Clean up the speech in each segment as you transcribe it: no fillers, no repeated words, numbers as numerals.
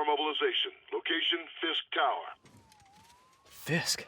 before mobilization. Location, Fisk Tower. Fisk?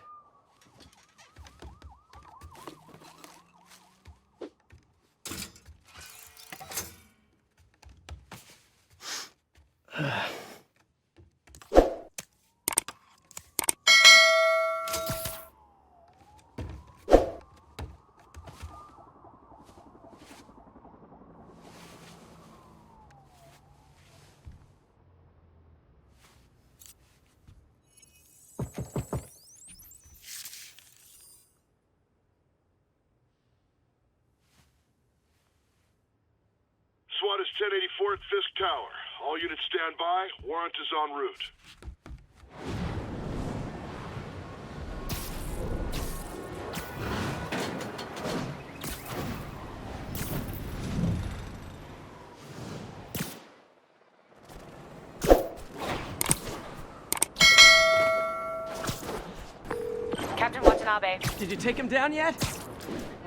SWAT is 1084 at Fisk Tower. All units stand by. Warrant is en route. Captain Watanabe. Did you take him down yet?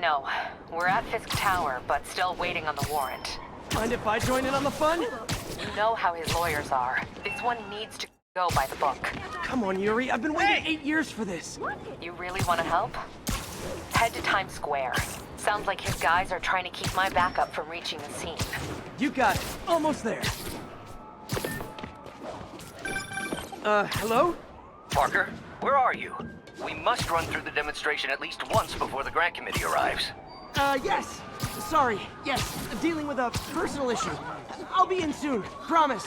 No. We're at Fisk Tower, but still waiting on the warrant. Mind if I join in on the fun? You know how his lawyers are. This one needs to go by the book. Come on, Yuri. I've been waiting 8 years for this. You really want to help? Head to Times Square. Sounds like his guys are trying to keep my backup from reaching the scene. You got it. Almost there. Hello? Parker, where are you? We must run through the demonstration at least once before the grant committee arrives. Yes. Sorry. Yes. Dealing with a personal issue. I'll be in soon. Promise.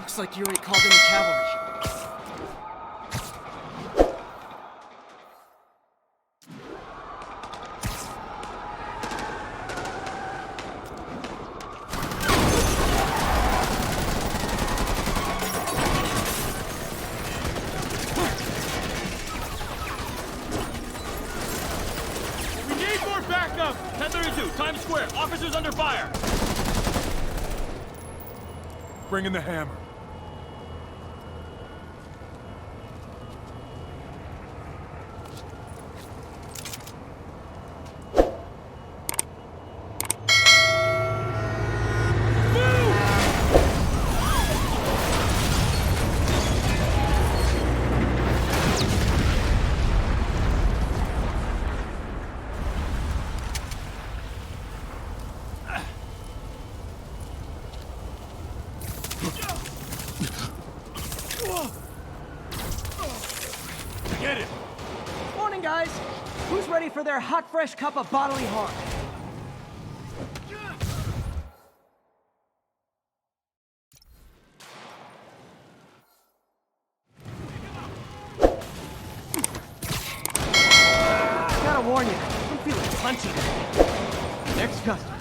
Looks like Yuri called in the cavalry. Backup! 1032, Times Square. Officers under fire. Bring in the hammer. Get it! Morning, guys. Who's ready for their hot, fresh cup of bodily harm? Gotta warn you, I'm feeling punchy today. Next customer.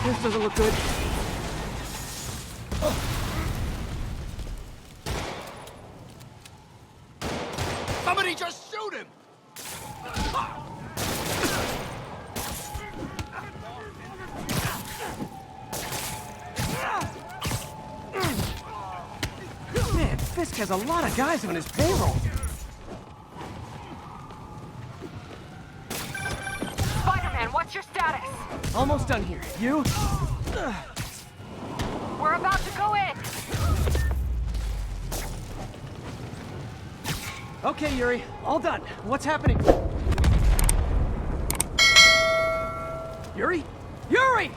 This doesn't look good. Somebody just shoot him! Man, Fisk has a lot of guys on his payroll. Spidreman, what's your status? Almost done here. You? We're about to go in. Okay, Yuri. All done. What's happening? Yuri? Yuri!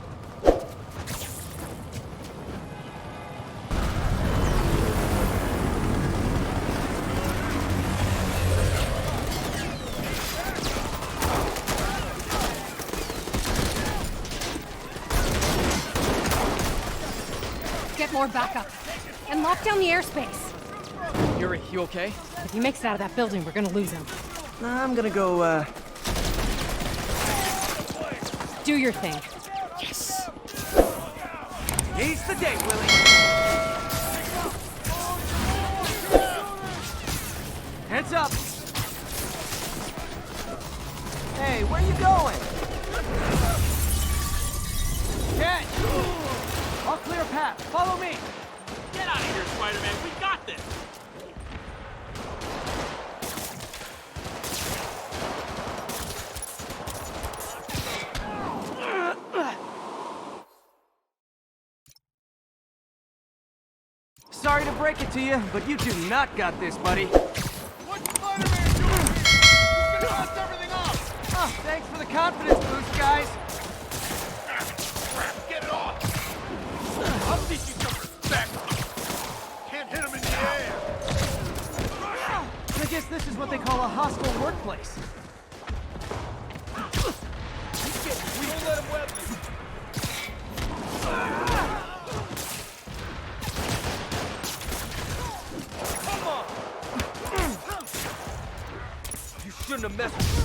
Get more backup. And lock down the airspace. Yuri, you okay? If he makes it out of that building, we're gonna lose him. I'm gonna go, Do your thing. Yes! Seize the day, Willie! Heads up! Hey, where you going? Catch! I'll clear a path. Follow me! Get out of here, Spider-Man. We got this. Sorry to break it to you, but you do not got this, buddy. What's Spider-Man doing here? He's gonna bust everything up! Oh, thanks for the confidence boost, guys. Get it off! I'll teach you some respect! Can't hit him in the air! I guess this is what they call a hostile workplace. We don't let him web you! Come on! You shouldn't have messed with me.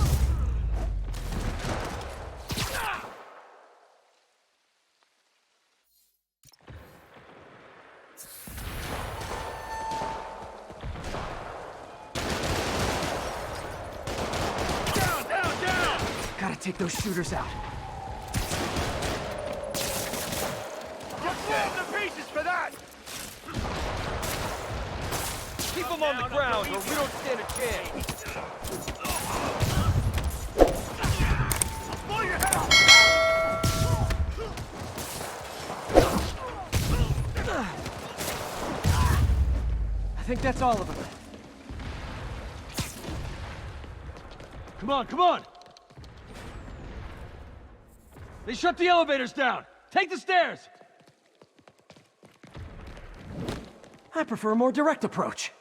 Gotta take those shooters out. You're blown to pieces for that! Keep them on the ground or we don't stand a chance. Blow your head off! I think that's all of them. Come on, come on! They shut the elevators down! Take the stairs! I prefer a more direct approach.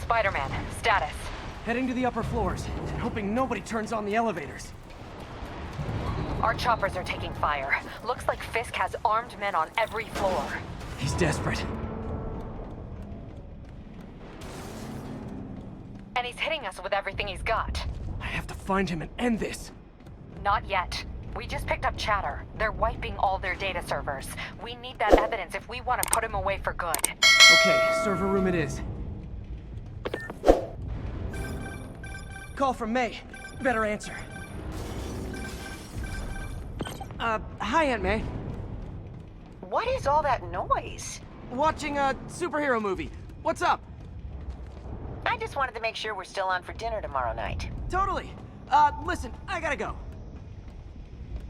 Spider-Man, status. Heading to the upper floors, and hoping nobody turns on the elevators. Our choppers are taking fire. Looks like Fisk has armed men on every floor. He's desperate. And he's hitting us with everything he's got. I have to find him and end this. Not yet. We just picked up chatter. They're wiping all their data servers. We need that evidence if we want to put him away for good. Okay, server room it is. Call from May. Better answer. Hi, Aunt May. What is all that noise? Watching a superhero movie. What's up? I just wanted to make sure we're still on for dinner tomorrow night. Totally. Listen, I gotta go.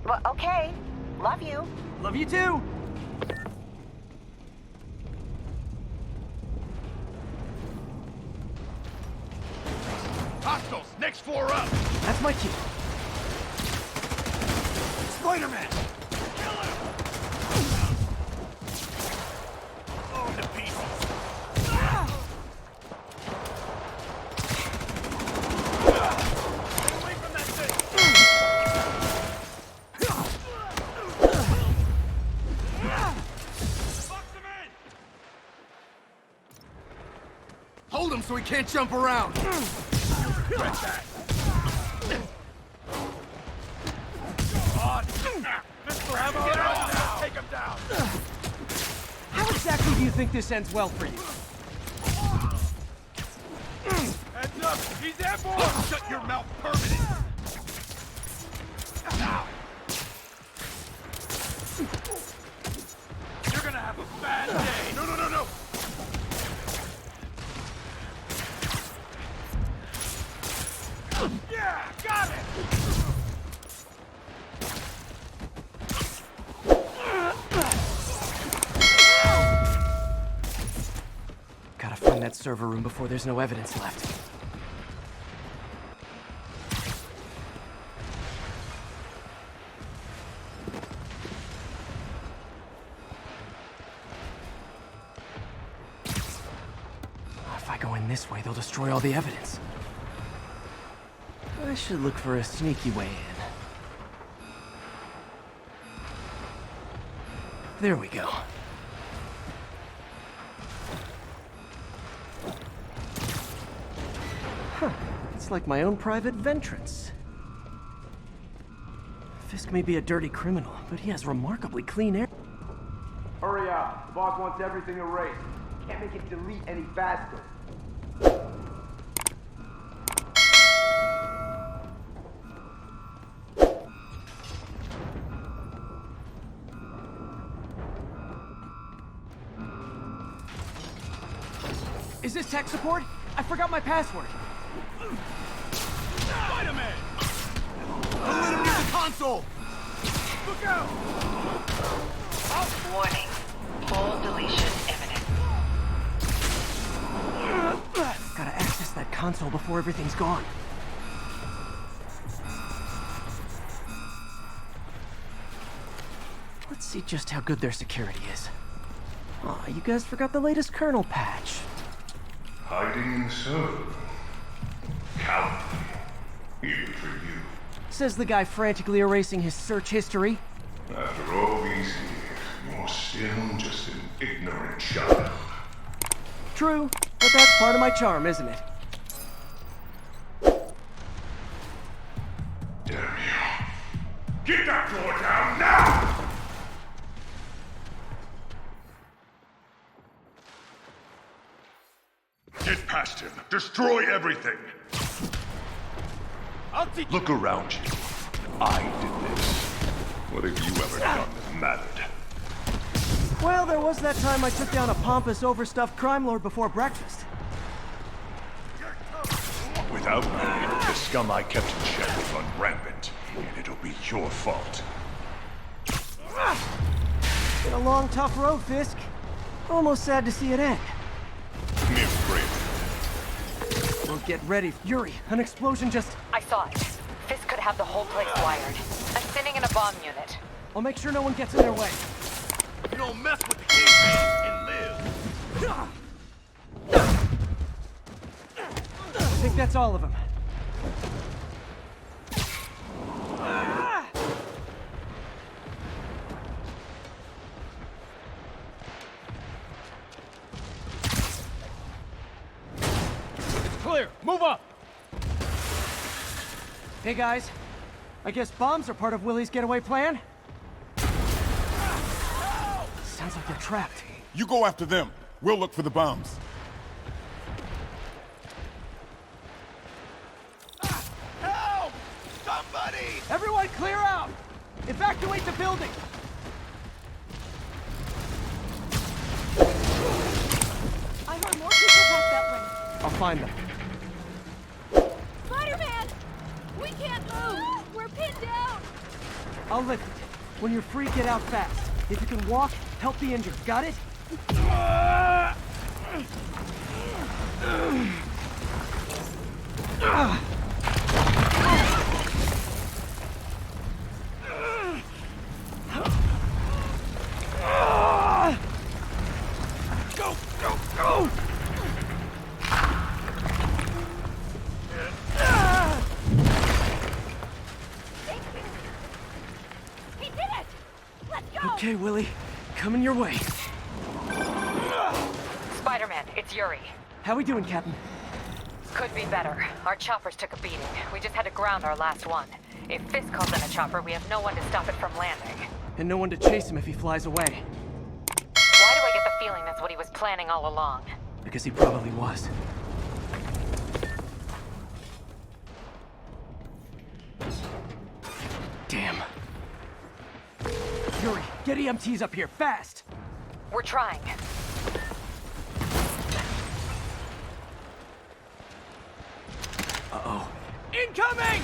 Well, okay. Love you. Love you too. Hostiles, next floor up! That's my cue. Spider-Man! Kill him! Oh, to pieces! Stay away from that thing! Box him in! Hold him so he can't jump around. Right back! On! Mr. Hammer, get on now! Take him down! How exactly do you think this ends well for you? Heads up! He's airborne! Shut your mouth permanent! Now! You're gonna have a bad day! No, no, no, no! Yeah! Got it! Gotta find that server room before there's no evidence left. If I go in this way, they'll destroy all the evidence. I should look for a sneaky way in. There we go. Huh. It's like my own private ventrance. Fisk may be a dirty criminal, but he has remarkably clean air. Hurry up. The boss wants everything erased. Can't make it delete any faster. Is this tech support? I forgot my password. Spider-Man! go! Warning. Full deletion imminent. Gotta access that console before everything's gone. Let's see just how good their security is. Aw, you guys forgot the latest kernel patch. Hiding in the server. Cowardly. Even for you. Says the guy frantically erasing his search history. After all these years, you're still just an ignorant child. True, but that's part of my charm, isn't it? Damn you. Get that door down now! Get past him. Destroy everything. I'll teach Look around you. I did this. What have you ever done that mattered? Well, there was that time I took down a pompous, overstuffed crime lord before breakfast. Without me, the scum I kept in check will run rampant, and it'll be your fault. Been a long, tough road, Fisk. Almost sad to see it end. Give me a break. Well, get ready. Yuri, an explosion just... I saw it. Fisk could have the whole place wired. I'm sitting in a bomb unit. I'll make sure no one gets in their way. You don't mess with the kingpin and live. I think that's all of them. Clear. Move up. Hey, guys. I guess bombs are part of Willie's getaway plan? Sounds like they're trapped. You go after them. We'll look for the bombs. Help! Somebody! Everyone clear out! Evacuate the building! I heard more people back that way. I'll find them. Spider-Man! We can't move! We're pinned down! I'll lift it. When you're free, get out fast. If you can walk, help the injured. Got it? Go, go, go! He did it! Let's go! Okay, Willie. Coming your way. Spider-Man, it's Yuri. How we doing, Captain? Could be better. Our choppers took a beating. We just had to ground our last one. If Fisk calls in a chopper, we have no one to stop it from landing. And no one to chase him if he flies away. Why do I get the feeling that's what he was planning all along? Because he probably was. Damn. Yuri, get EMTs up here, fast! We're trying. Uh-oh. Incoming!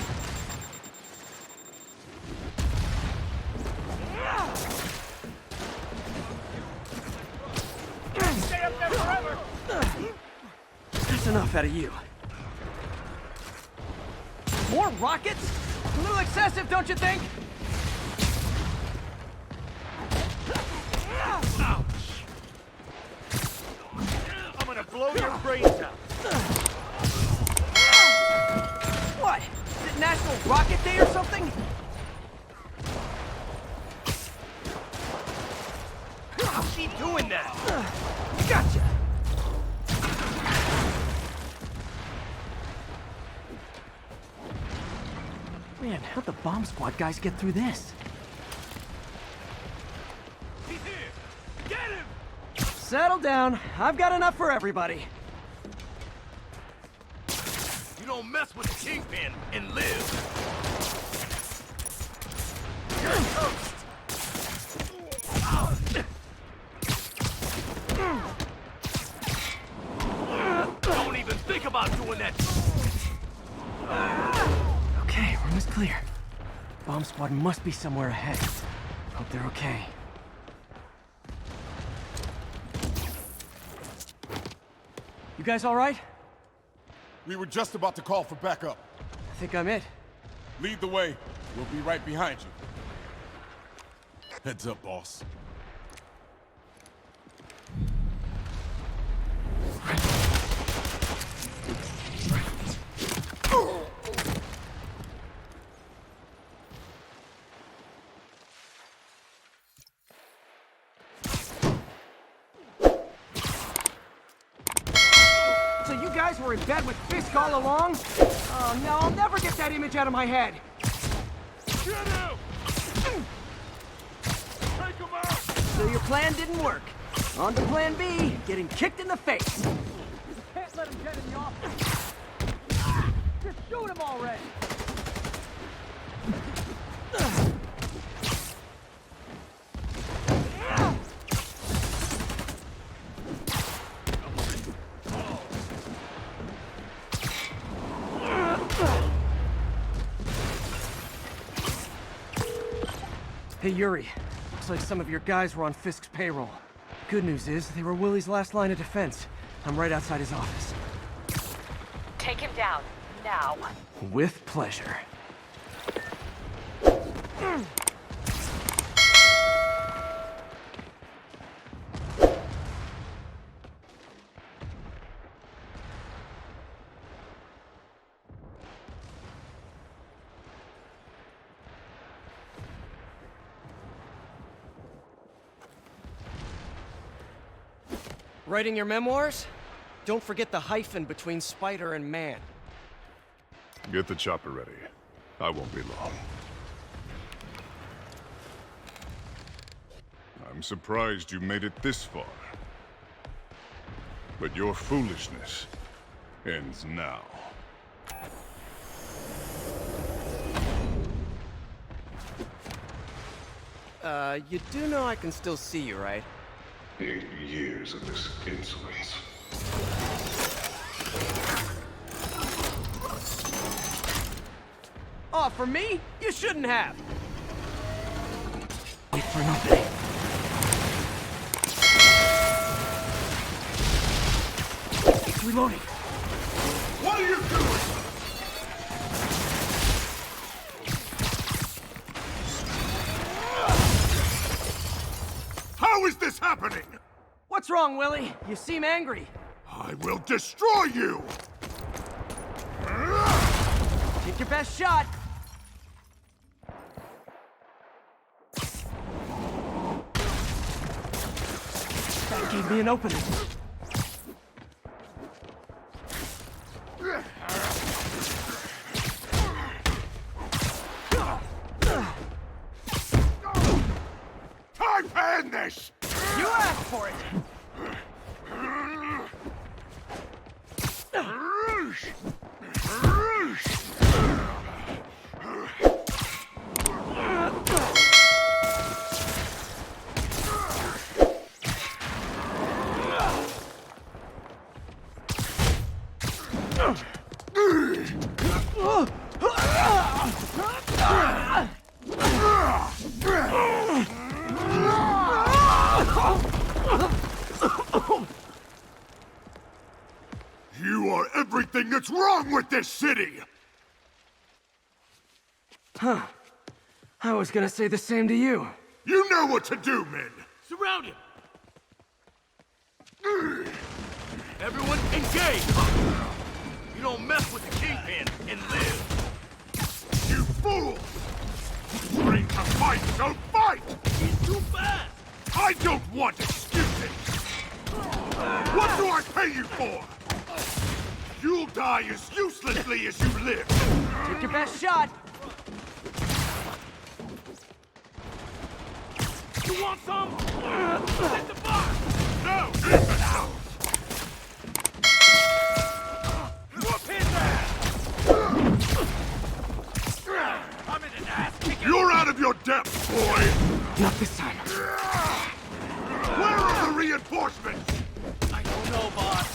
Can't stay up there forever! That's enough out of you. More rockets? A little excessive, don't you think? Ouch! I'm gonna blow your brains out. What? Is it National Rocket Day or something? How's she doing that? Gotcha! Man, how'd the bomb squad guys get through this? He's here! Get him! Settle down. I've got enough for everybody. You don't mess with the kingpin and live. Don't even think about doing that. Okay, room is clear. Bomb squad must be somewhere ahead. Hope they're okay. You guys all right? We were just about to call for backup. I think I'm it. Lead the way. We'll be right behind you. Heads up, boss. So you guys were in bed with Fisk all along? Oh no, I'll never get that image out of my head. Get him! Take him out! So your plan didn't work. On to plan B, getting kicked in the face. Can't let him get in the office. Just shoot him already. Hey, Yuri. Looks like some of your guys were on Fisk's payroll. Good news is, they were Willie's last line of defense. I'm right outside his office. Take him down, now. With pleasure. Writing your memoirs? Don't forget the hyphen between spider and man. Get the chopper ready. I won't be long. I'm surprised you made it this far. But your foolishness ends now. You do know I can still see you, right? 8 years of this insolence. Oh, for me? You shouldn't have. Wait for an opening. It's reloading. What are you doing? How is this happening? What's wrong, Willie? You seem angry. I will destroy you! Take your best shot. That gave me an opening. Time to end this! You asked for it. You are everything that's wrong with this city! Huh. I was gonna say the same to you. You know what to do, men! Surround him! Everyone engage! You don't mess with the Kingpin and live! You fool! Trained to fight, so fight! He's too fast! I don't want excuses! What do I pay you for? You'll die as uselessly as you live! Take your best shot. You want some? Set the bar! No! Even out! Whoop his ass! I'm in an ass kicking! You're out of your depth, boy! Not this time. Where are the reinforcements? I don't know, boss.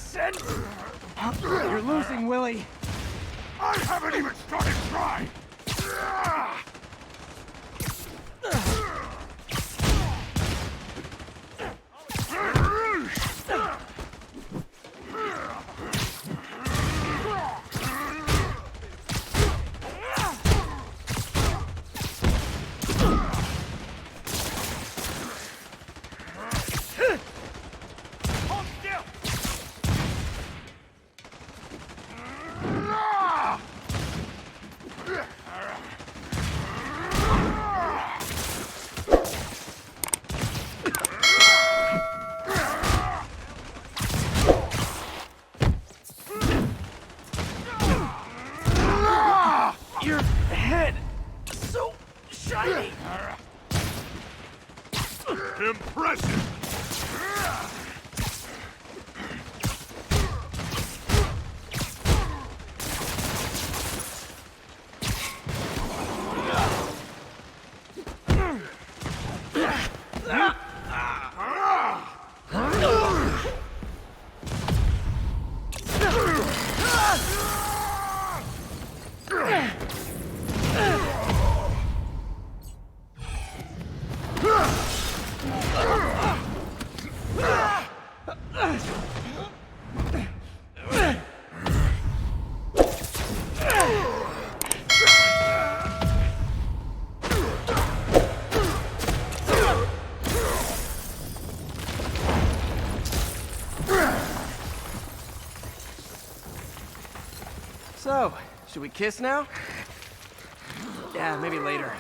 sense. You're losing, Willie. I haven't even started trying! Your head, so shiny. Impressive! So, should we kiss now? Yeah, maybe later.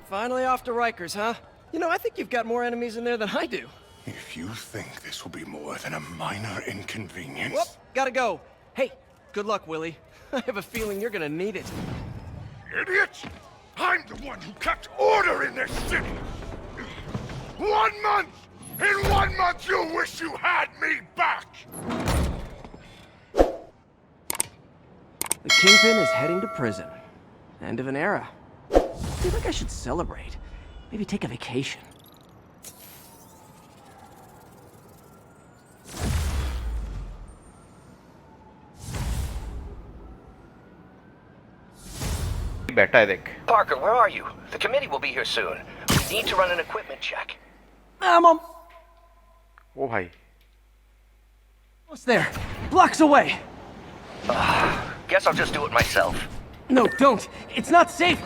Finally off to Rikers, huh? You know, I think you've got more enemies in there than I do. If you think this will be more than a minor inconvenience... Whoop, gotta go. Hey, good luck, Willie. I have a feeling you're gonna need it. Idiot! I'm the one who kept order in this city! 1 month! In 1 month you'll wish you had me back! The Kingpin is heading to prison. End of an era. I feel like I should celebrate. Maybe take a vacation. बैठा है देख. Parker, where are you? The committee will be here soon. We need to run an equipment check. I'm on. ओ भाई. What's there? Blocks away. Guess I'll just do it myself. No, don't. It's not safe.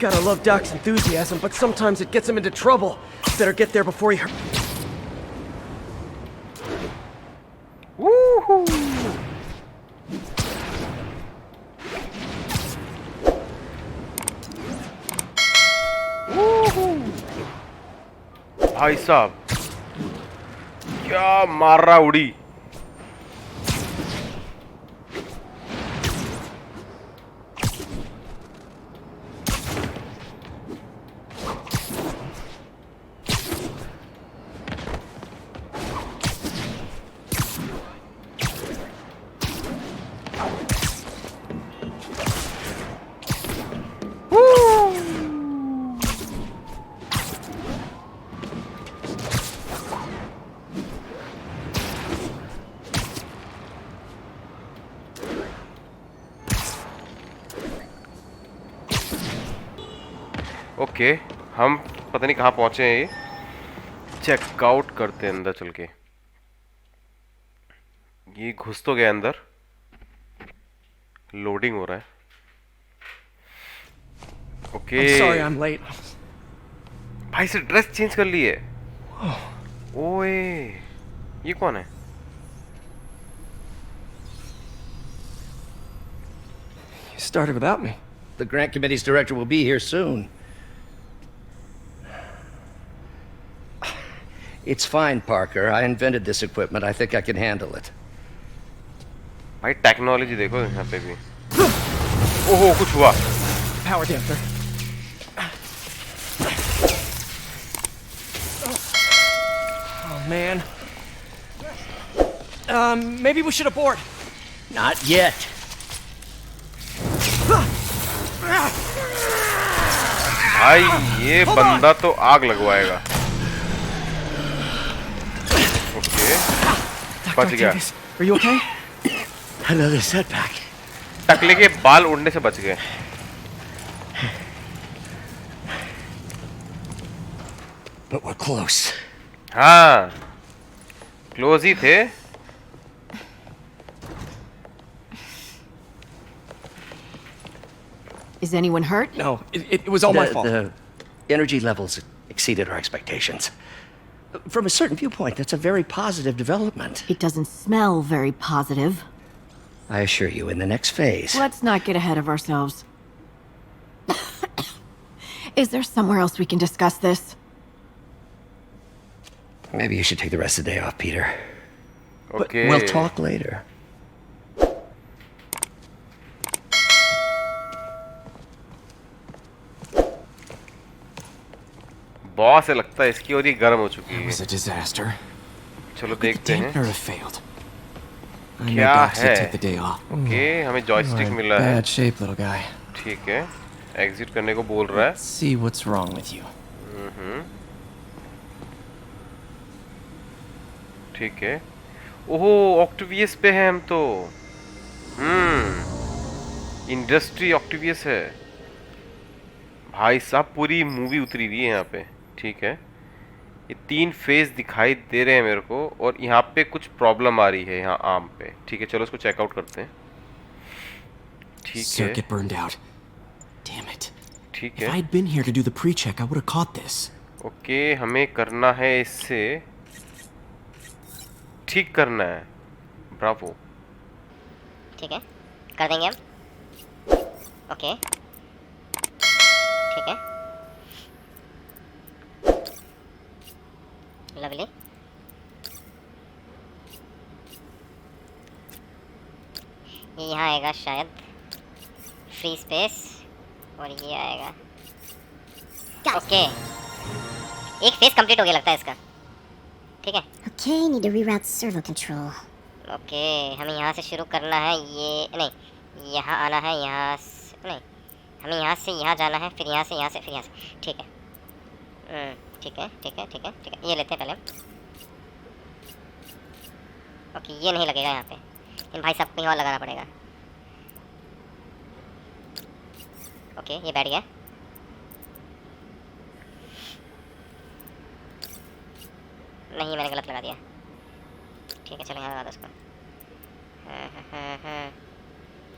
Gotta love Doc's enthusiasm, but sometimes it gets him into trouble. Better get there before he hurt. Woohoo! Woohoo! भाई साहब क्या मार रहा उड़ी. Okay हम पता नहीं कहाँ पहुँचे हैं. ये चेकआउट करते हैं अंदर चल के. ये घुस तो गया अंदर. लोडिंग हो रहा है. ओके भाई से ड्रेस चेंज कर ली है. ओए ये कौन है? You started without me. The grant committee's director will be here soon. It's fine, Parker. I invented this equipment. I think I can handle it. भाई टेक्नोलॉजी देखो यहाँ पे भी। ओहो कुछ हुआ। Power damper. Oh man. Maybe we should abort. Not yet. भाई ये बंदा तो आग लगवाएगा। ओके बच गया। Are you okay? Another setback. टकले के बाल उड़ने से बच गए। But we're close. हाँ क्लोज ही थे। Is anyone hurt? No, it was all my fault. The energy levels exceeded our expectations. From a certain viewpoint, that's a very positive development. It doesn't smell very positive. I assure you, in the next phase... Let's not get ahead of ourselves. Is there somewhere else we can discuss this? Maybe you should take the rest of the day off, Peter. Okay. But we'll talk later. Boss से लगता है इसकी और ये गर्म हो चुकी है। It was a disaster. चलो देखते हैं क्या है। ओके हमें जॉयस्टिक मिला है। Bad shape, little guy. ठीक है एग्जिट करने को बोल रहा है। See what's wrong with you. ठीक है। ओहो ऑक्टिवियस पे है हम तो। इंडस्ट्री ऑक्टिवियस है भाई साहब। पूरी मूवी उतरी हुई है यहाँ पे। ठीक है ये 3 फेज दिखाई दे रहे हैं मेरे को और यहाँ पे कुछ प्रॉब्लम आ रही है यहाँ आर्म पे। ठीक है चलो इसको चेकआउट करते हैं। ठीक है Circuit burned out. Damn it. ठीक If है I'd been here to do the pre-check, I would have caught this. Okay हमें करना है इससे ठीक करना है। ब्रावो। ठीक है कर देंगे हम। ओके ठीक है लवली। ये यहाँ आएगा शायद फ्री स्पेस और ये आएगा। ओके एक फेस कंप्लीट हो गया लगता है इसका। ठीक है Okay, need to reroute servo control. Okay हमें यहाँ से शुरू करना है। ये नहीं यहाँ आना है यहाँ से नहीं हमें यहाँ से यहाँ जाना है फिर यहाँ से फिर यहाँ से। ठीक है ठीक है ठीक है ठीक है ठीक है ये लेते हैं पहले। ओके ये नहीं लगेगा यहाँ पे इन भाई साहब को कहीं और लगाना पड़ेगा। ओके ये बैठ गया। नहीं मैंने गलत लगा दिया। ठीक है चलो यहाँ लगा दो इसको।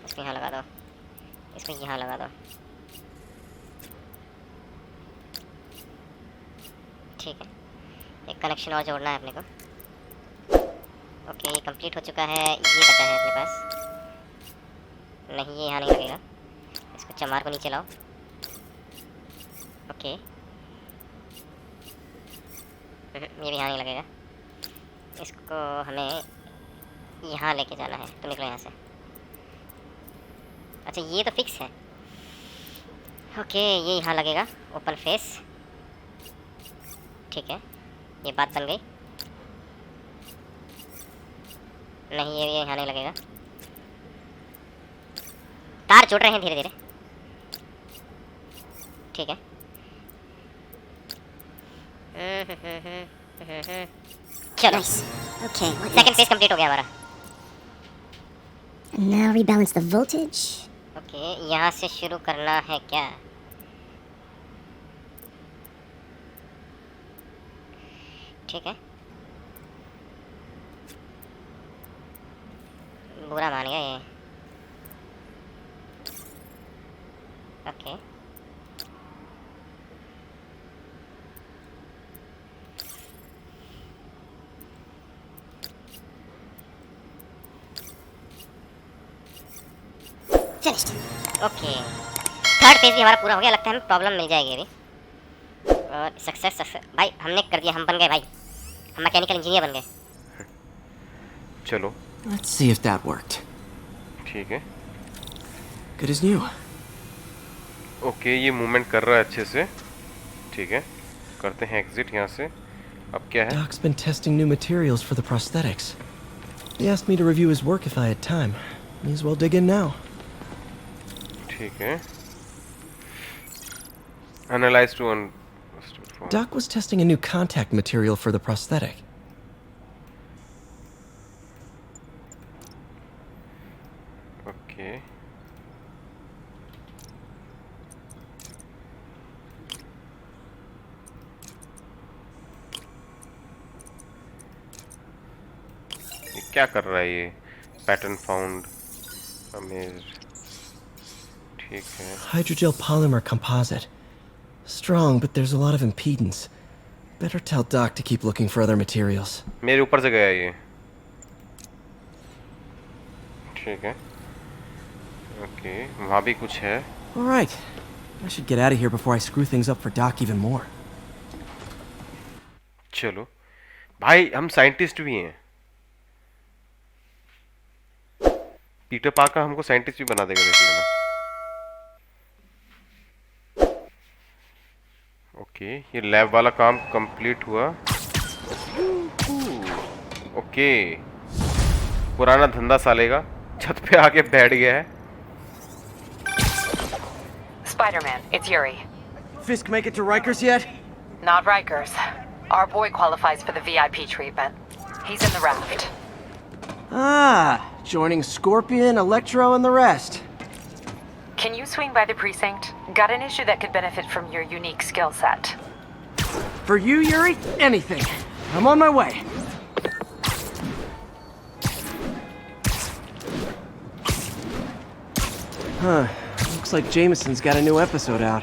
इसको यहाँ लगा दो इसको यहाँ लगा दो। ठीक है एक कनेक्शन और जोड़ना है अपने को। ओके ये कंप्लीट हो चुका है। ये बचा है अपने पास। नहीं ये यहाँ नहीं लगेगा। इसको चमार को नीचे लाओ। ओके ये भी यहाँ नहीं लगेगा। इसको हमें यहाँ लेके जाना है। तो निकलो यहाँ से। अच्छा ये तो फिक्स है। ओके ये यहाँ लगेगा ओपन फेस। ठीक है ये बात बन गई। नहीं ये यहाँ नहीं लगेगा। तार जुड़ रहे हैं धीरे धीरे। ठीक है चलो Okay, what second next? Phase complete हो गया हमारा। And now rebalance the voltage. Okay यहाँ से शुरू करना है क्या? ठीक है बुरा मान गया ये। Okay Finished. Okay third phase भी हमारा पूरा हो गया। लगता है हमें प्रॉब्लम मिल जाएगी अभी। और सक्सेस भाई हमने कर दिया। हम बन गए भाई। हम मैकेनिकल इंजीनियर बन गए। चलो Let's see if that worked. ठीक है। Good as new. ओके, ये मूवमेंट कर रहा है अच्छे से। ठीक है, करते हैं एग्जिट यहाँ से। अब क्या है? Doc's been testing new materials for the prosthetics. He asked me to review his work if I had time. May as well dig in now. ठीक है। Analyze to Doc was testing a new contact material for the prosthetic. Okay. ये क्या कर रहा है ये? Pattern found, amazed. ठीक है। Hydrogel polymer composite. Strong, but there's a lot of impedance. Better tell Doc to keep looking for other materials. मेरे ऊपर से गया ये। ठीक है। ओके, वहाँ भी कुछ है। All right. I should get out of here before I screw things up for Doc even more. चलो भाई, हम साइंटिस्ट भी हैं। पीटर पार्कर हमको साइंटिस्ट भी बना देगा, देख लेना। ओके, ये लैब वाला काम कंप्लीट हुआ। ओके, पुराना धंधा साले का छत पे आके बैठ गया है। Spidreman, it's Yuri. Fisk make it to Rikers yet? Not Rikers. Our boy qualifies for the VIP treatment. He's in the raft. Ah, joining Scorpion, Electro, and the rest. Can you swing by the precinct? Got an issue that could benefit from your unique skill set. For you, Yuri, anything. I'm on my way. Huh. Looks like Jameson's got a new episode out.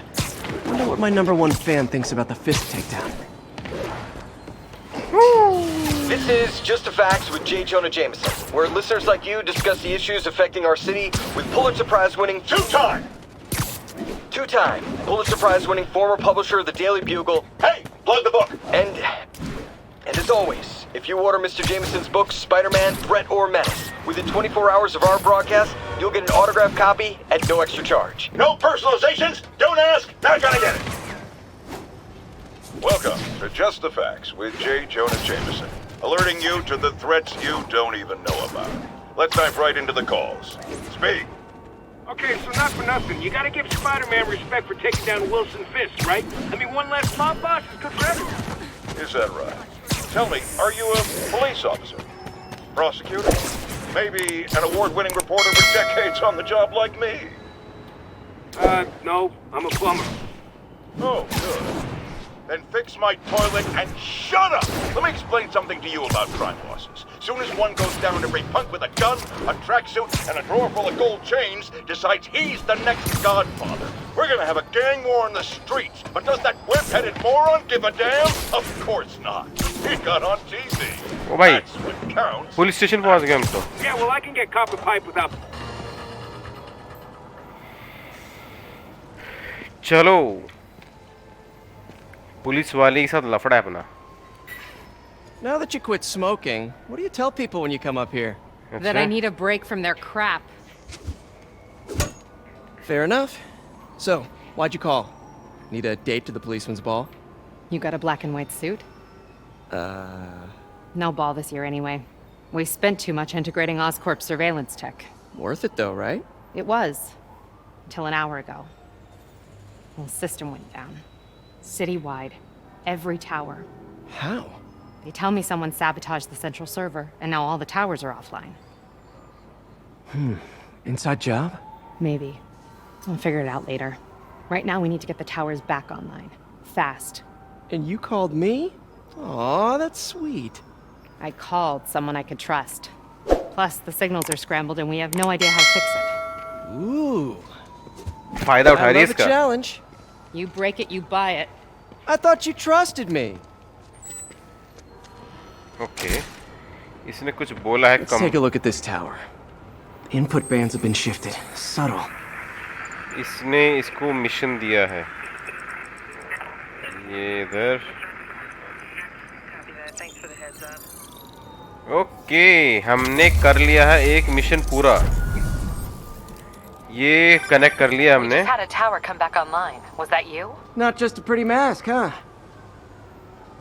Wonder what my #1 fan thinks about the Fisk takedown. This is Just the Facts with J. Jonah Jameson, where listeners like you discuss the issues affecting our city with Pulitzer Prize-winning two-time Pulitzer Prize-winning former publisher of the Daily Bugle. Hey, plug the book. And as always, if you order Mr. Jameson's books, Spider-Man, Threat, or Menace, within 24 hours of our broadcast, you'll get an autographed copy at no extra charge. No personalizations. Don't ask. Not gonna get it. Welcome to Just the Facts with J. Jonah Jameson, alerting you to the threats you don't even know about. Let's dive right into the calls. Speak. Okay, so not for nothing. You gotta give Spider-Man respect for taking down Wilson Fisk, right? I mean, one less mob boss is good for everyone. Is that right? Tell me, are you a police officer? Prosecutor? Maybe an award-winning reporter with decades on the job like me? No. I'm a plumber. Oh, good. Then fix my toilet and shut up! Let me explain something to you about crime bosses. Soon as one goes down, every punk with a gun, a tracksuit, and a drawer full of gold chains decides he's the next godfather. We're gonna have a gang war in the streets, but does that whip-headed moron give a damn? Of course not. He got on TV. ओ भाई, That's what counts. Police station पहुंच गए हम तो। Yeah, well, I can get copper pipe without... चलो, police वाले के साथ लफड़ा है अपना। Now that you quit smoking, what do you tell people when you come up here? That I need a break from their crap. Fair enough. So, why'd you call? Need a date to the policeman's ball? You got a black and white suit? No ball this year anyway. We spent too much integrating Oscorp's surveillance tech. Worth it though, right? It was. Until an hour ago. The system went down. Citywide. Every tower. How? They tell me someone sabotaged the central server, and now all the towers are offline. Inside job? Maybe. I'll figure it out later. Right now, we need to get the towers back online. Fast. And you called me? Aw, that's sweet. I called someone I could trust. Plus, the signals are scrambled and we have no idea how to fix it. Ooh. फायदा उठा रही है I love a इसका। challenge. You break it, you buy it. I thought you trusted me. Okay, इसने कुछ बोला है Let's take a look at this tower. Input bands have been shifted. Subtle. इसने इसको मिशन दिया है। ये इधर। ओके, हमने कर लिया है एक मिशन पूरा। ये कनेक्ट कर लिया We हमने. just had a tower come back online. Was that you? Not just a pretty mask, huh?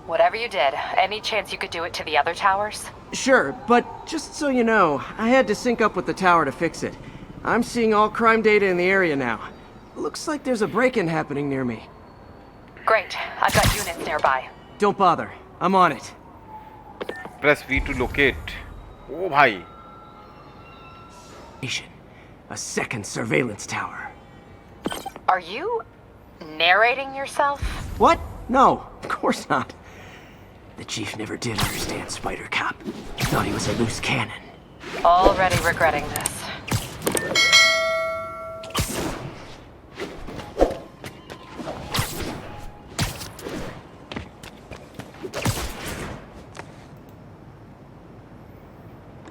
Whatever you did, any chance you could do it to the other towers? Sure, but just so you know, I had to sync up with the tower to fix it. I'm seeing all crime data in the area now. Looks like there's a break-in happening near me. Great. I've got units nearby. Don't bother. I'm on it. Press V to locate. Oh भाई. A second surveillance tower. Are you narrating yourself? What? No, of course not. The chief never did understand Spider Cop. He thought he was a loose cannon. Already regretting this.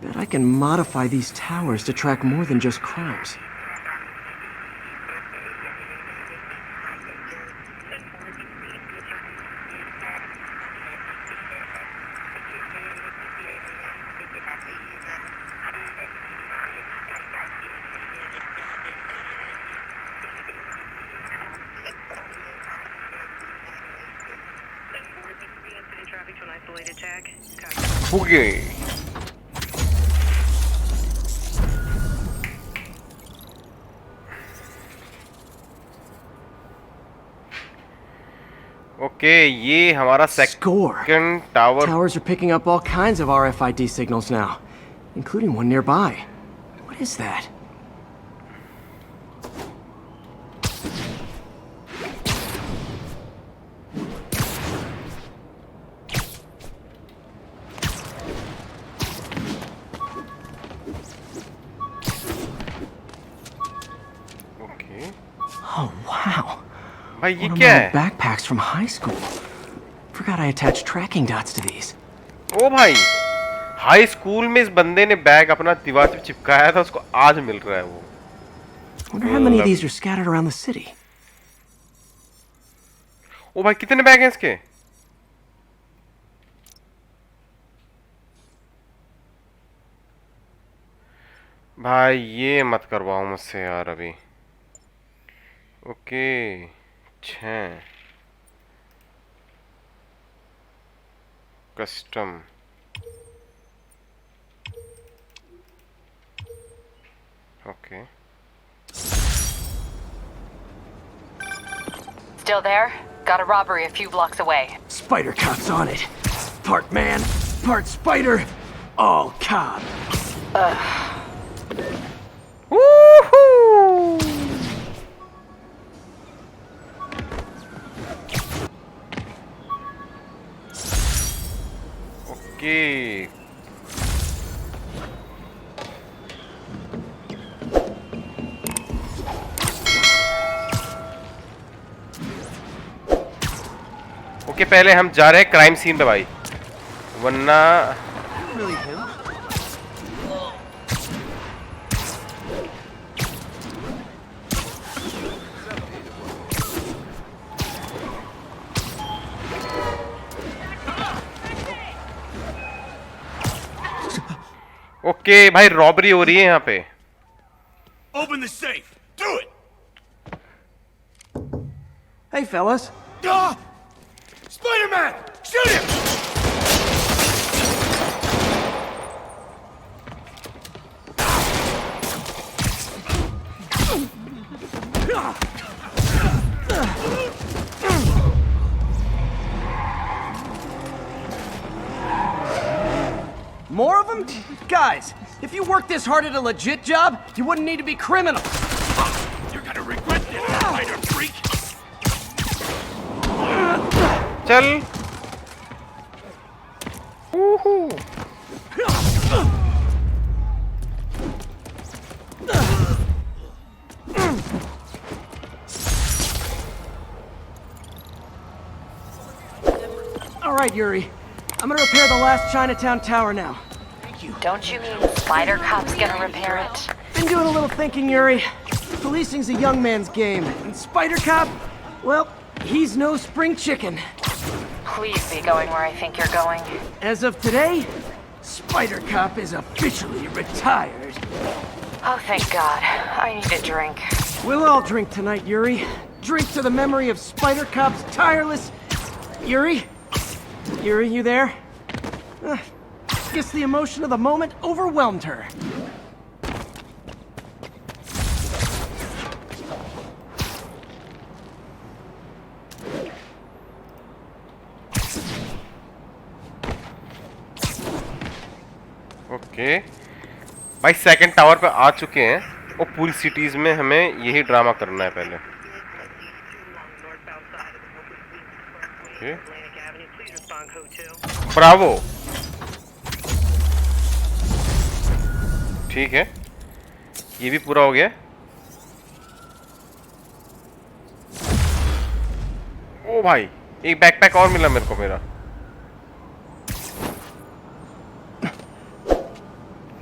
Bet I can modify these towers to track more than just crimes. Okay. Okay, ये हमारा second tower. Towers are picking up all kinds of RFID signals now, including one nearby. What is that? Oh, wow. भाई ये One of क्या my है? backpacks from high school. Forgot I attached tracking dots to these. ओ भाई, high school में इस बंदे ने bag अपना दीवार पे चिपकाया था, उसको आज मिल रहा है वो. Wonder how many of these are scattered around the city. ओ भाई कितने बैग हैं इसके? भाई ये मत करवाओ मुझसे यार अभी. Okay 6 custom. Okay. Still there? Got a robbery a few blocks away. Spider Cop's on it. Part man, part spider, all cop. Woohoo! Okay. Okay पहले हम जा रहे हैं क्राइम सीन पे भाई, वरना ओके भाई रॉबरी हो रही है यहाँ पे. Open the safe. Do it. Hey, fellas. Spider-Man! Shoot him! More of them? Guys, if you worked this hard at a legit job, you wouldn't need to be criminals. You're gonna regret this, spider freak! चल. All right, Yuri. I'm gonna repair the last Chinatown tower now. Thank you. Don't you mean Spider Cop's gonna repair it? Been doing a little thinking, Yuri. Policing's a young man's game, and Spider Cop, well, he's no spring chicken. Please be going where I think you're going. As of today, Spider Cop is officially retired. Oh, thank God. I need a drink. We'll all drink tonight, Yuri. Drink to the memory of Spider Cop's tireless... Yuri? Yuri, you there? Guess the emotion of the moment overwhelmed her. Okay भाई second tower पे आ चुके हैं और पूरी cities में हमें यही drama करना है पहले। ओके ब्रावो, ठीक है ये भी पूरा हो गया। ओ भाई एक बैकपैक और मिला मेरे को मेरा।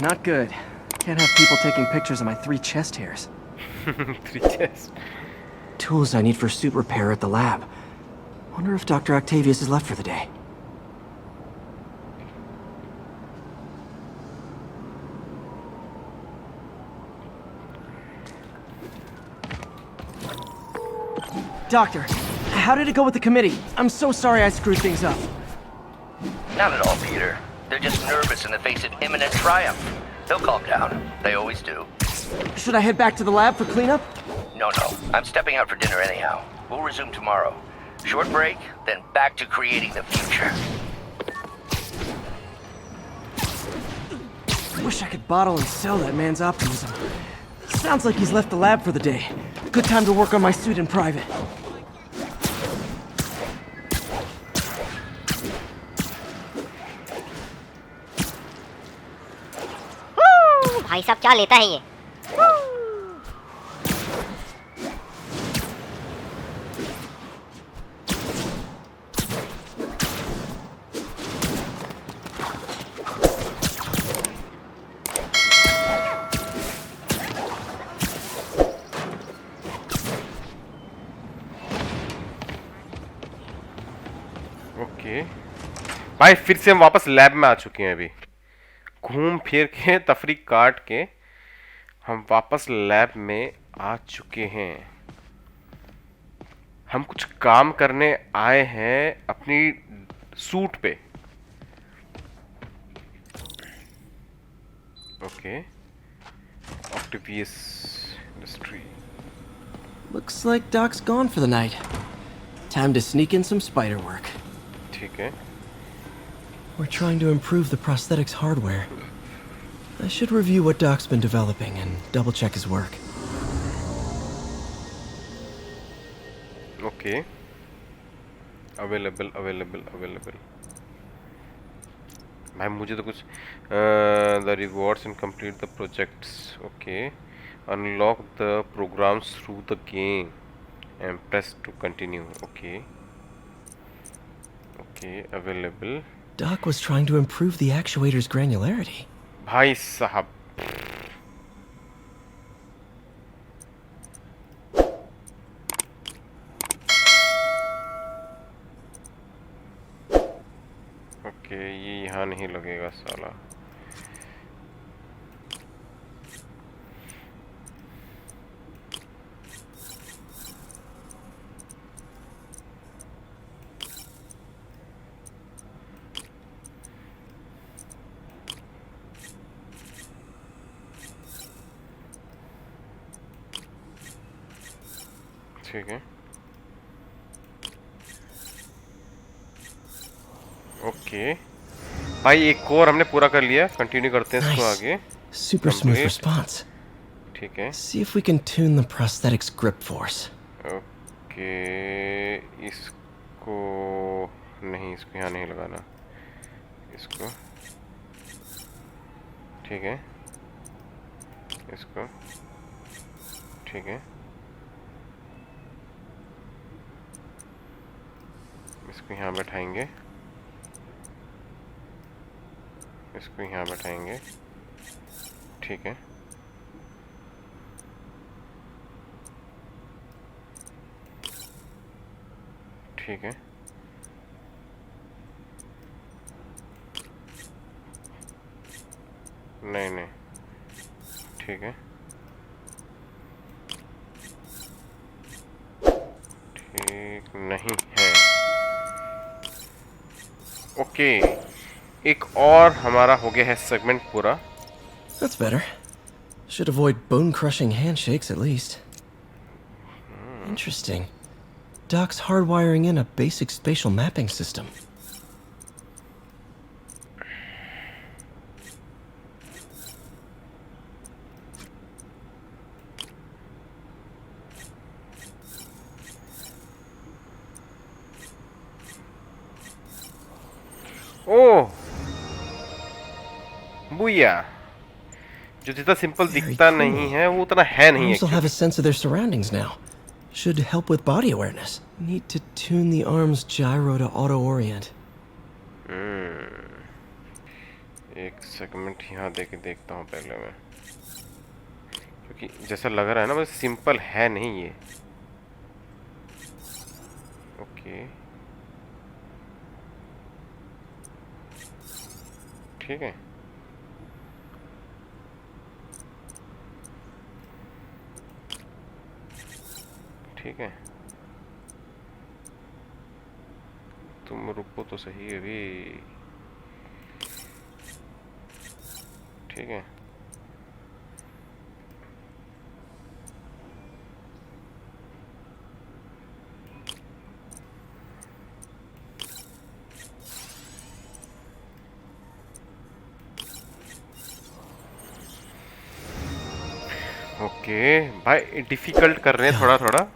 Not good. Can't have people taking pictures of my 3 chest hairs. 3 chest. Tools I need for suit repair at the lab. Wonder if Dr. Octavius is left for the day. Doctor, how did it go with the committee? I'm so sorry I screwed things up. Not at all, Peter. They're just nervous in the face of imminent triumph. They'll calm down. They always do. Should I head back to the lab for cleanup? No. I'm stepping out for dinner anyhow. We'll resume tomorrow. Short break, then back to creating the future. Wish I could bottle and sell that man's optimism. Sounds like he's left the lab for the day. Good time to work on my suit in private. भाई साहब क्या लेता है ये? Okay भाई फिर से हम वापस लैब में आ चुके हैं। अभी घूम फिर के तफरी काट के हम वापस लैब में आ चुके हैं। हम कुछ काम करने आए हैं अपनी सूट पे। Okay Octavius industry. Looks like Doc's gone for the night. Time to sneak in some spider work. ठीक है। We're trying to improve the prosthetics hardware. I should review what Doc's been developing and double-check his work. Okay. Available. भाई मुझे तो कुछ the rewards and complete the projects. Okay. Unlock the programs through the game and press to continue. Okay. Available. Doc was trying to improve the actuator's granularity. भाई साहब okay ये यहाँ नहीं लगेगा साला। ठीक है ओके भाई एक और हमने पूरा कर लिया। कंटिन्यू करते हैं इसको आगे। Super smooth response. ठीक है See if we can tune the prosthetics grip force. Okay इसको नहीं, इसको यहाँ नहीं लगाना, इसको ठीक है, इसको ठीक है, इसको यहाँ बैठाएंगे, इसको यहाँ बैठाएंगे, ठीक है, ठीक है, नहीं नहीं ठीक है, ठीक नहीं है। ओके, एक और हमारा हो गया है सेगमेंट पूरा। That's better. Should avoid bone-crushing handshakes at least. Interesting. Doc's hardwiring in a basic spatial mapping system. ओह, बुया। जो जितना सिंपल दिखता नहीं है वो उतना है नहीं। Arms will have a sense of their surroundings now. Should help with body awareness. Need to tune the arm's gyro to auto-orient. एक सेगमेंट यहाँ देके देखता हूँ पहले मैं, क्योंकि जैसा लग रहा है ना बस सिंपल है नहीं ये। ओके, ठीक है। ठीक है, तुम रुको तो सही है भी। ठीक है, ओके भाई डिफिकल्ट कर रहे हैं थोड़ा थोड़ा।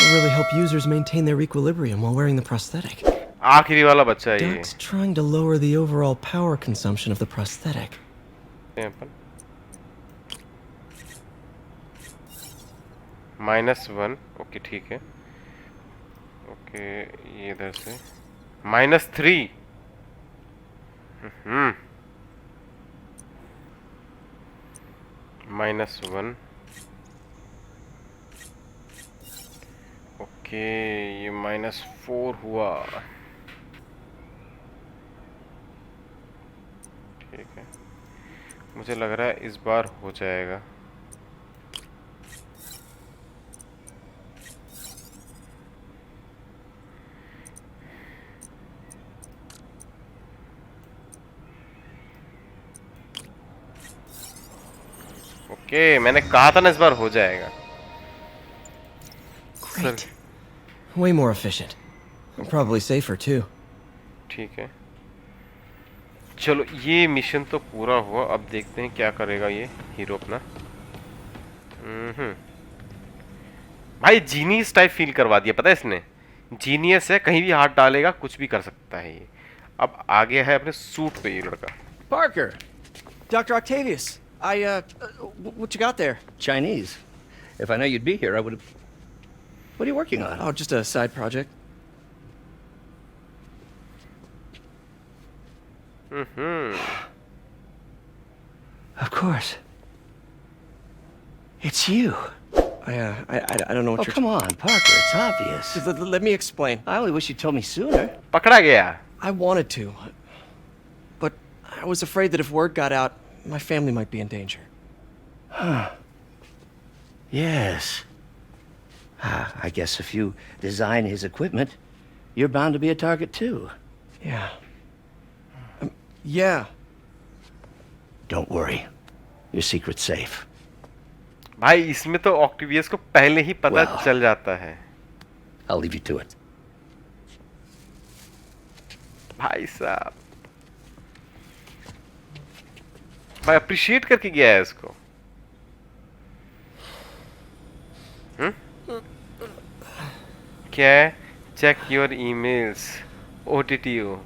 This will really help users maintain their equilibrium while wearing the prosthetic. आखिरी वाला बच्चा है ये। Doc's trying to lower the overall power consumption of the prosthetic. -1, okay ठीक है। ओके, ये इधर से -3। -1। ओके, ये -4 हुआ। ठीक है, मुझे लग रहा है इस बार हो जाएगा। ओके, मैंने कहा था ना इस बार हो जाएगा। Great. Way more efficient. Probably safer too. ठीक है, चलो ये मिशन तो पूरा हुआ। अब देखते हैं क्या करेगा ये हीरो अपना। भाई जीनियस टाइप फील करवा दिया, पता है इसने। जीनियस है, कहीं भी हाथ डालेगा कुछ भी कर सकता है ये। अब आ गया है अपने सूट पे ये लड़का। Parker! Dr. Octavius! what you got there? Chinese. If I know you'd be here, I would have... What are you working on? Oh, just a side project. Of course. It's you. I don't know what you're... Oh, come on, Parker, it's obvious. Just let me explain. I only wish you'd told me sooner. पकड़ा गया। I wanted to, but I was afraid that if word got out, my family might be in danger. Huh. Yes. I guess if you design his equipment, you're bound to be a target too. Yeah. Yeah. Don't worry. Your secret's safe. भाई इसमें तो ऑक्टिवियस को पहले ही पता चल जाता है। I'll leave you to it. भाई साहब, भाई अप्रिशिएट करके गया है इसको। क्या? Check your emails, OTTO।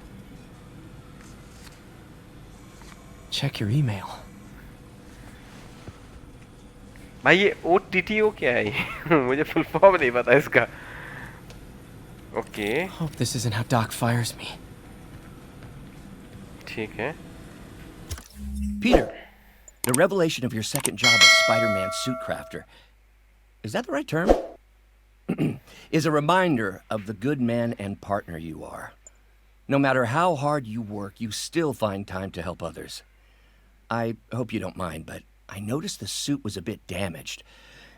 Check your email. भाई ये OTTO क्या है ये? मुझे फुल फॉर्म नहीं पता इसका। Okay, Hope this isn't how Doc fires me. ठीक है। Peter, the revelation of your second job as Spider-Man suit crafter, is that the right term? Is a reminder of the good man and partner you are. No matter how hard you work, you still find time to help others. I hope you don't mind, but I noticed the suit was a bit damaged,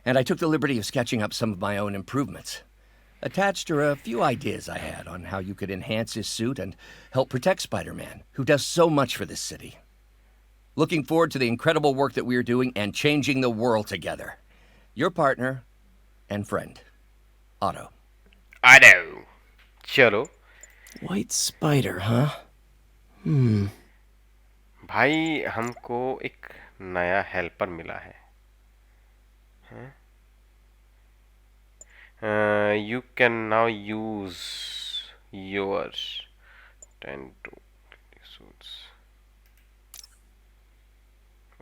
and I took the liberty of sketching up some of my own improvements. attached are a few ideas I had on how you could enhance his suit and help protect Spider-Man, who does so much for this city. Looking forward to the incredible work that we are doing and changing the world together. Your partner and friend, Otto. Otto. चलो. White Spider, huh? भाई हमको एक नया helper मिला है. You can now use your 10 to suits.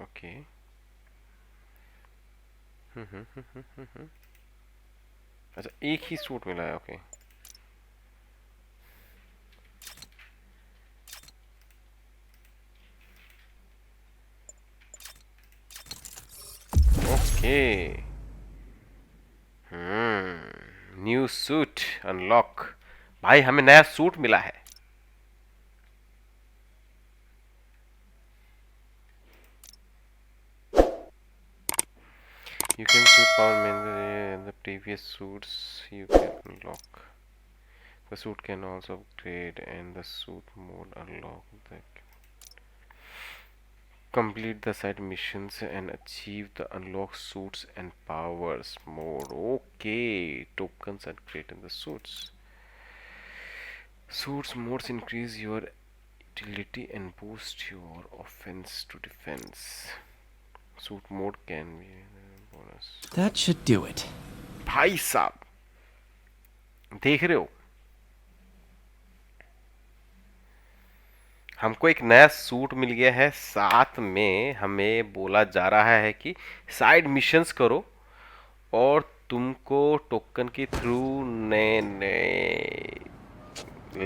Okay. अच्छा एक ही suit मिला है. Okay. Okay. New suit unlock. भाई हमें नया सूट मिला है. You can suit power manually in the previous suits you can unlock. The suit can also upgrade and the suit mode unlock. Complete the side missions and achieve the unlock suits and powers mode. Okay, tokens are created in the suits. Suits modes increase your utility and boost your offense to defense. Suit mode can be bonus. That should do it. भाई साहब देख रहे हो, हमको एक नया suit मिल गया है. साथ में हमें बोला जा रहा है कि साइड मिशंस करो और तुमको टोकन के थ्रू नए नए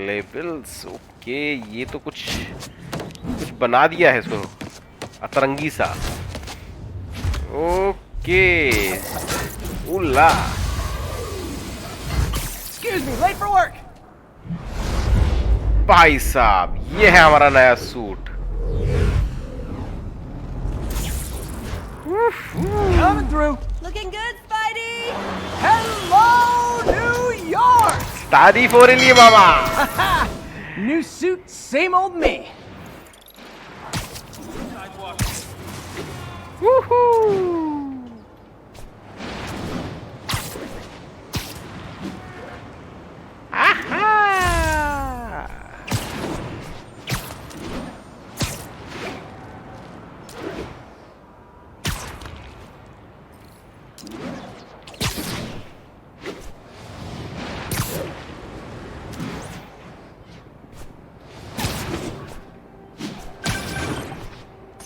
लेवल्स. ओके, ये तो कुछ बना दिया है इसको अतरंगी सा. ओके. उल्ला. Excuse me, late for work. भाई साहब ये है हमारा नया suit. Coming through. Looking good, Spidey! Hello, New York! तारीफ हो रही है मामा. New suit, same old me. Woohoo!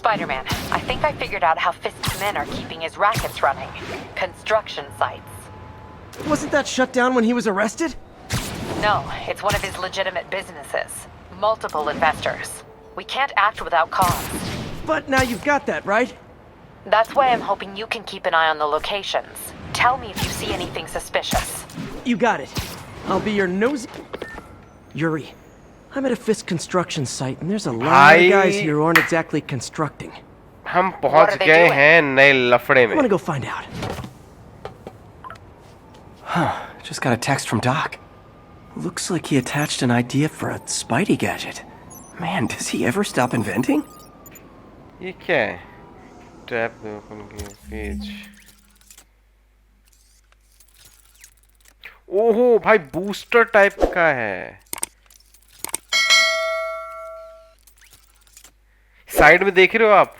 Spider-Man, I think I figured out how Fisk's men are keeping his rackets running. Construction sites. Wasn't that shut down when he was arrested? No, it's one of his legitimate businesses. Multiple investors. We can't act without cause. But now you've got that, right? That's why I'm hoping you can keep an eye on the locations. Tell me if you see anything suspicious. You got it. I'll be your nosy... Yuri, I'm at a Fisk construction site, and there's a lot of guys here who aren't exactly constructing. हम पहुंच गए हैं नए लफड़े में. I'm gonna go find out. Huh, just got a text from Doc. Looks like he attached an idea for a Spidey gadget. Man, does he ever stop inventing? ये क्या है? Tap the open page. ओहो भाई booster type का है. Side में देख रहे हो आप?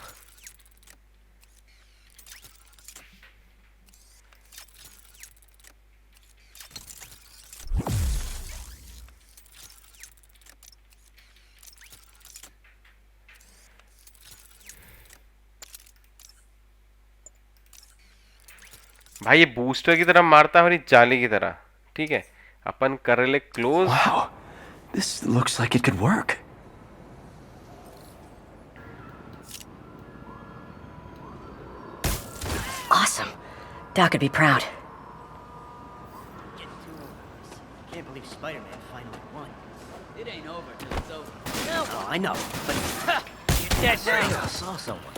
भाई ये बूस्टर की तरह मारता है और ये जाली की तरह. ठीक है, अपन कर ले close. Wow, this looks like it could work. Awesome. Doc would be proud. Can't believe Spider-Man finally won. It ain't over till it's over. Oh, I know, but you're dead right. I saw someone.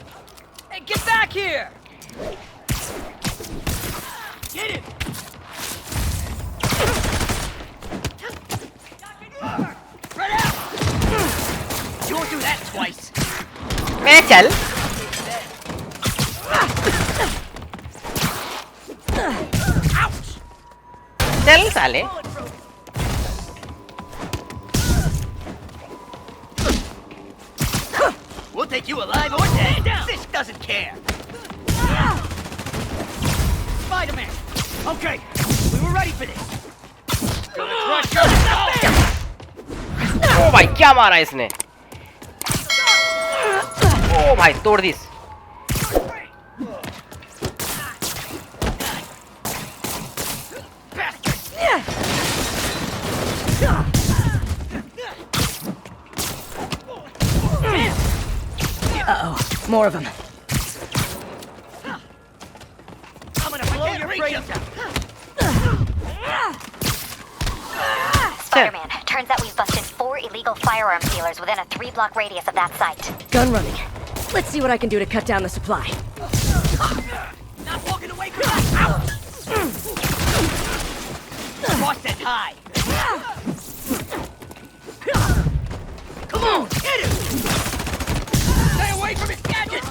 Hey, get back here! Get it! मैं चल चल साले We'll take you alive or dead. This doesn't care. Spider-Man. Okay, we were ready for this. Gonna crush your skull. ओ भाई क्या मारा इसने ओ भाई तोड़ this Uh-oh, more of them. I'm gonna blow your brains out. Spider-Man, turns out we've busted 4 illegal firearms dealers within a 3-block radius of that site. Gun running. Let's see what I can do to cut down the supply. Not walking away from that. Boss said hi. Come on, hit him! Stay away from his gadgets!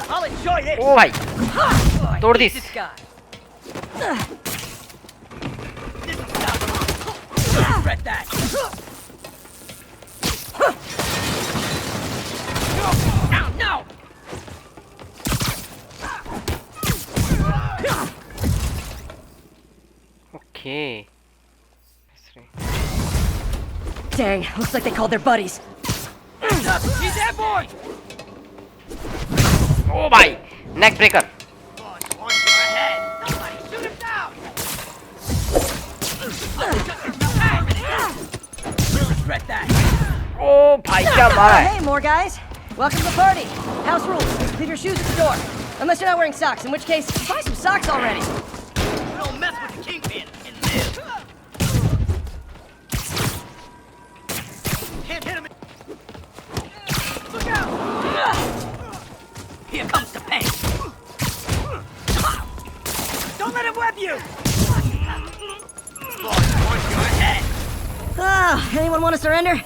I'll enjoy this! ओ भाई तोड़ this This guy. Regret that. Now, no! Okay Dang, looks like they called their buddies. He's that boy! ओ भाई नेक breaker Regret that. ओ भाई क्या मारा है Hey, more guys. Welcome to the party. House rules. Leave your shoes at the door. Unless you're not wearing socks, in which case, buy some socks already. Don't mess with the kingpin and live. Can't hit him. Look out! Here comes the pain. Don't let him web you. Boss, your head. Ah, anyone want to surrender?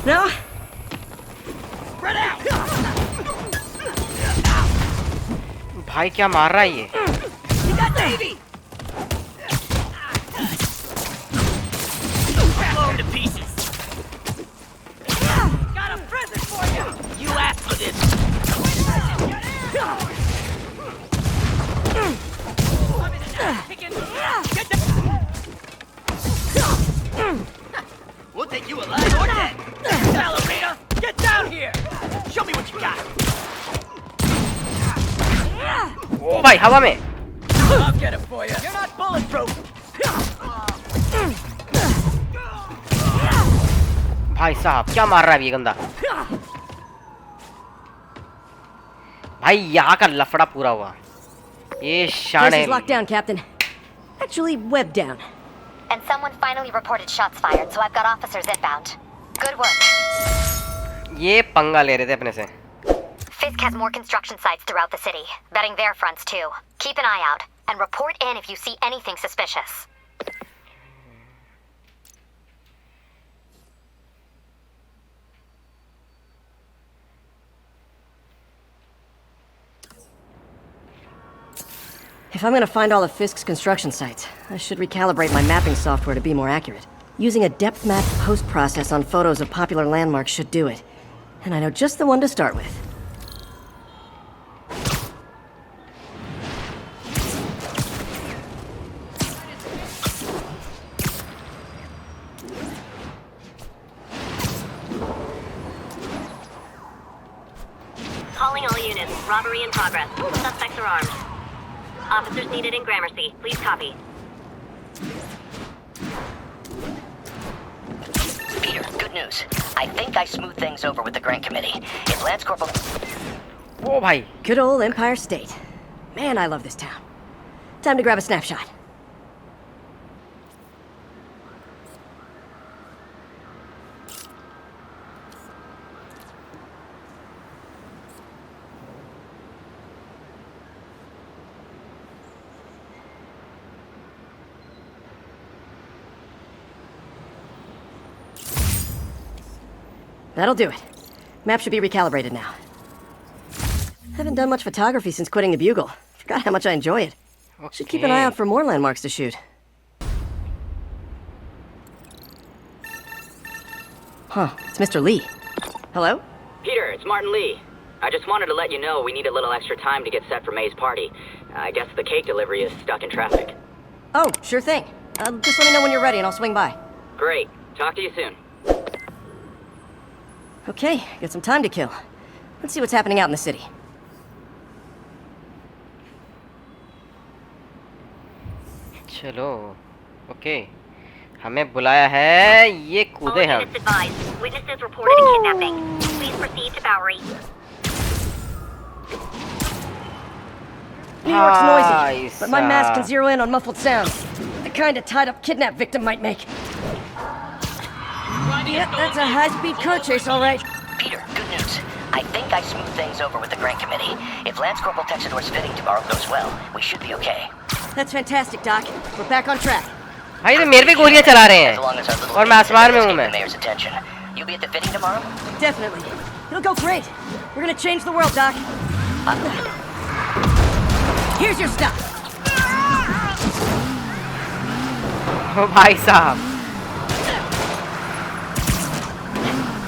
No? Spread out. भाई क्या मार रहा है ये You got Davey. Blow him to pieces. Got a present for you. You asked for this. We'll take you alive or dead. Ballerina, get down here. Show me what you got. ओ भाई हवा में I'll get it for you. You're not bulletproof. भाई साहब क्या मार रहा है ये गंदा भाई यहाँ का लफड़ा पूरा हुआ ये शान This है is locked down, Captain. Actually, webbed down. And someone finally reported shots fired, so I've got officers inbound. Good work. ये पंगा ले रहे थे अपने से Fisk has more construction sites throughout the city, vetting their fronts too. Keep an eye out, and report in if you see anything suspicious. If I'm gonna find all of Fisk's construction sites, I should recalibrate my mapping software to be more accurate. Using a depth map post-process on photos of popular landmarks should do it. And I know just the one to start with. Calling all units. Robbery in progress. Suspects are armed. Officers needed in Gramercy. Please copy. Peter, good news. I think I smoothed things over with the grant committee. If Lance Corporal... Oh, bhai. Good old Empire State. Man, I love this town. Time to grab a snapshot. That'll do it. Map should be recalibrated now. Haven't done much photography since quitting the Bugle. Forgot how much I enjoy it. Should keep an eye out for more landmarks to shoot. Huh, it's Mr. Lee. Hello? Peter, it's Martin Lee. I just wanted to let you know we need a little extra time to get set for May's party. I guess the cake delivery is stuck in traffic. Oh, sure thing. Just let me know when you're ready and I'll swing by. Great. Talk to you soon. Okay, got some time to kill. Let's see what's happening out in the city. चलो, okay, हमें बुलाया है, ये कूदे हम. Witnesses reported a kidnapping. Please proceed to Bowery. New York's noisy, but my mask can zero in on muffled sounds. The kind a tied-up kidnap victim might make. Yep, that's a high-speed car chase, all right. Peter, good news. I think I smoothed things over with the grant committee. If Lance Corporal Texador's fitting tomorrow goes well, we should be okay. That's fantastic, Doc. We're back on track. भाई तो मेरे पे गोलियां चला रहे हैं और मैं आसमान में हूँ मैं. You'll be at the fitting tomorrow? Definitely. It'll go great. We're gonna change the world, Doc. Here's your stuff. Oh, भाई साहब.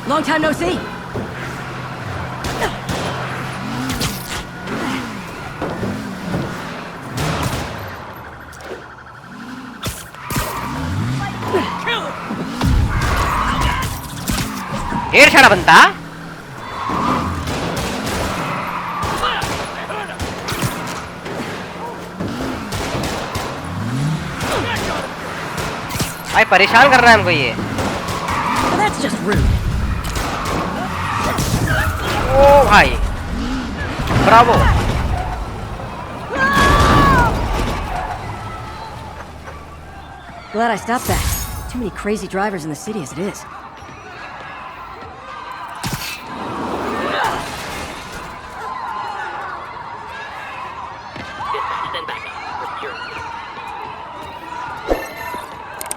Long time no see. ढेर सारा बंदा. भाई परेशान कर रहा है हमको ये. That's just rude. ओ भाई. Bravo. Glad I stopped that. Too many crazy drivers in the city as it is.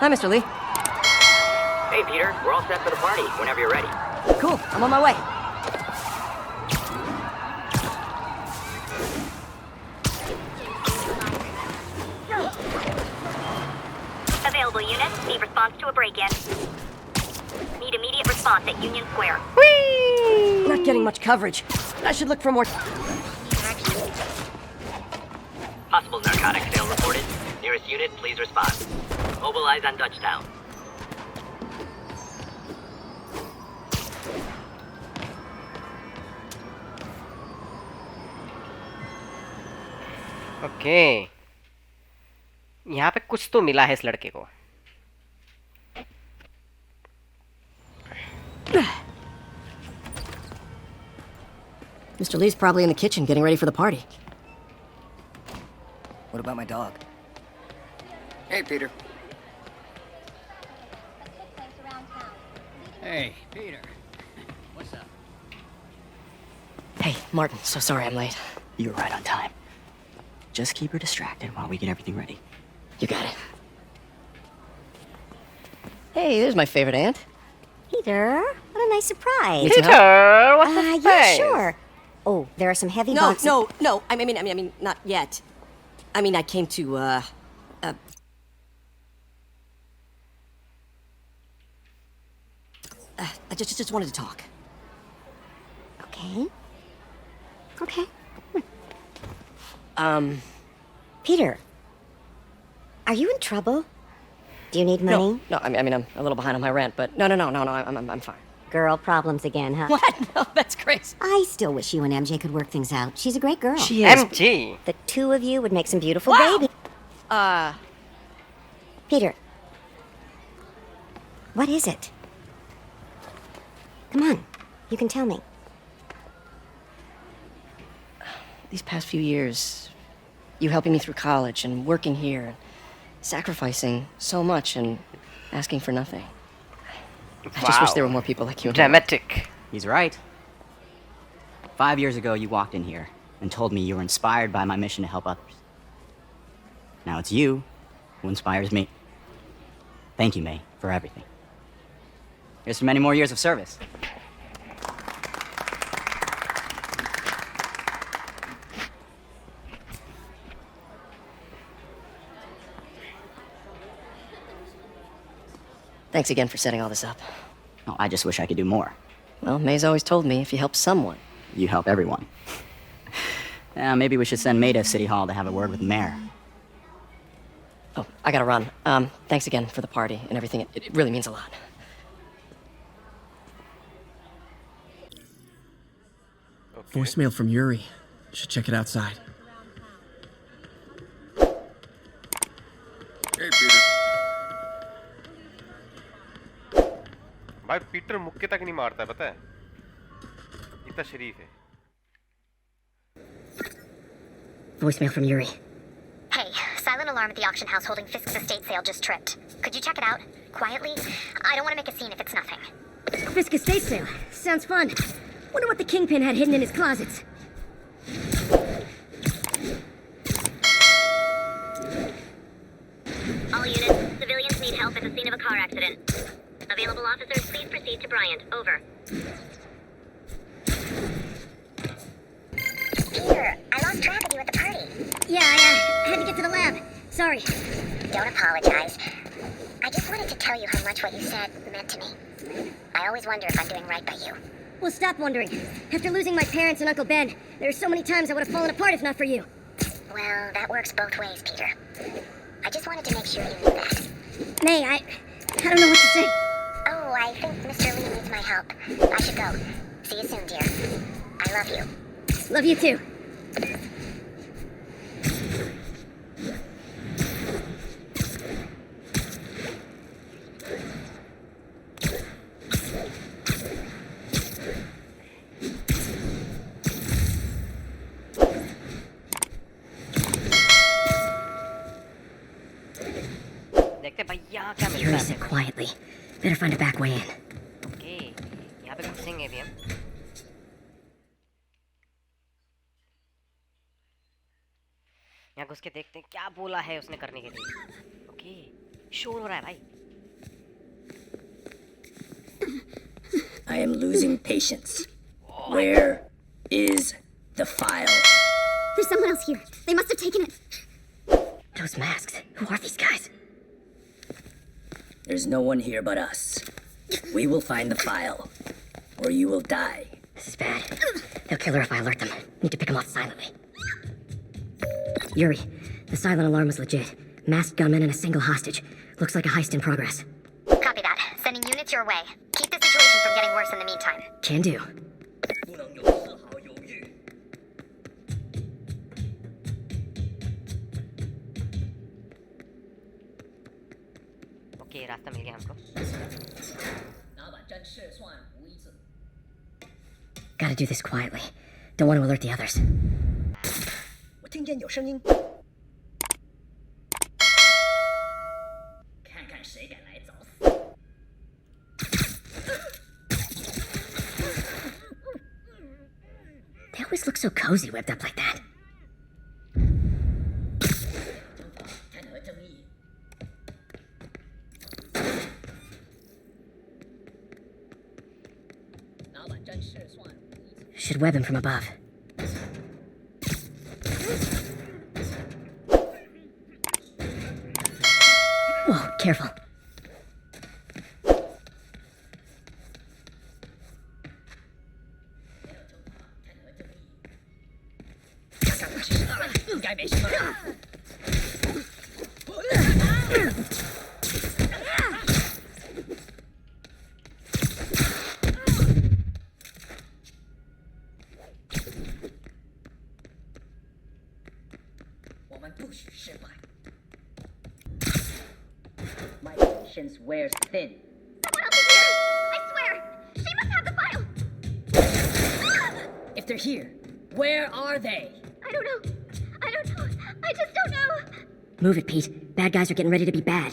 Hi, Mr. Lee. Hey, Peter. We're all set for the party whenever you're ready. Cool. I'm on my way. Available units, need response to a break-in. Need immediate response at Union Square. Whee! Not getting much coverage. I should look for more... Possible narcotic sale reported. Nearest unit, please respond. Mobilize on Dutchtown. Okay. यहाँ पे कुछ तो मिला है इस लड़के को. Mr. Lee's probably in the kitchen getting ready for the party. What about my dog? Hey, Peter. Hey, Peter. What's up? Hey, Martin, so sorry I'm late. You were right on time. Just keep her distracted while we get everything ready. You got it. Hey, there's my favorite aunt. Peter, what a nice surprise. Peter, what's the Yeah, face? sure. Oh, there are some heavy No, boxes. no, I mean, not yet. I mean, I came to, I just wanted to talk. Okay. Okay. Peter. Are you in trouble? Do you need money? No, I mean, I'm a little behind on my rent, but no, I'm fine. Girl problems again, huh? What? No, that's crazy. I still wish you and MJ could work things out. She's a great girl. She is. MG. The two of you would make some beautiful babies. Peter. What is it? Come on. You can tell me. These past few years, you helping me through college and working here, sacrificing so much and asking for nothing. I just wish there were more people like you. Dramatic. He's right. 5 years ago, you walked in here and told me you were inspired by my mission to help others. Now it's you who inspires me. Thank you, May, for everything. Here's for many more years of service. Thanks again for setting all this up. Oh, I just wish I could do more. Well, May's always told me if you help someone, you help everyone. Maybe we should send May to City Hall to have a word with the mayor. Oh, I gotta run. Thanks again for the party and everything. It really means a lot. Okay. Voicemail from Yuri. Should check it outside. Hey, Peter. भाई Peter मुक्के तक नहीं मारता है पता है इतना शरीफ है Voicemail from Yuri. Hey, silent alarm at the auction house holding Fisk's estate sale just tripped. Could you check it out? Quietly? I don't want to make a scene if it's nothing. Fisk estate sale. Sounds fun. Wonder what the Kingpin had hidden in his closets. All units, civilians need help at the scene of a car accident. Available officers, please proceed to Bryant. Over. Peter, I lost track of you at the party. Yeah, I had to get to the lab. Sorry. Don't apologize. I just wanted to tell you how much what you said meant to me. I always wonder if I'm doing right by you. Well, stop wondering. After losing my parents and Uncle Ben, there are so many times I would have fallen apart if not for you. Well, that works both ways, Peter. I just wanted to make sure you knew that. Nay, I don't know what to say. Oh, I think Mr. Lee needs my help. I should go. See you soon, dear. I love you. Love you too. देखते भैया क्या मिलता Yuri है said quietly. Better find a back way in. Okay यहाँ पे घुसेंगे भी हम यहाँ घुस के देखते हैं क्या बोला है उसने करने के लिए ओके शोर हो रहा है भाई I am losing patience. Where is the file? There's someone else here. They must have taken it. Those masks. Who are these guys? There's no one here but us. We will find the file, or you will die. This is bad. They'll kill her if I alert them. Need to pick them off silently. Yuri, the silent alarm was legit. Masked gunmen and a single hostage. Looks like a heist in progress. Copy that. Sending units your way. Keep the situation from getting worse in the meantime. Can do. Okay, रास्ता मिल गया हमको. Gotta do this quietly. Don't want to alert the others. 我听见有声音。看看谁敢来找死！ They always look so cozy whipped up like that. 谈何正义？ Should web him from above. Whoa, careful. My patience wears thin. Someone else is here! I swear! She must have the file! If they're here, where are they? I don't know. I don't know. I just don't know. Move it, Pete. Bad guys are getting ready to be bad.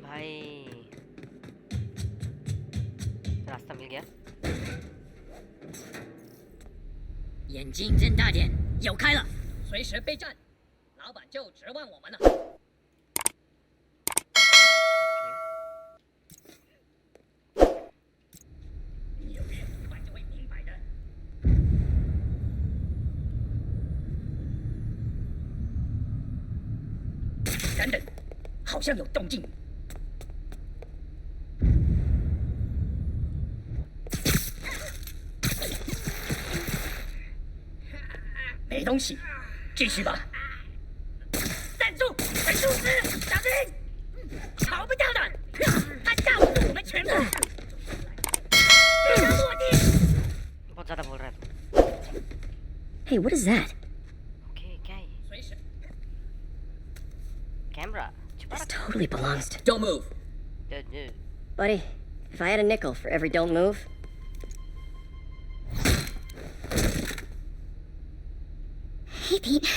भाई रास्ता मिल गया 眼睛睁大点，有开了，随时备战。老板就指望我们了。你有任务快就会明白的。等等，好像有动静。东西，继续吧。站住！鬼术师，小心！逃不掉的，他罩住我们全部。地上落地。बहुत ज़्यादा बोल रहा है तू। Hey, what is that? Okay, क्या है? Camera. This totally belongs to... Don't move. Buddy, if I had a nickel for every don't move... Hey, Pete.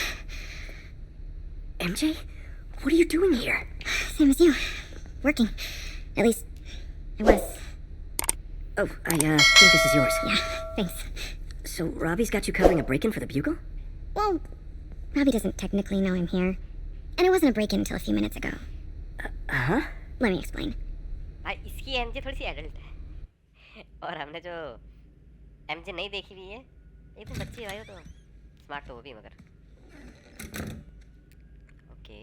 MJ? What are you doing here? Same as you. Working. At least, I was. Oh, I think this is yours. Yeah, thanks. So Robbie's got you covering a break-in for the Bugle? Well, Robbie doesn't technically know I'm here. And it wasn't a break-in until a few minutes ago. Huh? Let me explain. इसकी MJ थोड़ी सी adult है और हमने जो MJ नहीं देखी हुई है ये तो बच्ची भाई हो तो स्मार्ट तो वो भी मगर ओके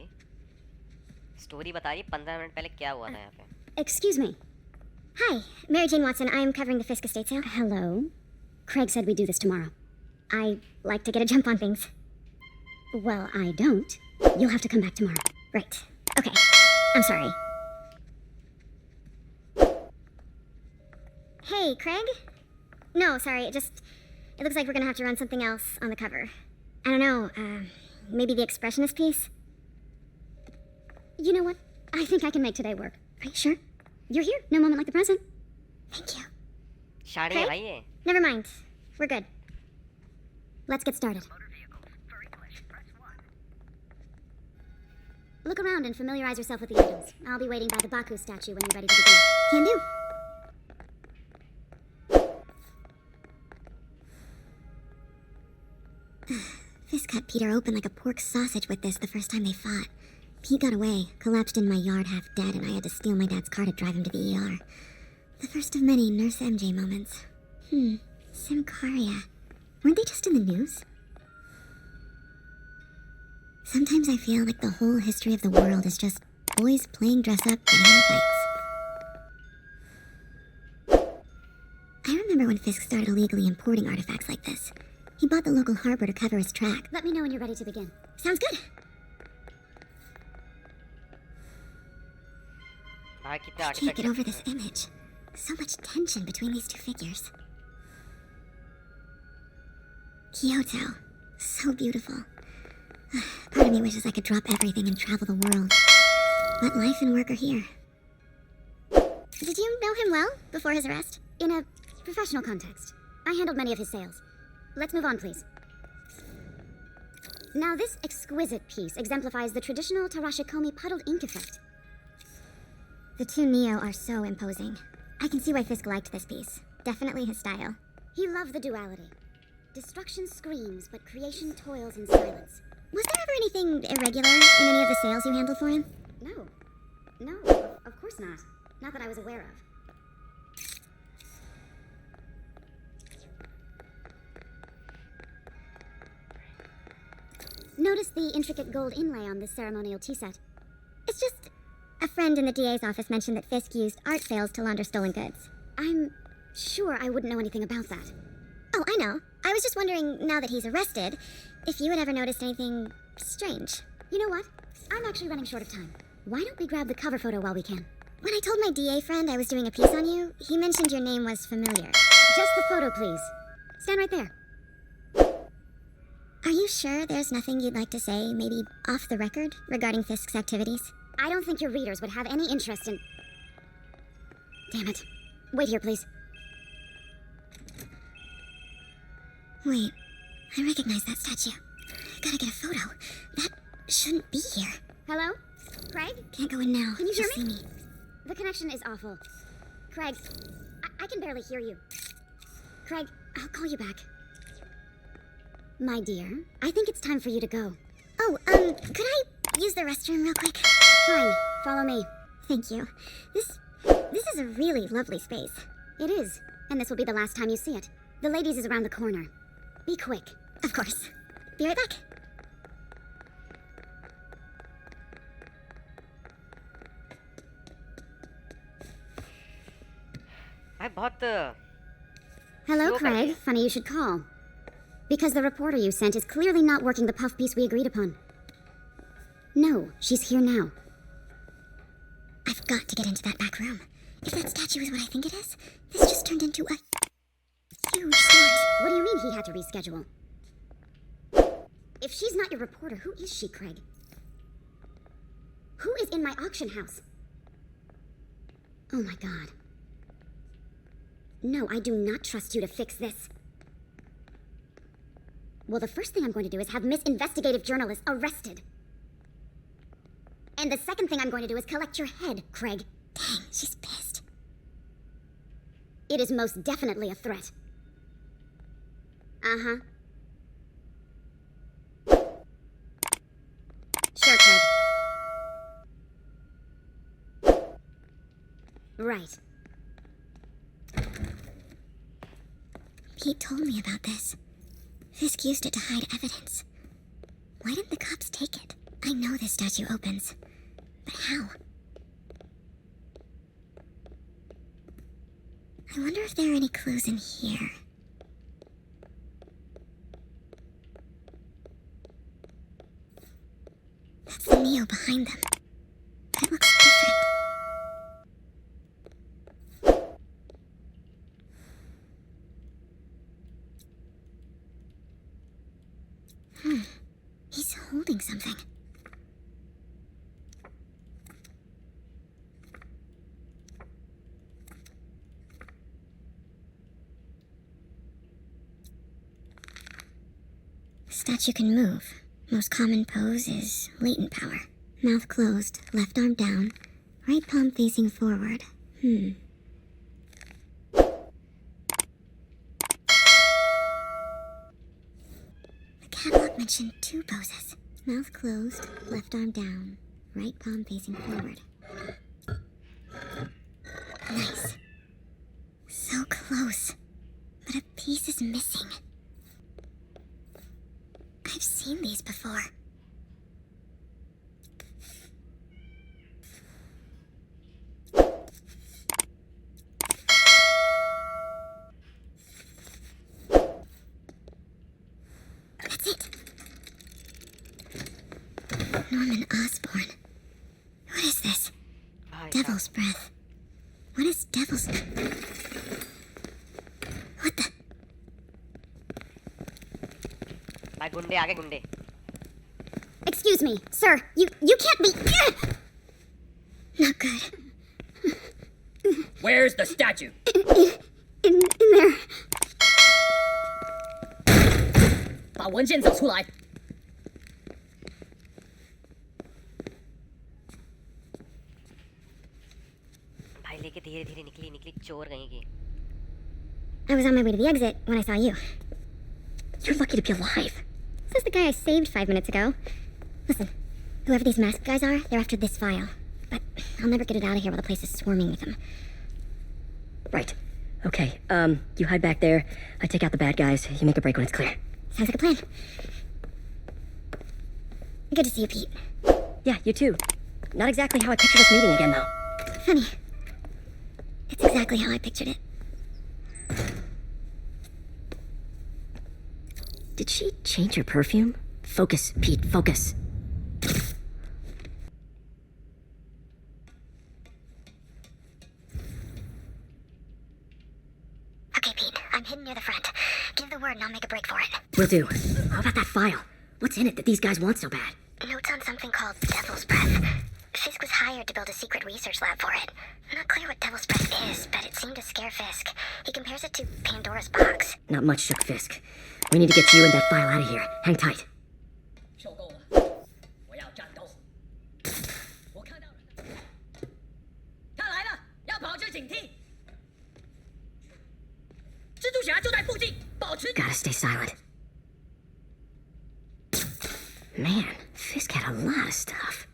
स्टोरी बता रही 15 मिनट पहले क्या हुआ था यहाँ पे Excuse me. Hi, Mary Jane Watson. I'm covering the Fisk estate sale. Hello. Craig said we do this tomorrow. I like to get a jump on things. Well, I don't. You'll have to come back tomorrow. Right. Okay. I'm sorry. Hey, Craig? No, sorry. It looks like we're gonna have to run something else on the cover. I don't know. Maybe the expressionist piece? You know what? I think I can make today work. Are you sure? You're here. No moment like the present. Thank you. Sari है भाई ये Never mind. We're good. Let's get started. Look around and familiarize yourself with the items. I'll be waiting by the Baku statue when you're ready to begin. Can do. Fisk cut Peter open like a pork sausage with this the first time they fought. Pete got away, collapsed in my yard half dead, and I had to steal my dad's car to drive him to the ER. The first of many Nurse MJ moments. Simcaria. Weren't they just in the news? Sometimes I feel like the whole history of the world is just boys playing dress-up and in fights. I remember when Fisk started illegally importing artifacts like this. He bought the local harbor to cover his track. Let me know when you're ready to begin. Sounds good. I can't get over this image. So much tension between these two figures. Kyoto. So beautiful. Part of me wishes I could drop everything and travel the world. But life and work are here. Did you know him well before his arrest? In a professional context. I handled many of his sales. Let's move on, please. Now, this exquisite piece exemplifies the traditional Tarashikomi puddled ink effect. The two Neo are so imposing. I can see why Fisk liked this piece. Definitely his style. He loved the duality. Destruction screams, but creation toils in silence. Was there ever anything irregular in any of the sales you handled for him? No, of course not. Not that I was aware of. Notice the intricate gold inlay on this ceremonial tea set. It's just... a friend in the DA's office mentioned that Fisk used art sales to launder stolen goods. I'm sure I wouldn't know anything about that. Oh, I know. I was just wondering, now that he's arrested, if you had ever noticed anything strange. You know what? I'm actually running short of time. Why don't we grab the cover photo while we can? When I told my DA friend I was doing a piece on you, he mentioned your name was familiar. Just the photo, please. Stand right there. Are you sure there's nothing you'd like to say, maybe off the record, regarding Fisk's activities? I don't think your readers would have any interest in... Damn it. Wait here, please. Wait. I recognize that statue. Gotta get a photo. That shouldn't be here. Hello? Craig? Can't go in now. Can you hear me? See me? The connection is awful. Craig, I can barely hear you. Craig, I'll call you back. My dear, I think it's time for you to go. Oh, could I use the restroom real quick? Fine. Follow me. Thank you. This is a really lovely space. It is. And this will be the last time you see it. The ladies is around the corner. Be quick. Of course. Be right back. भाई बहुत Hello, slow Craig. करके। Funny you should call. Because the reporter you sent is clearly not working the puff piece we agreed upon. No, she's here now. I've got to get into that back room. If that statue is what I think it is, this just turned into a huge noise. What do you mean he had to reschedule? If she's not your reporter, who is she, Craig? Who is in my auction house? Oh my god. No, I do not trust you to fix this. Well, the first thing I'm going to do is have Miss Investigative Journalist arrested. And the second thing I'm going to do is collect your head, Craig. Dang, she's pissed. It is most definitely a threat. Uh-huh. Sure, Craig. Right. Pete told me about this. Fisk used it to hide evidence. Why didn't the cops take it? I know this statue opens. But how? I wonder if there are any clues in here. That's the Neo behind them. But it looks different. He's holding something. The statue can move. Most common pose is latent power. Mouth closed, left arm down, right palm facing forward. The catalog mentioned 2 poses. Mouth closed, left arm down, right palm facing forward. Nice. So close. But a piece is missing. I've seen these before. That's it. Norman Osborn. What is this? Devil's breath. What is devil's... What the... भाई गुंडे आगे गुंडे. Excuse me, sir. You can't be... Not good. Where's the statue? In there. 把文件找出来。 भाई लेके धीरे धीरे निकली चोर कहीं की. I was on my way to the exit when I saw you. You're lucky to be alive. This is the guy I saved 5 minutes ago. Listen, whoever these masked guys are, they're after this file. But I'll never get it out of here while the place is swarming with them. Right. Okay, you hide back there. I take out the bad guys. You make a break when it's clear. Sounds like a plan. Good to see you, Pete. Yeah, you too. Not exactly how I pictured us meeting again, though. Funny. It's exactly how I pictured it. Did she change her perfume? Focus, Pete, focus. Okay, Pete, I'm hidden near the front. Give the word and I'll make a break for it. Will do. How about that file? What's in it that these guys want so bad? Notes on something called Devil's Breath. Fisk was hired to build a secret research lab for it. Not clear what Devil's Breath is, but it seemed to scare Fisk. He compares it to Pandora's box. Not much shook Fisk. We need to get you and that file out of here. Hang tight. 受够了，我要战斗。我看到了，他来了，要保持警惕。蜘蛛侠就在附近，保持。 Gotta stay silent. Man, Fisk had a lot of stuff.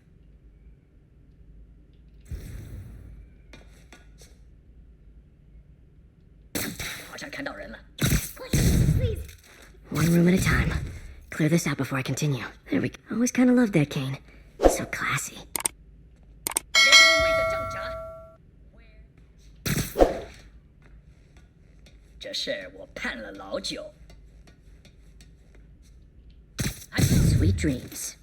One room at a time. Clear this out before I continue. There we go. Always kind of loved that cane. So classy. 别是为了挣扎。这事儿我盼了老久。sweet dreams.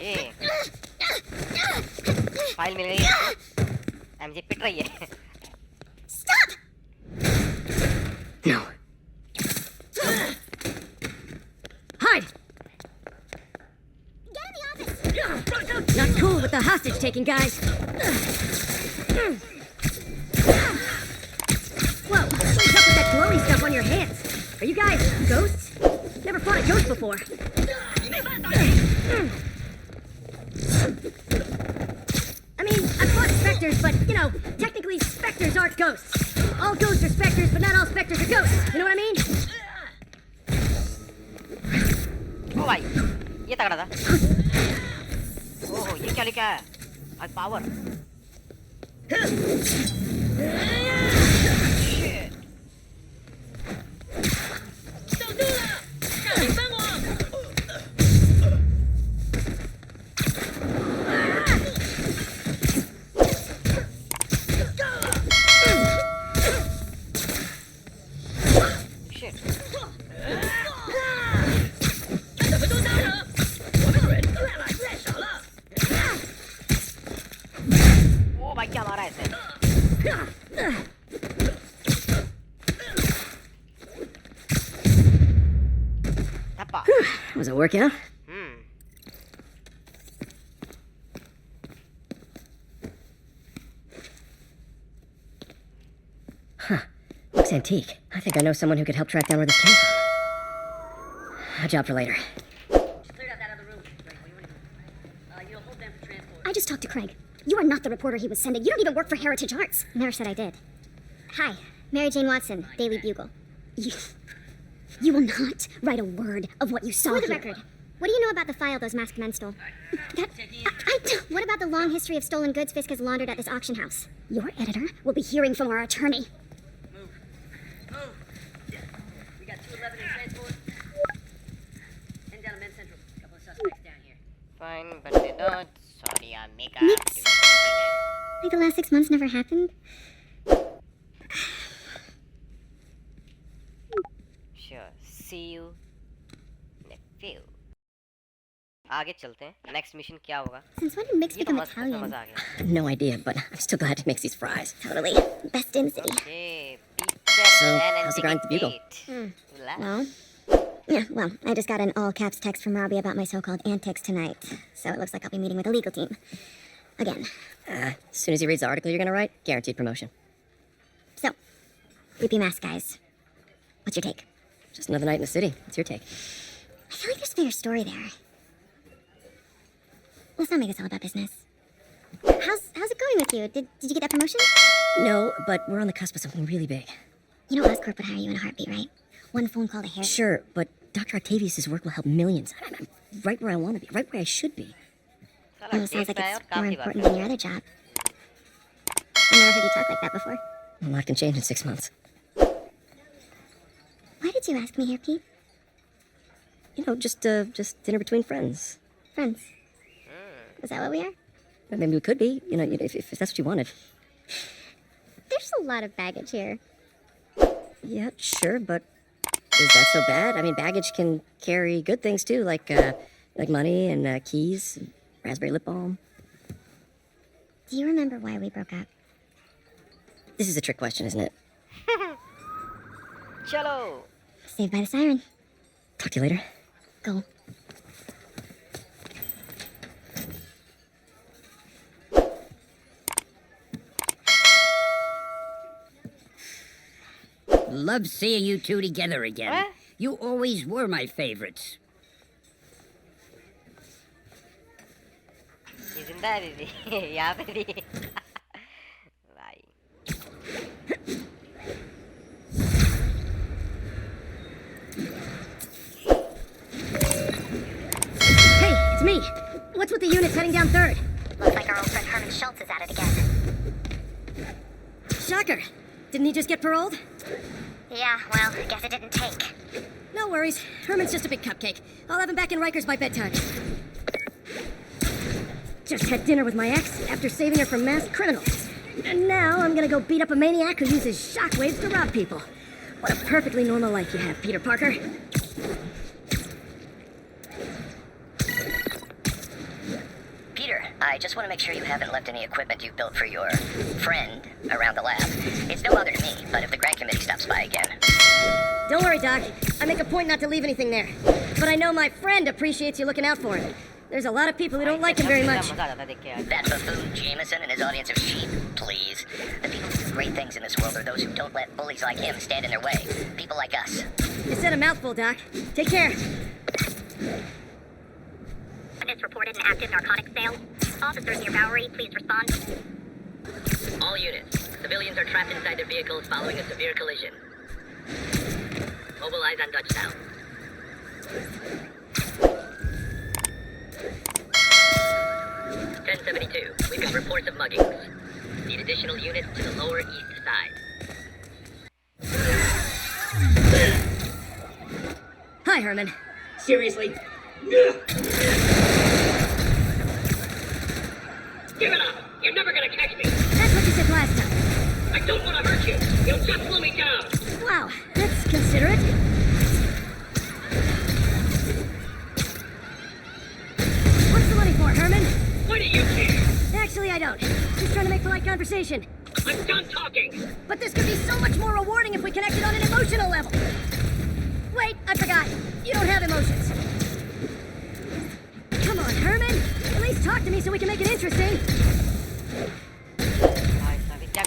ये file मिल गई MJ पिट रही है Stop! No. Hide! Get in the office! Not cool with the hostage taking, guys. Whoa, what's up with that glowy stuff on your hands? Are you guys ghosts? Never fought a ghost before. I mean, I've fought specters, but, you know, technically specters aren't ghosts. All ghosts are specters, but not all specters are ghosts. You know what I mean? ओ भाई ये तगड़ा था ओह ये क्या लिखा है भाई power ओ भाई क्या मारा है इसे थप्पा Was it a workout? Huh. Looks antique. I think I know someone who could help track down where this came from. A job for later. I just talked to Craig. You are not the reporter he was sending. You don't even work for Heritage Arts. Never said I did. Hi, Mary Jane Watson, Daily Bugle. You will not write a word of what you saw For the here. record, what do you know about the file those masked men stole? What about the long history of stolen goods Fisk has laundered at this auction house? Your editor will be hearing from our attorney. We got 211 in transport. Heading down to Men's Central. A couple of suspects down here. Fine but they don't sorry I make up Mix. Like the last 6 months never happened? sure see you in a few आगे चलते हैं next mission क्या होगा Since when did Mix ये तो become मस्त Italian? मजा आ गया No idea, but I'm still glad to mix these fries. Totally. Best in the city. okay So, how's the grind at the Bugle? Well, yeah, well, I just got an all-caps text from Robbie about my so-called antics tonight. So it looks like I'll be meeting with the legal team. Again. As soon as he reads the article you're gonna write, guaranteed promotion. So, creepy mask guys. What's your take? Just another night in the city. What's your take? I feel like there's a bigger story there. Let's not make this all about business. How's it going with you? Did you get that promotion? No, but we're on the cusp of something really big. You know Oscorp would hire you in a heartbeat, right? One phone call to Harry. Sure, but Dr. Octavius' work will help millions. I'm right where I want to be, right where I should be. Oh, sounds like it's more important than your other job. I've never heard you talk like that before. A lot can change in 6 months. Why did you ask me here, Pete? You know, just dinner between friends. Friends. Is that what we are? Maybe we could be, you know, if that's what you wanted. There's a lot of baggage here. Yeah, sure, but is that so bad? I mean, baggage can carry good things too, like money and keys, and raspberry lip balm. Do you remember why we broke up? This is a trick question, isn't it? Chalo. Saved by the siren. Talk to you later. Go. Love seeing you two together again. What? You always were my favorites. ये जिंदा है दीदी यहाँ पे भी भाई Hey, it's me. What's with the units heading down 3rd? Looks like our old friend Herman Schultz is at it again. Shocker. Didn't he just get paroled? Yeah, well, I guess it didn't take. No worries. Herman's just a big cupcake. I'll have him back in Rikers by bedtime. Just had dinner with my ex after saving her from masked criminals. And now I'm gonna go beat up a maniac who uses shockwaves to rob people. What a perfectly normal life you have, Peter Parker. Peter, I just want to make sure you haven't left any equipment you built for your friend around the lab. It's no bother to me, but if the grant committee stops by again... Don't worry, Doc. I make a point not to leave anything there. But I know my friend appreciates you looking out for him. There's a lot of people who don't like him very much. That buffoon Jameson and his audience of sheep, please. The people who do great things in this world are those who don't let bullies like him stand in their way. People like us. You said a mouthful, Doc. Take care. It's reported an active narcotics sale. Officers near Bowery, please respond. All units. Civilians are trapped inside their vehicles following a severe collision. Mobilize on Dutchtown. We've got reports of muggings. Need additional units to the lower east side. Hi, Herman. Seriously? Give it up! You're never gonna catch me! That's what you said last time. I don't want to hurt you! You'll just slow me down! Wow, that's considerate. What's the money for, Herman? Why do you care? Actually, I don't. Just trying to make polite conversation. I'm done talking! But this could be so much more rewarding if we connected on an emotional level. Wait, I forgot. You don't have emotions. Come on, Herman. At least talk to me so we can make it interesting.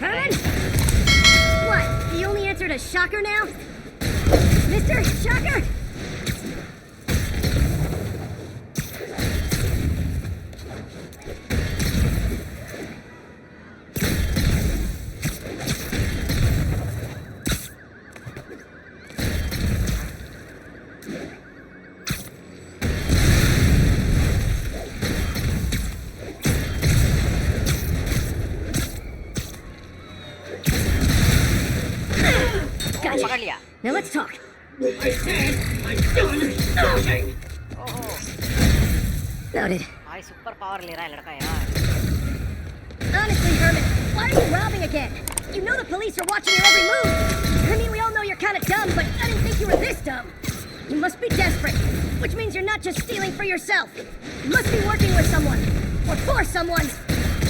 Herman? What? You only answered a shocker now? Mr. Shocker? Gotcha. Now let's talk. I said I'm done talking! Noted. भाई super power ले रहा है लड़का यार. Honestly, Herman, why are you robbing again? You know the police are watching your every move. I mean, we all know you're kind of dumb, but I didn't think you were this dumb. You must be desperate, which means you're not just stealing for yourself. You must be working with someone, or for someone.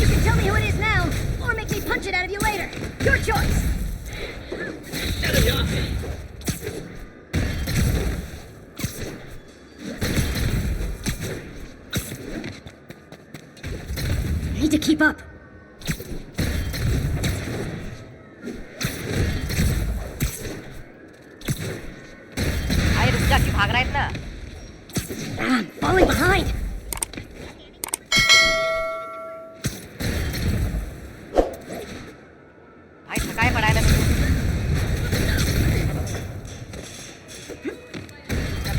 You can tell me who it is now, or make me punch it out of you later. Your choice. Shut it up! I need to keep up. भाई रुक जा क्यों भाग रहा है इतना? I'm falling behind. भाई थकाए पड़ा है ना.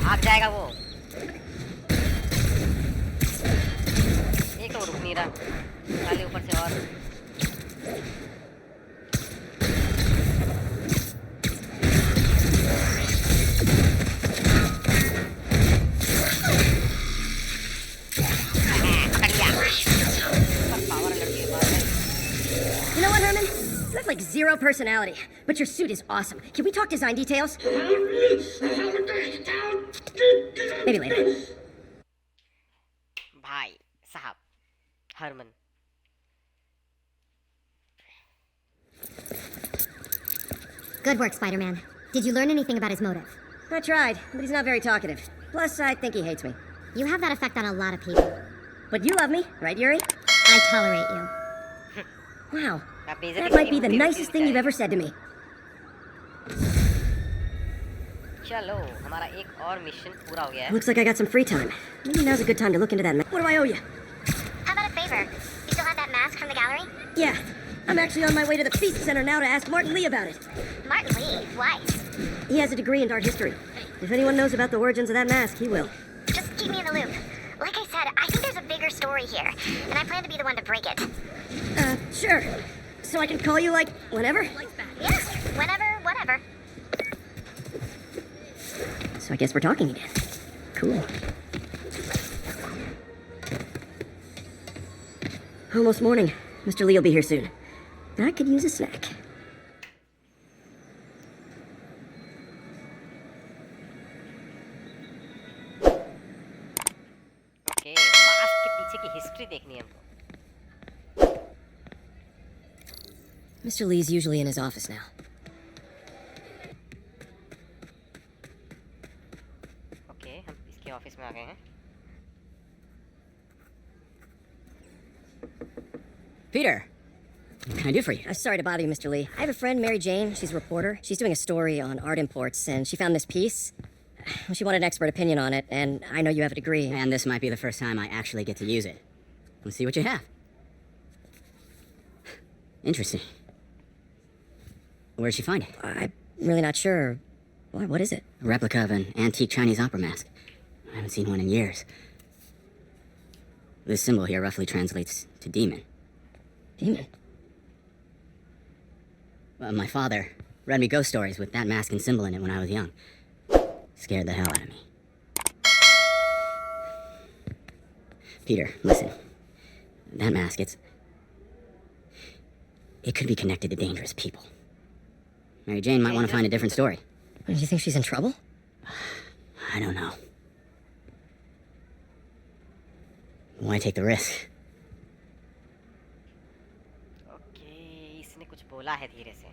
भाग जाएगा वो. एक तो रुक नहीं रहा. खाली ऊपर से और. You know what, Herman? You have like zero personality, but your suit is awesome. Can we talk design details? Maybe later. भाई साहब Harman. Good work, Spider-Man. Did you learn anything about his motive? I tried, but he's not very talkative. Plus, I think he hates me. You have that effect on a lot of people. But you love me, right, Yuri? I tolerate you. Wow, that might be the nicest thing you've ever said to me. चलो हमारा एक और mission पूरा हो गया है. Looks like I got some free time. Maybe now's a good time to look into that. What do I owe you? How about a favor? You still have that mask from the gallery? Yeah, I'm actually on my way to the Feast Center now to ask Martin Lee about it. Martin Lee? Why? He has a degree in art history. If anyone knows about the origins of that mask, he will. Just keep me in the loop. Like I said, I think there's a bigger story here, and I plan to be the one to break it. Sure. So I can call you, like, whenever? Yeah, whenever, whatever. So I guess we're talking again. Cool. Almost morning. Mr. Lee will be here soon. I could use a snack. Okay, mask के पीछे की history देखनी है हमको। Mr. Lee's usually in his office now. Okay, हम इसके office में आ गए हैं। Peter! What can I do for you? Sorry to bother you, Mr. Lee. I have a friend, Mary Jane. She's a reporter. She's doing a story on art imports, and she found this piece. She wanted an expert opinion on it, and I know you have a degree. And this might be the first time I actually get to use it. Let's see what you have. Interesting. Where'd she find it? I'm really not sure. What is it? A replica of an antique Chinese opera mask. I haven't seen one in years. This symbol here roughly translates to demon. Demon? Well, my father read me ghost stories with that mask and symbol in it when I was young. Scared the hell out of me. Peter, listen. That mask, it could be connected to dangerous people. Mary Jane might want to find a different story. Do you think she's in trouble? I don't know. Why take the risk? Okay, इसने कुछ बोला है धीरे से।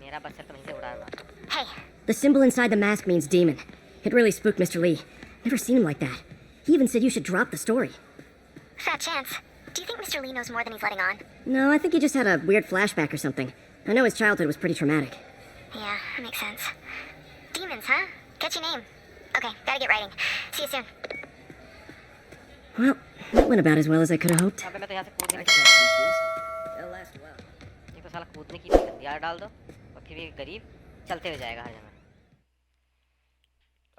मेरा बच्चा तो नहीं से उड़ा मार। Hey. The symbol inside the mask means demon. It really spooked Mr. Lee. Never seen him like that. He even said you should drop the story. Fat chance. Do you think Mr. Lee knows more than he's letting on? No, I think he just had a weird flashback or something. I know his childhood was pretty traumatic. Yeah, that makes sense. Demons, huh? Catchy name. Okay, gotta get writing. See you soon. Well, that went about as well as I could have hoped. अबे मैं तो यहाँ से कूदने की They'll last well. ये तो साला कूदने की गंदियार डाल दो और फिर ये गरीब चलते हुए जाएगा हर जगह।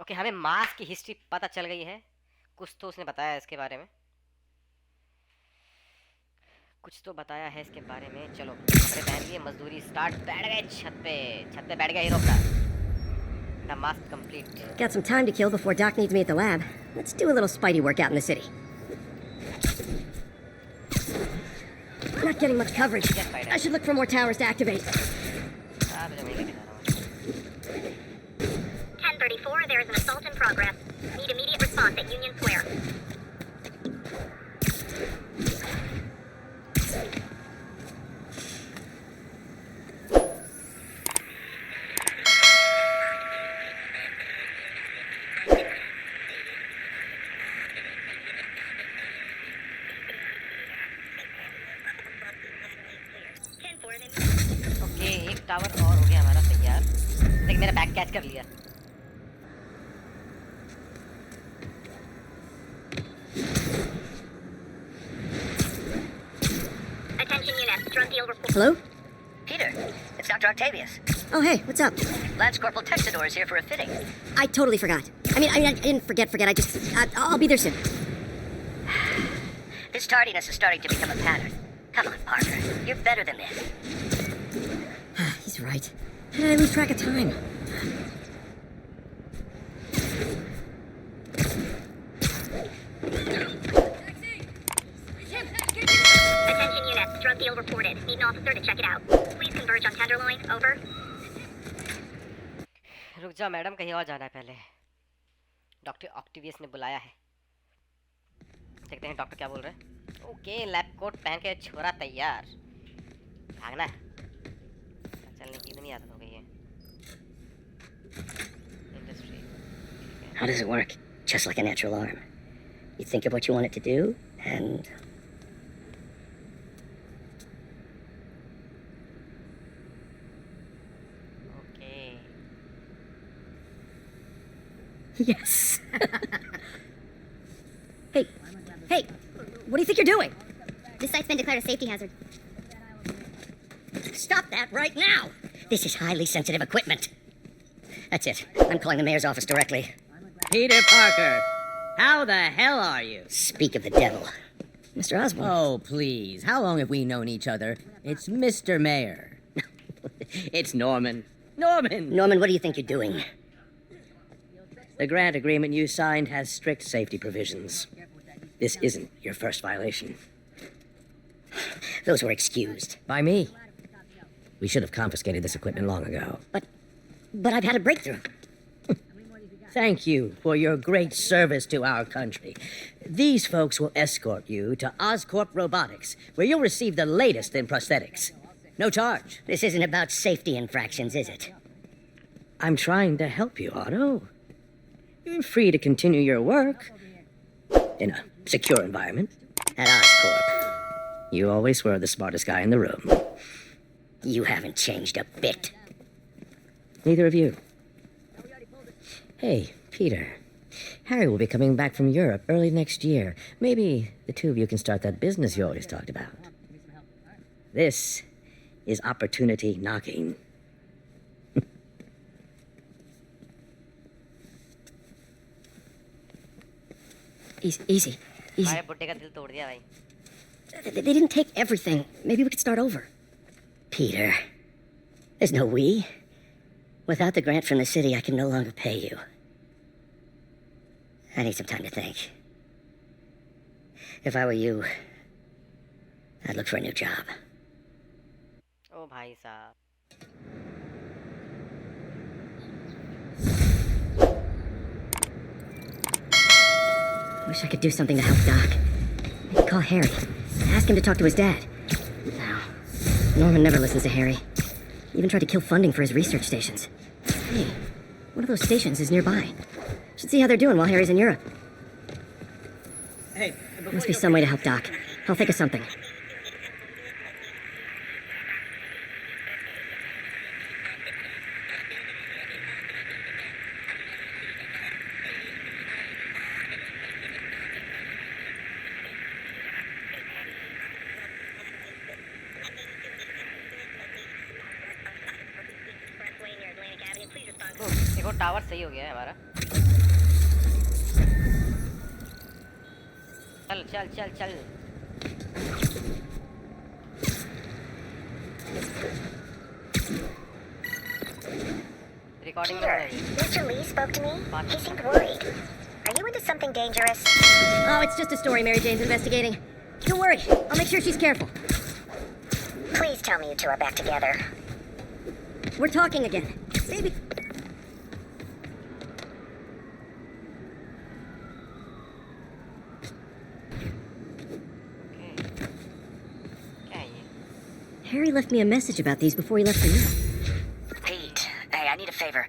ओके, हमें मास्क की हिस्ट्री पता चल गई है। कुछ तो उसने बताया है इसके बारे में। कुछ तो बताया है इसके बारे में। चलो कपड़े पहन लिए, मजदूरी स्टार्ट। बैठ गए छत पे बैठ गया हीरो का। The mask complete. Got some time to kill before Doc needs me at the lab. Let's do a little Spidey work out in the city. Not getting much coverage. I should look for more towers to activate. 1034, there is an assault in progress. Need immediate response at Union Square. Okay, एक tower और हो गया हमारा तैयार। देख मेरा bag catch कर लिया। Attention units, drug deal report. Hello? Peter, it's Dr. Octavius. Oh, hey, what's up? Lance Corporal Texador is here for a fitting. I totally forgot. I mean, I didn't forget. I'll be there soon. This tardiness is starting to become a pattern. Come on, Parker. You're better than this. He's right. How did I lose track of time? Attention units, drug deal reported. Need an officer to check it out. Please converge on Tenderloin. Over. रुक जा madam, कहीं और जाना है पहले। Doctor Octavius ने बुलाया है। देखते हैं डॉक्टर क्या बोल रहे हैं। ओके, लैब कोट पहन के छोरा तैयार। भागना है। चलने की इतनी आदत हो गई है। Industry. How does it work? Just like a natural arm. You think of what you want it to do, and... Okay. Yes. Hey, what do you think you're doing? This site's been declared a safety hazard. Stop that right now! This is highly sensitive equipment. That's it. I'm calling the mayor's office directly. Peter Parker, how the hell are you? Speak of the devil. Mr. Osborn. Oh, please. How long have we known each other? It's Mr. Mayor. It's Norman. Norman! Norman, what do you think you're doing? The grant agreement you signed has strict safety provisions. This isn't your first violation. Those were excused. By me. We should have confiscated this equipment long ago. But I've had a breakthrough. Thank you for your great service to our country. These folks will escort you to Oscorp Robotics, where you'll receive the latest in prosthetics. No charge. This isn't about safety infractions, is it? I'm trying to help you, Otto. You're free to continue your work in a secure environment at Oscorp. You always were the smartest guy in the room. You haven't changed a bit. Neither of you. Hey, Peter. Harry will be coming back from Europe early next year. Maybe the two of you can start that business you always talked about. This is opportunity knocking. Easy. हमारे बुड्ढे का दिल तोड़ दिया भाई. They didn't take everything. Maybe we could start over. Peter, there's no we. Without the grant from the city, I can no longer pay you. I need some time to think. If I were you, I'd look for a new job. ओ भाई साहब. Wish I could do something to help Doc. Maybe call Harry. Ask him to talk to his dad. No. Norman never listens to Harry. He even tried to kill funding for his research stations. Hey, one of those stations is nearby. Should see how they're doing while Harry's in Europe. Hey, there must be some way to help Doc. I'll think of something. देखो tower सही हो गया है हमारा. चल चल चल चल. Recording Peter, Mr. Lee spoke to me. He seemed worried. Are you into something dangerous? Oh, it's just a story Mary Jane's investigating. Don't worry, I'll make sure she's careful. Please tell me you two are back together. We're talking again. Maybe... Harry left me a message about these before he left for you. Pete, hey, I need a favor.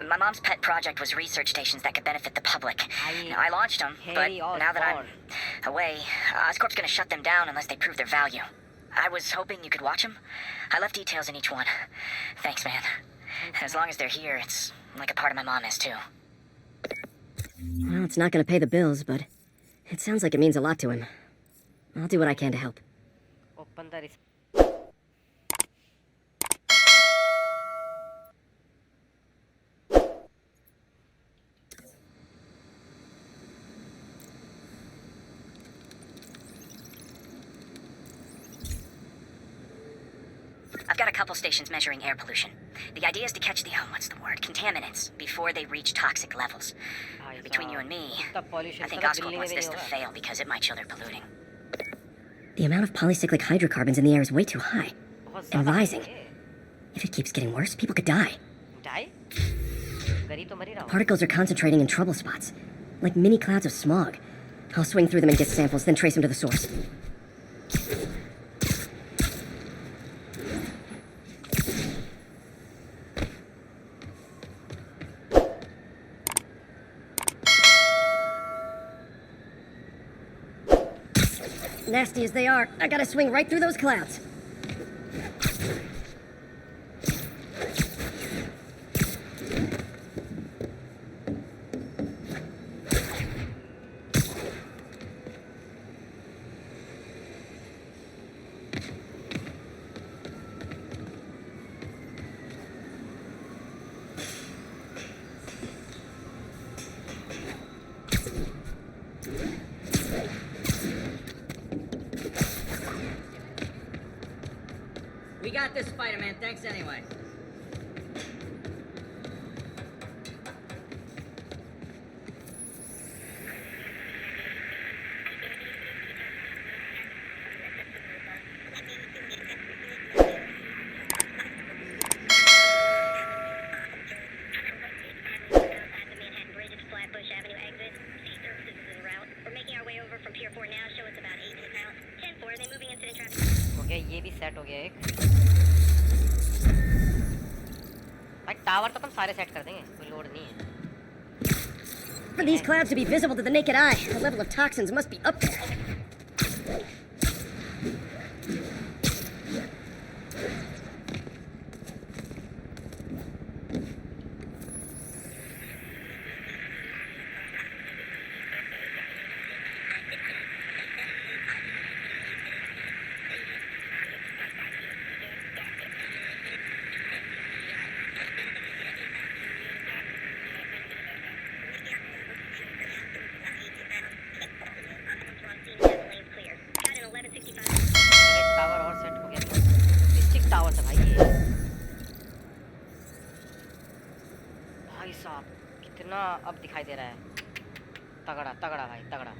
My mom's pet project was research stations that could benefit the public. I launched them, but now that I'm away, Oscorp's gonna shut them down unless they prove their value. I was hoping you could watch them. I left details in each one. Thanks, man. As long as they're here, it's like a part of my mom is, too. Well, it's not gonna pay the bills, but it sounds like it means a lot to him. I'll do what I can to help. Open the I've got a couple stations measuring air pollution. The idea is to catch the, contaminants before they reach toxic levels. Between you and me, I think Oscorp wants this to fail because it might show they're polluting. The amount of polycyclic hydrocarbons in the air is way too high. And rising. If it keeps getting worse, people could die. Die? Particles are concentrating in trouble spots, like mini clouds of smog. I'll swing through them and get samples, then trace them to the source. Nasty as they are, I gotta swing right through those clouds. We got this, Spider-Man. Thanks anyway. report now show it's about 8 feet out. 10-4, they moving incident traffic. हो गया, ये भी set हो गया एक। भाई tower तो हम सारे सेट कर देंगे, कोई लोड नहीं है। For these clouds to be visible to the naked eye, the level of toxins must be up there. Tower और सेट हो गया, डिस्ट्रिक्ट टावर से भाई ये। भाई साहब कितना अब दिखाई दे रहा है, तगड़ा तगड़ा भाई तगड़ा।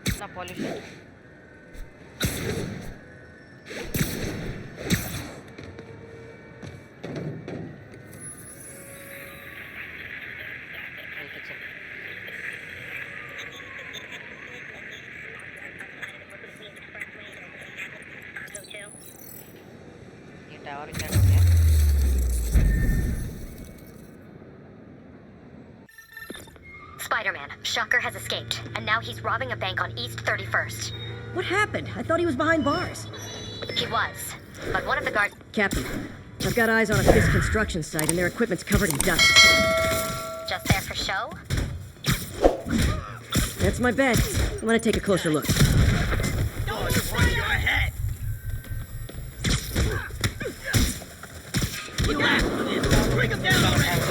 कितना पॉल्यूशन, टावर सेट हो गया। Spider-Man, Shocker has escaped, and now he's robbing a bank on East 31st. What happened? I thought he was behind bars. He was, but one of the guards... Captain, I've got eyes on a Fisk construction site and their equipment's covered in dust. Just there for show? That's my bet. I'm gonna take a closer look. You asked for this. Bring him down already.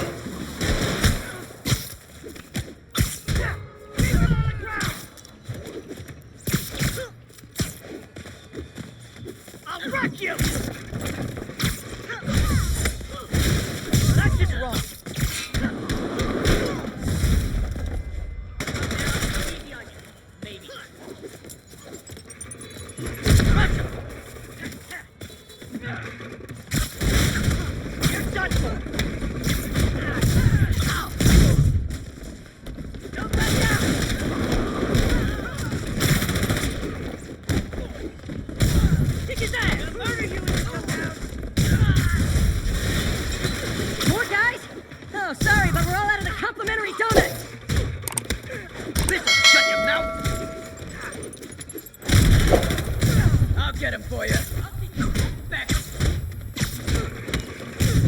I'll rock you. That's just wrong. Maybe. Rock him. You're done for. Ow. Don't back down. Kick his ass. I'll murder you when you come down. More guys? Oh, sorry, but we're all out of the complimentary donuts. This'll shut your mouth. I'll get him for you. Back.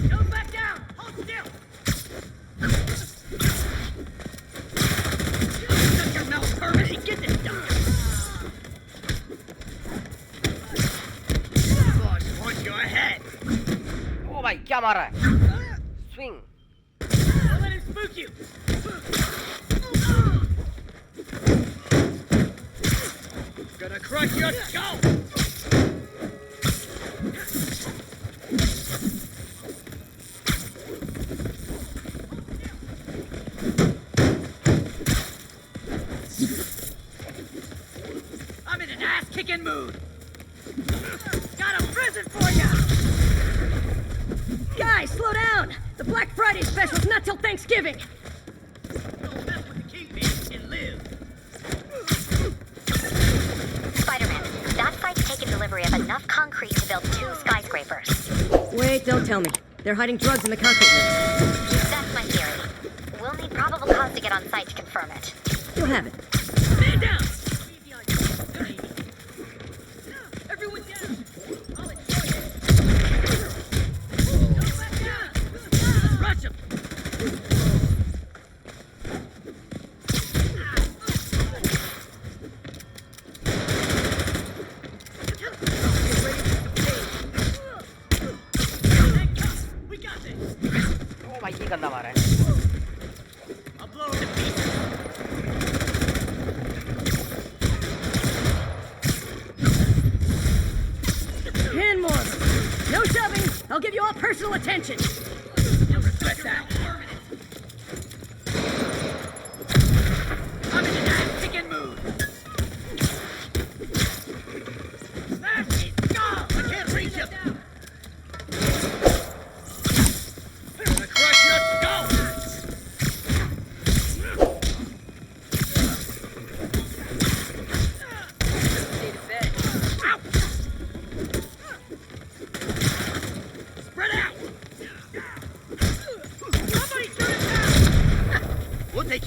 Don't back down. Hold still. Shut your mouth, Herman. Get this done. Boss wants your head. ओ भाई क्या मार रहा है? Swing. Don't let him spook you. Gonna crush your skull. I'm in an ass-kicking mood. Got a present for ya. Guys, slow down! The Black Friday special's not till Thanksgiving! Don't mess with the kingpin and live. Spider-Man, that site's taken delivery of enough concrete to build 2 skyscrapers. Wait, don't tell me. They're hiding drugs in the concrete mix. That's my theory. We'll need probable cause to get on site to confirm it. You'll have it. Man down. Everyone down. I'll enjoy it. Don't back down. Rush him. We got this. ओ भाई ये गंदा मारा है। I'll blow him to pieces. And more! No shoving! I'll give you all personal attention! You'll regret that. I'm in an ass-kicking mood. Smash his skull! I can't reach him.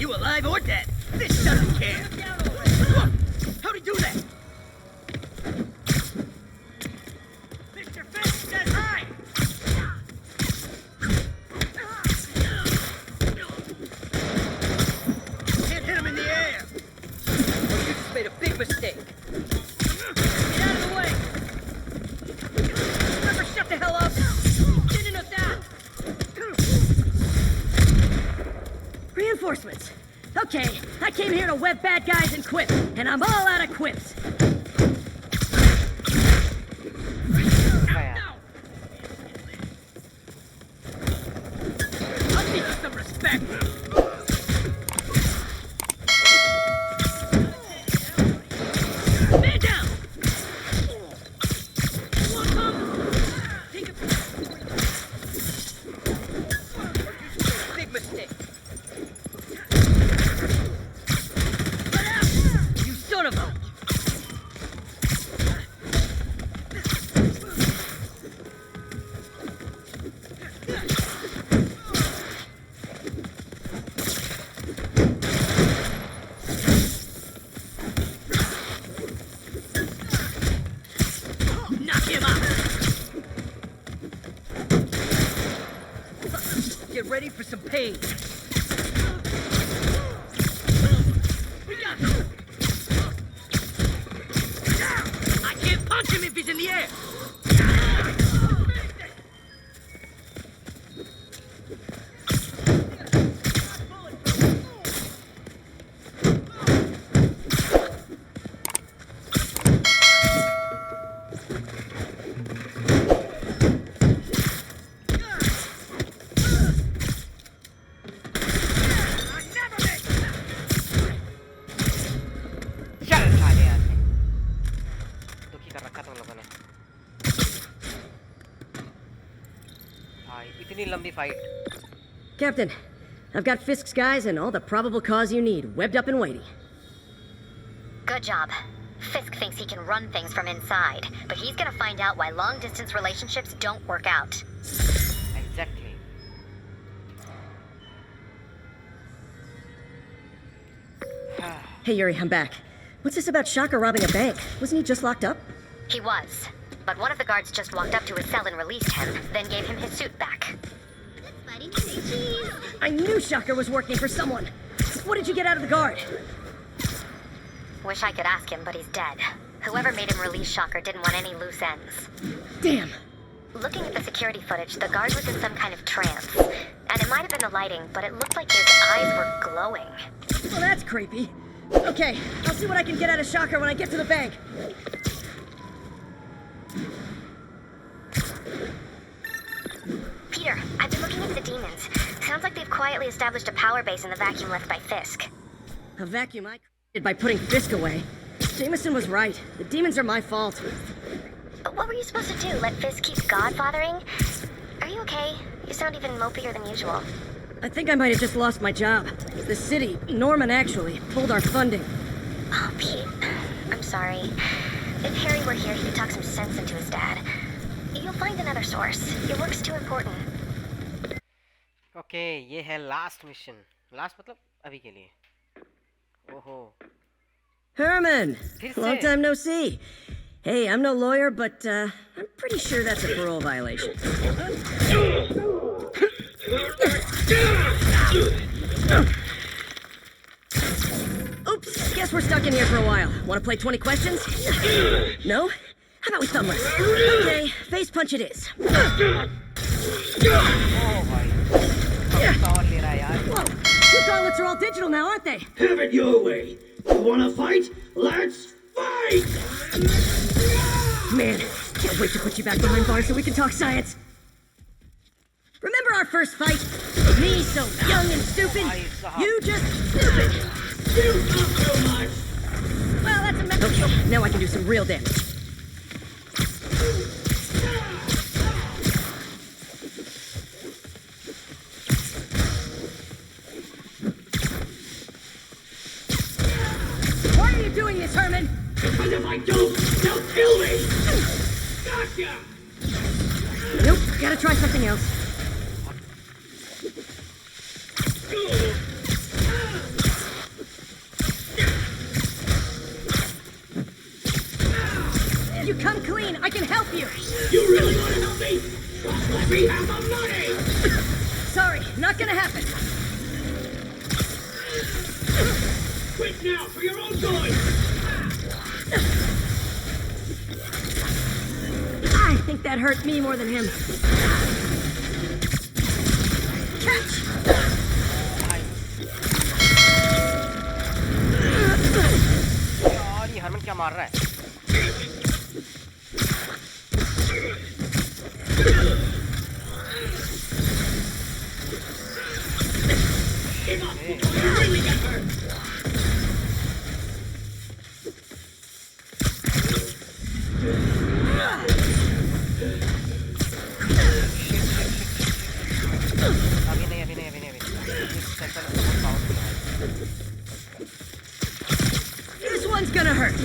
You alive or dead? This doesn't care. How'd he do that? Mr. Fisk says hi! Can't hit him in the air. Well, you just made a big mistake. Get out of the way! Remember, shut the hell up! Sending us out! Reinforcements. Okay, I came here to web bad guys and quip, and I'm all out of quips. I'll teach you some respect. Man down! Big mistake. You son of a... Knock him out! Get ready for some pain. We got him! I can't punch him if he's in the air! दुखी कर रखा तुम लोगों ने भाई इतनी लंबी fight Captain, I've got Fisk's guys and all the probable cause you need, webbed up and waiting. Good job. Fisk thinks he can run things from inside, but he's gonna find out why long-distance relationships don't work out. Exactly. Hey Yuri, I'm back. What's this about Shocker robbing a bank? Wasn't he just locked up? He was, but one of the guards just walked up to his cell and released him, then gave him his suit back. I knew Shocker was working for someone. What did you get out of the guard? Wish I could ask him, but he's dead. Whoever made him release Shocker didn't want any loose ends. Damn. Looking at the security footage, the guard was in some kind of trance. And it might have been the lighting, but it looked like his eyes were glowing. Well, that's creepy. Okay, I'll see what I can get out of Shocker when I get to the bank. Peter, I've been looking into the demons. Sounds like they've quietly established a power base in the vacuum left by Fisk. A vacuum I created by putting Fisk away. Jameson was right. The demons are my fault. But what were you supposed to do? Let Fisk keep godfathering? Are you okay? You sound even mopier than usual. I think I might have just lost my job. The city, Norman actually, pulled our funding. Oh, Pete. I'm sorry. If Harry were here, he could talk some sense into his dad. You'll find another source. Your work's too important. Okay, ये है last mission. Last मतलब अभी के लिए. ओहो. Herman! Long time no see. Hey, I'm no lawyer, but I'm pretty sure that's a parole violation. Oops, guess we're stuck in here for a while. Want to play 20 questions? No? How about we thumbless? Okay, face punch it is. Whoa, your gauntlets are all digital now, aren't they? Have it your way. You wanna fight? Let's fight! Man, can't wait to put you back behind bars so we can talk science. Remember our first fight? Me so young and stupid, you just stupid. You talk so much. Well, that's a mess. Okay, now I can do some real damage. Why are you doing this, Herman? Because if I don't, they'll kill me! Gotcha! Nope, gotta try something else. me half the money! Sorry, not gonna happen. Quit now, for your own good! I think that hurt me more than him. Catch! और ये हरमन क्या मार रहा है? This one's gonna hurt.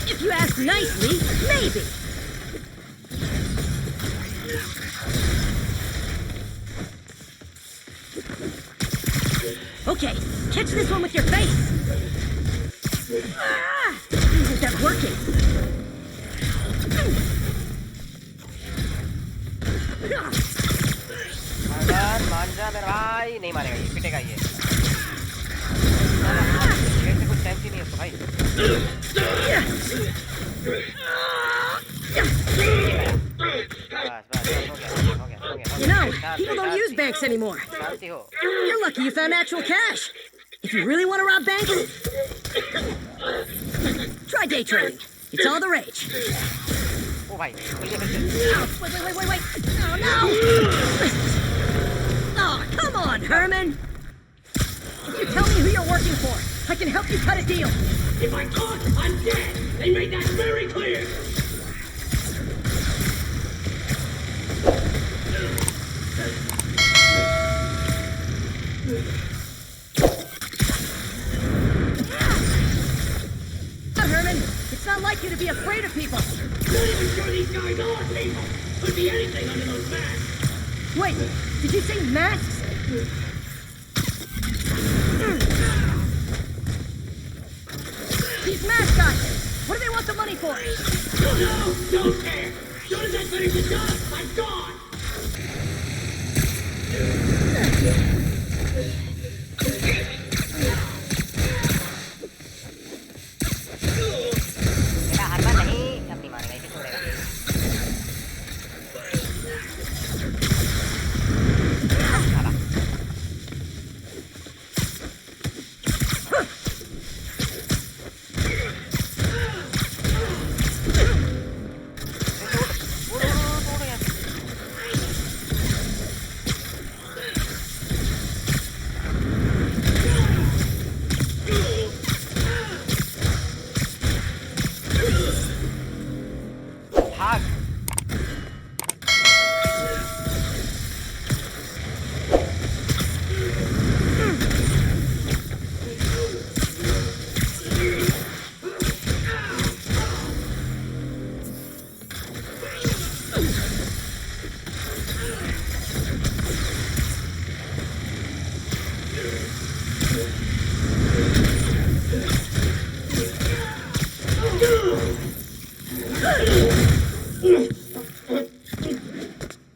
If you ask nicely, maybe. Okay, catch this one with your face. Ah, isn't that working? मान जा मेरा भाई, नहीं मानेगा ये, पिटेगा ये। खेल से कुछ सेंस ही नहीं है उसको भाई। You know, people don't use banks anymore. You're lucky you found actual cash. If you really want to rob banks, try day trading. It's all the rage. Oh, भाई, Wait. Oh, no! Oh, come on, Herman. If you tell me who you're working for, I can help you cut a deal. If I talk, I'm dead! They made that very clear! Herman, it's not like you to be afraid of people. Not even sure these guys are people! Could be anything under those masks! Wait, did you say masks? These mascots! What do they want the money for? Don't know! Don't care! Soon as I finish the job, I'm gone! मेरा हरमन नहीं, अब नहीं मानेगा, इसे छोड़ेगा।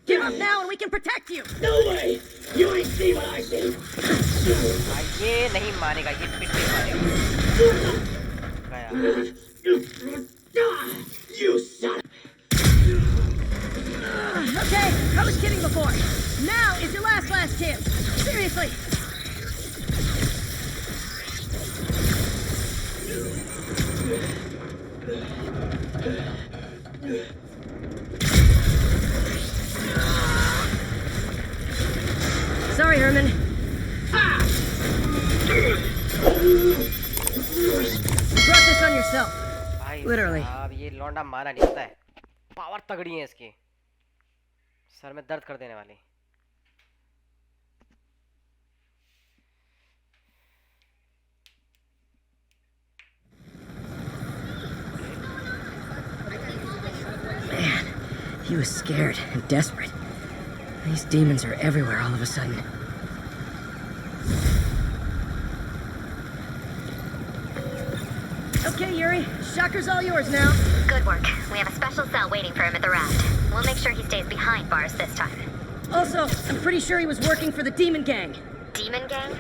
Give up now and we can protect you! No way! You ain't see what I see! ये नहीं मानेगा, ये पिटे मानेगा। You son Okay, I was kidding before. Now is your last chance. Seriously. Sorry, Herman. You brought this on yourself. Literally. अब ये लौंडा माना नहीं होता है। पावर तगड़ी है इसकी, सर में दर्द कर देने वाली। Man, he was scared and desperate. These demons are everywhere all of a sudden. Okay, Yuri. Shocker's all yours now. Good work. We have a special cell waiting for him at the raft. We'll make sure he stays behind bars this time. Also, I'm pretty sure he was working for the Demon Gang. Demon Gang?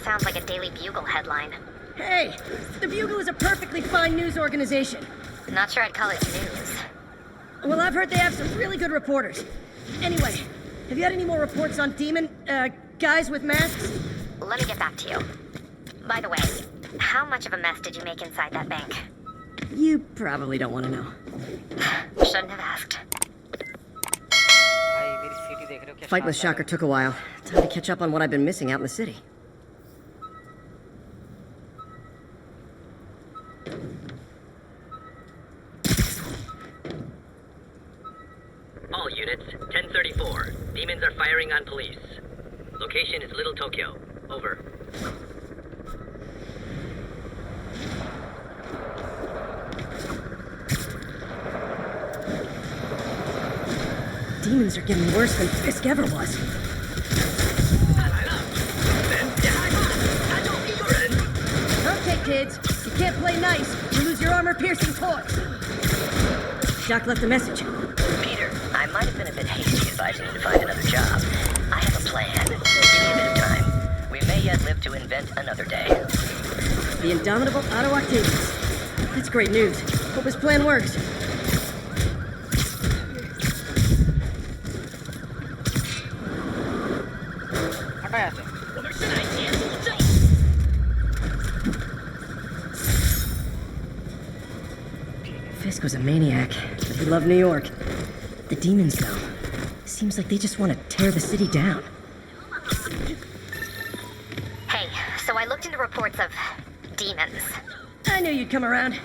Sounds like a Daily Bugle headline. Hey, the Bugle is a perfectly fine news organization. Not sure I'd call it news. Well, I've heard they have some really good reporters. Anyway, have you had any more reports on demon, guys with masks? Let me get back to you. By the way, how much of a mess did you make inside that bank? You probably don't want to know. Shouldn't have asked. Fight with Shocker took a while. Time to catch up on what I've been missing out in the city. All units, 1034. Demons are firing on police. Location is Little Tokyo. Over. Demons are getting worse than Fisk ever was. Okay, kids. You can't play nice. You lose your armor-piercing toys. Shock left a message. Peter, I might have been a bit hasty advising you to find another job. I have a plan. Give me a bit of time. We may yet live to invent another day. The indomitable Otto Octavius. That's great news. Hope his plan works. Fisk was a maniac, but he loved New York. The demons, though, seems like they just want to tear the city down. Hey, so I looked into reports of demons. I knew you'd come around.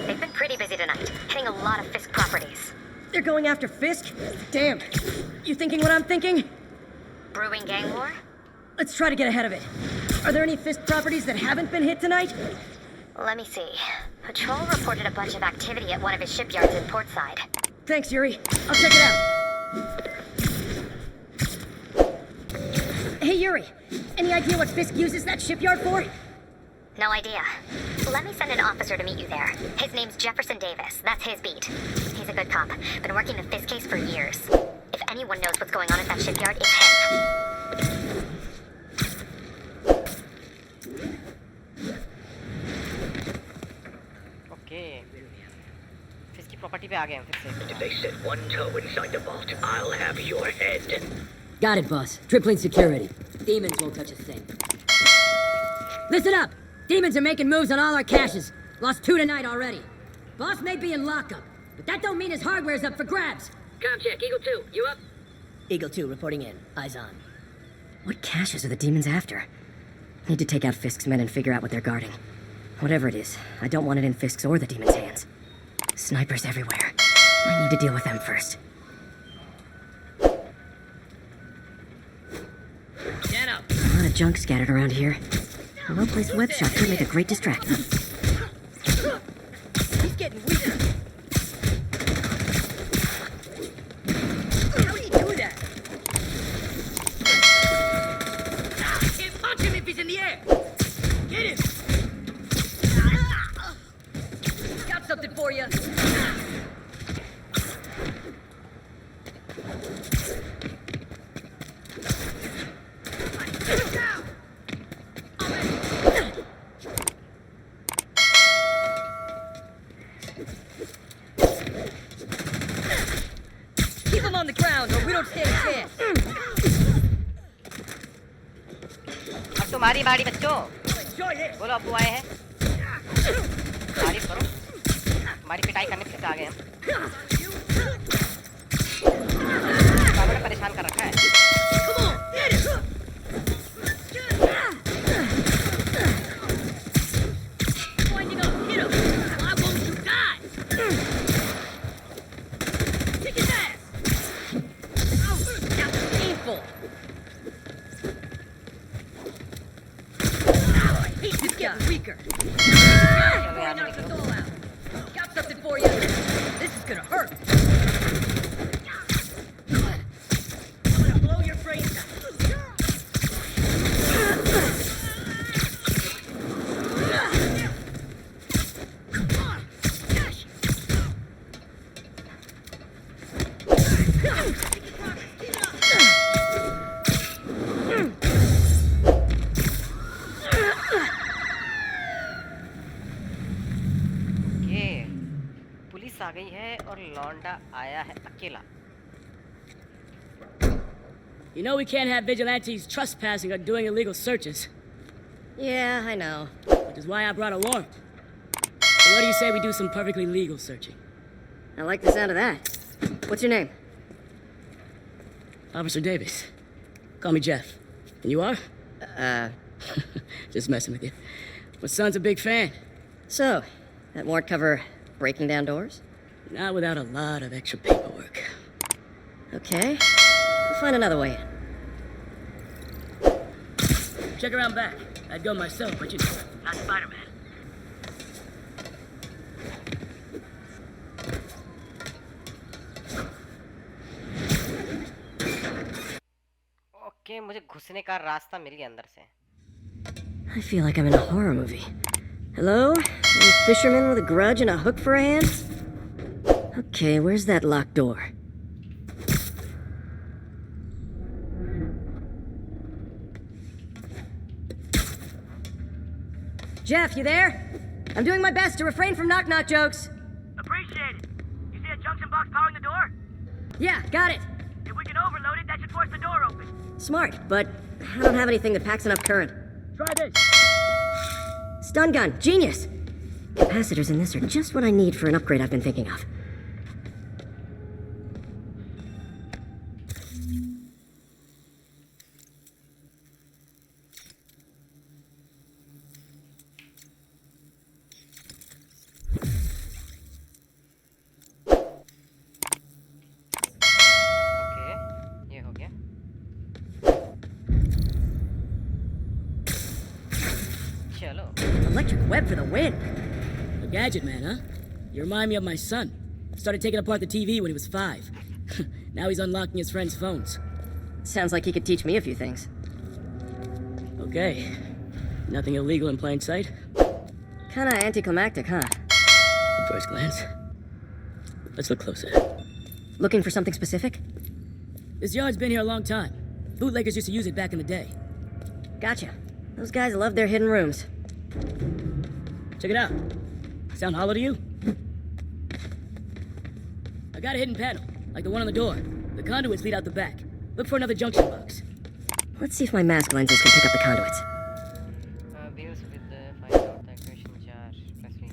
They've been pretty busy tonight, hitting a lot of Fisk properties. They're going after Fisk? Damn. You thinking what I'm thinking? Brewing gang war? Let's try to get ahead of it. Are there any Fisk properties that haven't been hit tonight? Let me see. Patrol reported a bunch of activity at one of his shipyards in Portside. Thanks, Yuri. I'll check it out. Hey, Yuri. Any idea what Fisk uses that shipyard for? No idea. Let me send an officer to meet you there. His name's Jefferson Davis. That's his beat. He's a good cop. Been working the Fisk case for years. If anyone knows what's going on at that shipyard, it's him. Okay. Fisk की property पे आ गए हैं फिर से. If they set one toe inside the vault, I'll have your head. Got it, boss. Tripling security. Demons won't touch a thing. Listen up! Demons are making moves on all our caches. Lost 2 tonight already. Boss may be in lockup, but that don't mean his hardware's up for grabs. Com check, Eagle 2, you up? Eagle 2 reporting in. Eyes on. What caches are the demons after? Need to take out Fisk's men and figure out what they're guarding. Whatever it is, I don't want it in Fisk's or the demons' hands. Snipers everywhere. I need to deal with them first. Stand up. A lot of junk scattered around here. A well-placed web shot could make a great distraction. He's getting weaker. How do you do that? Can't punch him if he's in the air. Get him. Got something for you. Keep him on the ground or we don't stand a chance. अब तुम्हारी बारी बच्चों. बोलो अब्बू आए हैं. तारीफ करो. हमारी पिटाई करने फिर से आ गए हम. बाबा ने परेशान कर रखा है. लौंडा आया है अकेला. You know we can't have vigilantes trespassing or doing illegal searches. Yeah, I know. Which is why I brought a warrant. So what do you say we do some perfectly legal searching? I like the sound of that. What's your name? Officer Davis. Call me Jeff. And you are? Just messing with you. My son's a big fan. So, that warrant cover breaking down doors? Not without a lot of extra paperwork. Okay. I'll find another way in. Check around back. I'd go myself, but you know, not Spider-Man. Okay, मुझे घुसने का रास्ता मिल गया अंदर से. I feel like I'm in a horror movie. Hello? You a fisherman with a grudge and a hook for a hand? Okay, where's that locked door? Jeff, you there? I'm doing my best to refrain from knock-knock jokes. Appreciate it. You see a junction box powering the door? Yeah, got it. If we can overload it, that should force the door open. Smart, but I don't have anything that packs enough current. Try this. Stun gun, genius! Capacitors in this are just what I need for an upgrade I've been thinking of. Electric web for the win. A gadget man, huh? You remind me of my son. Started taking apart the TV when he was 5. Now he's unlocking his friends' phones. Sounds like he could teach me a few things. Okay. Nothing illegal in plain sight? Kinda anticlimactic, huh? At first glance. Let's look closer. Looking for something specific? This yard's been here a long time. Bootleggers used to use it back in the day. Gotcha. Those guys love their hidden rooms. Check it out. Sound hollow to you? I got a hidden panel, like the one on the door. The conduits lead out the back. Look for another junction box. Let's see if my mask lenses can pick up the conduits. Wheels with the find out the activation jar. Press V.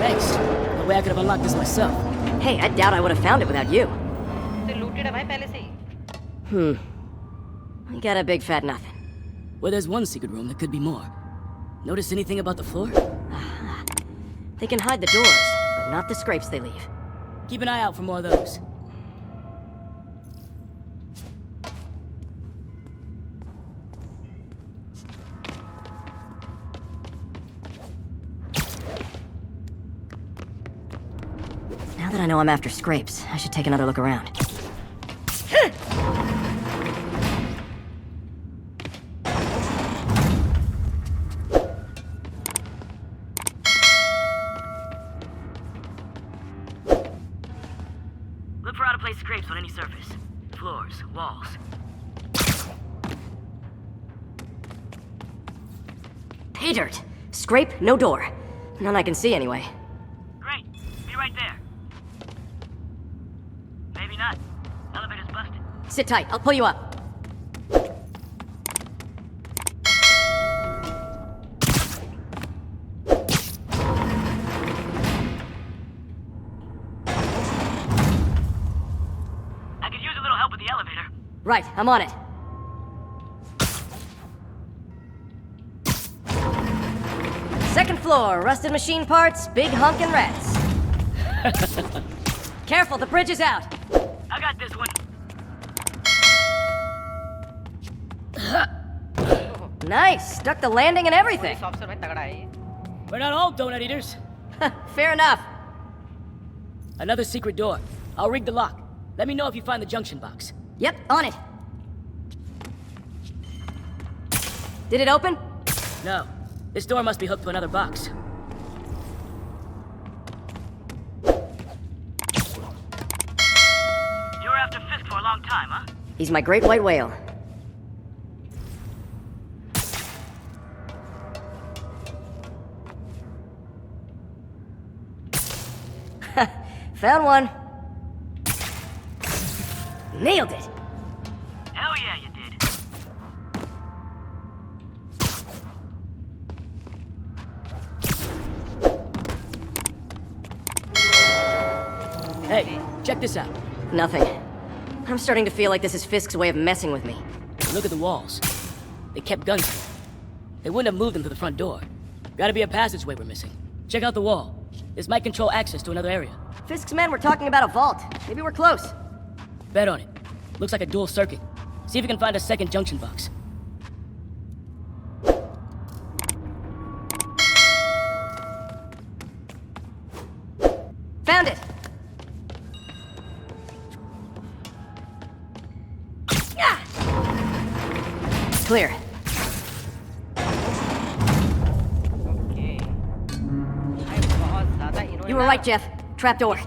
Thanks. No way I could have unlocked this myself. Hey, I doubt I would have found it without you. तो looted है भाई पहले से ही. You got a big fat nothing. Well, there's one secret room. There could be more. Notice anything about the floor? They can hide the doors, but not the scrapes they leave. Keep an eye out for more of those. Now that I know I'm after scrapes, I should take another look around. Look for out-of-place scrapes on any surface. Floors, walls. Pay dirt! Scrape, no door. None I can see anyway. Great. Be right there. Maybe not. Elevator's busted. Sit tight, I'll pull you up. I could use a little help with the elevator. Right, I'm on it. Second floor, rusted machine parts, big honkin' rats. Careful, the bridge is out. I got this one. Nice, stuck the landing and everything. We're not all donut eaters. Fair enough. Another secret door. I'll rig the lock. Let me know if you find the junction box. Yep, on it. Did it open? No. This door must be hooked to another box. You were after Fisk for a long time, huh? He's my great white whale. Found one. Nailed it. Hell yeah, you did. Hey, check this out. Nothing. I'm starting to feel like this is Fisk's way of messing with me. Look at the walls. They kept guns here. They wouldn't have moved them to the front door. Gotta be a passageway we're missing. Check out the wall. This might control access to another area. Fisk's men were talking about a vault. Maybe we're close. Bet on it. Looks like a dual circuit. See if you can find a second junction box. Found it! Clear. You were right, Jeff. Trapdoor.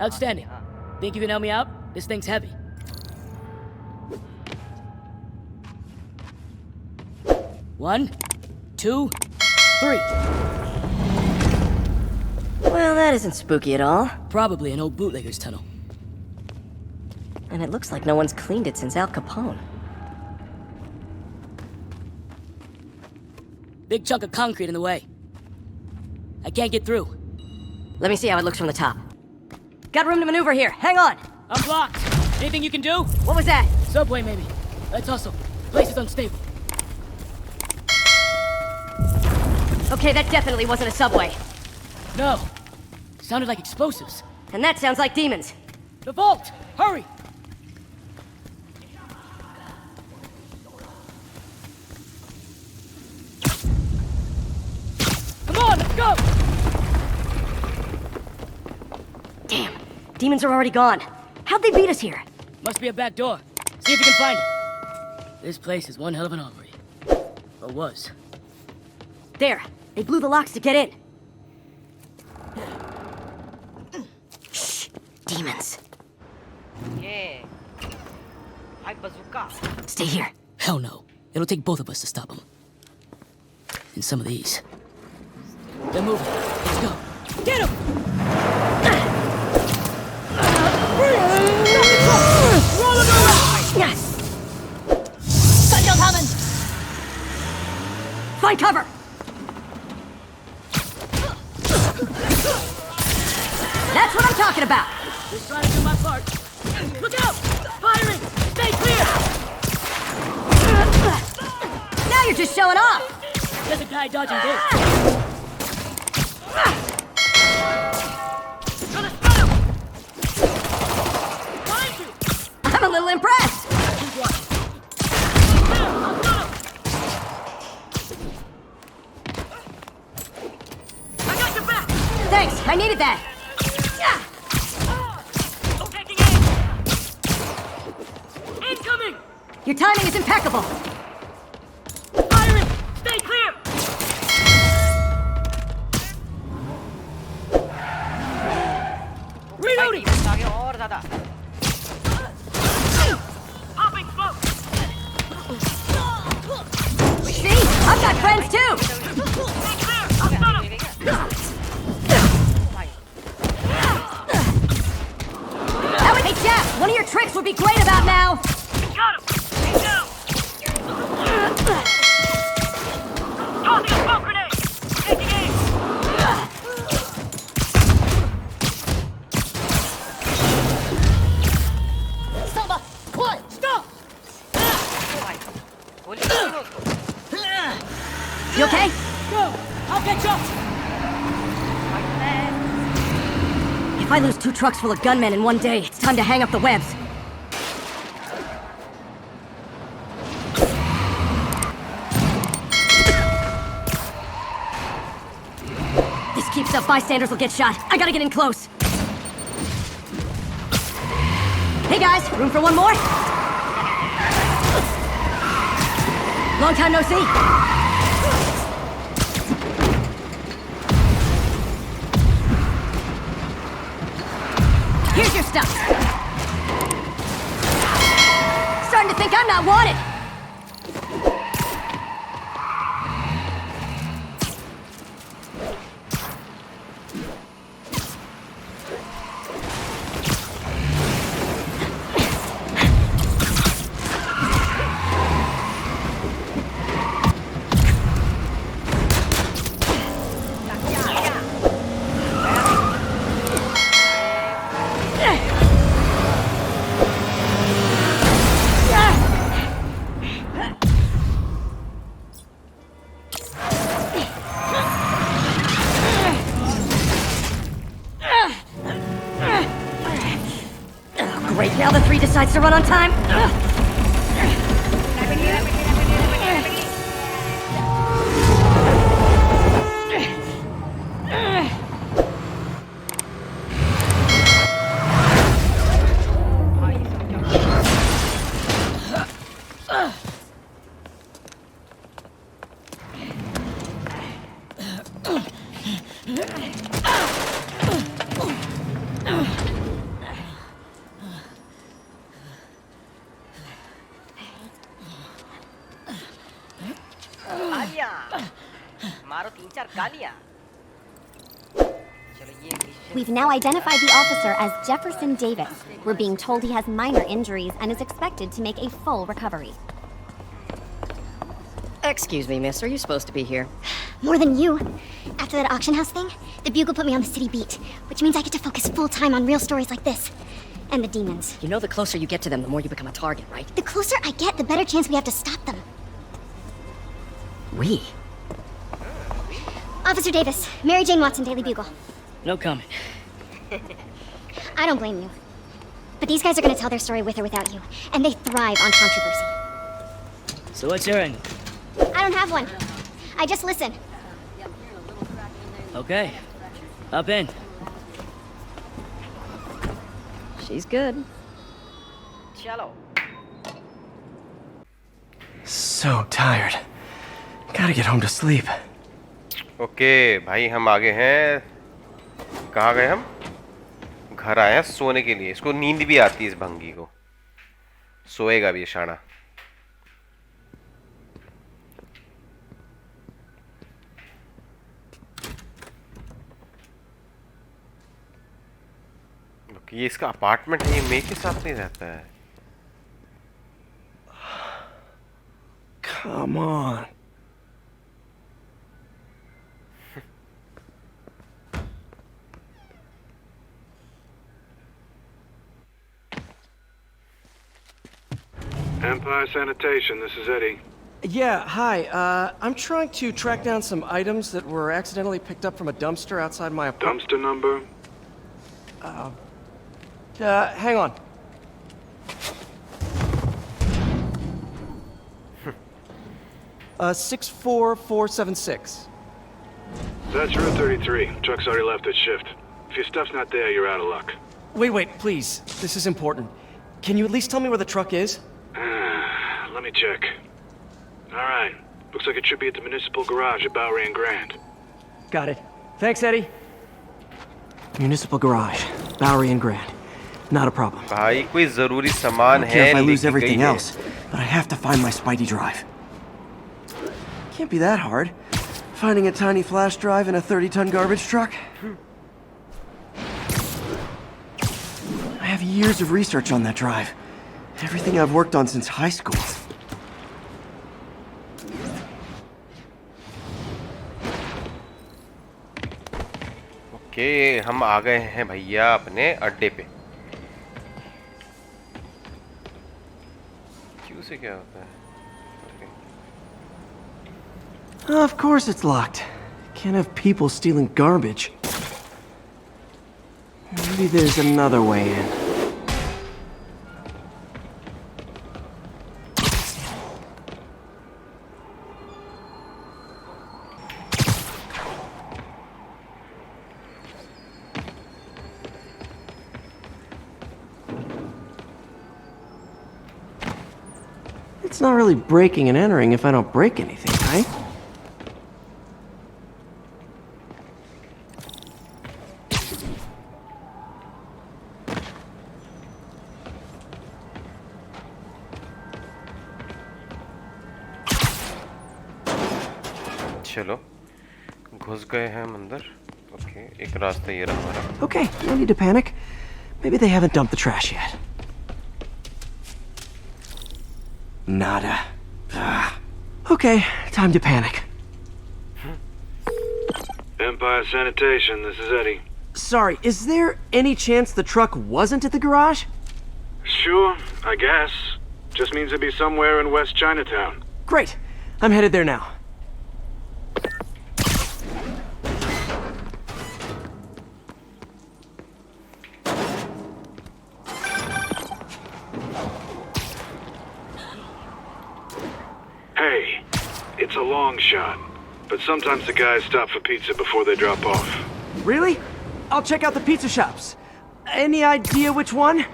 Outstanding. Think you can help me out? This thing's heavy. One, two, three. Well, that isn't spooky at all. Probably an old bootlegger's tunnel. And it looks like no one's cleaned it since Al Capone. Big chunk of concrete in the way. I can't get through. Let me see how it looks from the top. Got room to maneuver here. Hang on. I'm blocked. Anything you can do? What was that? Subway, maybe. Let's hustle. Place is unstable. Okay, that definitely wasn't a subway. No. Sounded like explosives. And that sounds like demons. The vault! Hurry! Come on, let's go! Damn. Demons are already gone. How'd they beat us here? Must be a back door. See if you can find it. This place is one hell of an armory. Or was. There. They blew the locks to get in. Shh. Demons. Yeah. I bazooka. Stay here. Hell no. It'll take both of us to stop them. And some of these. They're moving. Let's go. Get him! Yes! Gunshot coming! Find cover! That's what I'm talking about! Just trying to do my part. Look out! Firing! Stay clear! Now you're just showing off! There's a guy dodging this. I'm a little impressed! I got your back! Thanks, I needed that! Taking aim! Incoming! Your timing is impeccable! Firing! Stay clear! Reloading! Popping smoke! See? I've got friends too! Stay clear! I'll stun him! Hey, Jeff! One of your tricks would be great about now! Got him! He's down! Tossing a smoke grenade! Taking aim! Samba! Quiet! Stop! You okay? Go! I'll catch up! If I lose 2 trucks full of gunmen in one day, it's time to hang up the webs. This keeps up, bystanders will get shot. I gotta get in close. Hey guys, room for one more? Long time no see. Here's your stuff. Starting to think I'm not wanted. Great, now the 3 decides to run on time. We've now identified the officer as Jefferson Davis. We're being told he has minor injuries and is expected to make a full recovery. Excuse me, miss. Are you supposed to be here? More than you. After that auction house thing, the Bugle put me on the city beat, which means I get to focus full-time on real stories like this. And the demons. You know the closer you get to them, the more you become a target, right? The closer I get, the better chance we have to stop them. We? Officer Davis, Mary Jane Watson, Daily Bugle. No comment. I don't blame you. But these guys are gonna tell their story with or without you, and they thrive on controversy. So what's your end? I don't have one. I just listen. Okay. Up in. She's good. Cello. So tired. Gotta get home to sleep. Okay भाई हम आगे हैं. कहाँ गए हम? घर आए हैं सोने के लिए. इसको नींद भी आती है इस भंगी को. सोएगा भी शाना. ये इसका अपार्टमेंट है. ये मे के साथ नहीं रहता है. Come on. Empire Sanitation, this is Eddie. Yeah, hi. I'm trying to track down some items that were accidentally picked up from a dumpster outside my apartment. Dumpster number? Hang on. Uh, 64476. That's Route 33. Truck's already left its shift. If your stuff's not there, you're out of luck. Wait, please. This is important. Can you at least tell me where the truck is? Let me check. Alright. Looks like it should be at the municipal garage at Bowery and Grand. Got it. Thanks, Eddie. Municipal garage, Bowery and Grand. Not a problem. भाई कोई जरूरी सामान है. I don't care if I lose everything else, but I have to find my Spidey drive. Can't be that hard. Finding a tiny flash drive in a 30-ton garbage truck. I have years of research on that drive. Everything I've worked on since high school. Okay हम आ गए हैं भैया अपने अड्डे पे. क्यों से क्या होता है? Of course it's locked. Can't have people stealing garbage. Maybe there's another way in. It's It's not really breaking and entering if I don't break anything, right? चलो घुस गए हैं हम अंदर. Okay, एक रास्ता ये रहा हमारा. Okay, no need to panic. Maybe they haven't dumped the trash yet. Nada. Okay, time to panic. Empire Sanitation, this is Eddie. Sorry, is there any chance the truck wasn't at the garage? Sure, I guess. Just means it'd be somewhere in West Chinatown. Great. I'm headed there now. Hey, it's a long shot, but sometimes the guys stop for pizza before they drop off. Really? I'll check out the pizza shops. Any idea which one?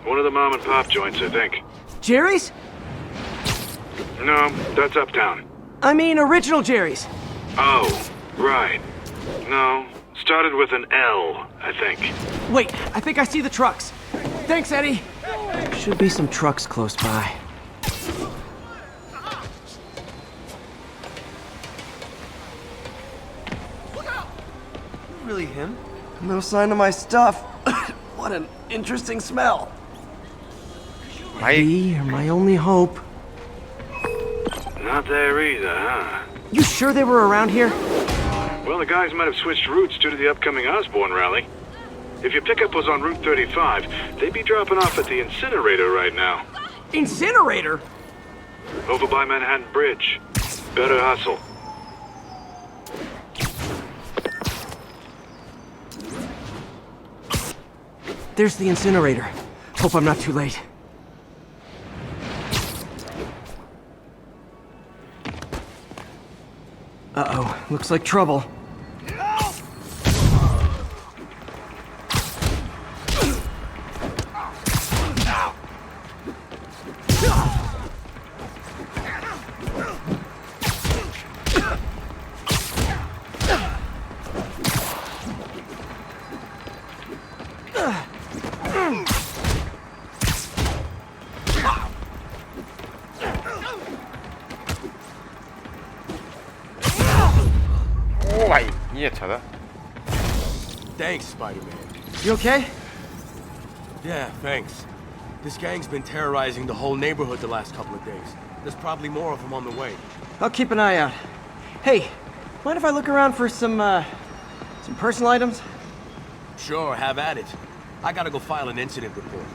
One of the mom and pop joints, I think. Jerry's? No, that's uptown. I mean original Jerry's. Oh, right. No, started with an L, I think. Wait, I think I see the trucks. Thanks, Eddie. Should be some trucks close by. Really him? No sign of my stuff. What an interesting smell. You're my only hope. Not there either, huh? You sure they were around here? Well, the guys might have switched routes due to the upcoming Osborne rally. If your pickup was on Route 35, they'd be dropping off at the incinerator right now. Incinerator? Over by Manhattan Bridge. Better hustle. There's the incinerator. Hope I'm not too late. Uh-oh, looks like trouble. भाई ये अच्छा था. Thanks, Spider-Man. You okay? Yeah, thanks. This gang's been terrorizing the whole neighborhood the last couple of days. There's probably more of them on the way. I'll keep an eye out. Hey, mind if I look around for some personal items? Sure, have at it. I gotta go file an incident report.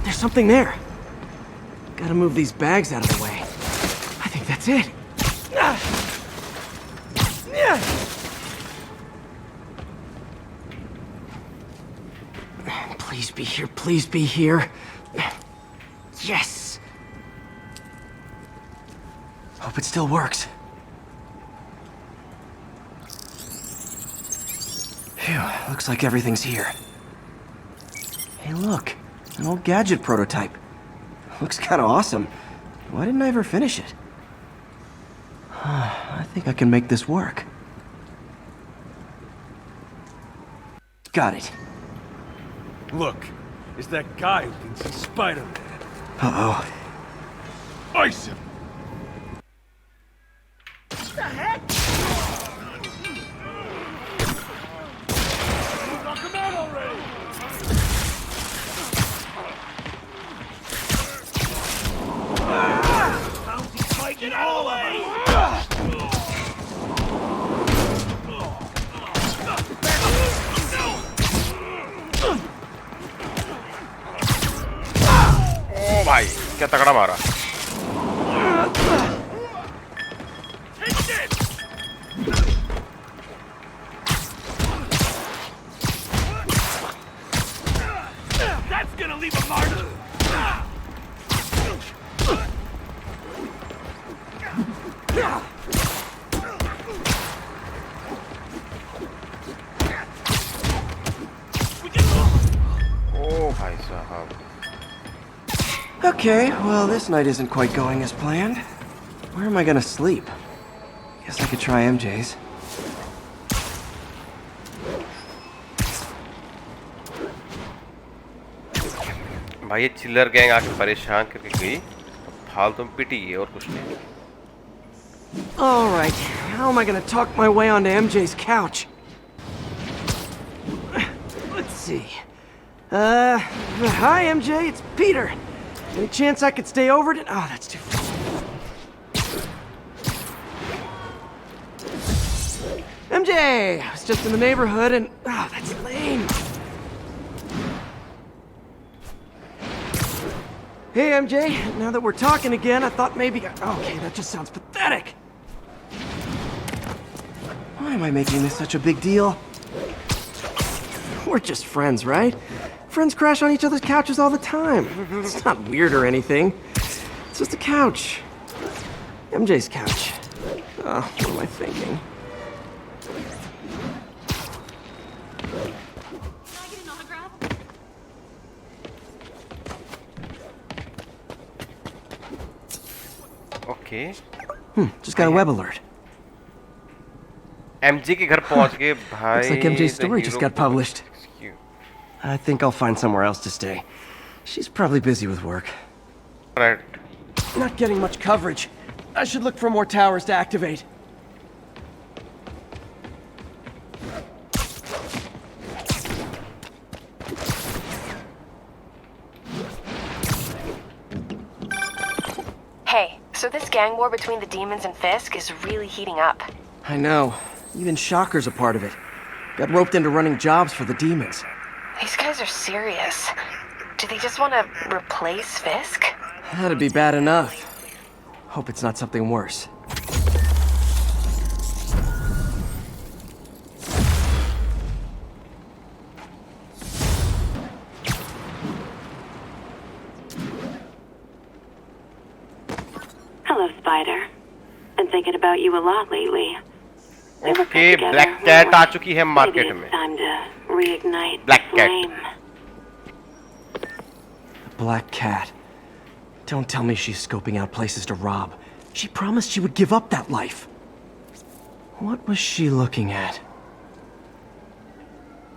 There's something there. Gotta move these bags out of the way. I think that's it. Please be here, please be here. Yes! Hope it still works. Phew, looks like everything's here. Hey look, an old gadget prototype. Looks kinda awesome. Why didn't I ever finish it? I think I can make this work. Got it. Look, it's that guy who thinks he's Spider-Man. Uh-oh. Ice him! What the heck? Knock him out already! Bounty's fighting all of us! ओ भाई क्या तगड़ा मारा. That's gonna leave a mark. Okay, well, this night isn't quite going as planned. Where am I gonna sleep? Guess I could try MJ's. भाई ये चिल्लर gang आके परेशान करके गई, फालतू में पिटी है और कुछ नहीं. Alright, how am I gonna talk my way onto MJ's couch? Let's see. Hi MJ, it's Peter. Any chance I could stay over tonight? Oh, that's too far. MJ! I was just in the neighborhood and... Oh, that's lame. Hey MJ, now that we're talking again, I thought maybe... Okay, that just sounds pathetic. Why am I making this such a big deal? We're just friends, right? Friends crash on each other's couches all the time. It's not weird or anything. It's just a couch. MJ's couch. Oh, what am I thinking? Okay. Just got a web alert. MJ के घर पहुंच गए भाई. Looks like MJ's story just got published. I think I'll find somewhere else to stay. She's probably busy with work. Right. Not getting much coverage. I should look for more towers to activate. Hey, so this gang war between the demons and Fisk is really heating up. I know. Even Shocker's a part of it. Got roped into running jobs for the demons. These guys are serious. Do they just want to replace Fisk? That'd be bad enough. Hope it's not something worse. Hello, Spider. Been thinking about you a lot lately. Okay, Black Cat आ चुकी है market में. Time to reignite Black the flame. The Black Cat. Don't tell me she's scoping out places to rob. She promised she would give up that life. What was she looking at?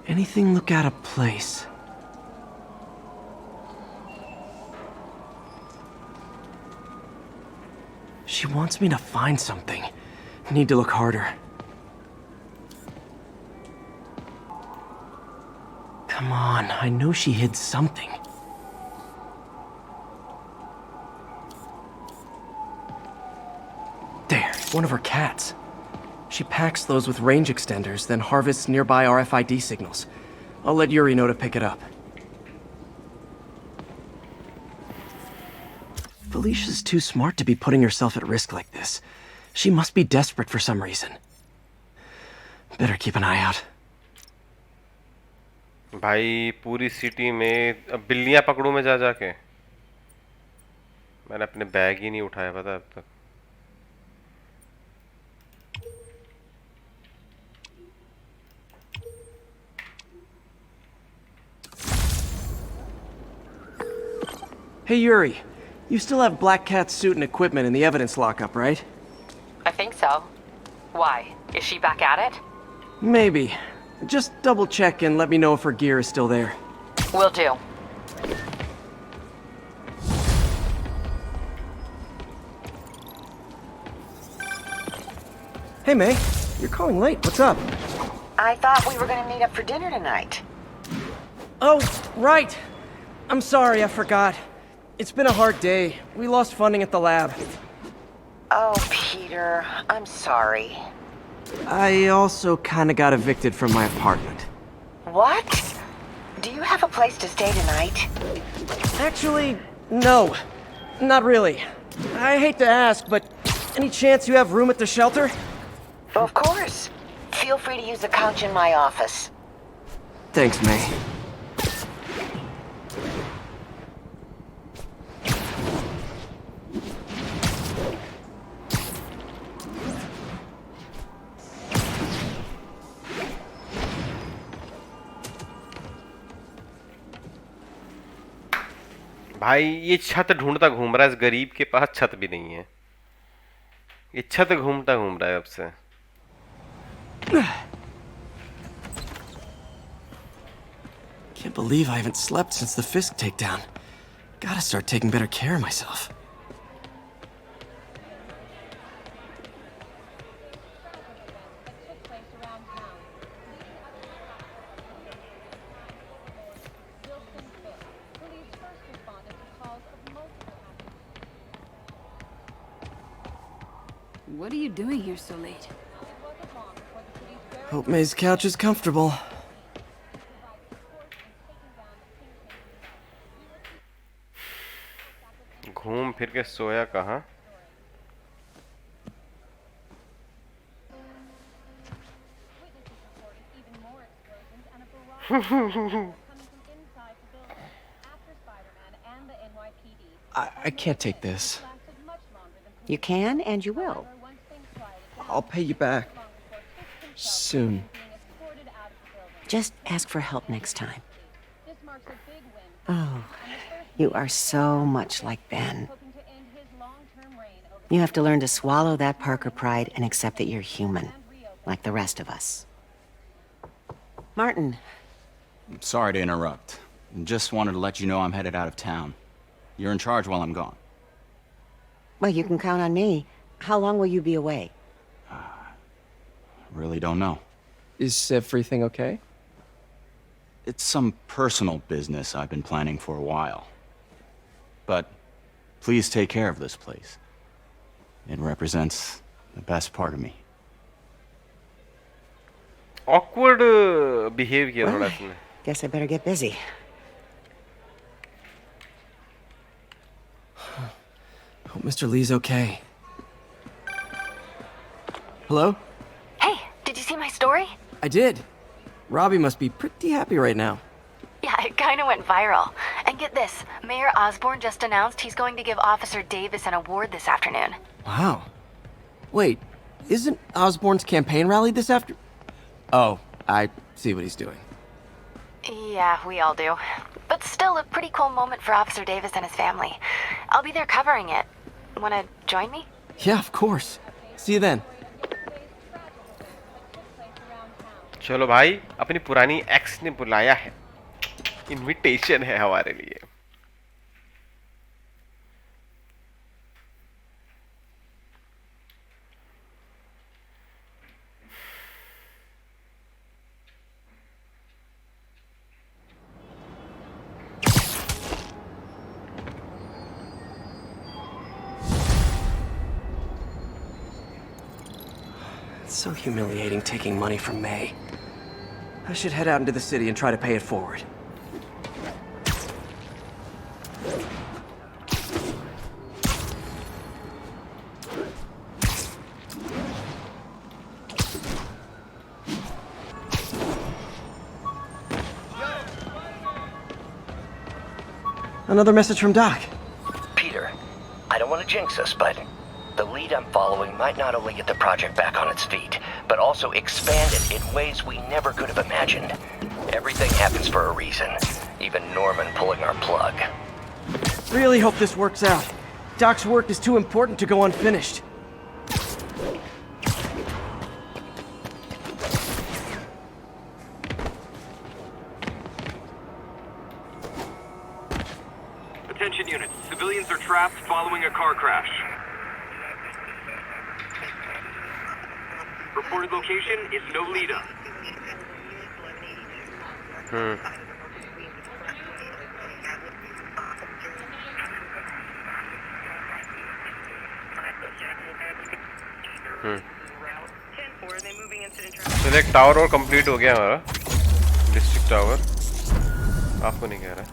Anything look out of place? She wants me to find something. Need to look harder. Come on, I know she hid something. There, one of her cats. She packs those with range extenders, then harvests nearby RFID signals. I'll let Yuri know to pick it up. Felicia's too smart to be putting herself at risk like this. She must be desperate for some reason. Better keep an eye out. भाई पूरी city में अब बिल्लियां पकड़ूं मैं जा जाके. मैंने अपने बैग ही नहीं उठाया पता अब तक. Hey Yuri, you still have Black Cat's suit and equipment in the evidence lockup, right? I think so. Why? Is she back at it? Maybe. Just double check and let me know if her gear is still there. Will do. Hey May, you're calling late. What's up? I thought we were gonna meet up for dinner tonight. Oh, right. I'm sorry, I forgot. It's been a hard day. We lost funding at the lab. Oh, Peter, I'm sorry. I also kinda got evicted from my apartment. What? Do you have a place to stay tonight? Actually, no. Not really. I hate to ask, but any chance you have room at the shelter? Of course. Feel free to use the couch in my office. Thanks, May. भाई ये छत ढूंढता घूम रहा है, इस गरीब के पास छत भी नहीं है, ये छत घूमता घूम रहा है अब से। Can't believe I haven't slept since the Fisk takedown. Gotta start taking better care of myself. What are you doing here so late? Hope May's couch is comfortable. घूम फिर के सोया कहाँ? I can't take this. You can, and you will. I'll pay you back. Soon. Just ask for help next time. Oh, you are so much like Ben. You have to learn to swallow that Parker pride and accept that you're human, like the rest of us. Martin. I'm sorry to interrupt. Just wanted to let you know I'm headed out of town. You're in charge while I'm gone. Well, you can count on me. How long will you be away? Really don't know. Is everything okay? It's some personal business I've been planning for a while. But please take care of this place. It represents the best part of me. Awkward behavior. Well, guess I better get busy. Hope Mr. Lee's okay. Hello? Hey, did you see my story? I did. Robbie must be pretty happy right now. Yeah, it kind of went viral. And get this, Mayor Osborne just announced he's going to give Officer Davis an award this afternoon. Wow. Wait, isn't Osborne's campaign rally this after... Oh, I see what he's doing. Yeah, we all do. But still a pretty cool moment for Officer Davis and his family. I'll be there covering it. Wanna join me? Yeah, of course. See you then. चलो भाई, अपनी पुरानी x ने बुलाया है, invitation है हमारे लिए। It's so humiliating taking money from May. I should head out into the city and try to pay it forward. Another message from Doc. Peter, I don't want to jinx us, but the lead I'm following might not only get the project back on its feet, but also expand it in ways we never could have imagined. Everything happens for a reason, even Norman pulling our plug. Really hope this works out. Doc's work is too important to go unfinished. Attention units, civilians are trapped following a car crash. Reported location is Nolita. Select tower और complete हो गया हमारा district tower. आपको नहीं कह रहा,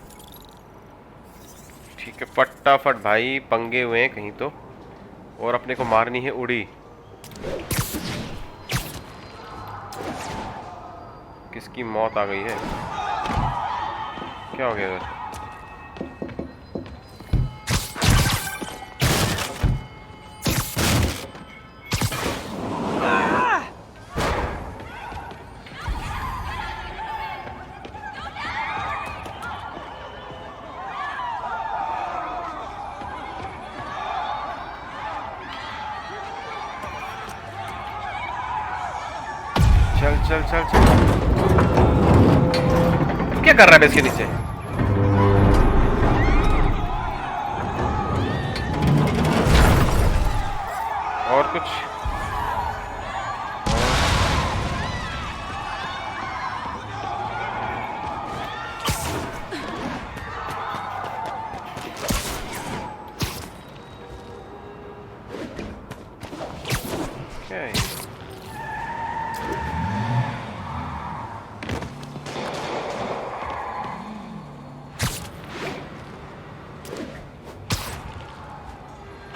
ठीक है। फटाफट भाई, पंगे हुए हैं कहीं तो, और अपने को मारनी है उड़ी। किसकी मौत आ गई है? क्या हो गया इधर? चल चल चल चल। क्या कर रहा है इसके नीचे? और कुछ?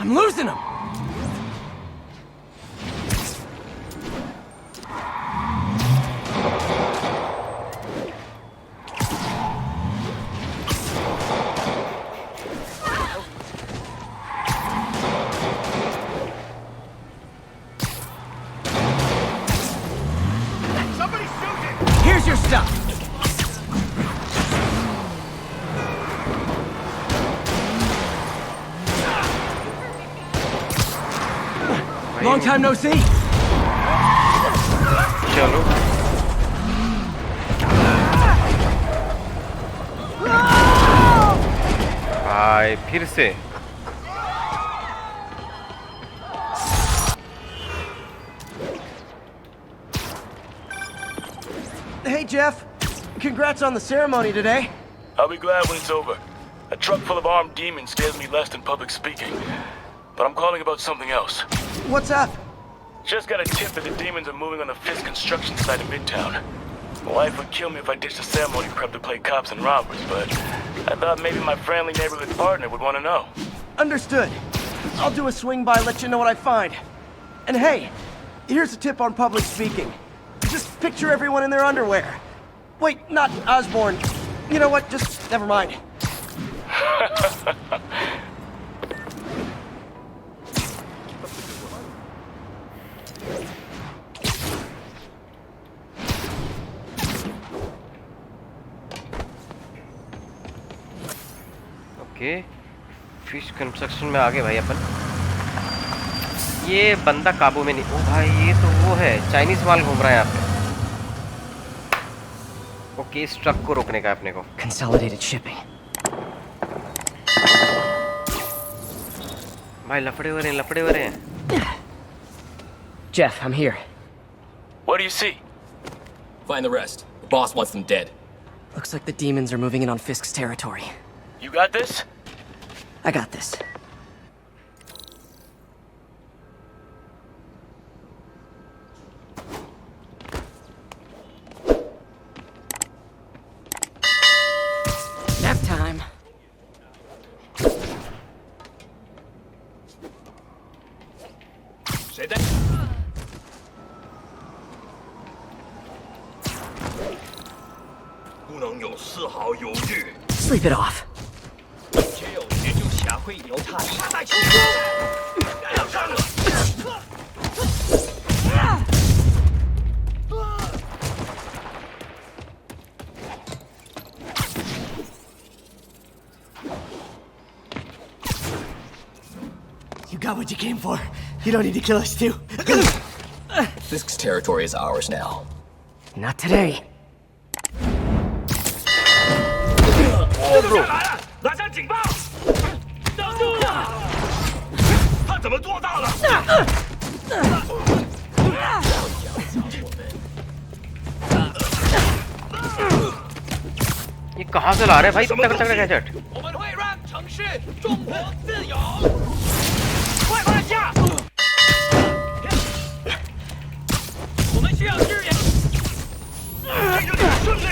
I'm losing him! Somebody shoot him! Here's your stuff! Long time no see. चलो। भाई फिर से। Hey Jeff, congrats on the ceremony today. I'll be glad when it's over. A truck full of armed demons scares me less than public speaking. But I'm calling about something else. What's up? Just got a tip that the demons are moving on the Fisk construction site in Midtown. My wife would kill me if I ditched the ceremony prep to play cops and robbers, but I thought maybe my friendly neighborhood partner would want to know. Understood. I'll do a swing by, let you know what I find. And hey, here's a tip on public speaking. Just picture everyone in their underwear. Wait, not Osborne. You know what? Just never mind. Okay, fish construction में आ गए भाई अपन। ये बंदा काबू में नहीं। ओ भाई ये तो वो है, चाइनीज माल घूम रहा है यहाँ पे। ओके, इस ट्रक को रोकने का अपने को। Consolidated shipping. भाई लफड़े हो रहे हैं। Jeff, I'm here. What do you see? Find the rest. The boss wants them dead. Looks like the demons are moving in on Fisk's territory. You got this? I got this. Nap time. Say that. Sleep it off. You got what you came for. You don't need to kill us too. Fisk's territory is ours now. Not today. Oh, bro. 拿下警报！挡住了！他怎么做到了？ ये कहाँ से ला रहे हैं भाई? तगड़ा तगड़ा gadget. 我们会让城市中国自由！快放下！我们需要支援。这就挺顺利。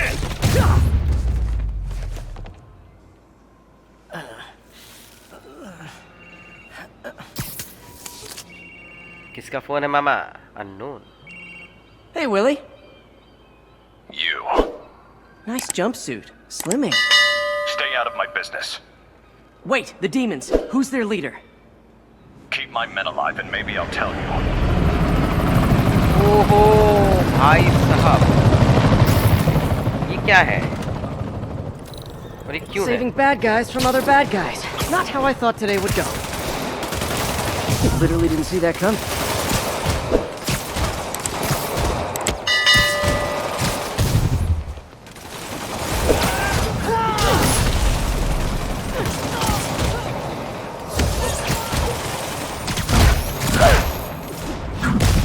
किसका phone है मामा? Unknown. Hey, Willie. You. Nice jumpsuit. Slimming. Stay out of my business. Wait, the demons. Who's their leader? Keep my men alive and maybe I'll tell you. ओहो भाई साहब, ये क्या है? और ये क्यों है? Saving bad guys from other bad guys. Not how I thought today would go. Literally didn't see that coming.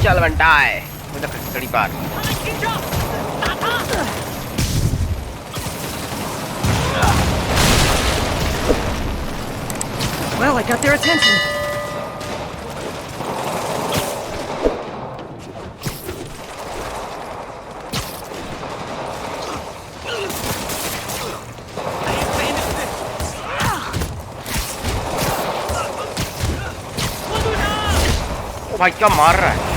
चल बंटा है मुझे खड़ी बात Well, I got their attention. ओ भाई क्या मार रहा है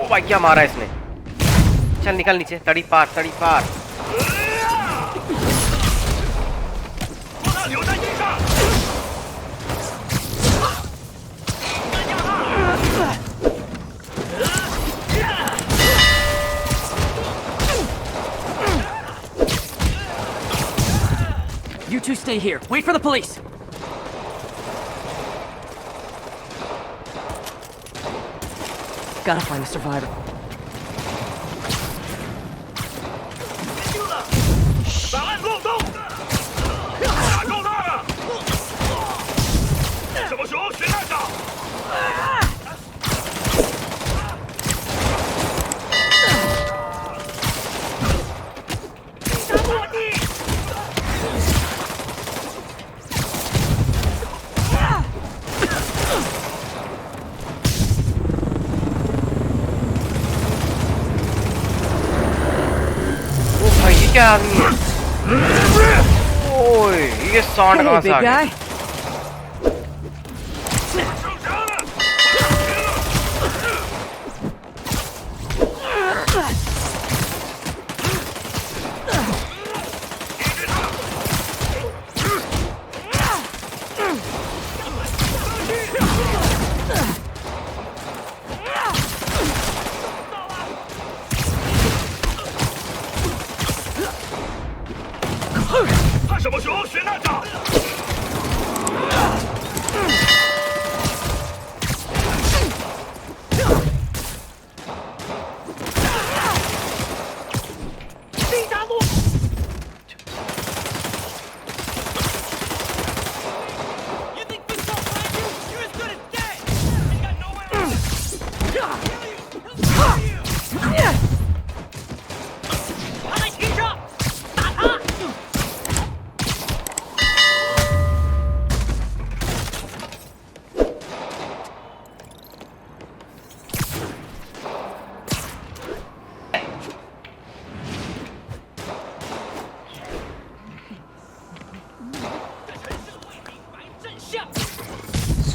भाई क्या मारा इसने चल निकल नीचे तड़ी पार You two stay here. Wait for the police. Gotta find a survivor. क्या आदमी है ओए ये साउंड कहां से आ गया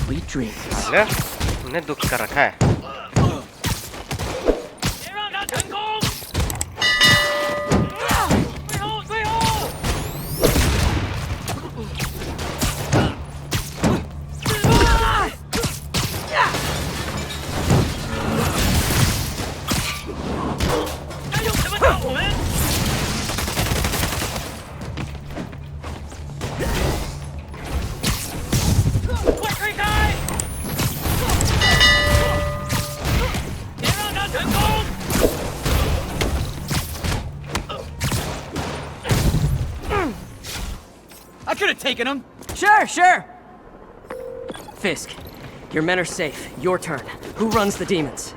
Sweet dreams. तुमने दुख कर रखा है I could have taken him. Sure. Fisk, your men are safe. Your turn. Who runs the demons?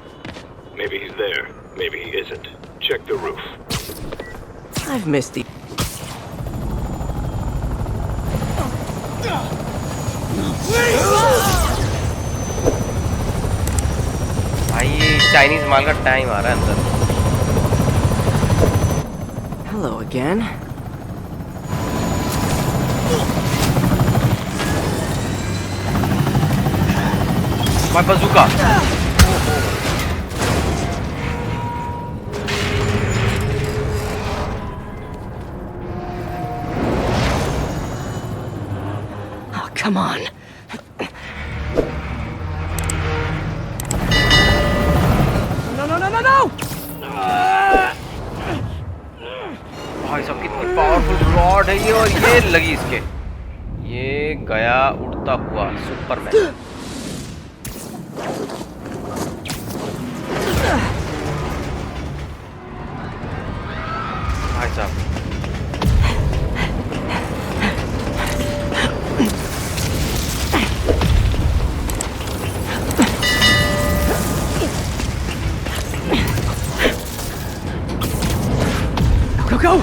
Maybe he's there. Maybe he isn't. Check the roof. I've missed the... भाई ये Chinese माल का time आ रहा है अंदर. Hello again. My bazooka. Oh, come on. No, no, no, no, no! भाई साहब कितनी powerful rod है ये और ये लगी इसके. ये गया उड़ता हुआ सुपरमैन. भाई साहब Go, go!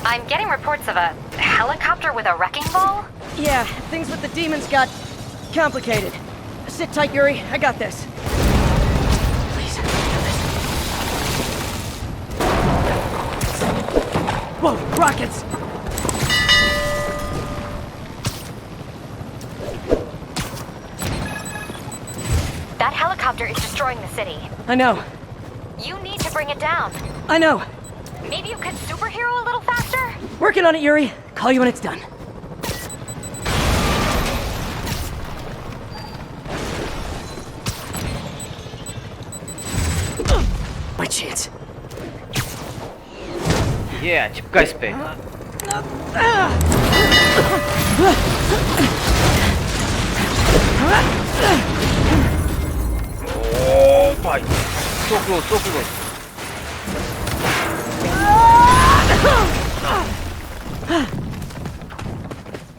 I'm getting reports of a helicopter with a wrecking ball. Yeah, things with the demons got complicated. Sit tight, Yuri. I got this. Please. Whoa, rockets! That helicopter is destroying the city. I know. You need to bring it down. I know. Maybe you could superhero a little faster? Working on it, Yuri. Call you when it's done. My chance. Yeah, चिपका इस पे. Oh my, so close, so close.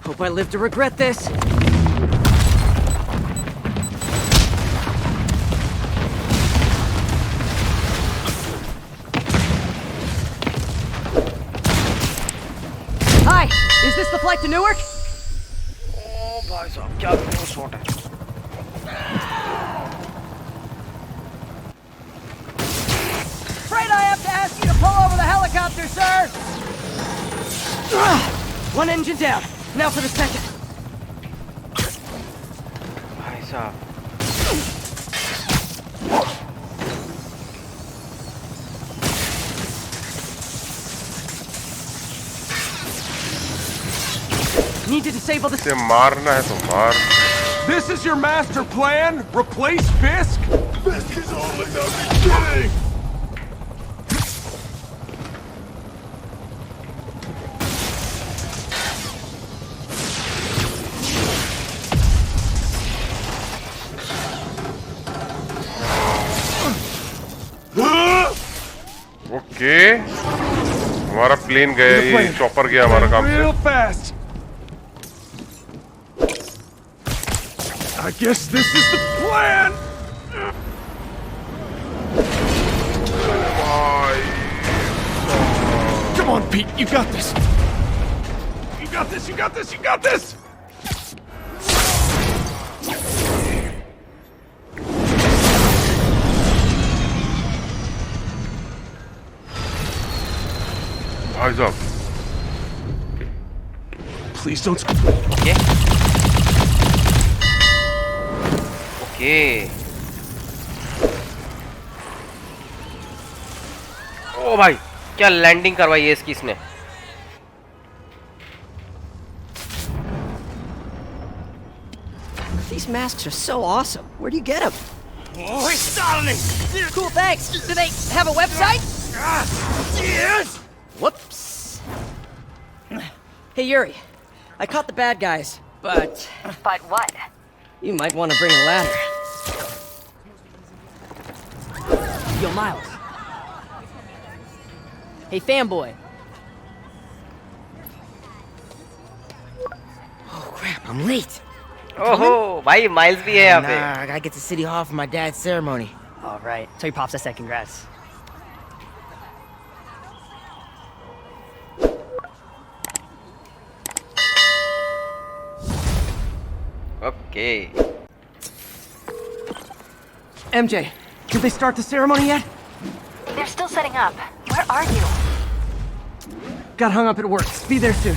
Hope I live to regret this. Hi, is this the flight to Newark? Oh भाई साहब क्या close shot है. Afraid I have to ask you to pull over the helicopter, sir. One engine down. Now for the second. भाई साहब. Need to disable the. इसे मारना है तो मार. This is your master plan? Replace Fisk? Fisk is only the beginning! Okay हमारा plane गया, ये चॉपर गया हमारा काम से. Real fast. I guess this is the plan. Come on, Pete, you got this. You got this, you got this, you got this. Eyes up. Please don't. Okay. Okay. ओ भाई क्या landing करवाई है इसकी इसने. These masks are so awesome. Where do you get them? Oh, he's stalling me. Cool, thanks. Do they have a website? Yes. Whoops. Hey, Yuri. I caught the bad guys, but... But what? You might want to bring a ladder. Yo, Miles. Hey, fanboy. Oh, crap, I'm late. ओहो भाई miles भी है यहाँ पे. Nah, I gotta get to City Hall for my dad's ceremony. All right. Tell your pops I said congrats. Okay. MJ, did they start the ceremony yet? They're still setting up. Where are you? Got hung up at work. Be there soon.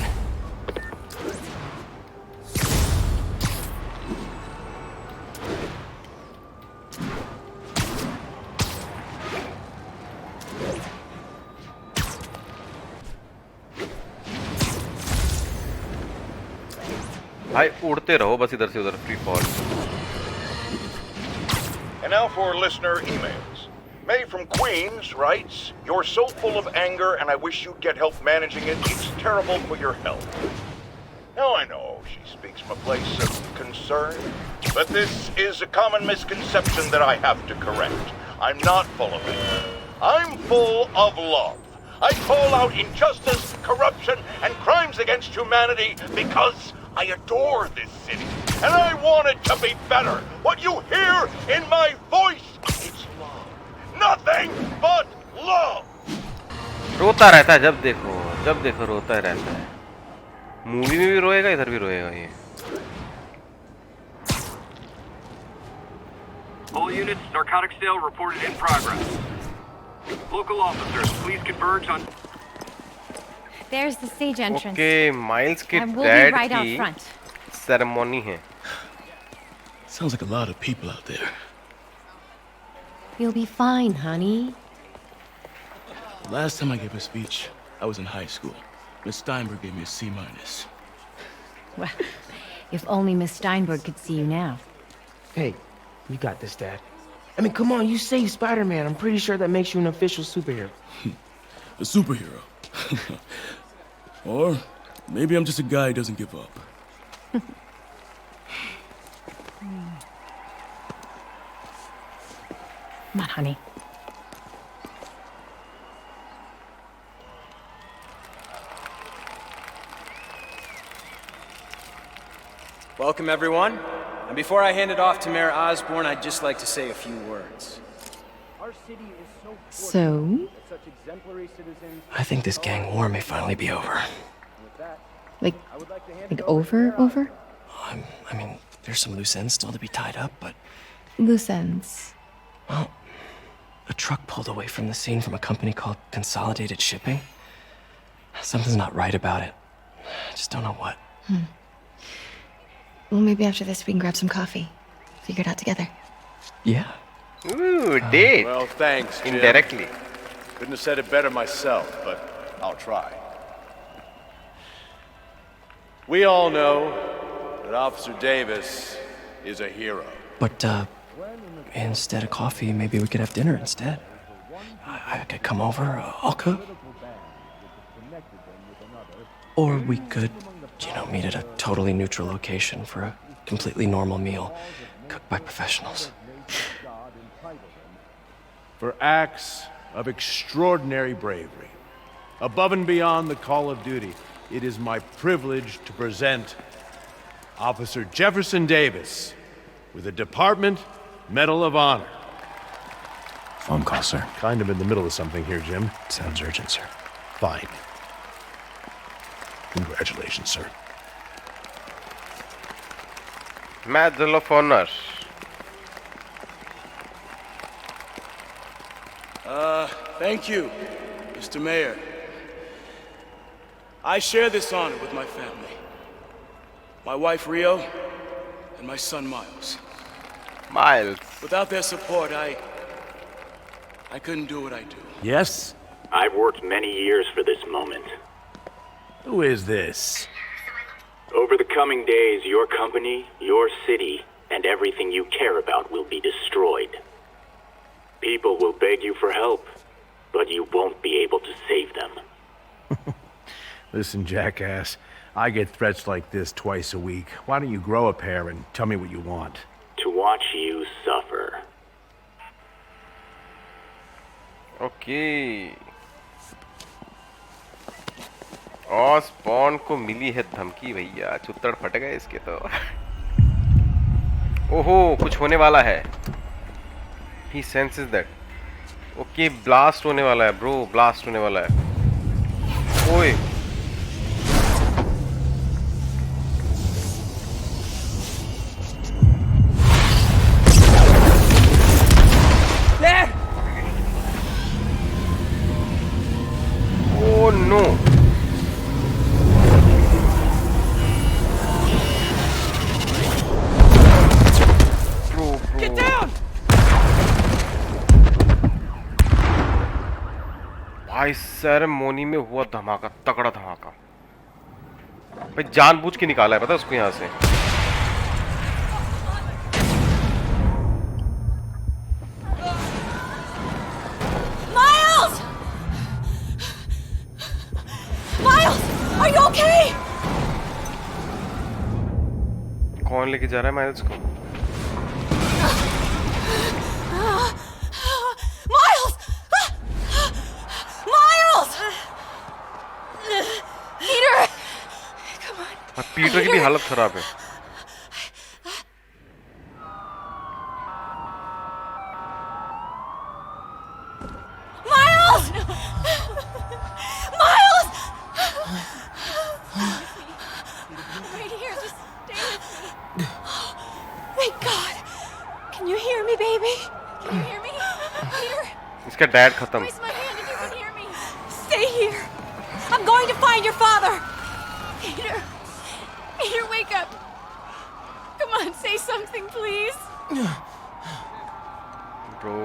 भाई उड़ते रहो बस इधर से उधर free fall. And now for listener emails. May from Queens writes, "You're so full of anger and I wish you'd get help managing it. It's terrible for your health." Now I know she speaks from a place of concern, but this is a common misconception that I have to correct. I'm not full of it. I'm full of love. I call out injustice, corruption, and crimes against humanity because I adore this city, and I want it to be better. What you hear in my voice, it's love. Nothing but love. रोता रहता है जब देखो रोता रहता है. Movie में भी रोएगा, इधर भी रोएगा ये. All units, narcotic sale reported in progress. Local officers, please converge on. There's the stage entrance. Okay, Miles के And we'll dad be right out की front. ceremony है. Sounds like a lot of people out there. You'll be fine, honey. Last time I gave a speech, I was in high school. Miss Steinberg gave me a C-. Well, if only Miss Steinberg could see you now. Hey, you got this, Dad. I mean, come on, you saved Spider-Man. I'm pretty sure that makes you an official superhero. A superhero. Or maybe I'm just a guy who doesn't give up. Come on, honey. Welcome, everyone. And before I hand it off to Mayor Osborne, I'd just like to say a few words. So? I think this gang war may finally be over. Like over? I mean, there's some loose ends still to be tied up, but... Loose ends. Well, a truck pulled away from the scene from a company called Consolidated Shipping. Something's not right about it. I just don't know what. Well, maybe after this we can grab some coffee. Figure it out together. Yeah. Ooh, date. Well, thanks, Jim. Indirectly. Couldn't have said it better myself, but I'll try. We all know that Officer Davis is a hero. But, instead of coffee, maybe we could have dinner instead. I could come over, I'll cook. Or we could, meet at a totally neutral location for a completely normal meal, cooked by professionals. For acts of extraordinary bravery, above and beyond the call of duty, it is my privilege to present Officer Jefferson Davis with the Department Medal of Honor. Phone call, sir. Kind of in the middle of something here, Jim. Sounds urgent, sir. Fine. Congratulations, sir. Medal of Honor. Thank you, Mr. Mayor. I share this honor with my family. My wife, Rio, and my son, Miles. Miles. Without their support, I couldn't do what I do. Yes? I've worked many years for this moment. Who is this? Over the coming days, your company, your city, and everything you care about will be destroyed. People will beg you for help, but you won't be able to save them. Listen, jackass, I get threats like this twice a week. Why don't you grow a pair and tell me what you want? To watch you suffer. Okay. Osborne को मिली है धमकी भैया. चुत्तड़ फट गए इसके तो. ओहो, कुछ होने वाला है. He senses that. Okay, blast होने वाला है, bro. Blast होने वाला है. ओए. भाई सेरेमोनी में हुआ धमाका, तगड़ा धमाका भाई, जानबूझ के निकाला है पता उसको यहाँ से। Miles! Miles, are you okay? कौन लेके जा रहा है माइल्स को? Miles! Miles! Peter! Come on. Peter की भी हालत खराब है। Miles! Miles! Right here, just stay with me. Thank God. Can you hear me, baby? Can you hear me? Peter? इसका डैड खत्म। Raise my hand if you can hear me. Stay here. I'm going to find your father. Peter. Peter, wake up. Come on, say something, please. Bro.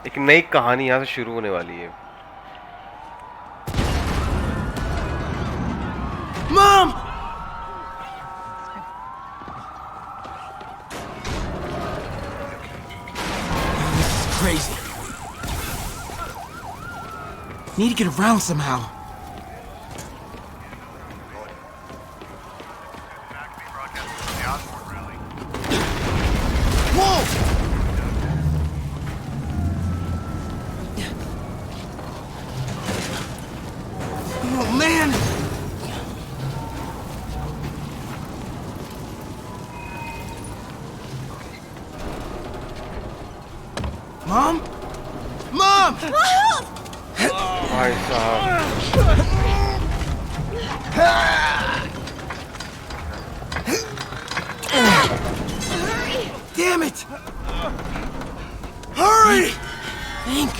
एक नई कहानी यहाँ से शुरू होने वाली है। Mom! This is crazy. Need to get around somehow. Whoa! Oh, man! Mom? Mom! भाई साहब। Damn it! Hurry! Think.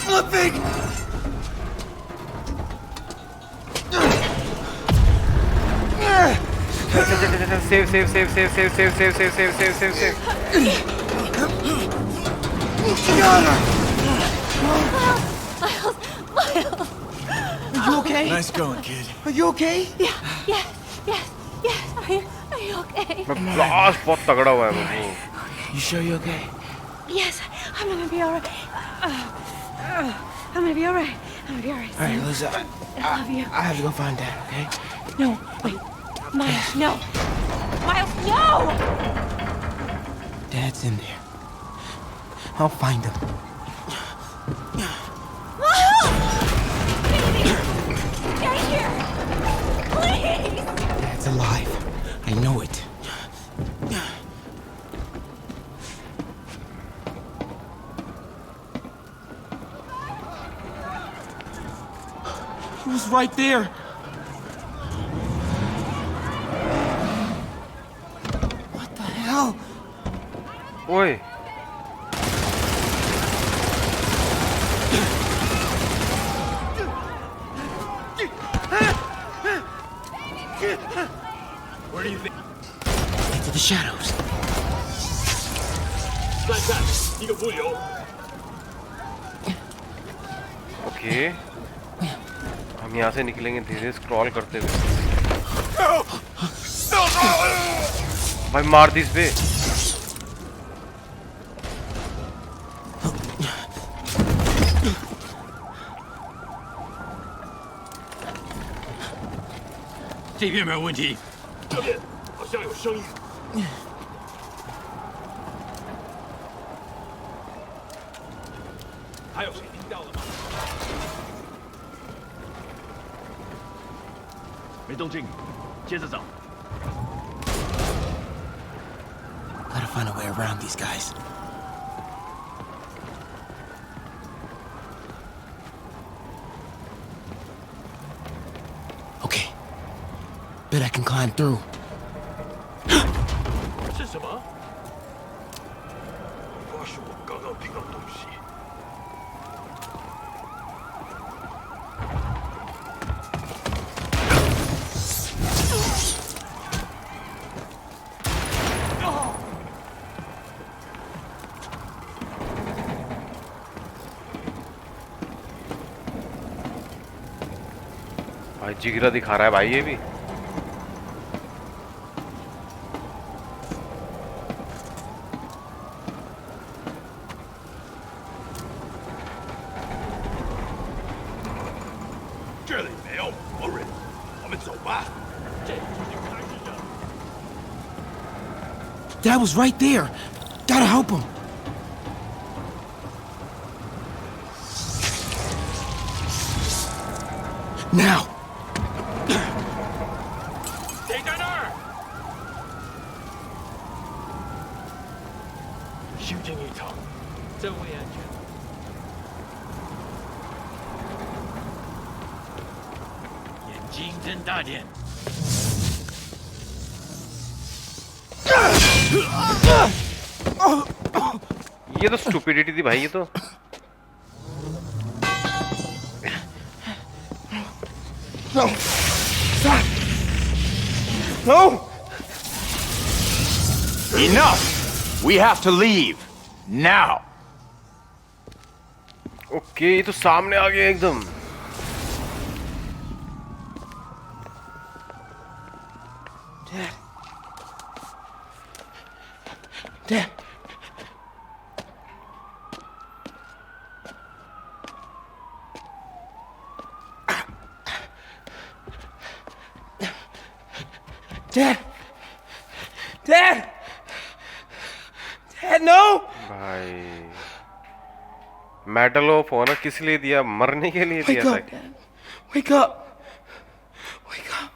Flipping! Save. Got her! Miles! Are you okay? Nice going, kid. Are you okay? Yes. Are you okay? Blast बहुत तगड़ा हुआ है वो। You sure you're okay? Yes, I'm gonna be alright. I'm gonna be alright. All right, Liz, I love you. I have to go find Dad, okay? No, wait. Miles, no. Miles, no! Dad's in there. I'll find him. Miles! Baby! Stay here! Please! Dad's alive. I know it. He was right there. What the hell? Oi. Where do you think? Into the shadows. 再看一个浮游。 okay हम यहाँ से निकलेंगे धीरे scroll करते हुए। भाई मार दी इस पे। 这边没有问题。这边好像有声音。还有谁听到了吗？没动静，接着找。 Gotta find a way around these guys. Okay. Bet I can climb through. 是什么？或许我刚刚听到东西。 Got भाई जिगरा दिखा रहा है भाई ये भी। Dad was right there. Gotta help him. Now. 谁在那儿？修建一场，真为安全。眼睛睁大点。 ये तो स्टूपिडिटी थी भाई ये तो। No. Stop. No. Enough. We have to leave now. Okay ये तो सामने आ गया एकदम। Dad. Dad. Dad. Dad, no. भाई मेडल ऑफ ऑनर किस लिए दिया? मरने के लिए दिया था। Wake up. Wake up.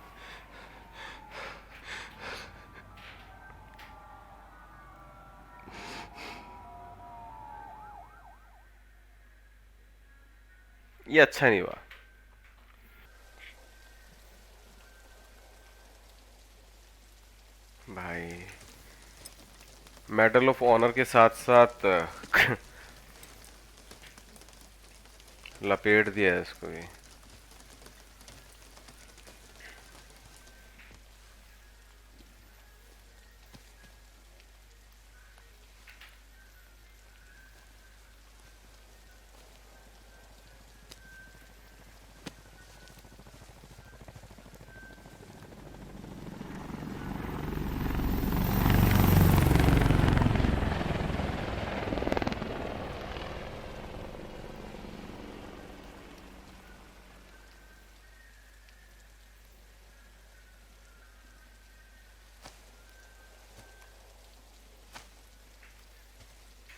ये अच्छा नहीं हुआ। भाई मेडल ऑफ ऑनर के साथ साथ लपेट दिया है इसको भी।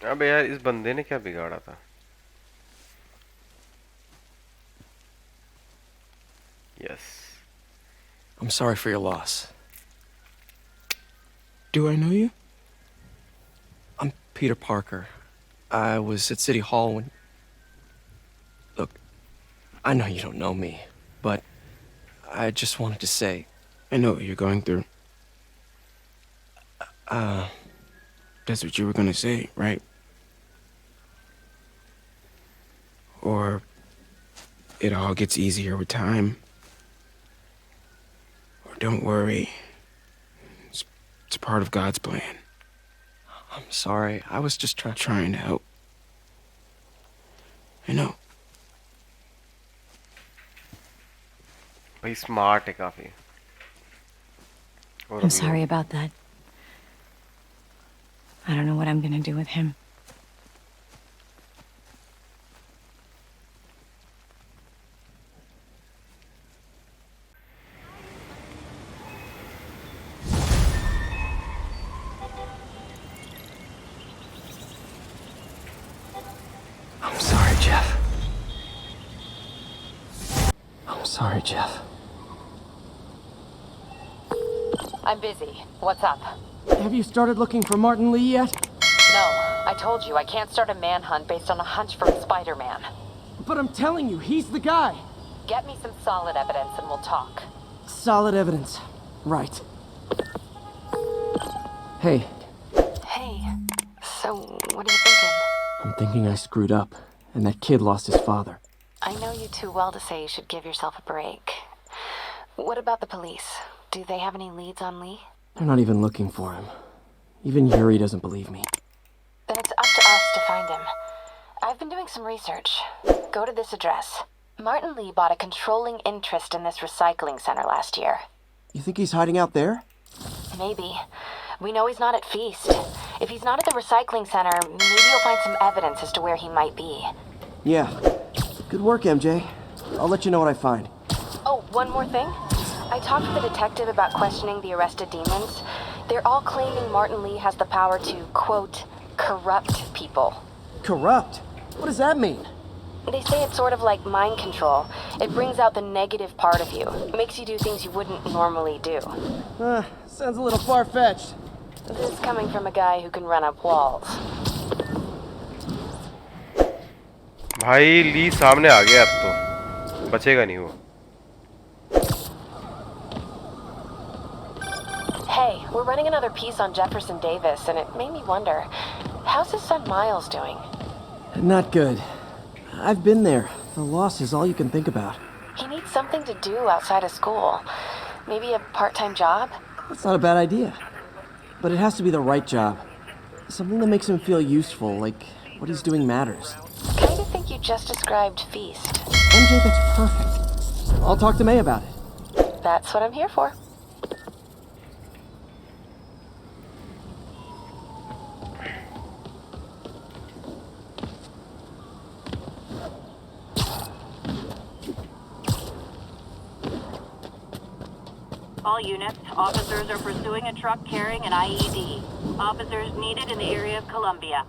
अबे यार इस बंदे ने क्या बिगाड़ा था? Yes. I'm sorry for your loss. Do I know you? I'm Peter Parker. I was at City Hall when... Look, I know you don't know me, but I just wanted to say... I know what you're going through. That's what you were gonna say, right? Or it all gets easier with time. Or don't worry. It's part of God's plan. I'm sorry. I was just trying to help. I know. भाई smart है काफी। I'm sorry about that. I don't know what I'm gonna do with him. I'm sorry, Jeff. I'm sorry, Jeff. I'm busy. What's up? Have you started looking for Martin Lee yet? No, I told you I can't start a manhunt based on a hunch from Spider-Man. But I'm telling you, he's the guy. Get me some solid evidence and we'll talk. Solid evidence. Right. Hey, Hey, so what are you thinking? I'm thinking I screwed up, and that kid lost his father. I know you too well to say you should give yourself a break. What about the police? Do they have any leads on Lee? They're not even looking for him. Even Yuri doesn't believe me. Then it's up to us to find him. I've been doing some research. Go to this address. Martin Lee bought a controlling interest in this recycling center last year. You think he's hiding out there? Maybe. We know he's not at Feast. If he's not at the recycling center, maybe you'll find some evidence as to where he might be. Yeah. Good work, MJ. I'll let you know what I find. Oh, one more thing. I talked with the detective about questioning the arrested demons. They're all claiming Martin Lee has the power to, quote, corrupt people. Corrupt? What does that mean? They say it's sort of like mind control. It brings out the negative part of you. Makes you do things you wouldn't normally do. Sounds a little far-fetched. This is coming from a guy who can run up walls. भाई ली सामने आ गया, अब तो बचेगा नहीं वो. Hey, we're running another piece on Jefferson Davis, and it made me wonder, how's his son Miles doing? Not good. I've been there. The loss is all you can think about. He needs something to do outside of school. Maybe a part-time job? That's not a bad idea. But it has to be the right job. Something that makes him feel useful, like what he's doing matters. Kinda think you just described Feast. MJ, that's perfect. I'll talk to May about it. That's what I'm here for. All units, officers are pursuing a truck carrying an IED. Officers needed in the area of Columbia.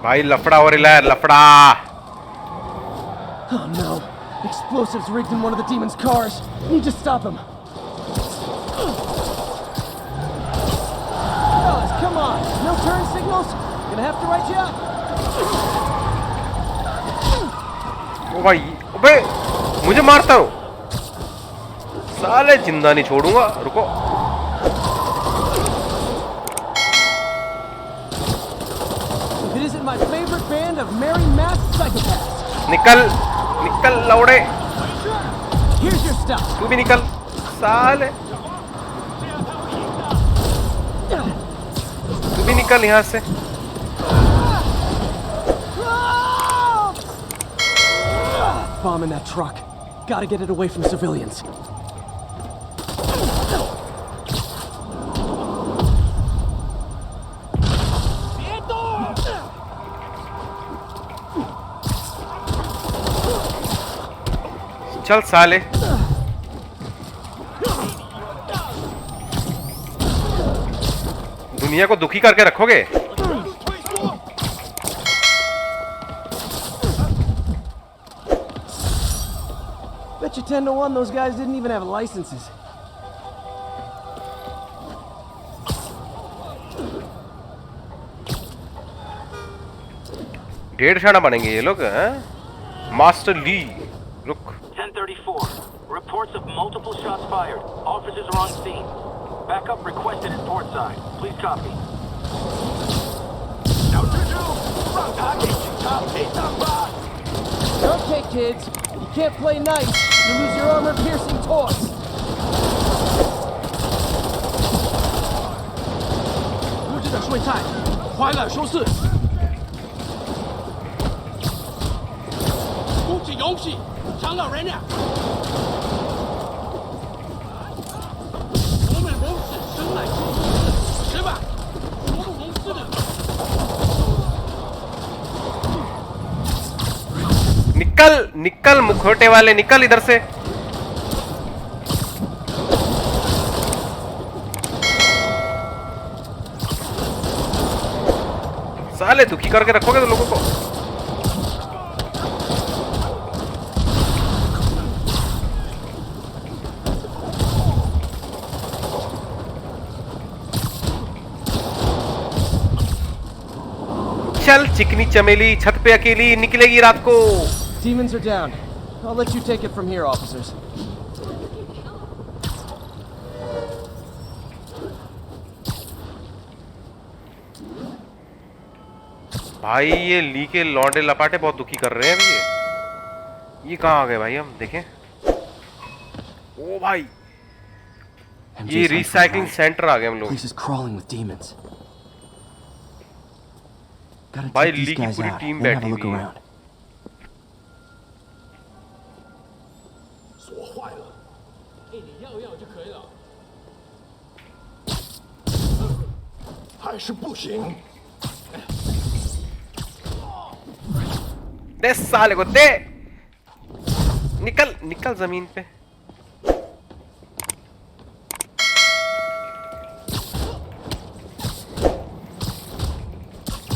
भाई लफड़ा हो रहा है, लफड़ा. Oh no. Explosives rigged in one of the demon's cars. Need to stop him. Fellas, come on. No turn signals? Gonna have to write you up. ओ भाई, अबे मुझे मारता हो. साले जिंदा नहीं छोड़ूंगा, रुको. If it isn't my favorite band of merry masked psychopaths. निकल, निकल लौड़े. Here's your stuff. तू भी निकल, साले. तू भी निकल यहाँ से. Bomb in that truck. Gotta get it away from civilians. चल साले. दुनिया को दुखी करके रखोगे. Bet you 10 to 1 those guys didn't even have licenses. डेढ़ शाना बनेंगे ये लोग, हैं? मास्टर ली, रुक. 1034. Reports of multiple shots fired. Officers are on scene. Backup requested at port side. Please copy. Okay, kids. You can't play nice. You lose your armor-piercing toys. 物质的睡菜，快乐收拾。鼓起勇气，强了人呀！我们谋士生来就死，是吧？我们谋士的。 निकल, निकल मुखौटे वाले, निकल इधर से. साले दुखी करके रखोगे तो लोगों को. चल चिकनी चमेली छत पे अकेली निकलेगी रात को. Demons are down. I'll let you take it from here, officers. भाई ये ली के लौंडे लपाटे बहुत दुखी कर रहे हैं अभी. ये कहाँ आ गए भाई, हम देखें. ओ भाई ये रिसाइकलिंग सेंटर आ गए हम लोग. Place is crawling with demons. Gotta भाई take these ली की guys पूरी out, team then have a बैठी look हुई है around. 锁坏了。哎，你要就可以了。还是不行。 दे साले को दे निकल निकल जमीन पे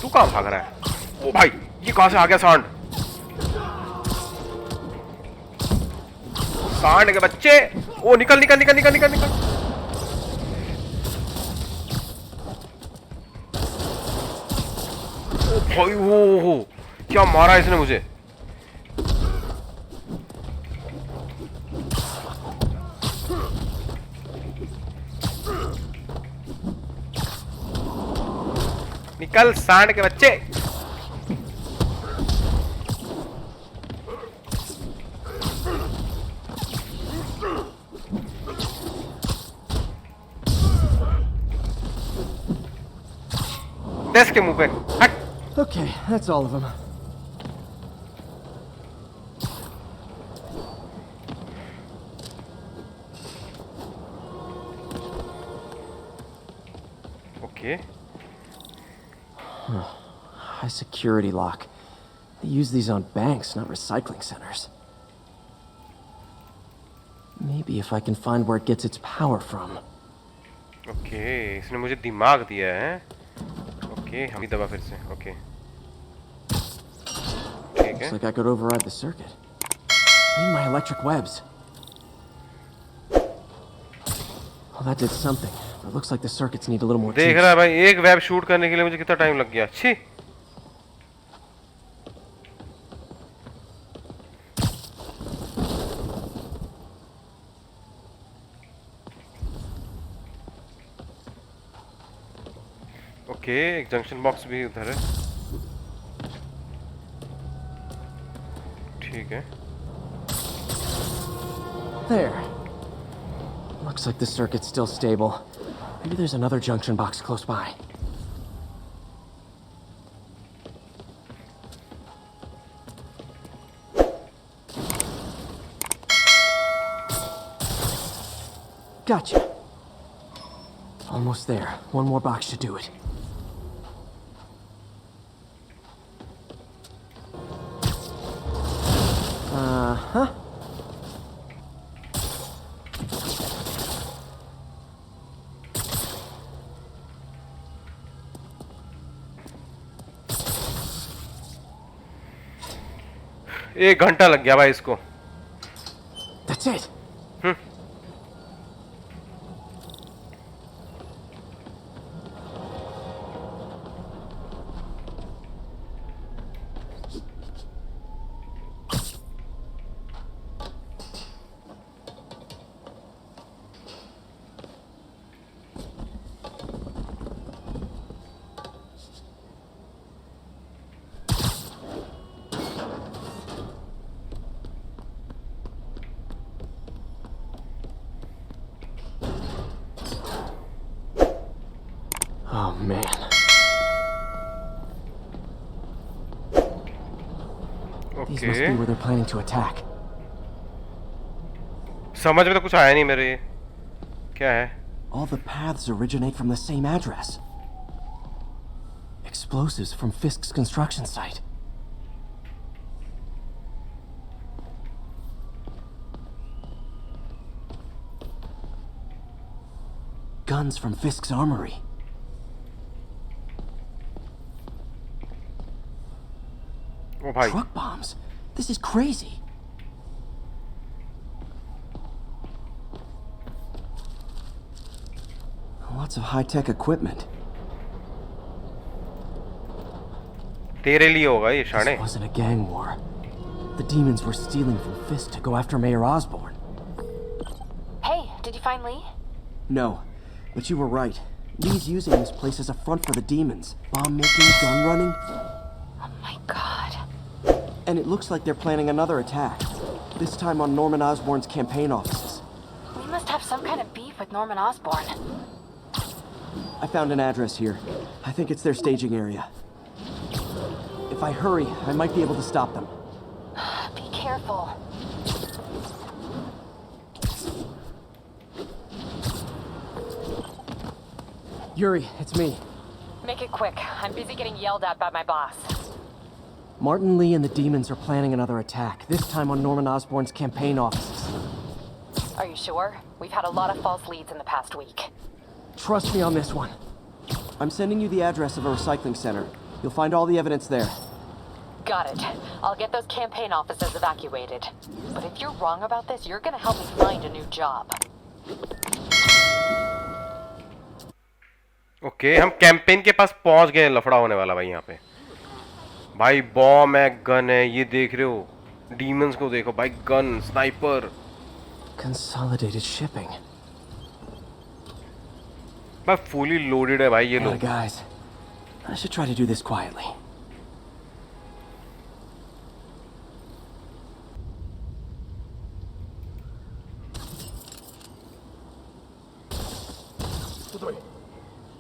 तू कहाँ भाग रहा है ओ भाई ये कहाँ से आ गया सांड सांड के बच्चे ओ निकल निकल निकल निकल निकल निकल ओ भाई हो क्या मारा इसने मुझे निकल सांड के बच्चे देश के मुंह पे हट Okay, that's all of them. Okay. High security lock. They use these on banks, not recycling centers. Maybe if I can find where it gets its power from. Okay, इसने मुझे दिमाग दिया है. Okay, हम भी दबा फिर से. Okay. Looks like I could override the circuit. I need my electric webs. Well, that did something. It looks like the circuits need a little more juice. देख रहा है भाई एक वेब शूट करने के लिए मुझे कितना टाइम लग गया. छी. ओके एक जंक्शन बॉक्स भी उधर है. ठीक है. There. Looks like the circuit's still stable. Maybe there's another junction box close by. Gotcha. Almost there. One more box should do it. Uh-huh. एक घंटा लग गया भाई इसको. That's it. Oh, man. These must be where they're planning to attack. समझ में तो कुछ आया नहीं मेरे. क्या है? All the paths originate from the same address. Explosives from Fisk's construction site. Guns from Fisk's armory. Oh, bhai. Truck bombs? This is crazy. Lots of high-tech equipment. तेरे लिए होगा ये शाने. This wasn't a gang war. The demons were stealing from Fisk to go after Mayor Osborn. Hey, did you find Lee? No, but you were right. Lee's using this place as a front for the demons. Bomb making, gun running. Oh my god. And it looks like they're planning another attack. This time on Norman Osborn's campaign offices. We must have some kind of beef with Norman Osborn. I found an address here. I think it's their staging area. If I hurry, I might be able to stop them. Be careful. Yuri, it's me. Make it quick. I'm busy getting yelled at by my boss. Martin Lee and the demons are planning another attack, this time on Norman Osborn's campaign offices. Are you sure? We've had a lot of false leads in the past week. Trust me on this one. I'm sending you the address of a recycling center. You'll find all the evidence there. Got it. I'll get those campaign offices evacuated. But if you're wrong about this, you're gonna help me find a new job. Okay हम campaign के पास पहुंच गए लफड़ा होने वाला भाई यहाँ पे भाई बॉम्ब है गन है ये देख रहे हो डीमंस को देखो भाई गन स्नाइपर Consolidated shipping. भाई फुली लोडेड है भाई ये लोग guys, I should try to do this quietly.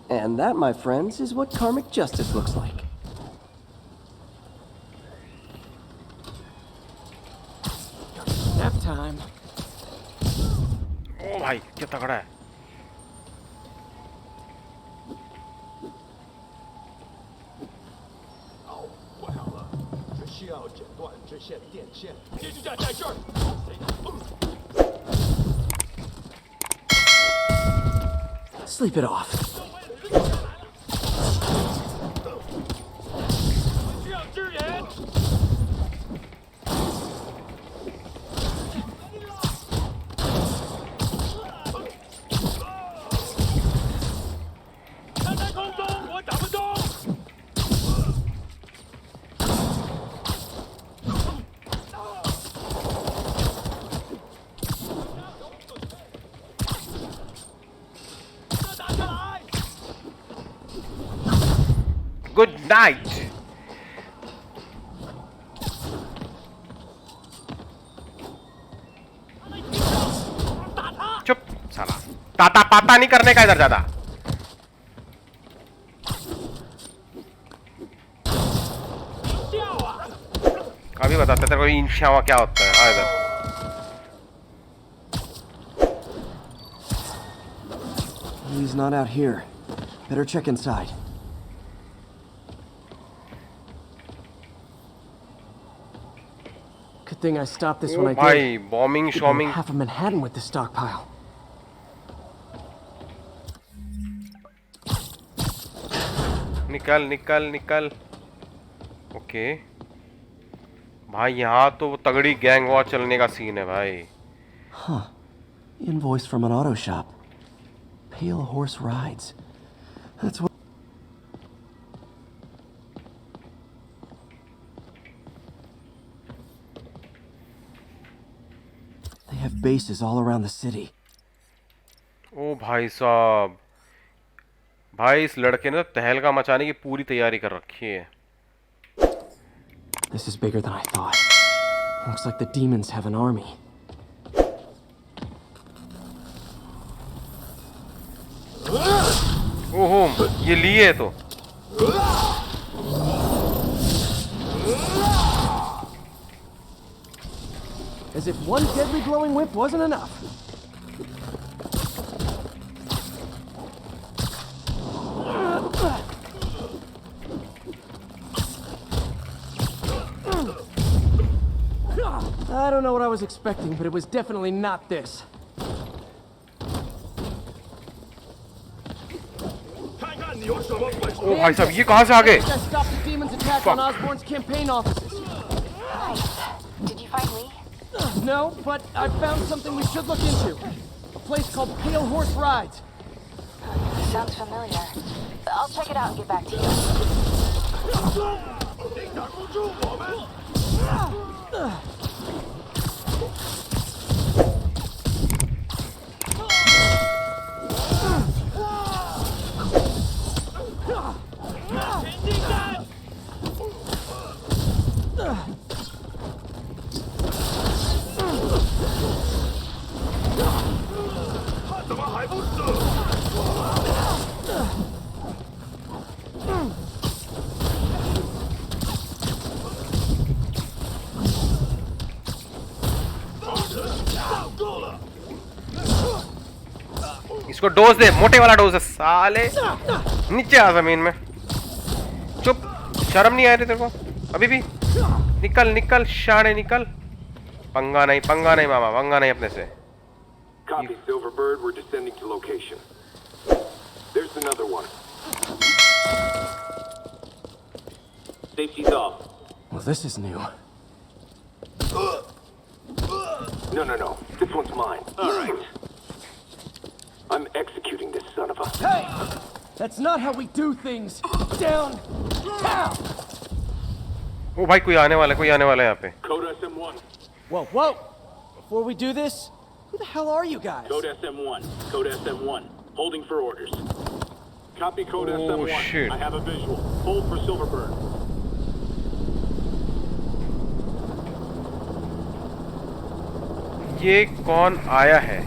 And that, my friends, is what karmic justice looks like. Nap time. ओ भाई क्या तगड़ा है Sleep it off. Good night. चुप साला ताता पाता नहीं करने का इधर ज्यादा कभी बताता तेरे को इंशावा क्या होता है हाँ इधर He's not out here. Better check inside. Good thing I stopped this when I did. भाई bombing shorming half of Manhattan with the stockpile. निकल निकल निकल ओके भाई यहाँ तो तगड़ी गैंग वॉर चलने का सीन है भाई Huh. Invoice from an auto shop. Pale Horse Rides. That's what. They have bases all around the city. ओ भाई साहब भाई इस लड़के ने तहलका मचाने की पूरी तैयारी कर रखी है This is bigger than I thought. Looks like the demons have an army. ओहो ये लिए तो As if one deadly glowing whip wasn't enough. I don't know what I was expecting, but it was definitely not this. ओ भाई साहब ये कहाँ से आ गए? I stopped the demons' attack on Osborn's campaign offices. Nice. Did you find Lee? No, but I found something we should look into. A place called Pale Horse Rides. Sounds familiar. I'll check it out and get back to you. इसको dose दे, मोटे वाला dose है साले। नीचे आ जमीन में। चुप, शर्म नहीं आ रही तेरे को अभी भी? निकल निकल शाने निकल। पंगा नहीं मामा, पंगा नहीं अपने से। Copy, Silverbird. We're descending to location. There's another one. Safety's off. Well, this is new. No. This one's mine. All right. I'm executing this son of a... Hey! That's not how we do things. Down. Down. ओ भाई कोई आने वाला है यहाँ पे। Code SM1. Whoa. Before we do this, who the hell are you guys? Code SM1. Holding for orders. Copy code SM1. Shit. I have a visual. Hold for Silverbird. ये कौन आया है?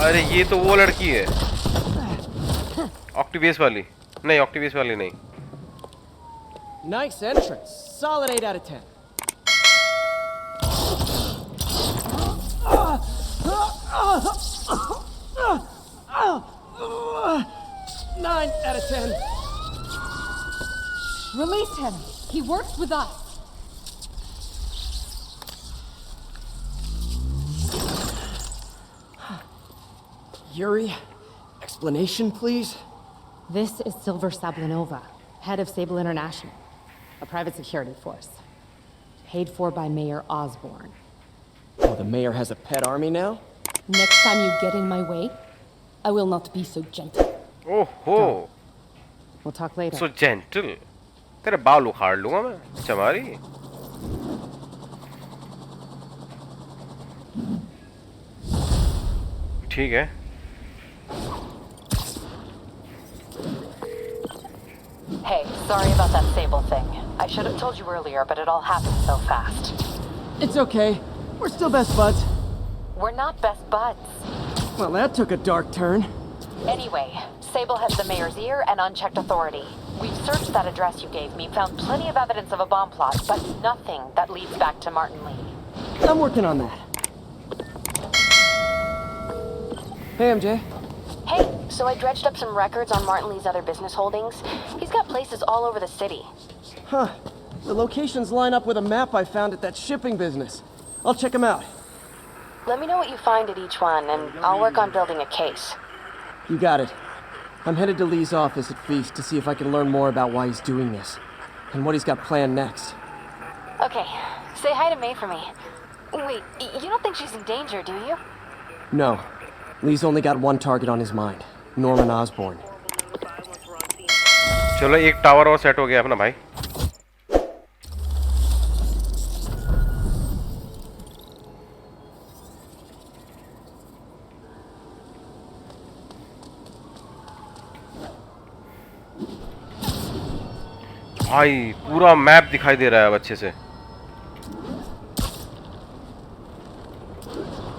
अरे ये तो वो लड़की है, ऑक्टिवियस वाली। नहीं, ऑक्टिवियस वाली नहीं। Nice entrance. Solid 8 out of 10. 9 out of 10. Release him. He works with us. Yuri, explanation, please? This is Silver Sablinova, head of Sable International, a private security force. Paid for by Mayor Osborne. Oh, the mayor has a pet army now? Next time you get in my way, I will not be so gentle. Oh ho. We'll talk later. So gentle. तेरे बाल उखाड़ लूंगा मैं, चमारी। ठीक है। Hey, sorry about that Sable thing. I should have told you earlier, but it all happened so fast. It's okay. We're still best buds. We're not best buds. Well, that took a dark turn. Anyway, Sable has the mayor's ear and unchecked authority. We've searched that address you gave me, found plenty of evidence of a bomb plot, but nothing that leads back to Martin Lee. I'm working on that. Hey, MJ. Hey, so I dredged up some records on Martin Lee's other business holdings. He's got places all over the city. Huh. The locations line up with a map I found at that shipping business. I'll check them out. Let me know what you find at each one, and I'll work on building a case. You got it. I'm headed to Lee's office at Feast to see if I can learn more about why he's doing this, and what he's got planned next. Okay, say hi to May for me. Wait, you don't think she's in danger, do you? No. Lee's only got one target on his mind, Norman Osborn. चलो एक tower और set हो गया अपना भाई। भाई पूरा map दिखाई दे रहा है अब अच्छे से।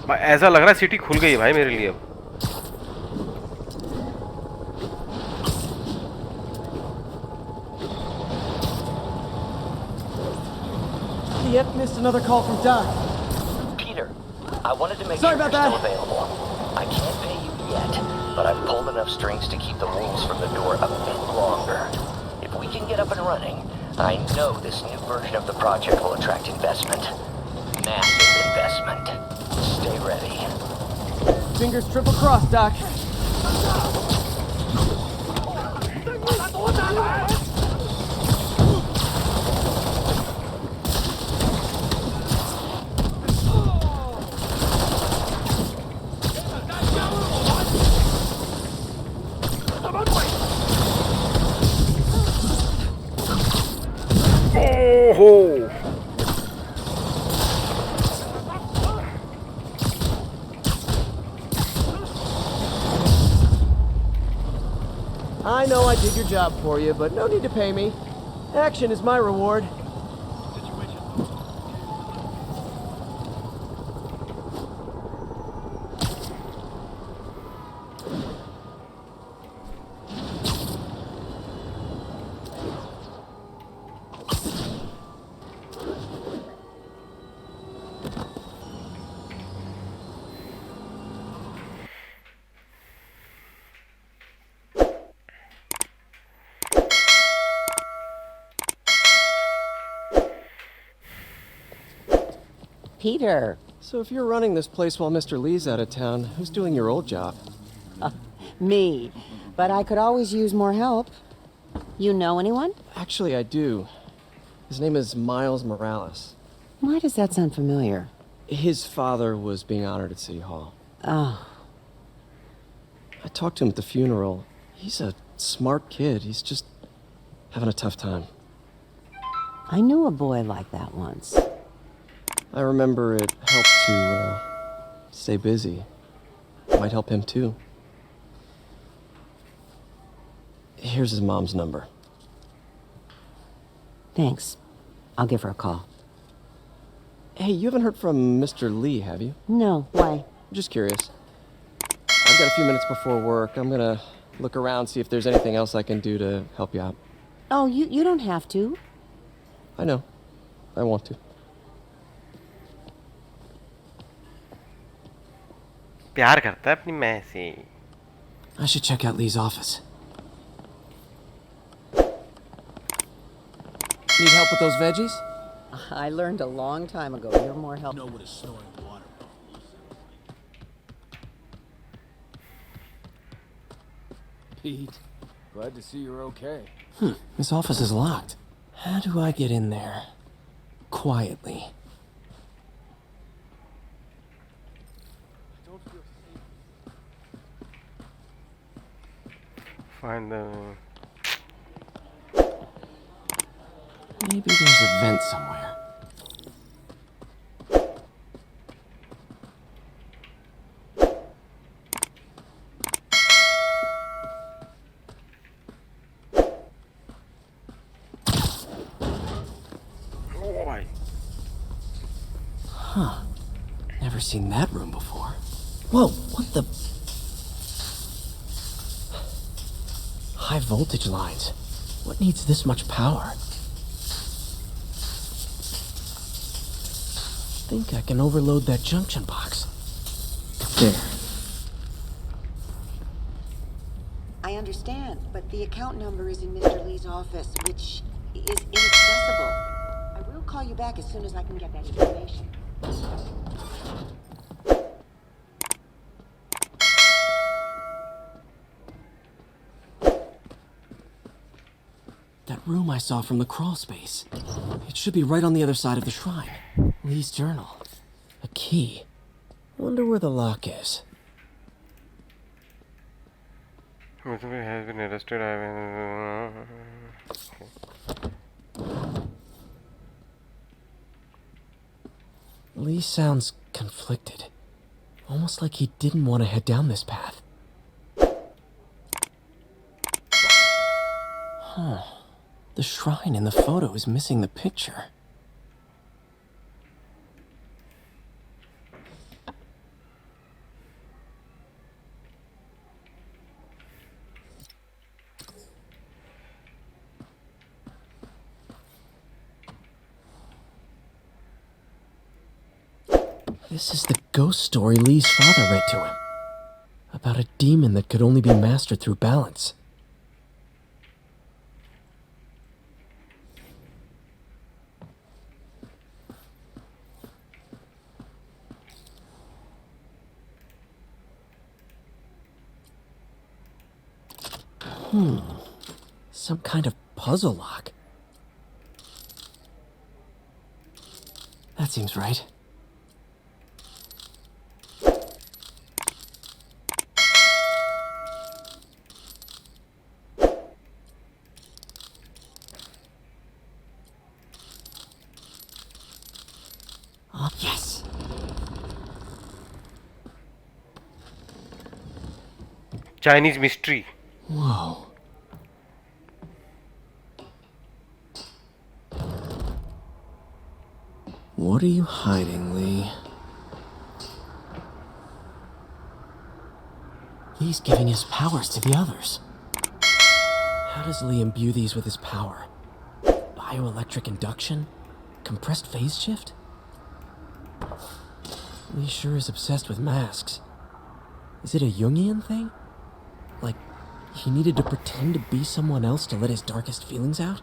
भाई ऐसा लग रहा है सिटी खुल गई है भाई मेरे लिए अब। Yep, missed another call from Doc. Peter, I wanted to make Sorry sure about you're that. still available. I can't pay you yet, but I've pulled enough strings to keep the wolves from the door a bit longer. If we can get up and running, I know this new version of the project will attract investment. Massive investment. Stay ready. Fingers triple crossed, Doc. Oh! I know I did your job for you, but no need to pay me. Action is my reward. Peter. So if you're running this place while Mr. Lee's out of town, who's doing your old job? Me. But I could always use more help. You know anyone? Actually, I do. His name is Miles Morales. Why does that sound familiar? His father was being honored at City Hall. Oh. I talked to him at the funeral. He's a smart kid. He's just having a tough time. I knew a boy like that once. I remember it helped to stay busy. Might help him too. Here's his mom's number. Thanks. I'll give her a call. Hey, you haven't heard from Mr. Lee, have you? No, why? Just curious. I've got a few minutes before work. I'm gonna look around, see if there's anything else I can do to help you out. Oh, you don't have to. I know. I want to. प्यार करता है अपनी मैं से. I should check out Lee's office. Need help with those veggies? I learned a long time ago you're more helpful. Know what a snoring water bottle is. Pete, Glad to see you're okay. This office is locked. How do I get in there? Quietly. Find the... Maybe there's a vent somewhere. Boy. Huh. Never seen that room before. Whoa, what the... High voltage lines. What needs this much power? I think I can overload that junction box. There. I understand, but the account number is in Mr. Lee's office, which is inaccessible. I will call you back as soon as I can get that information. That room I saw from the crawl space. It should be right on the other side of the shrine. Lee's journal. A key. Wonder where the lock is. Has been arrested. Lee sounds conflicted. Almost like he didn't want to head down this path. Huh. The shrine in the photo is missing the picture. This is the ghost story Lee's father read to him. About a demon that could only be mastered through balance. Some kind of puzzle lock. That seems right. Oh, yes! Chinese mystery. Whoa. What are you hiding, Lee? Lee's giving his powers to the others. How does Lee imbue these with his power? Bioelectric induction? Compressed phase shift? Lee sure is obsessed with masks. Is it a Jungian thing? Like, he needed to pretend to be someone else to let his darkest feelings out?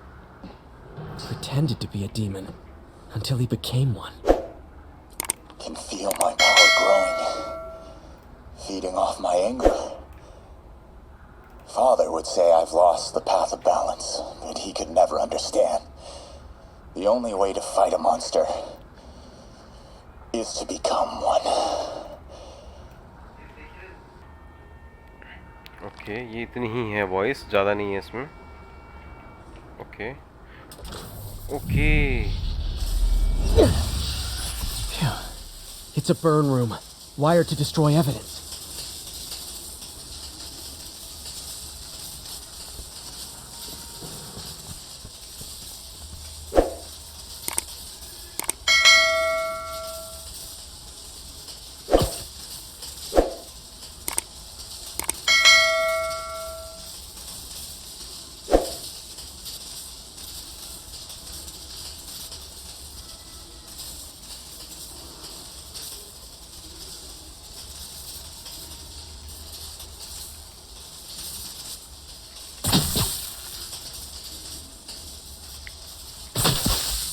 Pretended to be a demon, until he became one. can feel my power growing, feeding off my anger. Father would say I've lost the path of balance, but he could never understand. The only way to fight a monster is to become one. Okay ये इतनी ही है voice, ज़्यादा नहीं है इसमें. Okay okay. It's a burn room, wired to destroy evidence.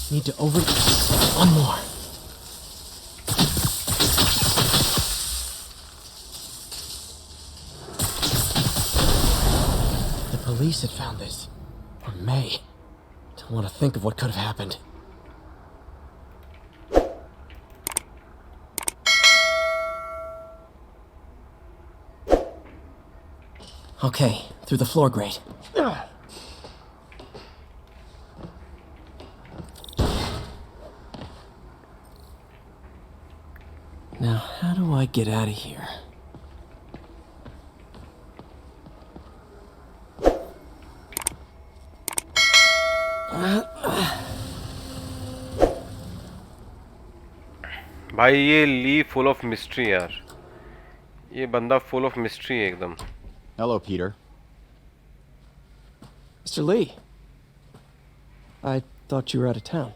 Need to one more. The police had found this. Or may. Don't want to think of what could have happened. Okay, through the floor grate. Now, how do I get out of here? भाई ये ली full of mystery यार. ये बंदा full of mystery है एकदम. Hello, Peter. Mr. Lee. I thought you were out of town.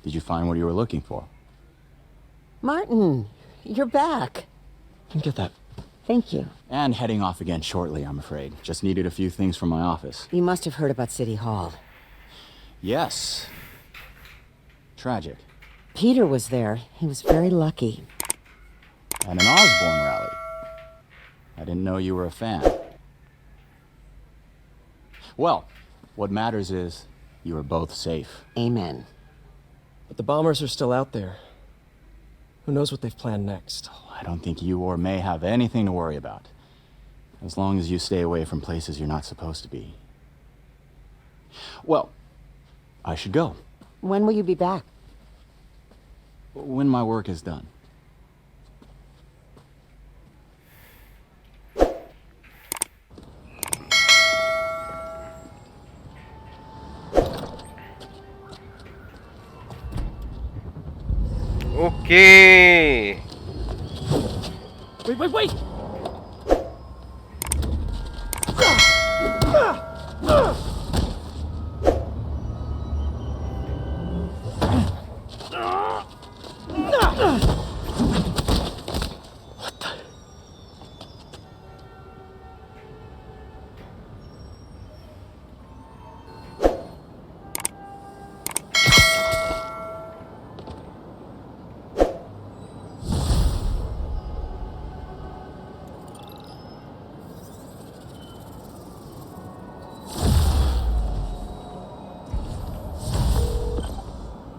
Did you find what you were looking for? Martin, you're back. Can get that. Thank you. And heading off again shortly, I'm afraid. Just needed a few things from my office. You must have heard about City Hall. Yes. Tragic. Peter was there. He was very lucky. And an Osborne rally. I didn't know you were a fan. Well, what matters is you are both safe. Amen. But the bombers are still out there. Who knows what they've planned next? Oh, I don't think you or May have anything to worry about. As long as you stay away from places you're not supposed to be. Well, I should go. When will you be back? When my work is done. Okay. Wait!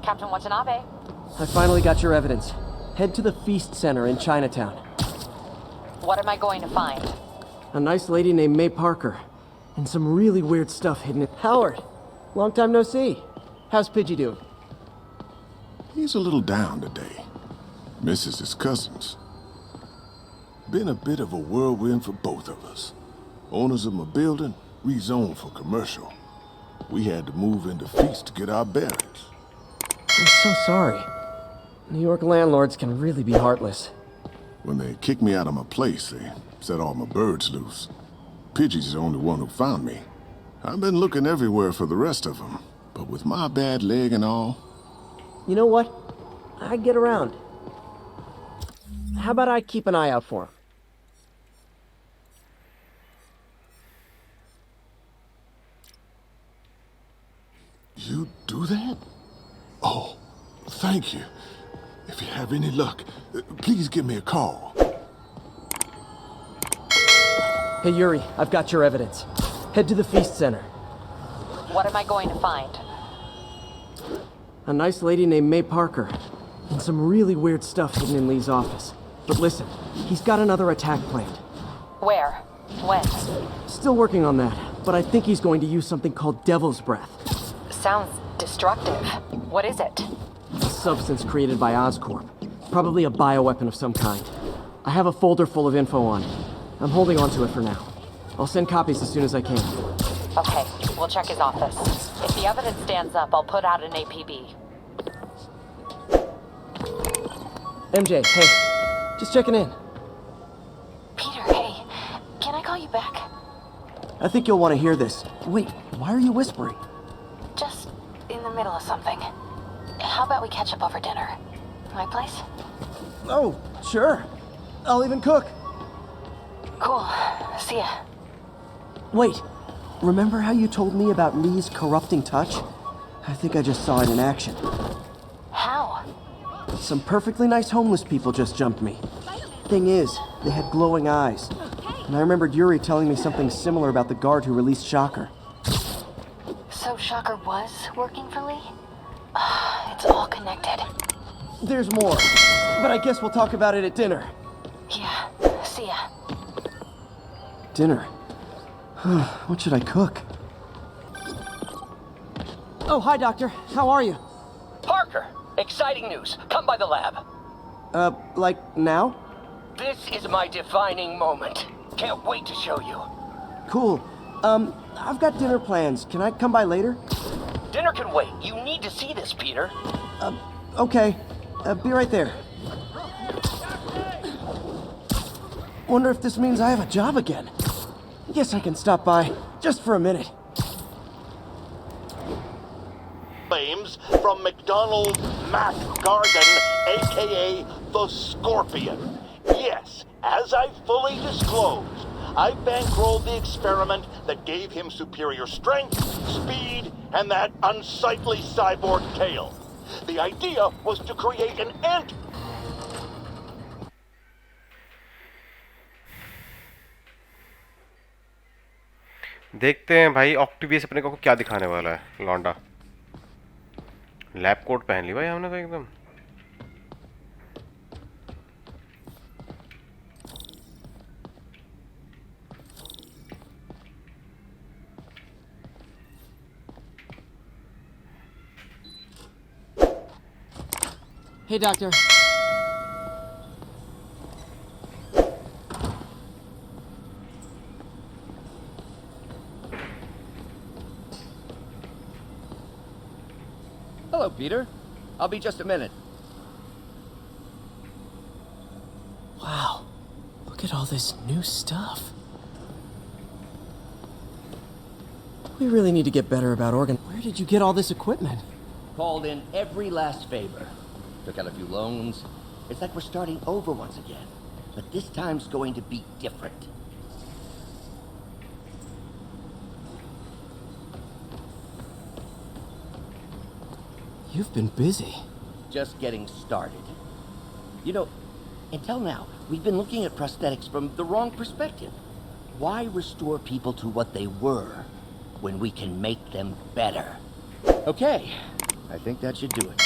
Captain Watanabe. I finally got your evidence. Head to the Feast Center in Chinatown. What am I going to find? A nice lady named May Parker. And some really weird stuff hidden in... Howard! Long time no see. How's Pidgey doing? He's a little down today. Misses his cousins. Been a bit of a whirlwind for both of us. Owners of my building rezoned for commercial. We had to move into Feast to get our bearings. I'm so sorry. New York landlords can really be heartless. When they kicked me out of my place, they set all my birds loose. Pidgey's the only one who found me. I've been looking everywhere for the rest of them, but with my bad leg and all... You know what? I'd get around. How about I keep an eye out for him? You do that? Oh, thank you. If you have any luck, please give me a call. Hey, Yuri, I've got your evidence. Head to the Feast Center. What am I going to find? A nice lady named May Parker. And some really weird stuff hidden in Lee's office. But listen, he's got another attack planned. Where? When? Still working on that, but I think he's going to use something called Devil's Breath. Sounds destructive. What is it? A substance created by Oscorp. Probably a bioweapon of some kind. I have a folder full of info on it. I'm holding on to it for now. I'll send copies as soon as I can. Okay, we'll check his office. If the evidence stands up, I'll put out an APB. MJ, hey. Just checking in. Peter, hey. Can I call you back? I think you'll want to hear this. Wait, why are you whispering? Just in the middle of something. How about we catch up over dinner? My place? Oh, sure. I'll even cook. Cool. See ya. Wait, remember how you told me about Lee's corrupting touch? I think I just saw it in action. How? Some perfectly nice homeless people just jumped me. Thing is, they had glowing eyes. And I remembered Yuri telling me something similar about the guard who released Shocker. So Shocker was working for Lee? It's all connected. There's more, but I guess we'll talk about it at dinner. Yeah, see ya. Dinner? What should I cook? Oh, hi, Doctor. How are you? Parker, exciting news. Come by the lab. Like now? This is my defining moment. Can't wait to show you. Cool. I've got dinner plans. Can I come by later? Dinner can wait. You need to see this, Peter. Okay. Be right there. Wonder if this means I have a job again. Guess I can stop by, just for a minute. Claims from McDonald Mac Gargan, aka the Scorpion. Yes, as I fully disclosed, I bankrolled the experiment that gave him superior strength, speed, and that unsightly cyborg tail. The idea was to create an ant. देखते हैं भाई ऑक्टिवियस अपने को क्या दिखाने वाला है लौंडा लैब कोट पहन ली भाई हमने तो एकदम Hey, Doctor. Hello, Peter. I'll be just a minute. Wow. Look at all this new stuff. We really need to get better about organ. Where did you get all this equipment? Called in every last favor. Took out a few loans. It's like we're starting over once again. But this time's going to be different. You've been busy. Just getting started. You know, until now, we've been looking at prosthetics from the wrong perspective. Why restore people to what they were when we can make them better? Okay, I think that should do it.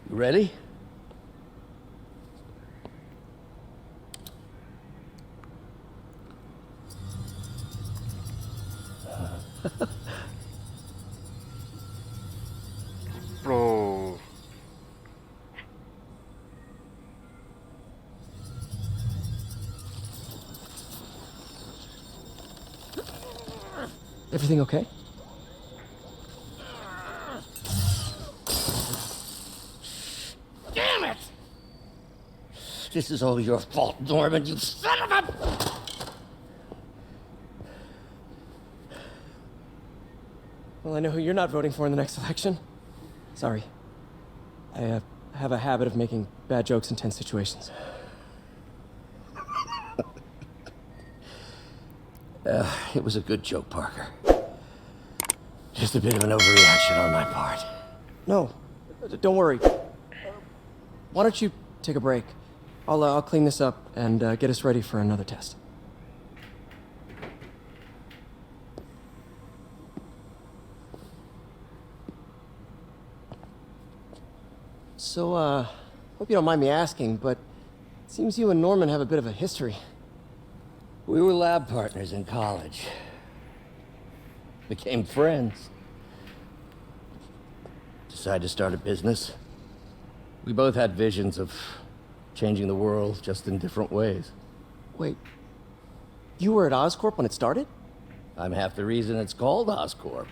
You ready? Bro. Everything okay? Damn it! This is all your fault, Norman, you son of a... Well, I know who you're not voting for in the next election. Sorry. I have a habit of making bad jokes in tense situations. It was a good joke, Parker. Just a bit of an overreaction on my part. No, don't worry. Why don't you take a break? I'll clean this up and get us ready for another test. So, hope you don't mind me asking, but it seems you and Norman have a bit of a history. We were lab partners in college. Became friends. Decided to start a business. We both had visions of changing the world, just in different ways. Wait, you were at Oscorp when it started? I'm half the reason it's called Oscorp.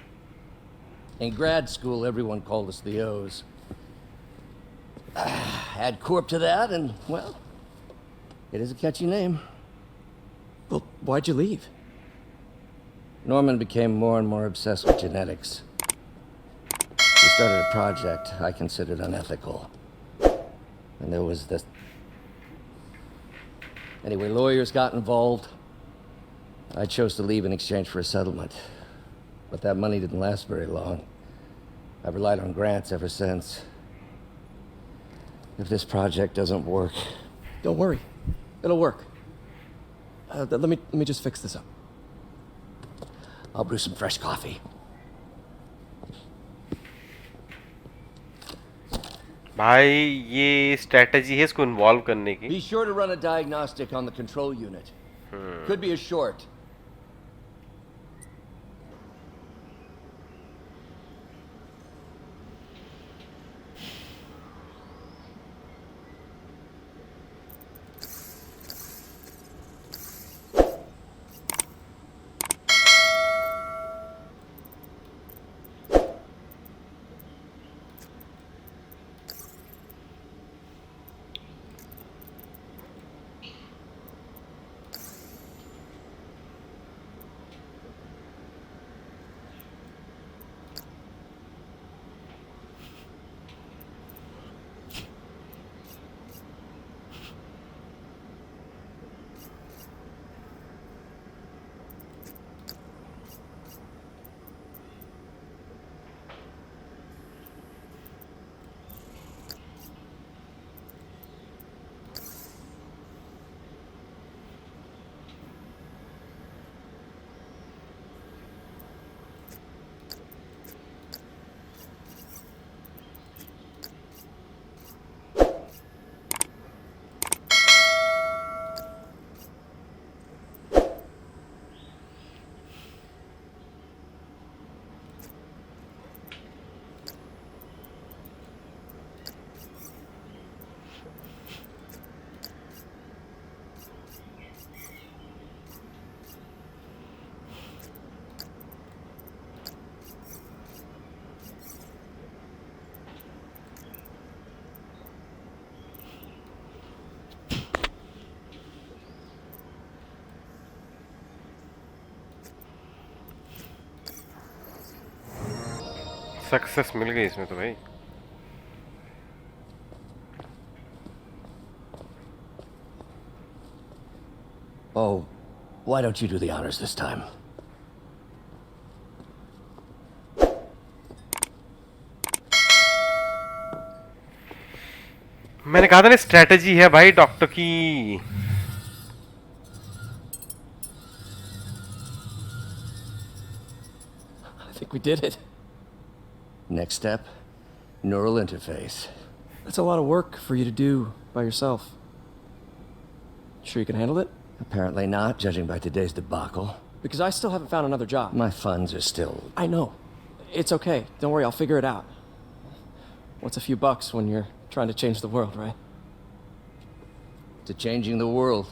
In grad school, everyone called us the O's. Add Corp to that, and, well, it is a catchy name. Well, why'd you leave? Norman became more and more obsessed with genetics. We started a project I considered unethical. And there was this... Anyway, lawyers got involved. I chose to leave in exchange for a settlement. But that money didn't last very long. I've relied on grants ever since. If this project doesn't work... Don't worry. It'll work. Let me just fix this up. I'll brew some fresh coffee. भाई ये strategy है इसको involve करने की. Be sure to run a diagnostic on the control unit. Could be a short. Success मिल गई इसमें तो भाई. Oh, why don't you do the honors this time? मैंने कहा था ना स्ट्रेटजी है भाई डॉक्टर की. I think we did it. Next step, neural interface. That's a lot of work for you to do by yourself. Sure you can handle it? Apparently not, judging by today's debacle. Because I still haven't found another job. My funds are still... I know. It's okay. Don't worry, I'll figure it out. What's a few bucks when you're trying to change the world, right? To changing the world.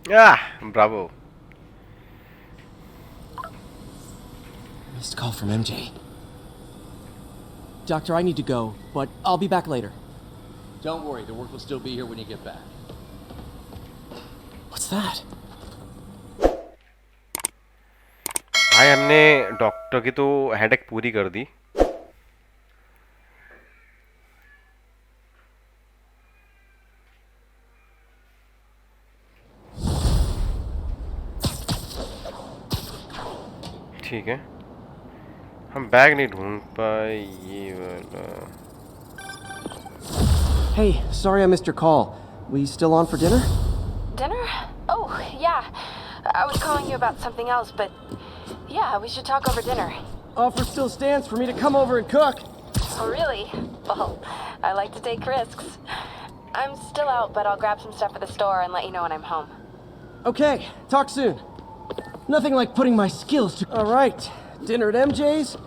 Ah, bravo. Missed call from MJ. Doctor, I need to go, but I'll be back later. Don't worry, the work will still be here when you get back. What's that? भाई हमने doctor की तो headache पूरी कर दी. ठीक है, हम bag नहीं ढूंढ पाए ये वाला। Hey, sorry I missed your call. We still on for dinner? Dinner? Oh, yeah. I was calling you about something else, but yeah, we should talk over dinner. Offer still stands for me to come over and cook. Oh, really? Well, I like to take risks. I'm still out, but I'll grab some stuff at the store and let you know when I'm home. Okay, talk soon. Nothing like putting my skills to... All right, dinner at MJ's.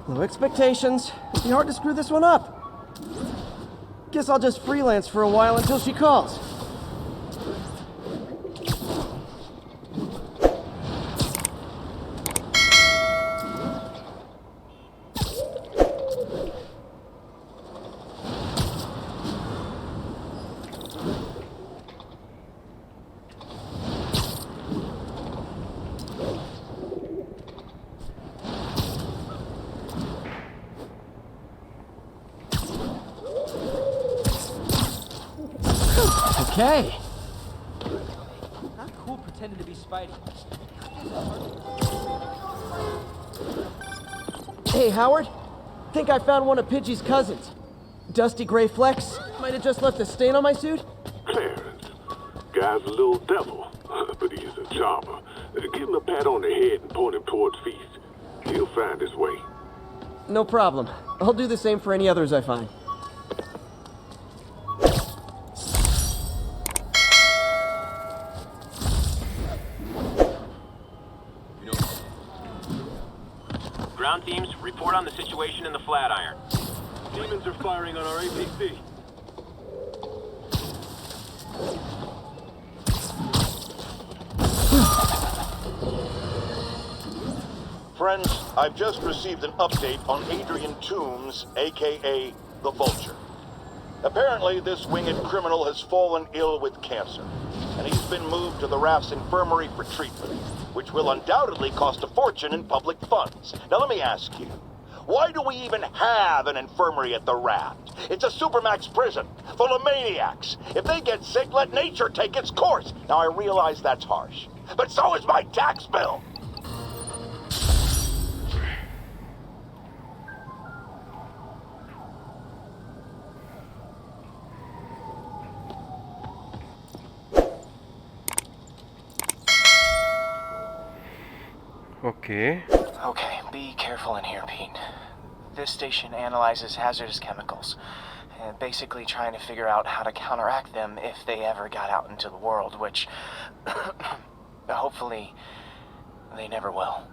No expectations. It'd be hard to screw this one up. Guess I'll just freelance for a while until she calls. Okay. Not cool pretending to be Spidey. Hey, Howard. Think I found one of Pidgey's cousins. Dusty gray flecks. Might have just left a stain on my suit. Clarence, guy's a little devil, but he's a charmer. Give him a pat on the head and point him towards Feast. He'll find his way. No problem. I'll do the same for any others I find. Ground teams, report on the situation in the Flatiron. Demons are firing on our APC. Friends, I've just received an update on Adrian Toombs, aka the Vulture. Apparently, this winged criminal has fallen ill with cancer, and he's been moved to the RAF's infirmary for treatment, which will undoubtedly cost a fortune in public funds. Now let me ask you, why do we even have an infirmary at the Raft? It's a supermax prison, full of maniacs. If they get sick, let nature take its course. Now I realize that's harsh, but so is my tax bill. Okay. Okay, be careful in here, Pete. This station analyzes hazardous chemicals, and basically trying to figure out how to counteract them if they ever got out into the world, which hopefully they never will.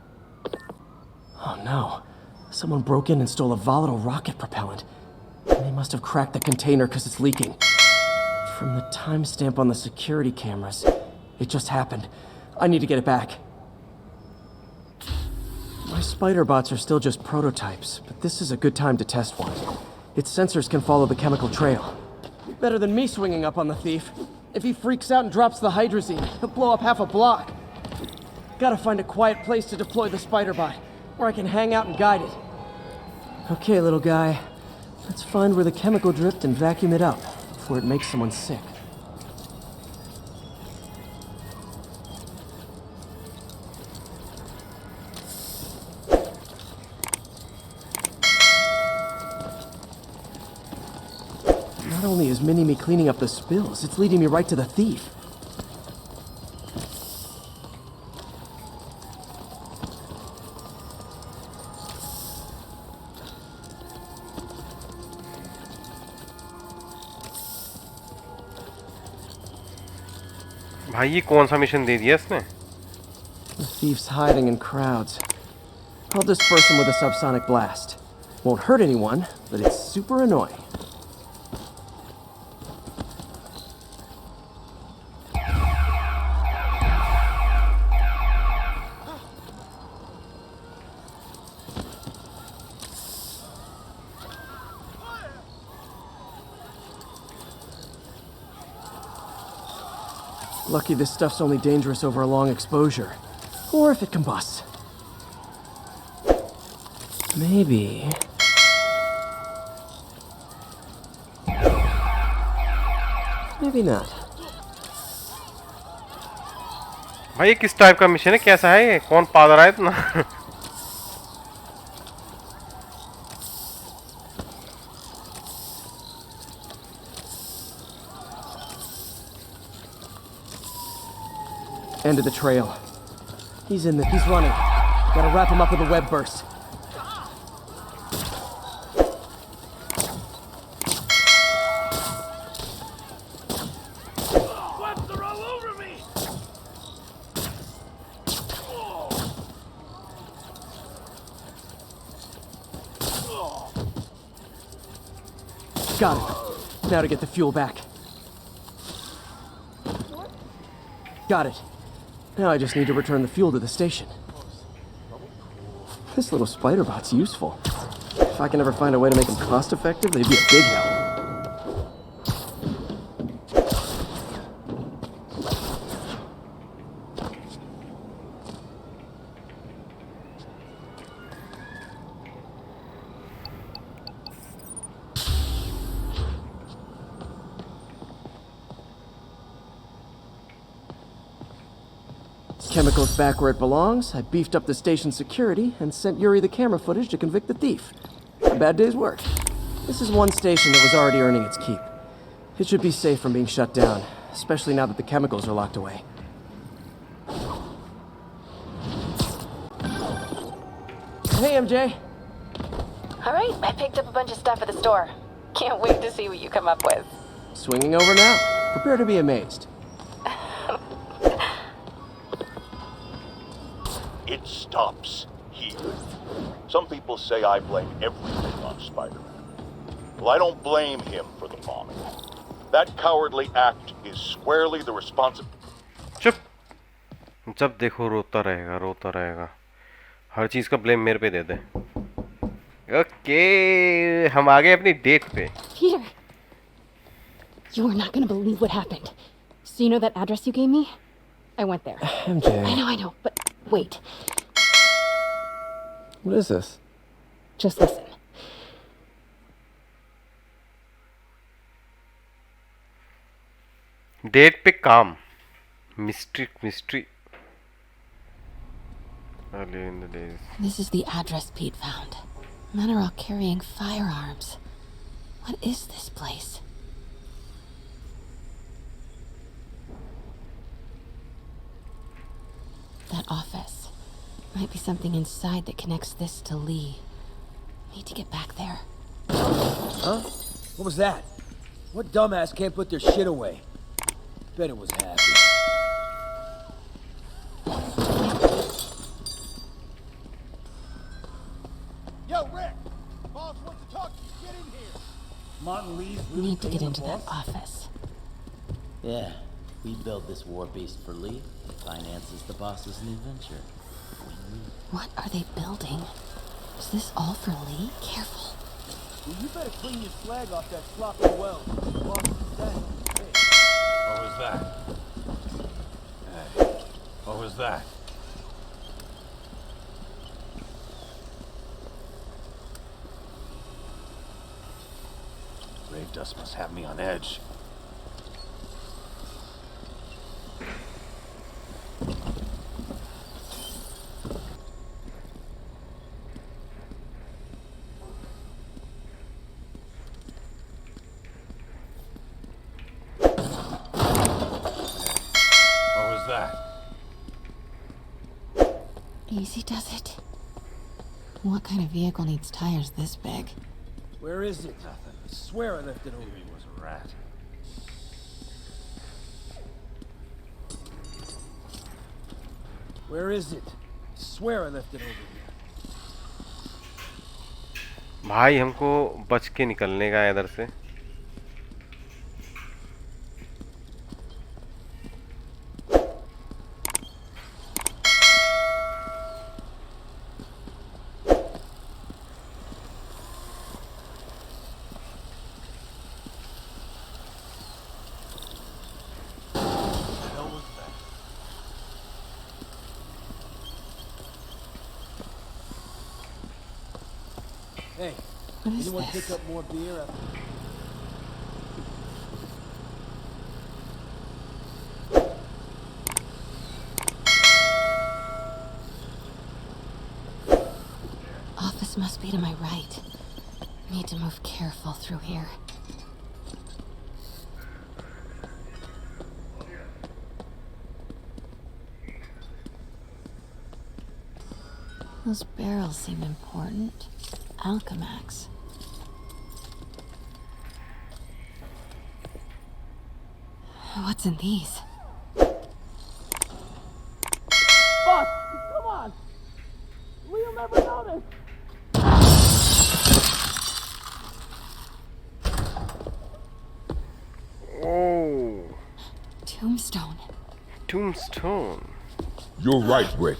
Oh no. Someone broke in and stole a volatile rocket propellant. And they must have cracked the container because it's leaking. From the timestamp on the security cameras, it just happened. I need to get it back. My spider bots are still just prototypes, but this is a good time to test one. Its sensors can follow the chemical trail. Better than me swinging up on the thief. If he freaks out and drops the hydrazine, he'll blow up half a block. Gotta find a quiet place to deploy the spider bot, where I can hang out and guide it. Okay, little guy. Let's find where the chemical dripped and vacuum it up before it makes someone sick. Not only is Mini-Me cleaning up the spills, it's leading me right to the thief. भाई ये कौन सा mission दे दिया इसने? The thief's hiding in crowds. I'll disperse him with a subsonic blast. Won't hurt anyone, but it's super annoying. Lucky this stuff's only dangerous over a long exposure. Or if it combusts. Maybe... Maybe not. भाई ये किस type का mission है? कैसा है ये? कौन पाल रहा है इतना? End of the trail. He's running. Gotta wrap him up with a web burst. Webs are all over me! Got it. Now to get the fuel back. Got it. Now I just need to return the fuel to the station. This little spider bot's useful. If I can ever find a way to make them cost-effective, they'd be a big help. Chemicals back where it belongs. I beefed up the station's security and sent Yuri the camera footage to convict the thief. A bad day's work. This is one station that was already earning its keep. It should be safe from being shut down, especially now that the chemicals are locked away. Hey, MJ. All right, I picked up a bunch of stuff at the store. Can't wait to see what you come up with. Swinging over now. Prepare to be amazed. It stops here. Some people say I blame everything on Spidreman. Well, I don't blame him for the bombing. That cowardly act is squarely the responsibility. चुप जब देखो रोता रहेगा हर चीज का blame मेरे पे दे दे okay हम आ गए अपनी डेट पे Peter, you are not gonna believe what happened. So you know that address you gave me? I went there. MJ. I know, but wait. What is this? Just listen. Date पे काम mystery earlier in the days. This is the address Pete found. Men are all carrying firearms. What is this place? That office. Might be something inside that connects this to Lee. Need to get back there. Huh? What was that? What dumbass can't put their shit away? Bet it was happy. Yo, Rick! Boss wants to talk to you. Get in here. Martin Lee's We need to get into that office. Yeah, we built this war beast for Lee. He finances the boss's new venture. What are they building? Is this all for Lee? Careful. Well, you better clean your flag off that sloppy well. Boss is dead. Hey. What was that? Hey, what was that? Grave dust must have me on edge. Easy does it. What kind of vehicle needs tires this big? Where is it? Nothing. I swear I left it over. Maybe it was a rat. Where is it? I swear I left it over here. भाई हमको बच के निकलने का इधर से Hey, what is anyone this? pick up more beer? Office must be to my right. Need to move careful through here. Those barrels seem important. Alchemax. What's in these? Boss, come on! We'll never notice! Oh. Tombstone. Tombstone. You're right, Rick.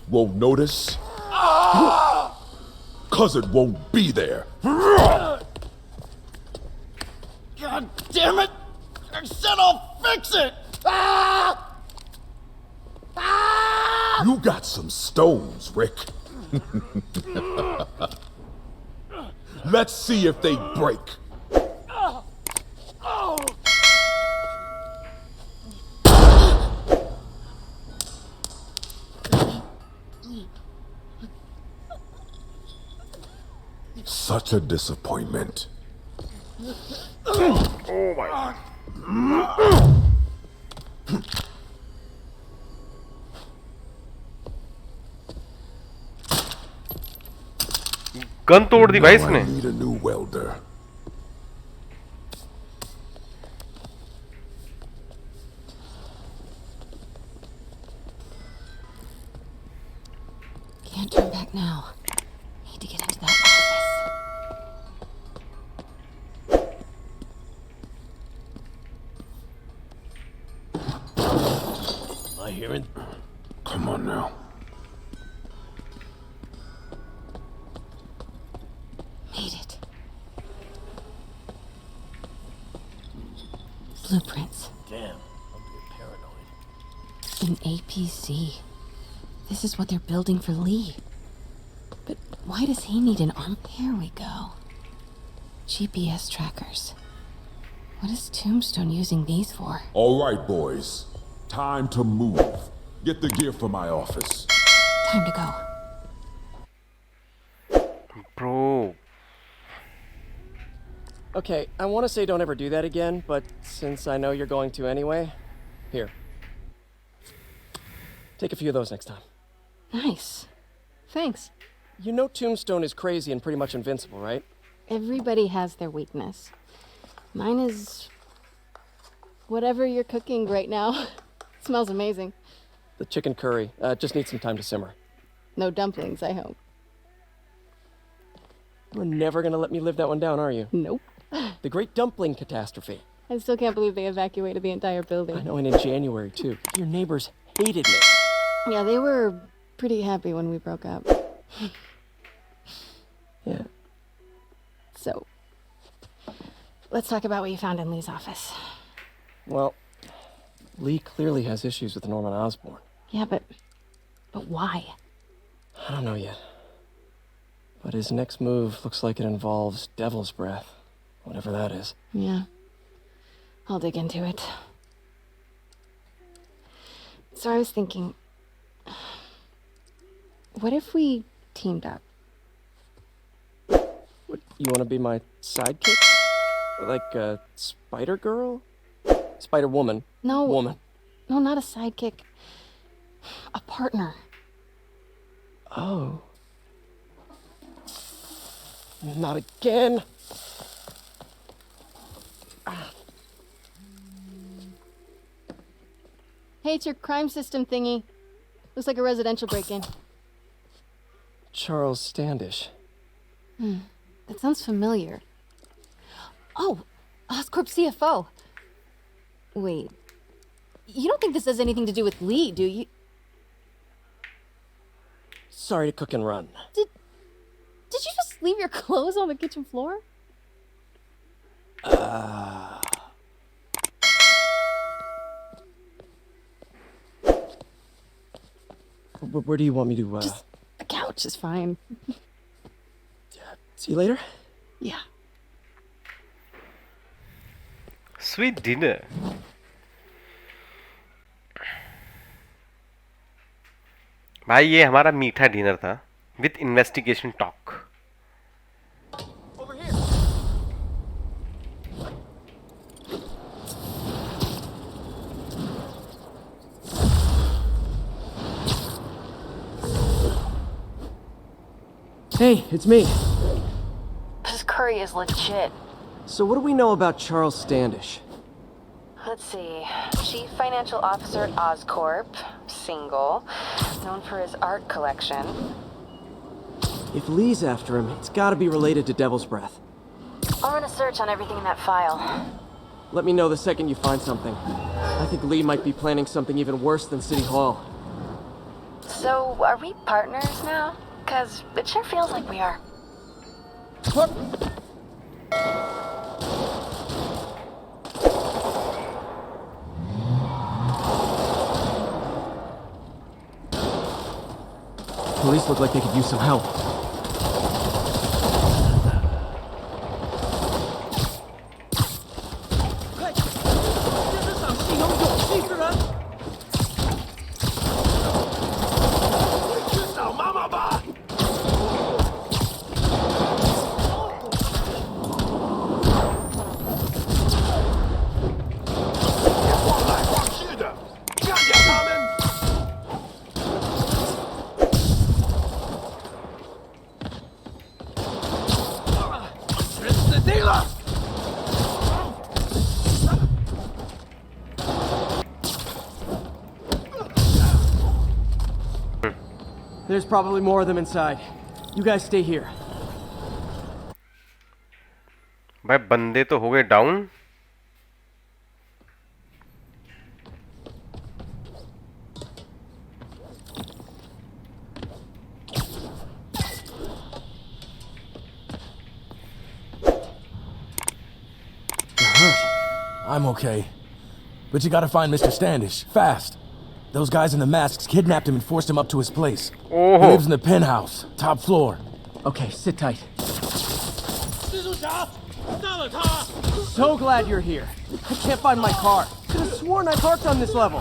Won't notice? Cause it won't be there. God damn it! I said I'll fix it! You got some stones, Rick. Let's see if they break. Such a disappointment. Oh my God. Gun तोड़ दी भाई इसने. I need a new welder. Can't turn back now. Need to get into that office. Am I hearing? Come on now. Made it. Blueprints. Damn, I'm getting paranoid. An APC. This is what they're building for Lee. But why does he need an arm? Here we go. GPS trackers. What is Tombstone using these for? All right, boys. Time to move. Get the gear from my office. Time to go. Bro. Okay, I want to say don't ever do that again, but since I know you're going to anyway, here. Take a few of those next time. Nice. Thanks. You know Tombstone is crazy and pretty much invincible, right? Everybody has their weakness. Mine is... whatever you're cooking right now. Smells amazing. The chicken curry. Just needs some time to simmer. No dumplings, I hope. You're never gonna let me live that one down, are you? Nope. The Great Dumpling Catastrophe. I still can't believe they evacuated the entire building. I know, and in January, too. Your neighbors hated me. Yeah, they were pretty happy when we broke up. Yeah. So, let's talk about what you found in Lee's office. Well, Lee clearly has issues with Norman Osborn. Yeah, but why? I don't know yet. But his next move looks like it involves Devil's Breath. Whatever that is. Yeah. I'll dig into it. So I was thinking, what if we teamed up? What, you want to be my sidekick? Like a Spider Girl? Spider Woman? No. Woman. No, not a sidekick. A partner. Oh. Not again. Hey, it's your crime system thingy. Looks like a residential break-in. Charles Standish. That sounds familiar. Oh, Oscorp CFO. Wait. You don't think this has anything to do with Lee, do you? Sorry to cook and run. Did you just leave your clothes on the kitchen floor? Where do you want me to, Just the couch is fine. See you later? Yeah. Sweet dinner. भाई ये हमारा मीठा dinner था with investigation talk. Hey, it's me. This curry is legit. So what do we know about Charles Standish? Let's see. Chief Financial Officer at Oscorp. Single. Known for his art collection. If Lee's after him, it's gotta be related to Devil's Breath. I'll run a search on everything in that file. Let me know the second you find something. I think Lee might be planning something even worse than City Hall. So, are we partners now? 'Cause it sure feels like we are. Police look like they could use some help. There's probably more of them inside. You guys stay here. भाई बंदे तो हो गए down. I'm okay. But you gotta find Mr. Standish, fast. Those guys in the masks kidnapped him and forced him up to his place. Oh. He lives in the penthouse, top floor. Okay, sit tight. So glad you're here. I can't find my car. Could have sworn I parked on this level.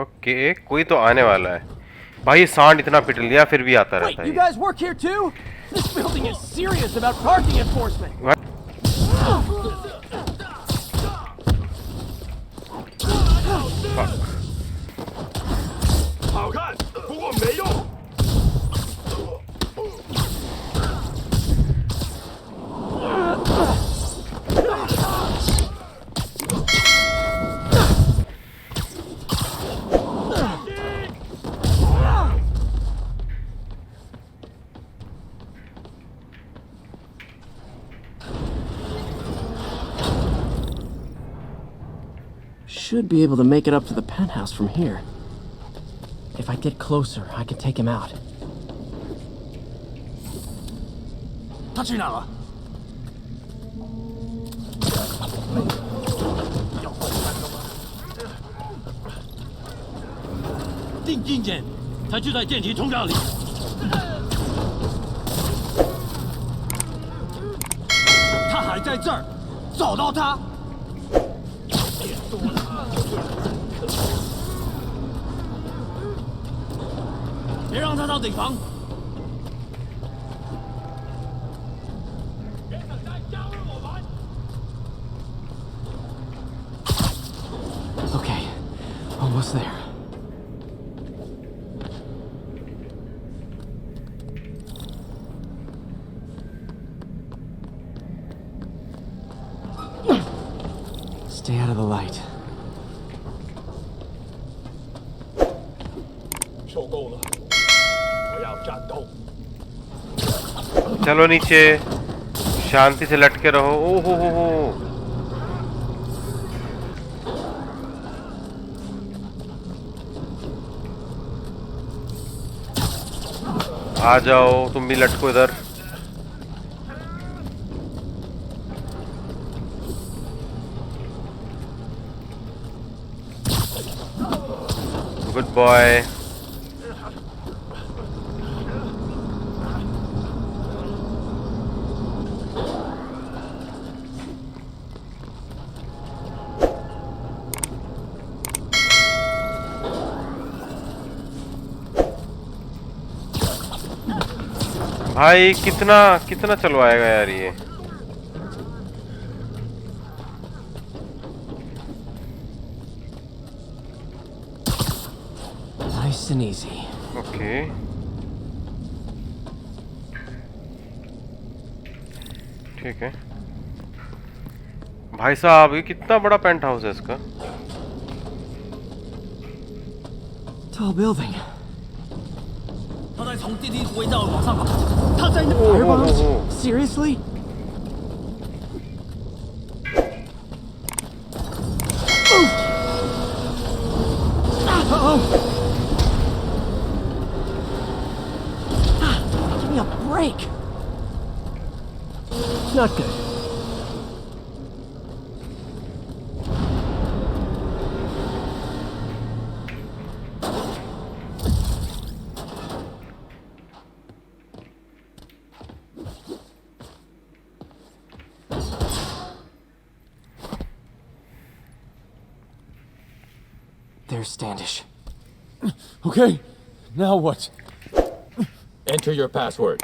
Okay कोई तो आने वाला है भाई. सांड इतना पिट लिया फिर भी आता रहता है. You guys work here too? This building is serious about parking enforcement. What? Fuck. 好看，不过没用。 Should be able to make it up to the penthouse from here. If I get closer, I can take him out. 他去哪了？定睛点，他就在电梯通道里。这儿，找到他。别说了，别让他到顶房。别等待，加入我们。Okay, almost there. Stay out of the light. 受够了，我要战斗。 चलो नीचे शांति से लटके रहो। ओहो हो आ जाओ, तुम भी लटको इधर। Good boy. भाई कितना कितना चलवाएगा यार ये। Nice and easy. ओके ठीक है भाई साहब, ये कितना बड़ा पेंट हाउस है इसका। Tall building. 他在从电梯轨道往上跑，他在那 Firebombs? Seriously? Uh-oh! Give me a break! Not good. There's Standish. Okay, now what? Enter your password.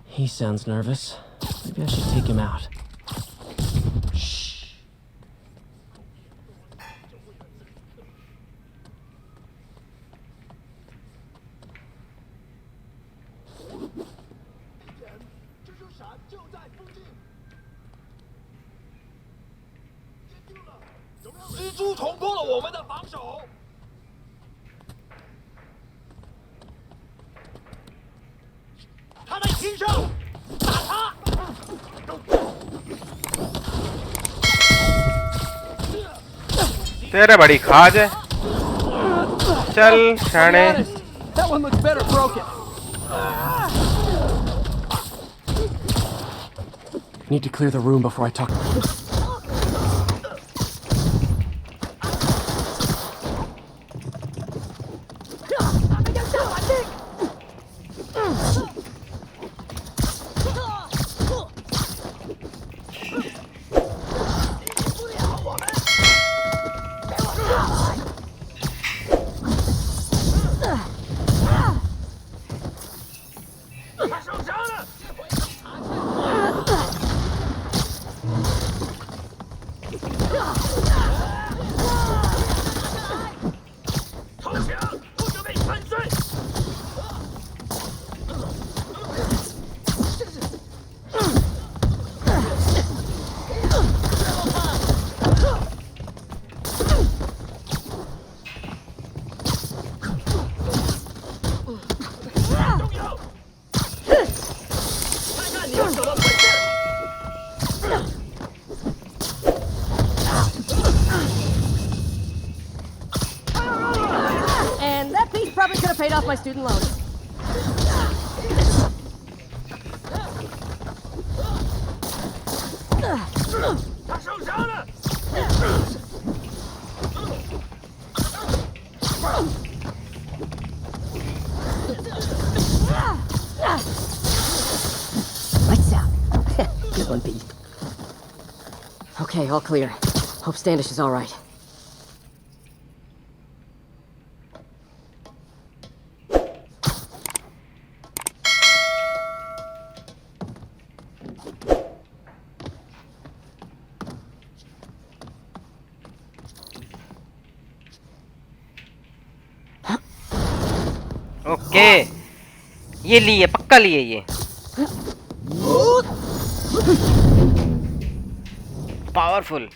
He sounds nervous. Maybe I should take him out. तेरे बड़ी खाज है। चल शाने। That one looks better broken. Need to clear the room before I talk. And that piece probably could have paid off my student loans. Lights out. Good one, Pete. Okay, all clear. Hope Standish is all right. Okay ये लिए पक्का लिए ये powerful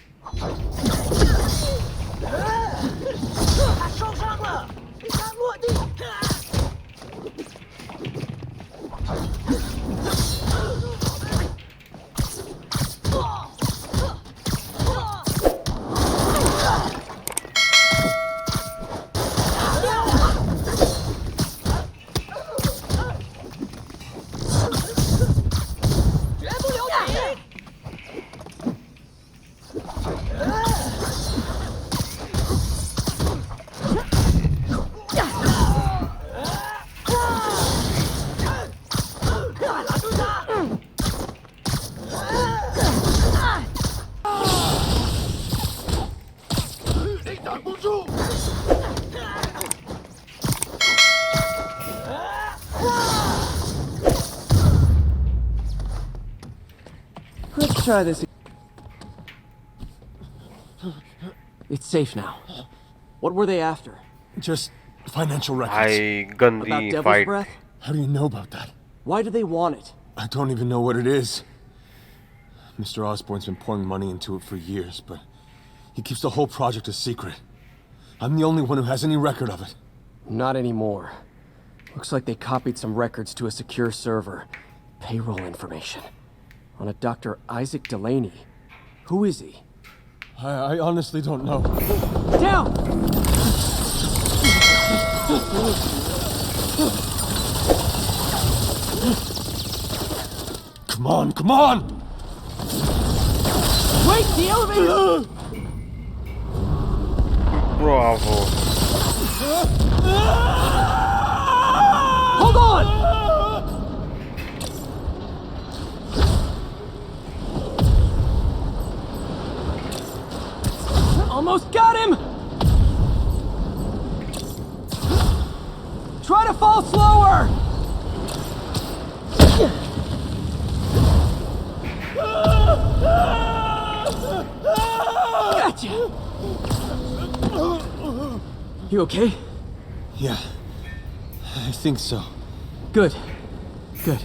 Let's try this. It's safe now. What were they after? Just financial records. भाई About गंदी Devil's fight Breath? How do you know about that? Why do they want it? I don't even know what it is. Mr. Osborn's been pouring money into it for years, but he keeps the whole project a secret. I'm the only one who has any record of it. Not anymore. Looks like they copied some records to a secure server. Payroll information. On a Dr. Isaac Delaney. Who is he? I honestly don't know. Down! Come on, come on! Wait, the elevator! Bravo Hold on! Almost got him! Try to fall slower! Gotcha! You okay? Yeah, I think so. Good. Good.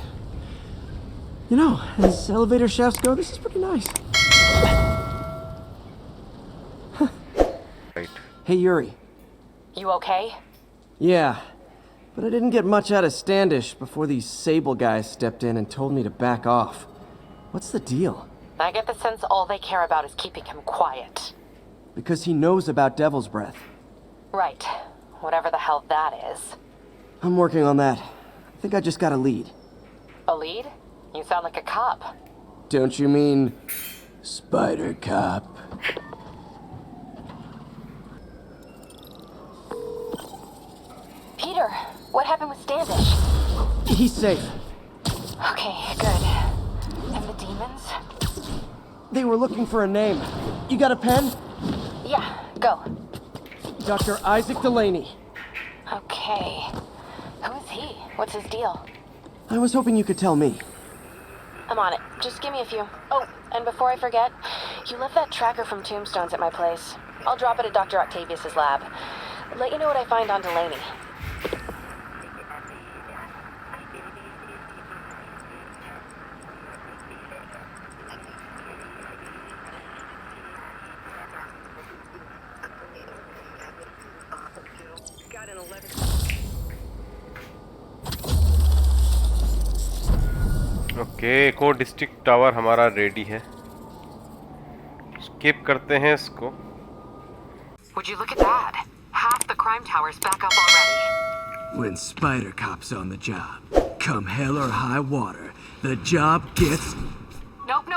You know, as elevator shafts go, this is pretty nice. Right. Hey, Yuri. You okay? Yeah, but I didn't get much out of Standish before these Sable guys stepped in and told me to back off. What's the deal? I get the sense all they care about is keeping him quiet. Because he knows about Devil's Breath. Right. Whatever the hell that is. I'm working on that. I think I just got a lead. A lead? You sound like a cop. Don't you mean... Spider Cop? Peter, what happened with Standish? He's safe. Okay, good. And the demons? They were looking for a name. You got a pen? Yeah, go. Dr. Isaac Delaney. Okay. Who is he? What's his deal? I was hoping you could tell me. I'm on it. Just give me a few. Oh, and before I forget, you left that tracker from Tombstones at my place. I'll drop it at Dr. Octavius's lab. Let you know what I find on Delaney. Okay को district tower हमारा ready है skip करते हैं इसको Would you look at that? Half the crime tower's back up already. When Spider Cop's on the job, come hell or high water, the job gets... Nope.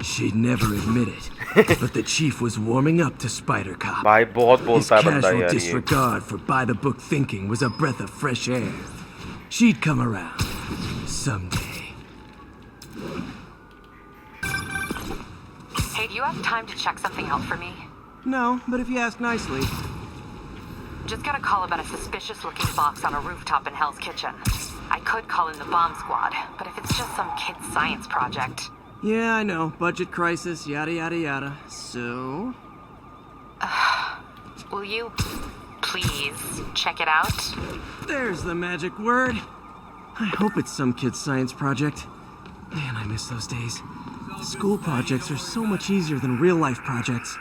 She'd never admit it, but the chief was warming up to Spider Cop. भाई बहुत His बोलता है बंदा casual यार ये. disregard for by-the-book thinking was a breath of fresh air. She'd come around someday. Hey, do you have time to check something out for me? No, but if you ask nicely. Just got a call about a suspicious-looking box on a rooftop in Hell's Kitchen. I could call in the bomb squad, but if it's just some kid's science project... Yeah, I know. Budget crisis, yada yada yada. So... will you please check it out? There's the magic word. I hope it's some kid's science project. Man, I miss those days. School projects are so much easier than real-life projects.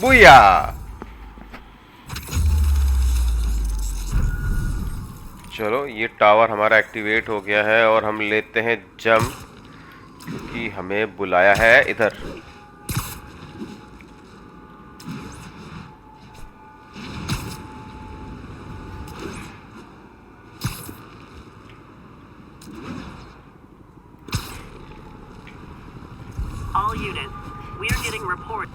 बुया. चलो ये tower हमारा activate हो गया है और हम लेते हैं जंप क्योंकि हमें बुलाया है इधर. All units, we are getting reports.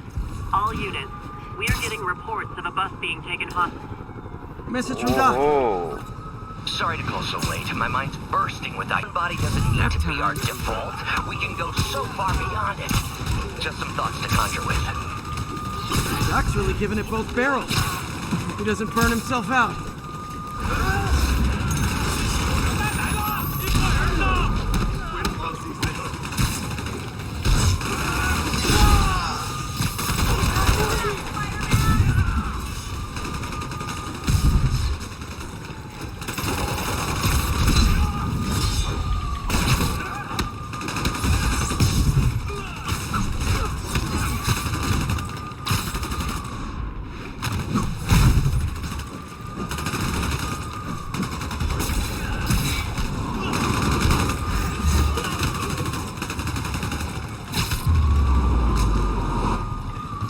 All units, we are getting reports of a bus being taken hostage. Message from Doc. Sorry to call so late. My mind's bursting with that. Body doesn't need to be our default. We can go so far beyond it. Just some thoughts to conjure with. Doc's really giving it both barrels. He doesn't burn himself out.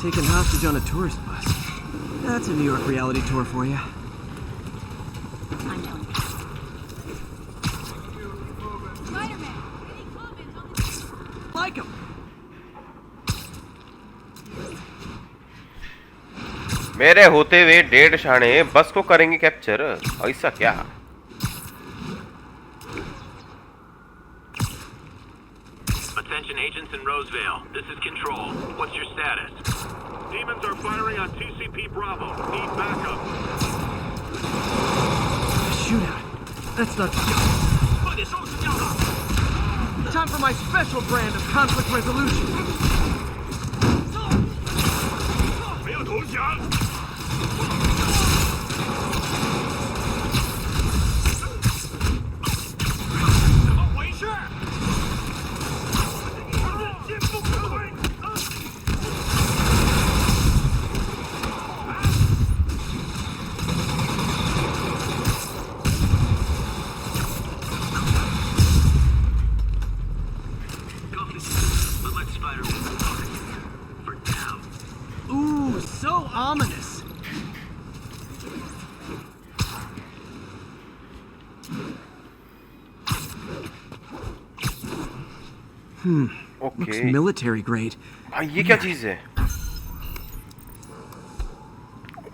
Taken hostage on a tourist bus. That's a New York reality tour for you. I'm telling you. Spider-Man, any comments on the... Like him. मेरे होते हुए 1.5 शाणे बस को करेंगे capture. ऐसा क्या? Attention agents in Roseville. This is Control. What's your status? Demons are firing on TCP Bravo. Need backup. Shootout. That's not... Time for my special brand of conflict resolution. 没有投降。怎么回事？ Ooh, so ominous. Looks military grade. भाई ये क्या चीज है?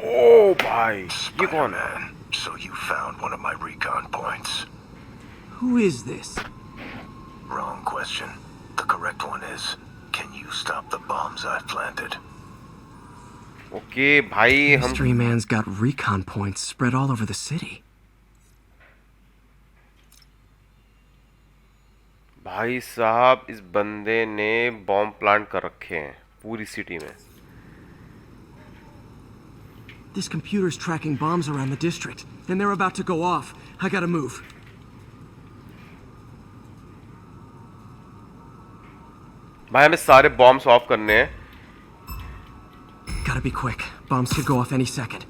ओ भाई ये कौन है? So you found one of my recon points. Who is this? Wrong question. The correct one is, can you stop the bombs I've planted? Okay, भाई हम Mystery Man's got recon points spread all over the city. भाई साहब इस बंदे ने bomb plant कर रखे हैं पूरी सिटी में. This computer's tracking bombs around the district, and they're about to go off. I gotta move. भाई हमें सारे बॉम्ब्स ऑफ करने हैं. Gotta be quick. Bombs could go off any second.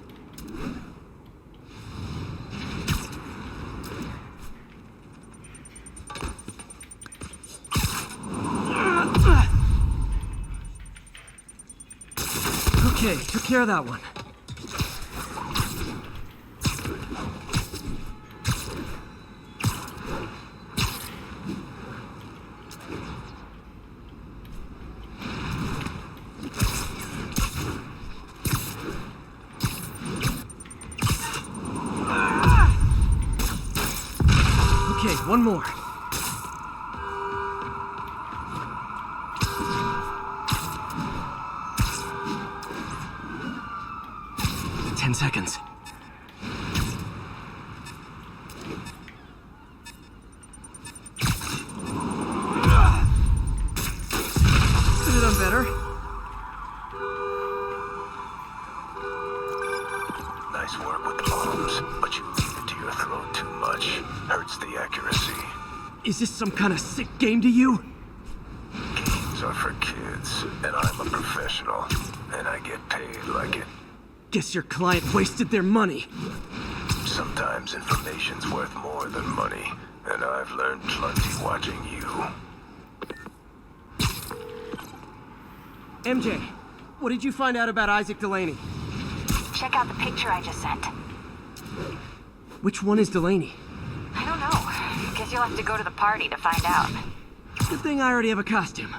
Okay, took care of that one. Okay, one more. 10 seconds. Could have done better. Nice work with the bombs, but you leave it to your throat too much. Hurts the accuracy. Is this some kind of sick game to you? Games are for kids, and I'm a professional, and I get paid like it. Guess your client wasted their money. Sometimes information's worth more than money, and I've learned plenty watching you. MJ, what did you find out about Isaac Delaney? Check out the picture I just sent. Which one is Delaney? I don't know. Guess you'll have to go to the party to find out. Good thing I already have a costume.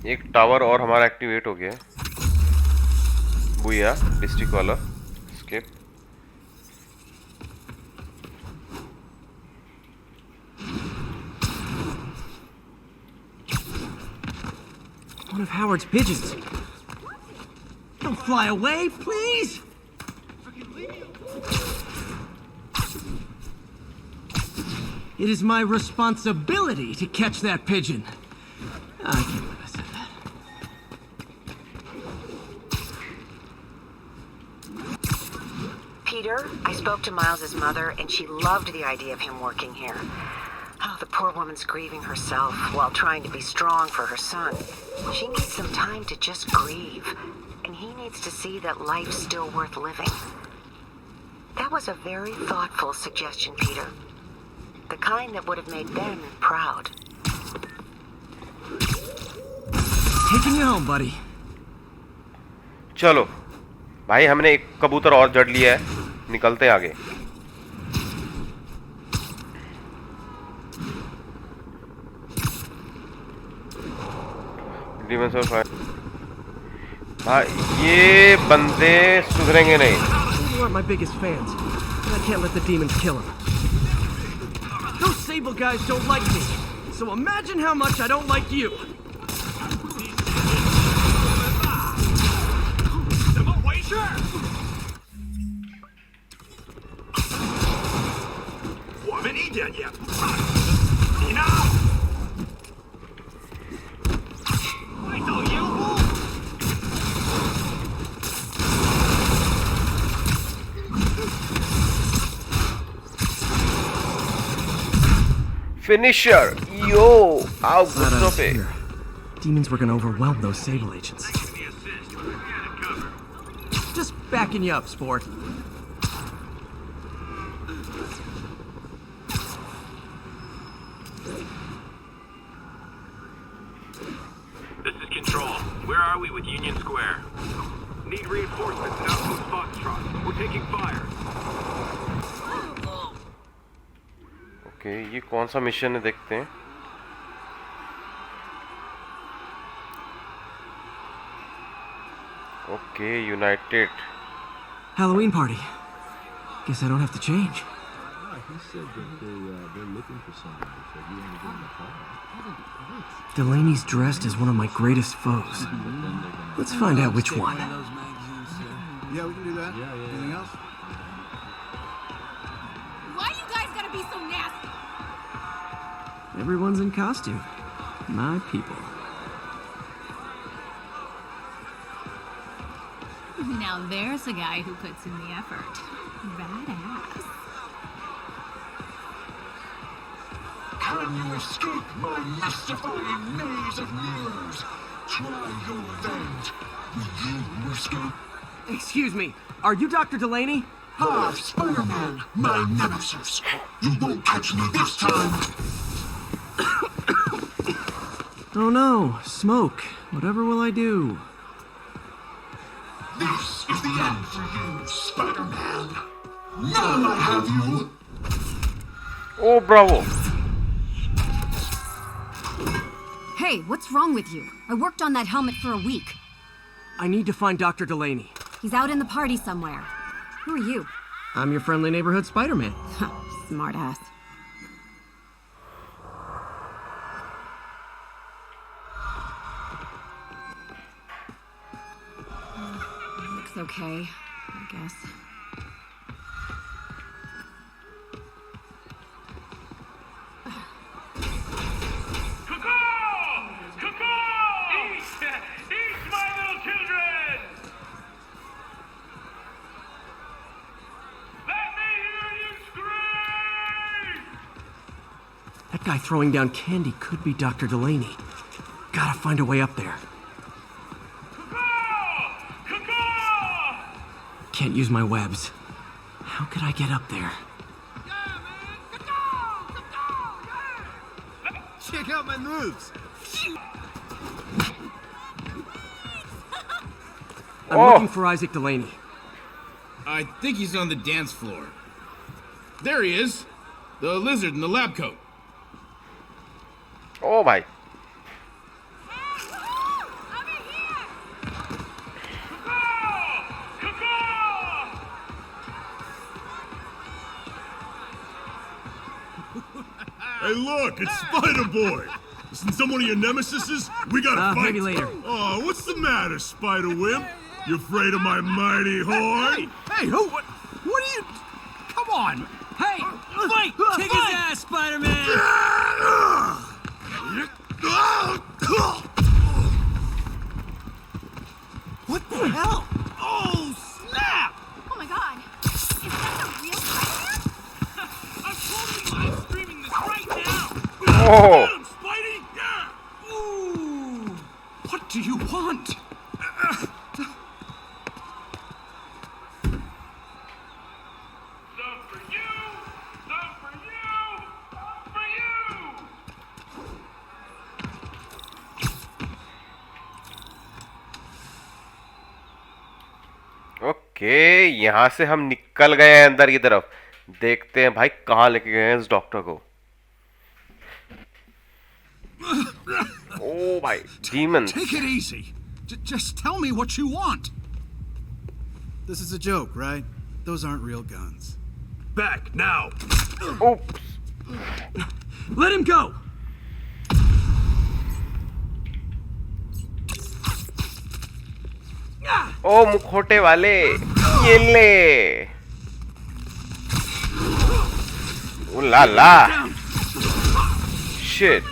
एक tower और हमारा activate हो गया बुया district वाला skip One of Howard's pigeons. Don't fly away, please! It is my responsibility to catch that pigeon. I can't believe I said that. Peter, I spoke to Miles's mother, and she loved the idea of him working here. Oh, the poor woman's grieving herself while trying to be strong for her son. She needs some time to just grieve, and he needs to see that life's still worth living. That was a very thoughtful suggestion, Peter. The kind that would have made Ben proud. Taking you home, buddy. चलो भाई हमने एक कबूतर और जड़ लिया है निकलते हैं आगे हाँ ये बंदे सुधरेंगे नहीं You are my biggest fans, and I can't let the demons kill him. Those Sable guys don't like me, so imagine how much I don't like you. 怎么回事？我们一点也不怕你呢？快到烟雾！ Finisher! Yo! How good Glad I was of it! here. Demons were gonna overwhelm those Sable agents. Just backing you up, sport. This is Control. Where are we with Union Square? Need reinforcements at Outpost Foxtrot. We're taking fire. Okay ये कौन सा mission है देखते हैं okay United Halloween party. Guess I don't have to change. He said that they're looking for somebody, so you want to give him a call. Delaney's dressed as one of my greatest foes. Let's find out which one. Yeah, we can do that. Anything else? Why you guys gotta be so nasty? Everyone's in costume. My people. Now there's a guy who puts in the effort. Badass. Can you escape my mystifying maze of mirrors? Try your event. Will you escape? Excuse me, are you Dr. Delaney? Ah, Spider-Man, my nemesis. You won't catch me this time. Oh no, smoke. Whatever will I do? This is the end for you, Spider-Man. Now I have you. Oh, bravo. Hey, what's wrong with you? I worked on that helmet for a week. I need to find Dr. Delaney. He's out in the party somewhere. Who are you? I'm your friendly neighborhood Spider-Man. Smartass. Looks okay, I guess. Eat, my little children! Let me hear you scream! That guy throwing down candy could be Dr. Delaney. Gotta find a way up there. Can't use my webs. How could I get up there? Check out my moves. I'm looking for Isaac Delaney. I think he's on the dance floor. There he is. The lizard in the lab coat. Oh my. Hey, look, it's Spider-Boy. Isn't someone of your nemesises? We gotta fight. Maybe later. Oh, what's the matter, Spider-Wimp? You afraid of my mighty horn? Hey, who? What are you? Come on. Hey, fight! Kick his ass, Spider-Man! What the hell? Oh, snap! Oh my god! Is that the real Spider-Man? I'm totally live streaming this right now! Oh. Get him, Spidey! Yeah! Ooh! What do you want? Okay, यहाँ से हम निकल गए हैं अंदर की तरफ। देखते हैं भाई कहाँ लेके गए हैं इस डॉक्टर को। Oh my demons. Take it easy. Just tell me what you want. This is a joke, right? Those aren't real guns. Back now. Oops. Let him go. ओ मुखोटे वाले, ये ले। ओ ला ला। Shit.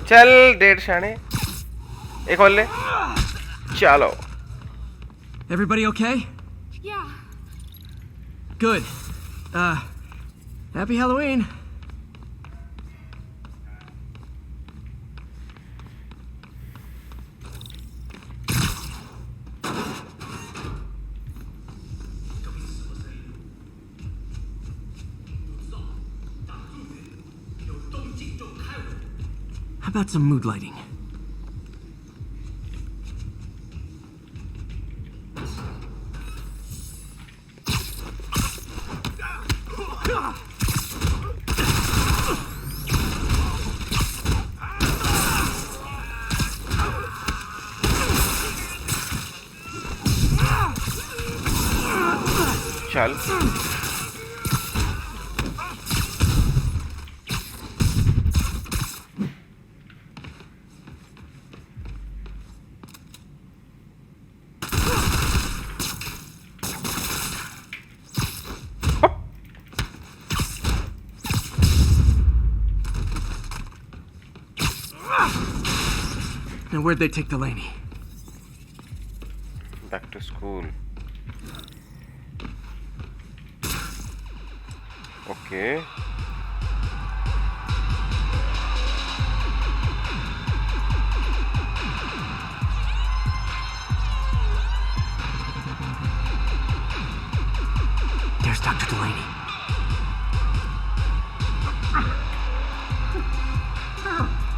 चल डेढ़ शाने एक और ले चलो Everybody okay? Yeah. Good. Happy Halloween. How about some mood lighting? चल And where'd they take Delaney? Back to school. Okay. There's Dr. Delaney.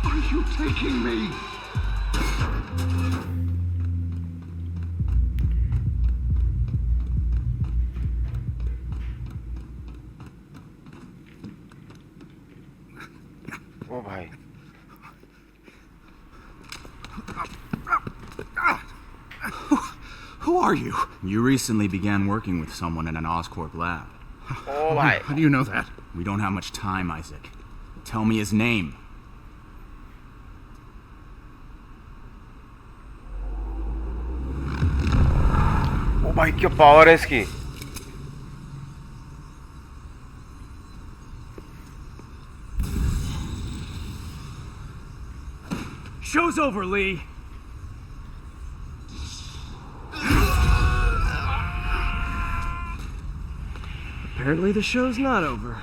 Where are you taking me? Oh भाई. Who are you? You recently began working with someone in an Oscorp lab. Oh भाई. How do you know that? We don't have much time, Isaac. Tell me his name. Oh भाई क्या power है इसकी. Show's over, Lee. Apparently the show's not over.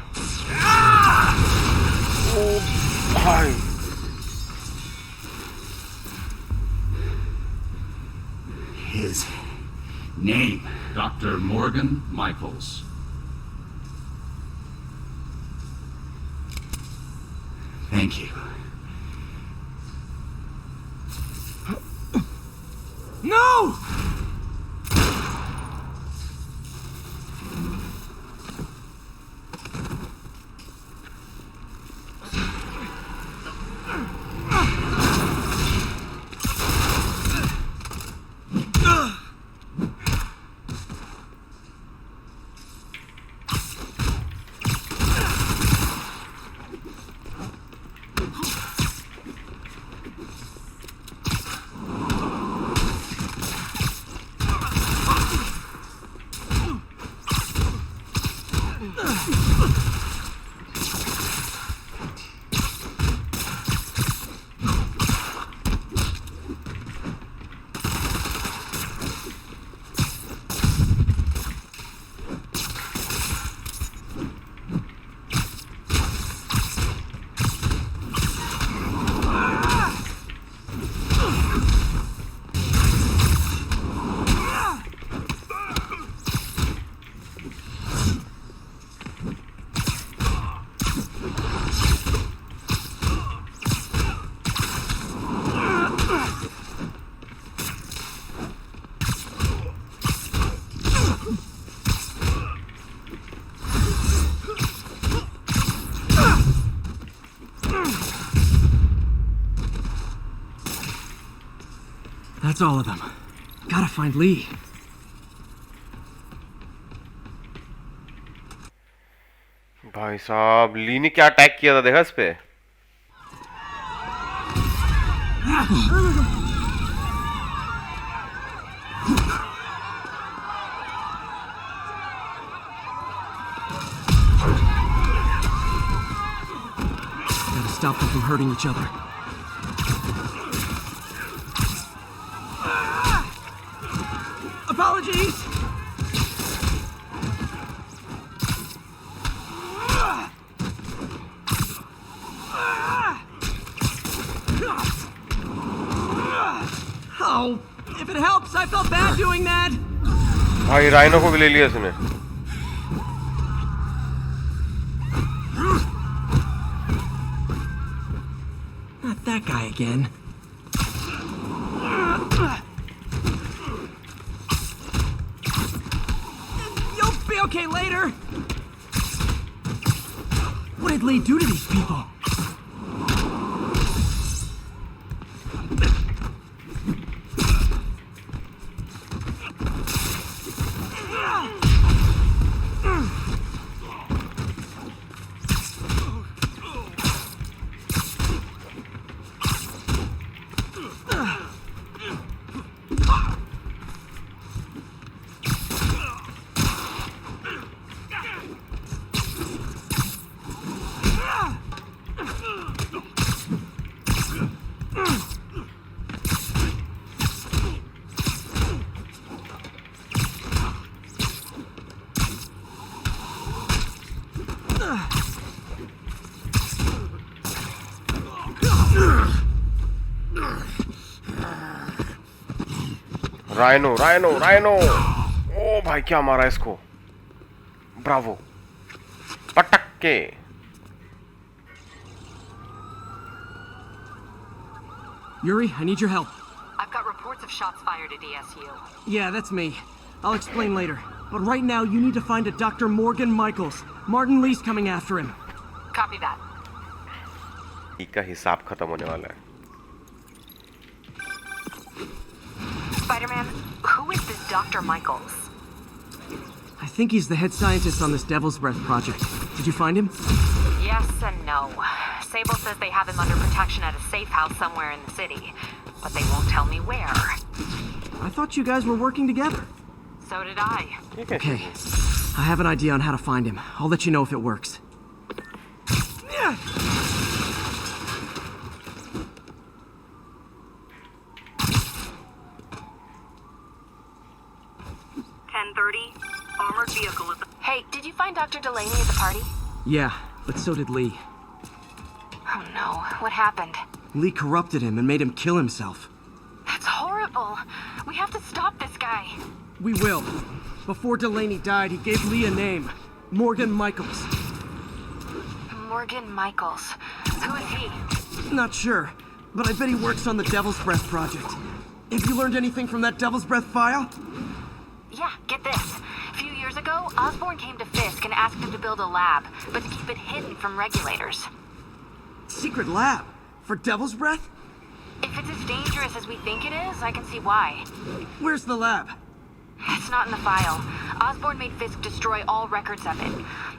Oh भाई. His name, Dr. Morgan Michaels. Thank you. No! That's all of them. Gotta find Lee. भाई साहब ली ने क्या attack किया था देखा इस पे. Gotta stop them from hurting each other. Apologies! Oh, if it helps, I felt bad doing that. भाई राइनो को भी ले लिया इसने. Not that guy again. You'll be okay later. What did Lee do to these people? Rhino rhino rhino ओ भाई क्या मारा इसको ब्रावो पटक के Yuri, I need your help. I've got reports of shots fired at ESU. Yeah, that's me. I'll explain later. But right now, you need to find a Dr. Morgan Michaels. Martin Lee's coming after him. Copy that. इसका हिसाब खत्म होने वाला है. Spider-Man, who is this Dr. Michaels? I think he's the head scientist on this Devil's Breath project. Did you find him? Yes and no. Sable says they have him under protection at a safe house somewhere in the city, but they won't tell me where. I thought you guys were working together. So did I. Okay. I have an idea on how to find him. I'll let you know if it works. 10:30. Armored vehicle at the... Hey, did you find Dr. Delaney at the party? Yeah, but so did Lee. Oh no, what happened? Lee corrupted him and made him kill himself. That's horrible. We have to stop this guy. We will. Before Delaney died, he gave Lee a name. Morgan Michaels. Morgan Michaels. Who is he? Not sure, but I bet he works on the Devil's Breath project. Have you learned anything from that Devil's Breath file? Yeah, get this. A few years ago, Osborn came to Fisk and asked him to build a lab, but to keep it hidden from regulators. Secret lab? For Devil's Breath? If it's as dangerous as we think it is, I can see why. Where's the lab? It's not in the file. Osborn made Fisk destroy all records of it.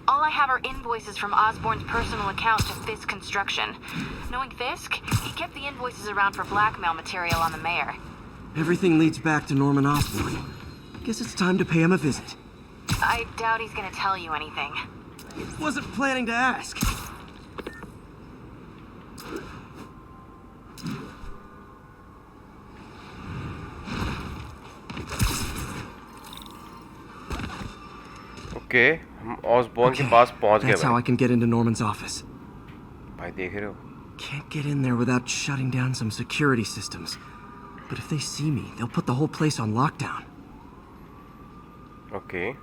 All I have are invoices from Osborn's personal account to Fisk Construction. Knowing Fisk, he kept the invoices around for blackmail material on the mayor. Everything leads back to Norman Osborn. Guess it's time to pay him a visit. I doubt he's gonna tell you anything. Wasn't planning to ask. Okay, हम Osborne के पास पहुंच गए. That's how I can get into Norman's office. भाई देख रहे हो? Can't get in there without shutting down some security systems. But if they see me, they'll put the whole place on lockdown. Okay.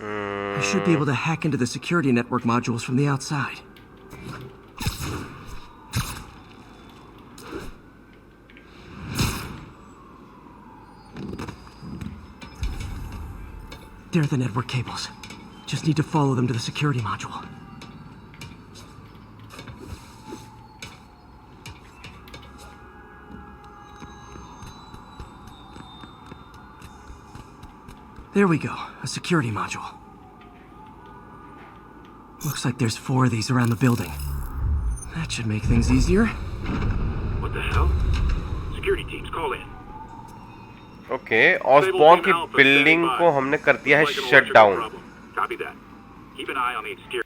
I should be able to hack into the security network modules from the outside. They're the network cables. Just need to follow them to the security module. There we go, a security module. Looks like there's 4 of these around the building. That should make things easier. What the hell? Security teams, call in. Okay, Osborn की building को हमने कर दिया है shut down. Copy that. Keep an eye on the exterior.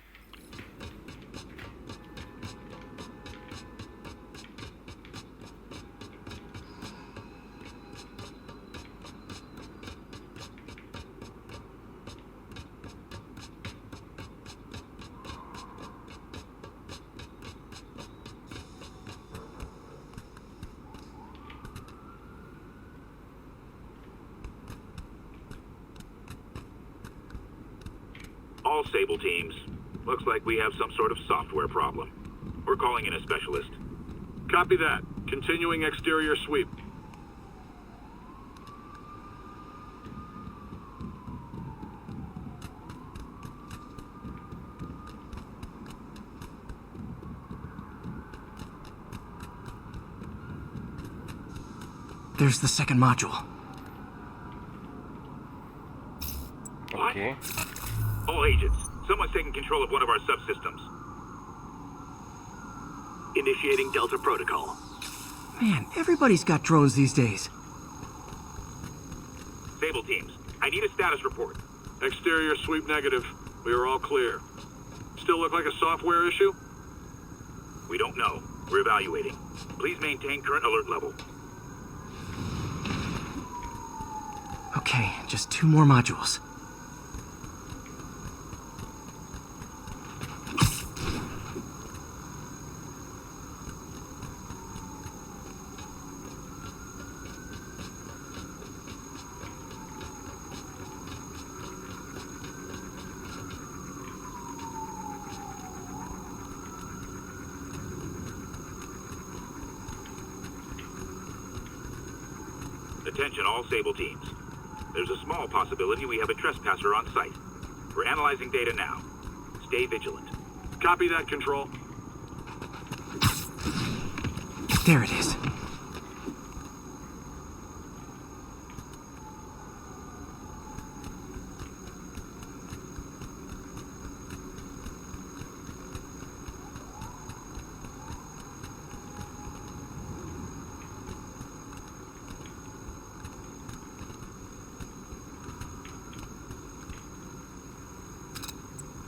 All Sable teams. Looks like we have some sort of software problem. We're calling in a specialist. Copy that. Continuing exterior sweep. There's the second module. Okay. All agents, someone's taking control of one of our subsystems. Initiating Delta Protocol. Man, everybody's got drones these days. Sable teams, I need a status report. Exterior sweep negative. We are all clear. Still look like a software issue? We don't know. We're evaluating. Please maintain current alert level. Okay, just 2 more modules. Attention all Sable teams. There's a small possibility we have a trespasser on site. We're analyzing data now. Stay vigilant. Copy that, Control. There it is.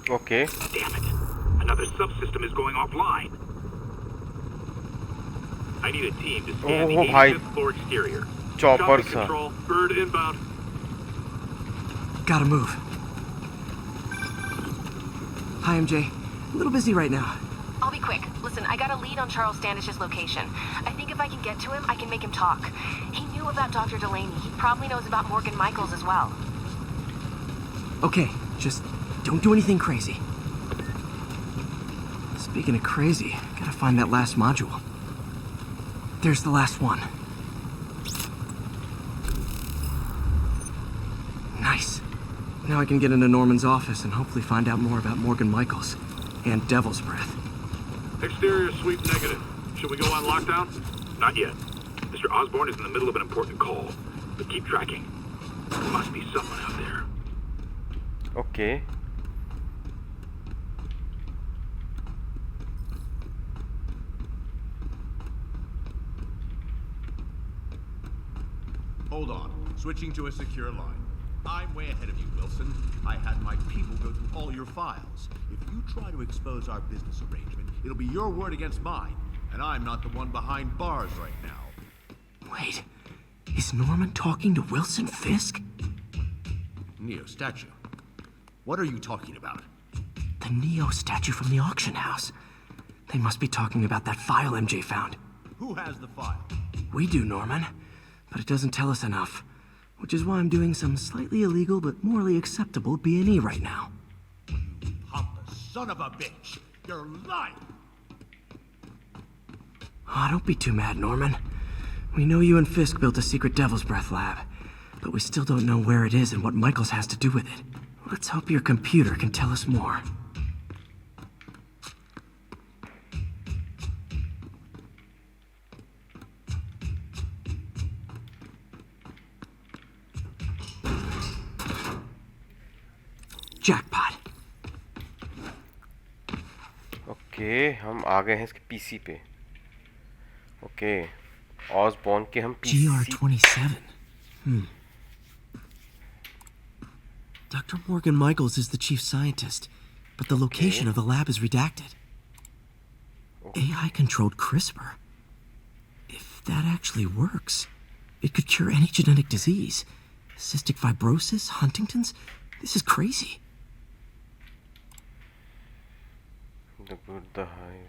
Okay. Damn it. Another subsystem is going offline. I need a team to scan the 85th floor exterior. Chopper, Copy, Control. Bird inbound. Gotta move. Hi, MJ. A little busy right now. I'll be quick. Listen, I got a lead on Charles Standish's location. I think if I can get to him, I can make him talk. He knew about Dr. Delaney. He probably knows about Morgan Michaels as well. Okay, just don't do anything crazy. Speaking of crazy, gotta find that last module. There's the last one. Nice. Now I can get into Norman's office and hopefully find out more about Morgan Michaels and Devil's Breath. Exterior sweep negative. Should we go on lockdown? Not yet. Mr. Osborn is in the middle of an important call, but keep tracking. There must be someone out there. Okay. Hold on. Switching to a secure line. I'm way ahead of you, Wilson. I had my people go through all your files. If you try to expose our business arrangement, it'll be your word against mine. And I'm not the one behind bars right now. Wait, is Norman talking to Wilson Fisk? Neo statue. What are you talking about? The Neo statue from the auction house. They must be talking about that file MJ found. Who has the file? We do, Norman. But it doesn't tell us enough. Which is why I'm doing some slightly illegal but morally acceptable B&E right now. You pompous son of a bitch! You're lying! Oh, don't be too mad, Norman. We know you and Fisk built a secret Devil's Breath lab, but we still don't know where it is and what Michaels has to do with it. Let's hope your computer can tell us more. Jackpot. Okay हम आ गए हैं इसके PC पे. Okay Osborne के हम PC. GR27. Dr. Morgan Michaels is the chief scientist, but the location of the lab is redacted. AI-controlled CRISPR. If that actually works, it could cure any genetic disease. Cystic fibrosis, Huntington's. This is crazy. The good, the high.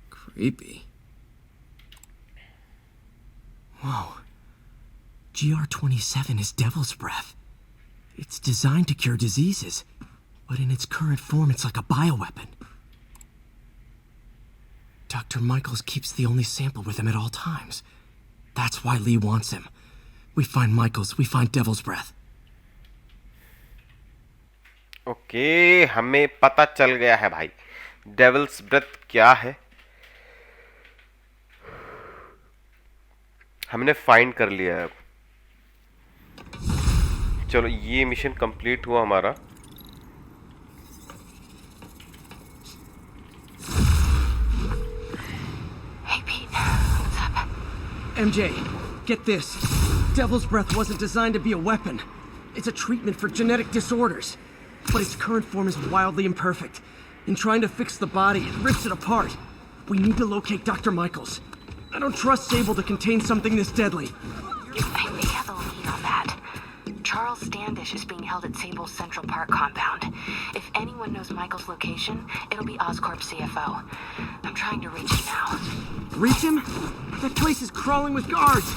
Creepy. Whoa. GR27 is Devil's Breath. It's designed to cure diseases, but in its current form, it's like a bioweapon. Dr. Michaels keeps the only sample with him at all times. That's why Lee wants him. We find Michaels, we find Devil's Breath. Okay हमें पता चल गया है भाई devils breath क्या है. हमने find कर लिया है. चलो ये मिशन कंप्लीट हुआ हमारा. Hey Pete, what's up? MJ, get this. Devil's Breath wasn't designed to be a weapon. It's a treatment for genetic disorders. But its current form is wildly imperfect. In trying to fix the body, it rips it apart. We need to locate Dr. Michaels. I don't trust Sable to contain something this deadly. I may have a lead on that. Charles Standish is being held at Sable's Central Park compound. If anyone knows Michael's location, it'll be Oscorp's CFO. I'm trying to reach him now. Reach him? That place is crawling with guards.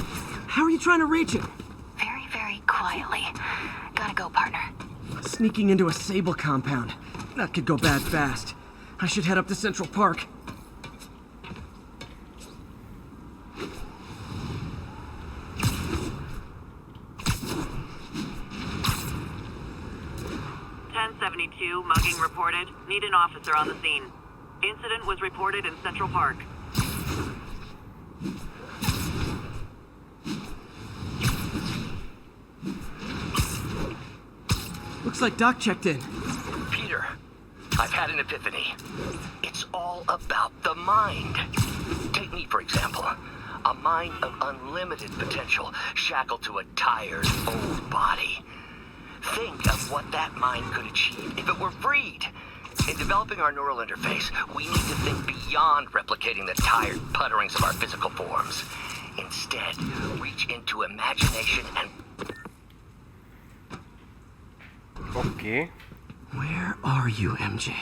How are you trying to reach him? Very, very quietly. Gotta go, partner. Sneaking into a Sable compound. That could go bad fast. I should head up to Central Park. 2, mugging reported. Need an officer on the scene. Incident was reported in Central Park. Looks like Doc checked in. Peter, I've had an epiphany. It's all about the mind. Take me, for example. A mind of unlimited potential, shackled to a tired, old body. Think of what that mind could achieve if it were freed. In developing our neural interface, we need to think beyond replicating the tired putterings of our physical forms. Instead, reach into imagination and... Okay. Where are you, MJ?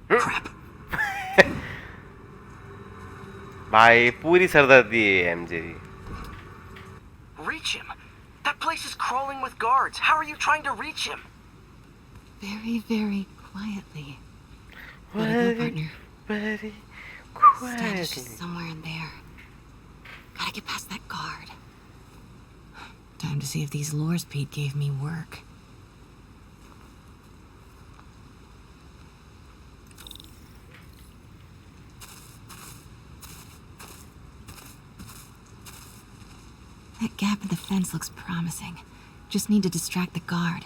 Crap. भाई पूरी सरदर्दी है MJ ji. Reach him? That place is crawling with guards. How are you trying to reach him? Very, very quietly. Gotta go, partner. Very Standish is somewhere in there. Gotta get past that guard. Time to see if these lures Pete gave me work. That gap in the fence looks promising. Just need to distract the guard.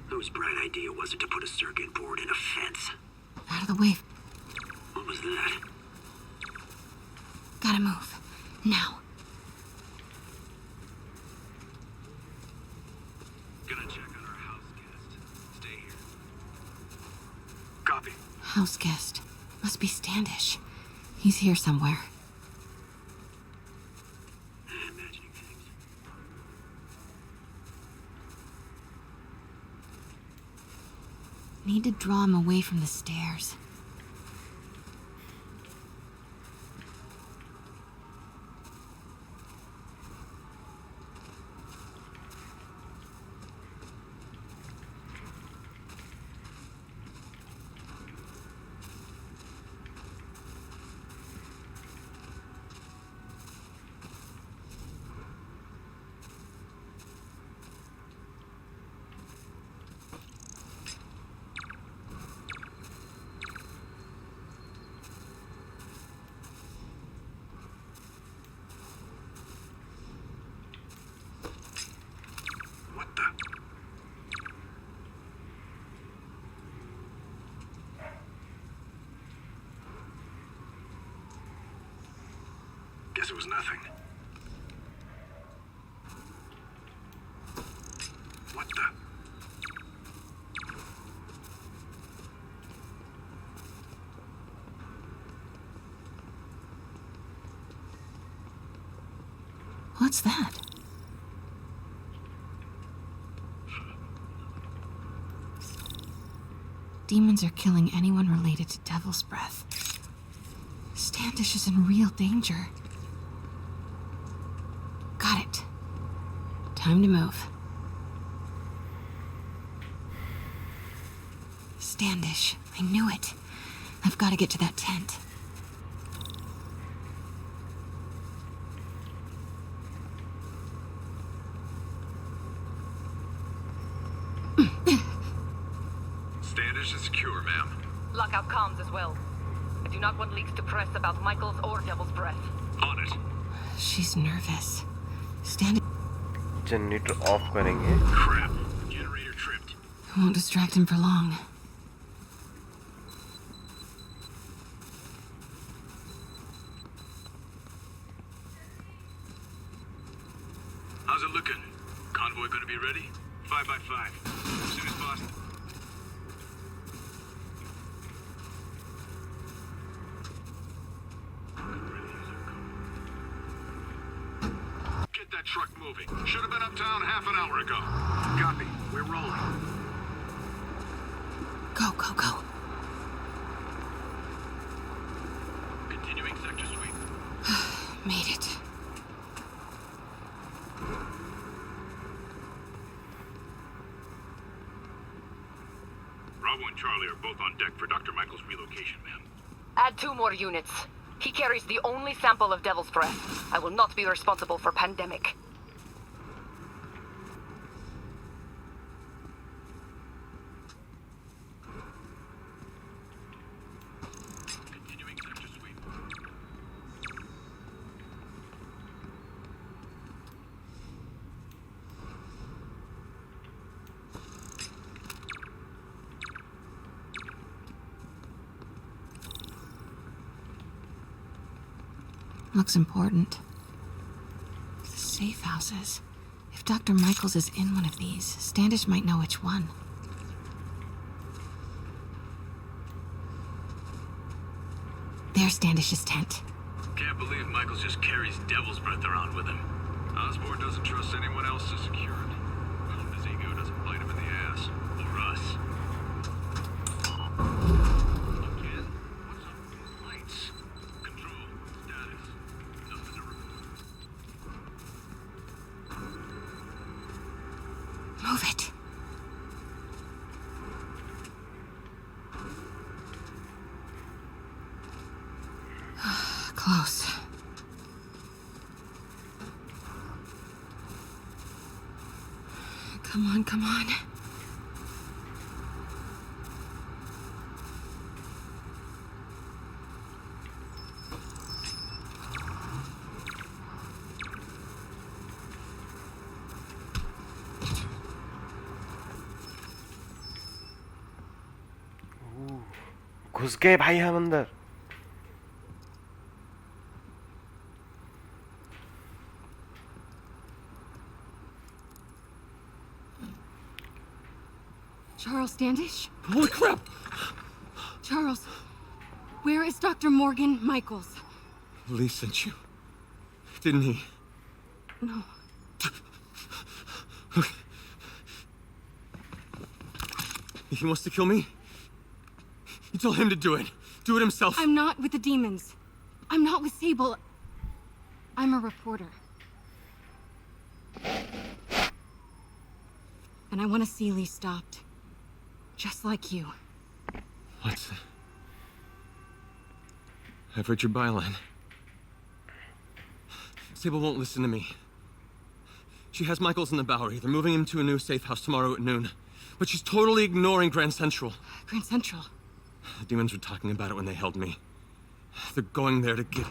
Whose bright idea was it to put a circuit board in a fence? Out of the way. What was that? Gotta move. Now. Gonna check on our house guest. Stay here. Copy. House guest. Must be Standish. He's here somewhere. Imagining things. Need to draw him away from the stairs. Guess it was nothing. What the? What's that? Demons are killing anyone related to Devil's Breath. Standish is in real danger. Got it. Time to move. Standish. I knew it. I've got to get to that tent. Standish is secure, ma'am. Lockout comms as well. I do not want leaks to press about Michael's or Devil's Breath. On it. She's nervous. Standish. Generator off करेंगे. Crap. Generator tripped. Won't distract him for long. How's it looking? Convoy gonna be ready? 5 by 5. As soon as possible. Get that truck moving. Should have been uptown half an hour ago. Copy. We're rolling. Go, go, go. Continuing sector sweep. Made it. Bravo and Charlie are both on deck for Dr. Michael's relocation, ma'am. Add 2 more units. He carries the only sample of Devil's Breath. I will not be responsible for pandemic. Looks important. The safe houses. If Dr. Michaels is in one of these, Standish might know which one. There's Standish's tent. Can't believe Michaels just carries Devil's Breath around with him. Osborn doesn't trust anyone else to secure it. Well, his ego doesn't bite him in the ass. Or us. Again? What's up with these lights? Control. Status. Nothing to report. Move it. Close. Come on, come on. घुस गए भाई हम अंदर. Charles Standish? Holy crap! Charles, where is Dr. Morgan Michaels? Lee sent you. Didn't he? No. He wants to kill me? You tell him to do it. Do it himself. I'm not with the demons. I'm not with Sable. I'm a reporter. And I want to see Lee stopped. Just like you. What? I've heard your byline. Sable won't listen to me. She has Michaels in the Bowery. They're moving him to a new safe house tomorrow at noon. But she's totally ignoring Grand Central. Grand Central? The demons were talking about it when they held me. They're going there to get...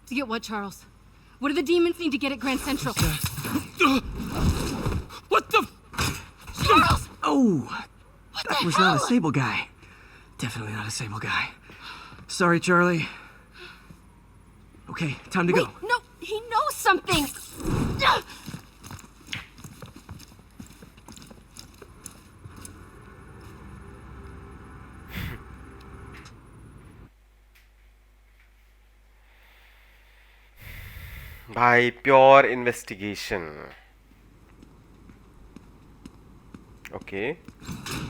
To get what, Charles? What do the demons need to get at Grand Central? What the... Charles! Oh! That was not a Sable guy. Definitely not a Sable guy. Sorry, Charlie. Okay, time to go. No, he knows something! भाई pure investigation. Okay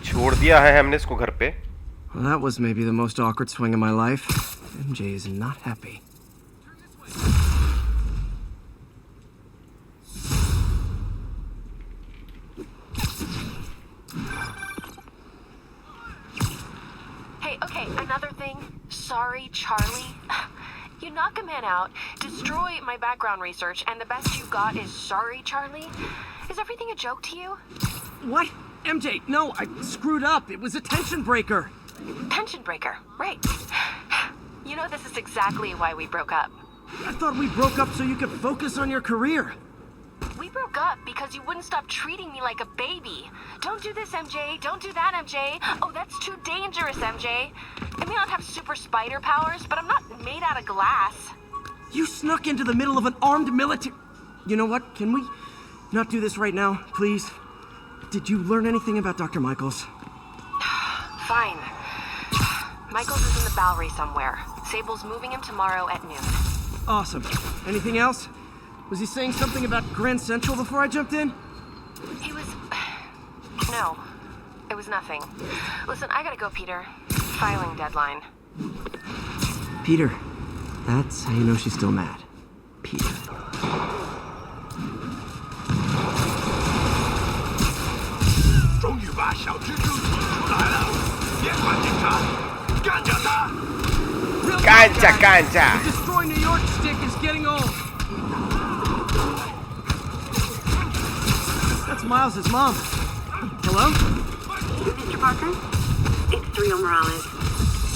छोड़ दिया है हमने इसको घर पे. Well, that was maybe the most awkward swing of my life. MJ is not happy. Hey, okay, another thing. Sorry, Charlie. You knock a man out, destroy my background research, and the best you got is sorry, Charlie? Is everything a joke to you? What? MJ, no, I screwed up. It was a tension breaker. Tension breaker, right. You know, this is exactly why we broke up. I thought we broke up so you could focus on your career. We broke up because you wouldn't stop treating me like a baby. Don't do this, MJ. Don't do that, MJ. Oh, that's too dangerous, MJ. I may not have super spider powers, but I'm not made out of glass. You snuck into the middle of an armed military... You know what? Can we not do this right now, please? Did you learn anything about Dr. Michaels? Fine. Michaels is in the Bowery somewhere. Sable's moving him tomorrow at noon. Awesome. Anything else? Was he saying something about Grand Central before I jumped in? He was... No. It was nothing. Listen, I gotta go, Peter. Filing deadline. Peter. That's how you know she's still mad. Peter. Don't give 把小蜘蛛请出来了，别管警察，干掉他！ Ganja. Destroy New York stick is getting old. That's Miles's mom. Hello? Mr. Parker? It's Rio Morales.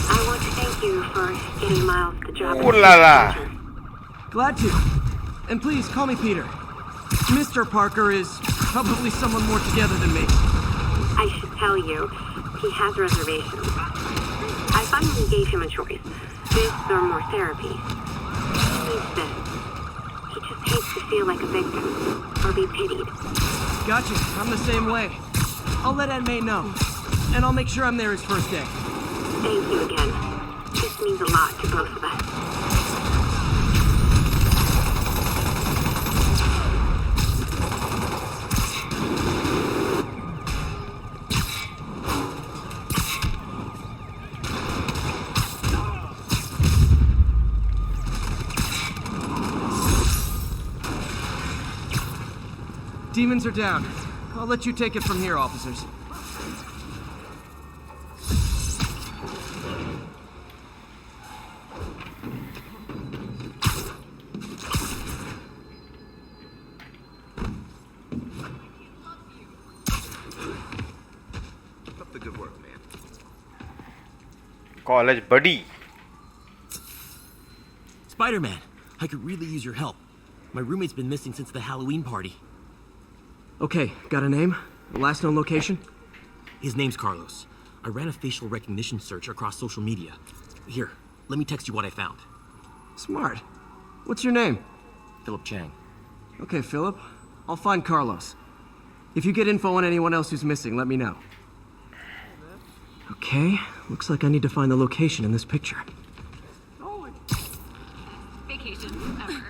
I want to thank you for getting Miles the job. Ooh la la. Glad to. And please call me Peter. Mr. Parker is probably someone more together than me. I should tell you, he has reservations. I finally gave him a choice. This or more therapy. He's this. He just hates to feel like a victim or be pitied. Gotcha. I'm the same way. I'll let Aunt May know. And I'll make sure I'm there his first day. Thank you again. This means a lot to both of us. Demons are down. I'll let you take it from here, officers. Keep up the good work, man. College buddy. Spider-Man, I could really use your help. My roommate's been missing since the Halloween party. Okay, got a name? Last known location? His name's Carlos. I ran a facial recognition search across social media. Here, let me text you what I found. Smart. What's your name? Philip Chang. Okay, Philip. I'll find Carlos. If you get info on anyone else who's missing, let me know. Okay, looks like I need to find the location in this picture. Vacation, ever.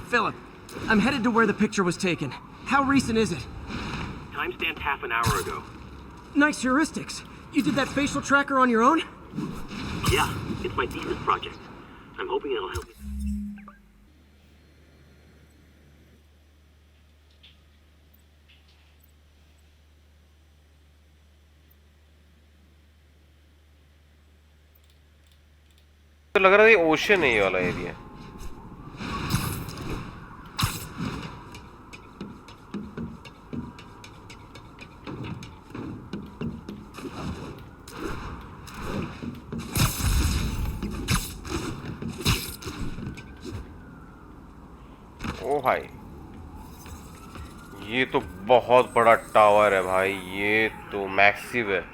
Philip, I'm headed to where the picture was taken. How recent is it? Timestamped half an hour ago. Nice heuristics. You did that facial tracker on your own? Yeah, it's my thesis project. I'm hoping it'll help you. तो लग रहा है ocean है ये वाला area. ओ भाई, ये तो बहुत बड़ा टावर है भाई, ये तो मैसिव है.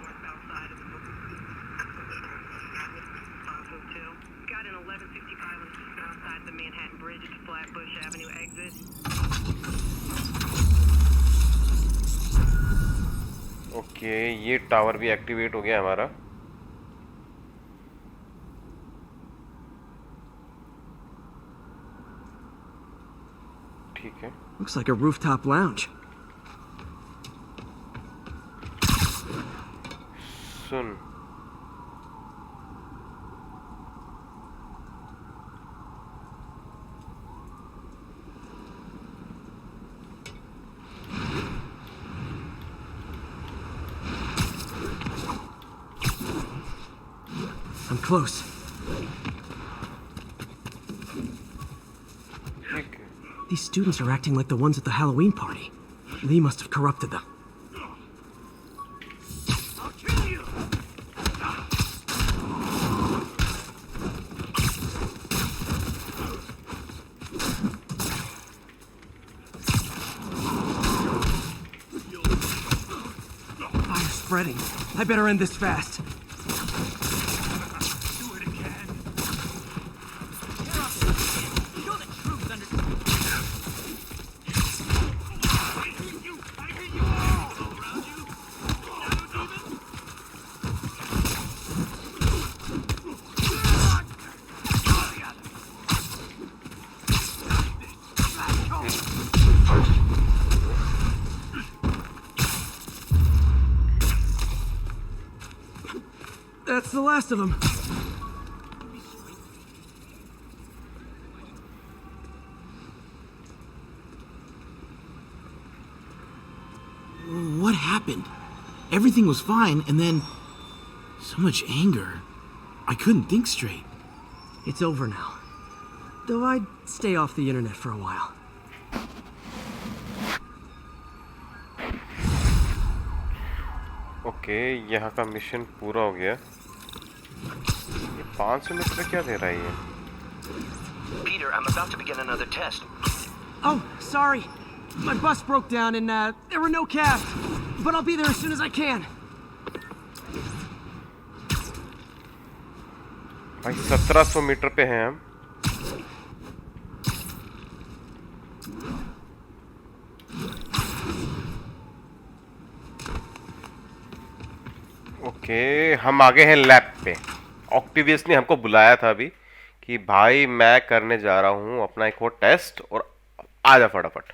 ओके, ये टावर भी एक्टिवेट हो गया हमारा. ठीक है. Looks like a rooftop lounge. Soon, I'm close. These students are acting like the ones at the Halloween party. Lee must have corrupted them. Fire's spreading. I better end this fast. That's the last of them. happened? Everything was fine, and then so much anger. I couldn't think straight. It's over now. Though I'd stay off the internet for a while. Okay, यहाँ का mission पूरा हो गया। ये 500 metre क्या दे रहा है ये? Peter, I'm about to begin another test. Oh, sorry. My bus broke down and there were no cabs. But I'll be there as soon as I can. भाई 1700 मीटर पे हैं हम। ओके, हम आगे हैं लैब पे। ऑक्टिवियस ने हमको बुलाया था अभी कि भाई मैं करने जा रहा हूँ अपना एक और टेस्ट और आजा फटाफट।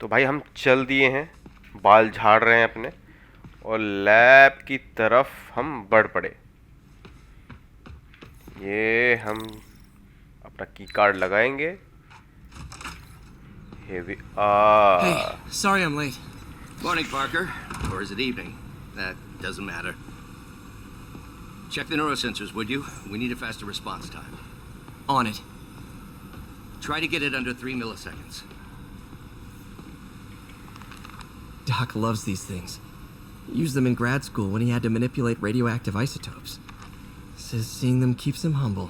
तो भाई हम चल दिए हैं, बाल झाड़ रहे हैं अपने और लैब की तरफ हम बढ़ पड़े। ये हम अपना की कार्ड लगाएंगे। Here we are. Hey, sorry I'm late. Morning, Parker. Or is it evening? That doesn't matter. Check the neurosensors, would you? We need a faster response time. On it. Try to get it under 3 milliseconds. Doc loves these things. Used them in grad school when he had to manipulate radioactive isotopes. Says seeing them keeps him humble.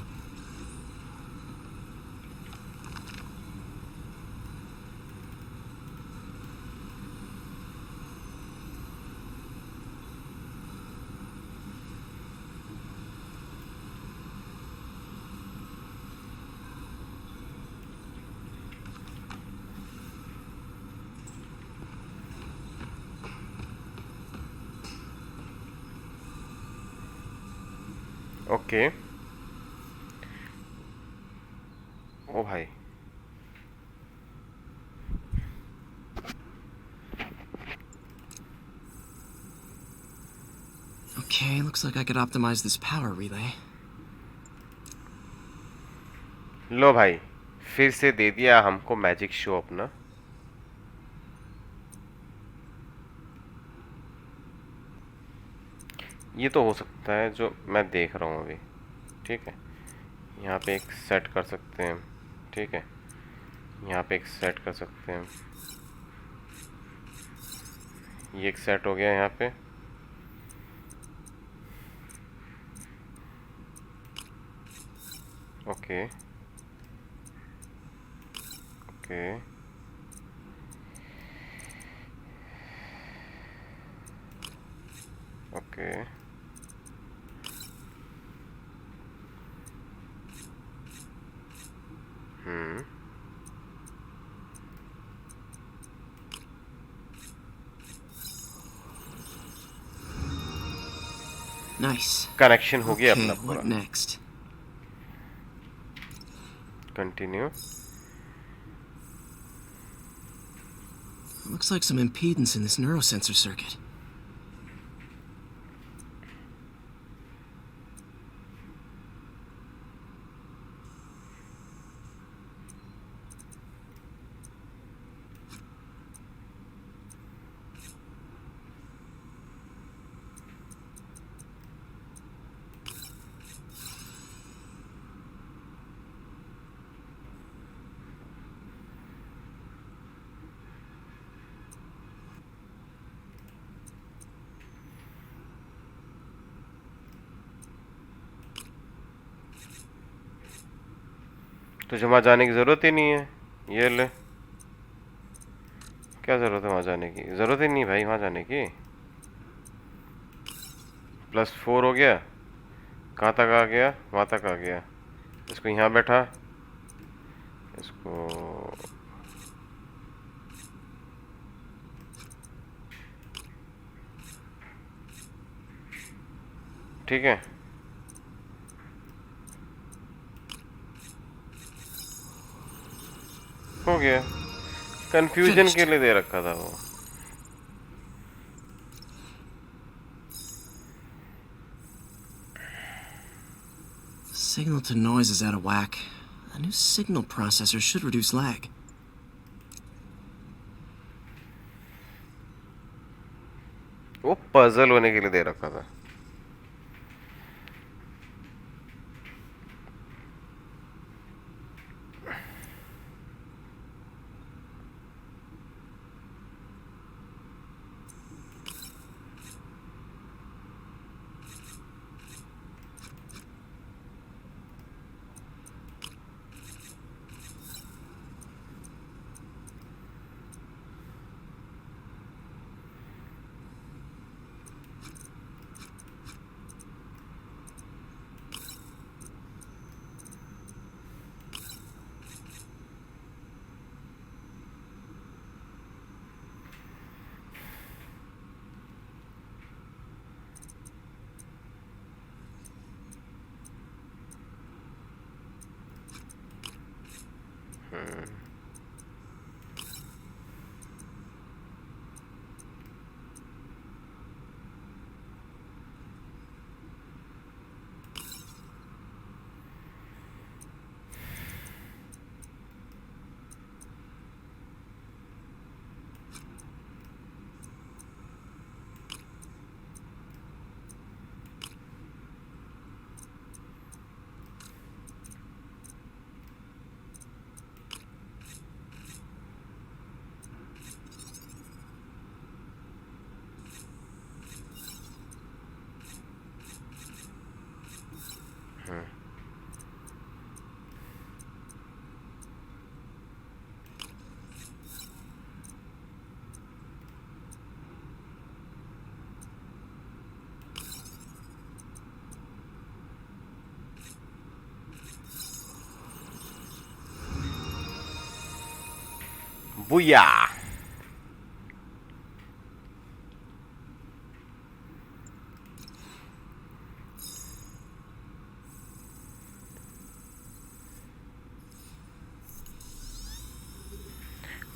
Okay. ओ भाई, Okay, looks like I could optimize this power relay. लो भाई, फिर से दे दिया हमको magic show अपना। ये तो हो सकता है जो मैं देख रहा हूँ अभी। ठीक है, यहाँ पे एक सेट कर सकते हैं। ठीक है, यहाँ पे एक सेट कर सकते हैं। ये एक सेट हो गया यहाँ पे। Okay okay, okay, Nice. Connection हो गया Okay, अपना what पूरा। next? Continue. Looks like some impedance in this neurosensor circuit. तुझे वहाँ जाने की ज़रूरत ही नहीं है। ये ले, क्या ज़रूरत है वहाँ जाने की? ज़रूरत ही नहीं भाई वहाँ जाने की। +4 हो गया। कहाँ तक आ गया? वहाँ तक आ गया। इसको यहाँ बैठा, इसको ठीक है। हो गया। कंफ्यूजन के लिए दे रखा था वो। Signal to noise is out of whack. A new signal processor should reduce lag. Puzzle होने के लिए दे रखा था। बुया।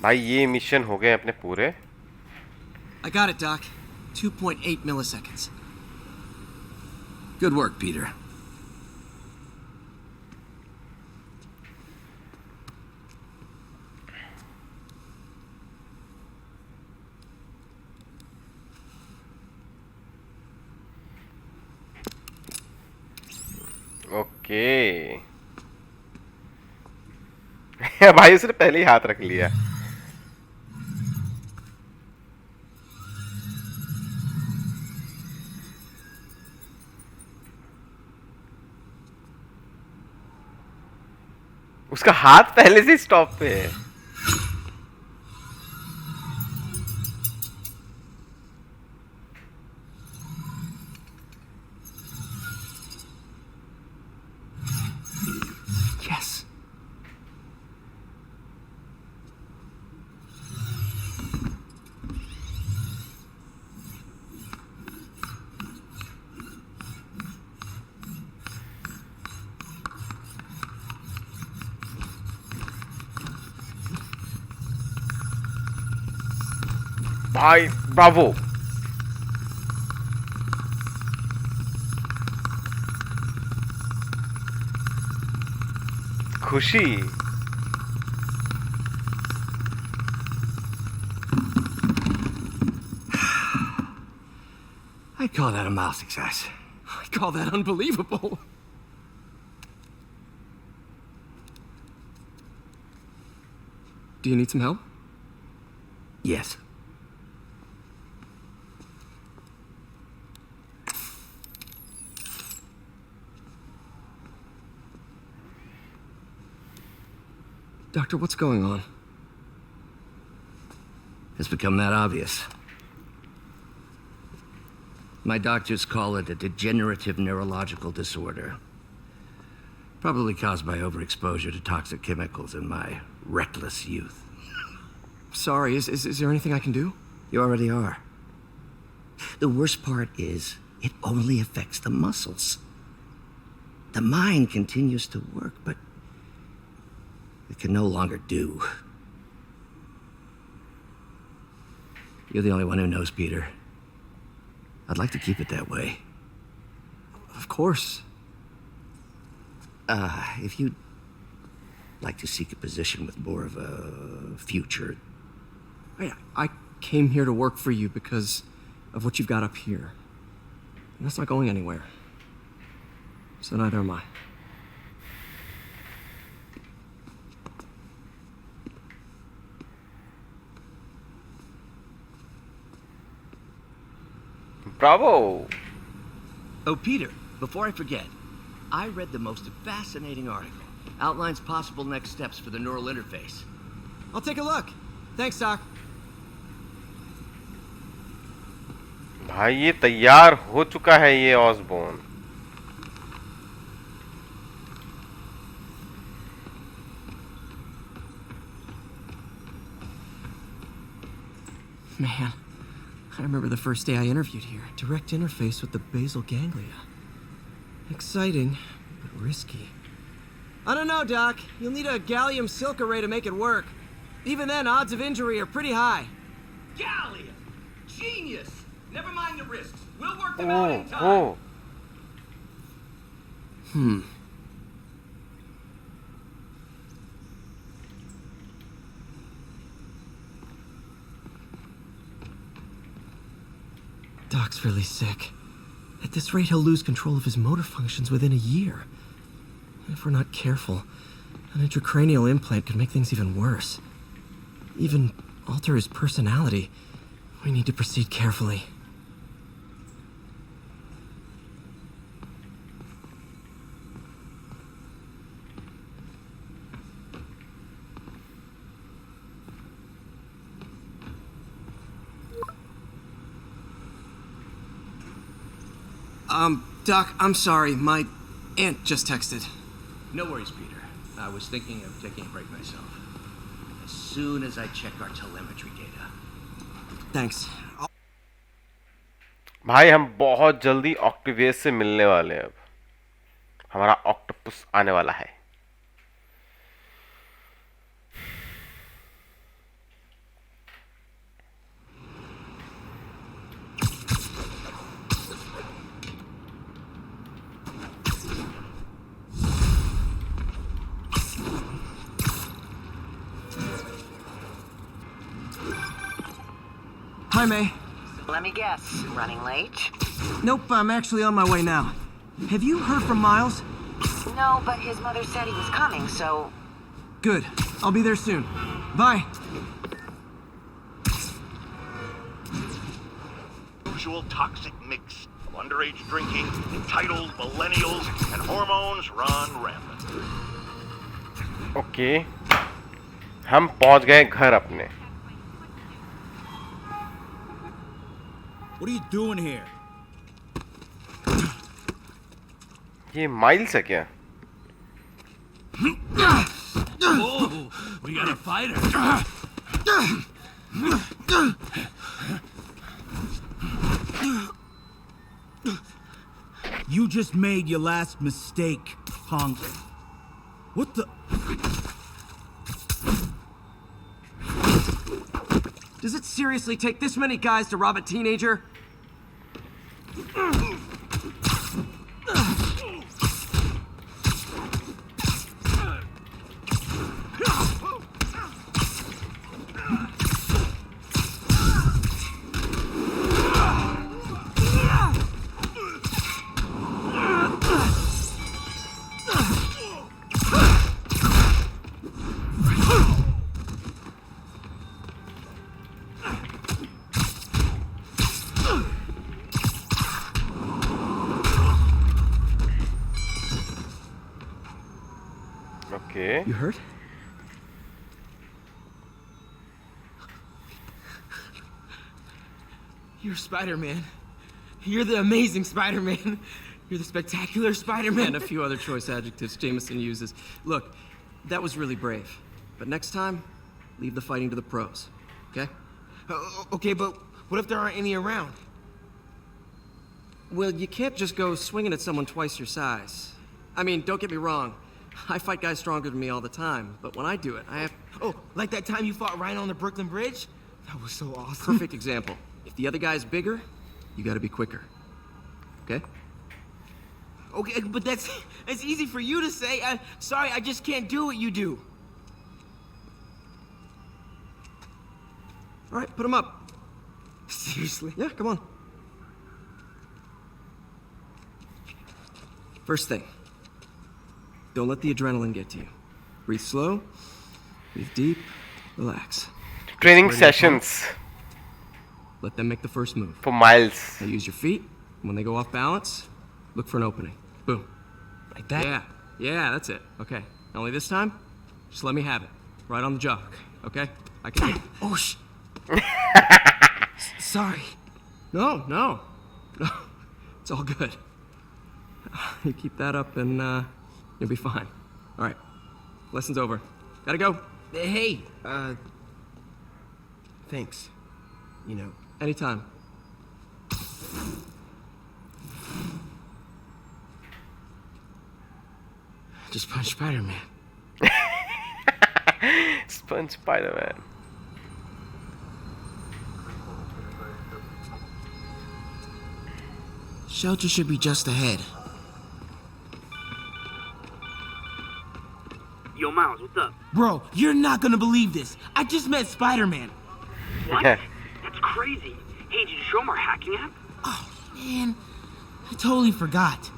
भाई ये मिशन हो गए अपने पूरे। I got it, Doc. 2.8 milliseconds. Good work, Peter. Okay. भाई उसने पहले ही हाथ रख लिया। उसका हाथ पहले से स्टॉप पे है। Yes. भाई ब्रावो। खुशी। I call that a mild success. I call that unbelievable. Do you need some help? Yes. Doctor, what's going on? It's become that obvious. My doctors call it a degenerative neurological disorder. Probably caused by overexposure to toxic chemicals in my reckless youth. Sorry, is there anything I can do? You already are. The worst part is, it only affects the muscles. The mind continues to work, but it can no longer do. You're the only one who knows, Peter. I'd like to keep it that way. Of course. If you'd like to seek a position with more of a future. I came here to work for you because of what you've got up here. And that's not going anywhere. So neither am I. Bravo! Oh, Peter, before I forget, I read the most fascinating article. Outlines possible next steps for the neural interface. I'll take a look. Thanks, Doc. भाई ये तैयार हो चुका है ये Osborne. Man, I remember the first day I interviewed here. Direct interface with the basal ganglia. Exciting, but risky. I don't know, Doc. You'll need a gallium silk array to make it work. Even then, odds of injury are pretty high. Gallium! Genius! Never mind the risks. We'll work them out in time. Doc's really sick. At this rate, he'll lose control of his motor functions within a year. If we're not careful, an intracranial implant could make things even worse. Even alter his personality. We need to proceed carefully. Doc, I'm sorry. My aunt just texted. No worries, Peter. I was thinking of taking a break myself. As soon as I check our telemetry data. Thanks. भाई हम बहुत जल्दी ऑक्टिवियस से मिलने वाले हैं. अब हमारा ऑक्टोपस आने वाला है. Hi, May. Let me guess, running late? Nope, I'm actually on my way now. Have you heard from Miles? No, but his mother said he was coming, so... Good. I'll be there soon. Bye. Usual toxic mix of underage drinking, entitled millennials, and hormones run rampant. Okay. हम पहुंच गए घर अपने. What are you doing here? ये miles है क्या? Oh, we got a fighter. You just made your last mistake, punk. What the? Does it seriously take this many guys to rob a teenager? Okay. You hurt? You're Spider-Man. You're the amazing Spider-Man. You're the spectacular Spider-Man. And a few other choice adjectives Jameson uses. Look, that was really brave. But next time, leave the fighting to the pros. Okay? Okay, but what if there aren't any around? Well, you can't just go swinging at someone twice your size. I mean, don't get me wrong. I fight guys stronger than me all the time, but when I do it, I have... Oh, like that time you fought Rhino on the Brooklyn Bridge? That was so awesome. Perfect example. If the other guy's bigger, you gotta be quicker. Okay? Okay, but that's easy for you to say. Sorry, I just can't do what you do. All right, put him up. Seriously? Yeah, come on. First thing, don't let the adrenaline get to you. Breathe slow, breathe deep, relax. Training sessions. Let them make the first move. For miles. Now use your feet. When they go off balance, look for an opening. Boom. Like that? Yeah. Yeah, that's it. Okay. Only this time, just let me have it. Right on the jog. Okay? I can. Oh, sorry. No. It's all good. You keep that up and you'll be fine. All right. Lesson's over. Gotta go. Hey, thanks. You know. Anytime. Just punch Spider-Man. Sponge Spider-Man. Shelter should be just ahead. Yo, Miles, what's up? Bro, you're not gonna believe this. I just met Spider-Man. What? That's crazy. Hey, did you show him our hacking app? Oh, man. I totally forgot.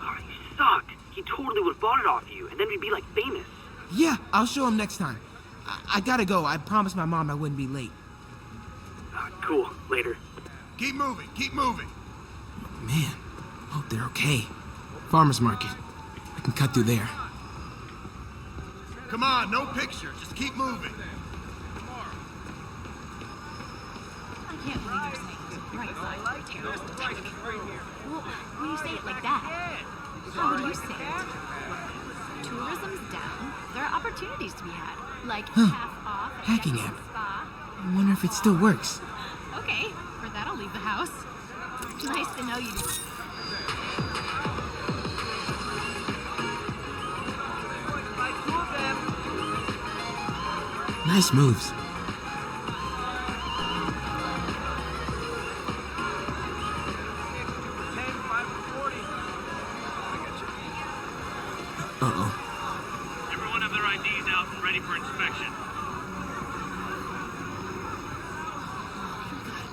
Oh, you suck. He totally would have bought it off you, and then we'd be, like, famous. Yeah, I'll show him next time. I gotta go. I promised my mom I wouldn't be late. Cool. Later. Keep moving, keep moving. Man, hope they're okay. Farmer's market. I can cut through there. Come on, no picture, just keep moving. I can't believe you're saying this right side of the terrorism attack. Well, when you say it like that, how would you say it? Tourism's down. There are opportunities to be had, like half off at Hacking Jackson's app. Spa. I wonder if it still works. Okay, for that I'll leave the house. Nice to know you. Nice moves. Uh-oh. Everyone have their IDs out and ready for inspection.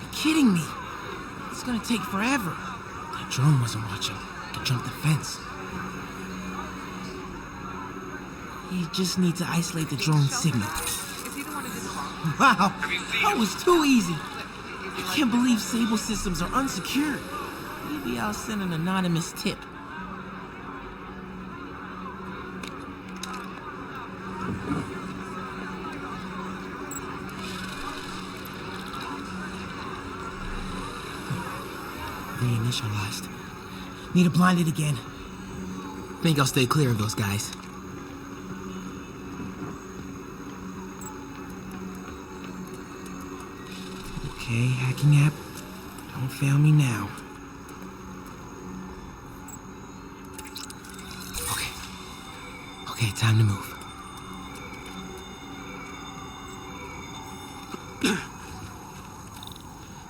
You're kidding me. It's gonna take forever. That drone wasn't watching. I could jump the fence. You just need to isolate the drone's signal. Wow, that was too easy. I can't believe Sable systems are unsecured. Maybe I'll send an anonymous tip. Reinitialized. Need to blind it again. Think I'll stay clear of those guys. Okay, hacking app. Don't fail me now. Okay, time to move.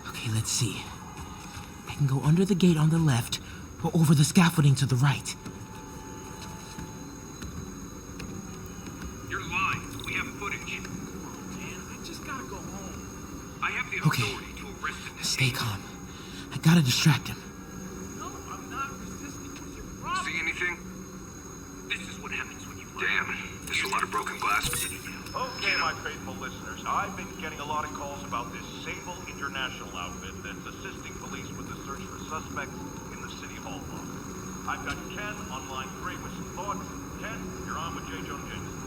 Okay, let's see. I can go under the gate on the left or over the scaffolding to the right. You're lying. We have footage. Man, I just gotta go home. I have the Okay, authority to arrest him. stay calm. I gotta distract him. See anything? This is what happens when you damn. There's a lot of broken glass. Okay, my faithful listeners, I've been getting a lot of calls about this Sable International outfit that's assisting police with the search for suspects in the city hall block. I've got Ken on line 3 with some thoughts. Ken, you're on with J. Jonah Jameson.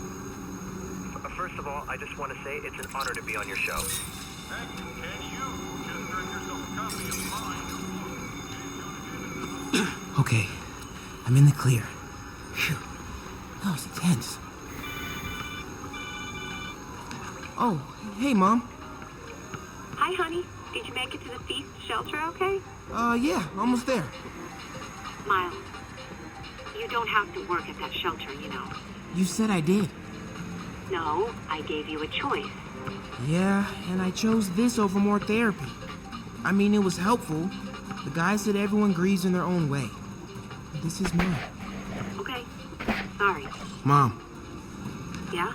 First of all, I just want to say it's an honor to be on your show. Thank you, Ken. You just earned yourself a copy of mine. Okay, I'm in the clear. Phew, that was intense. Oh, hey, Mom. Hi, honey. Did you make it to the feast shelter okay? Yeah, almost there. Miles, you don't have to work at that shelter, you know. You said I did. No, I gave you a choice. Yeah, and I chose this over more therapy. I mean, it was helpful. The guy said everyone grieves in their own way. This is mine. Okay, sorry. Mom, Yeah?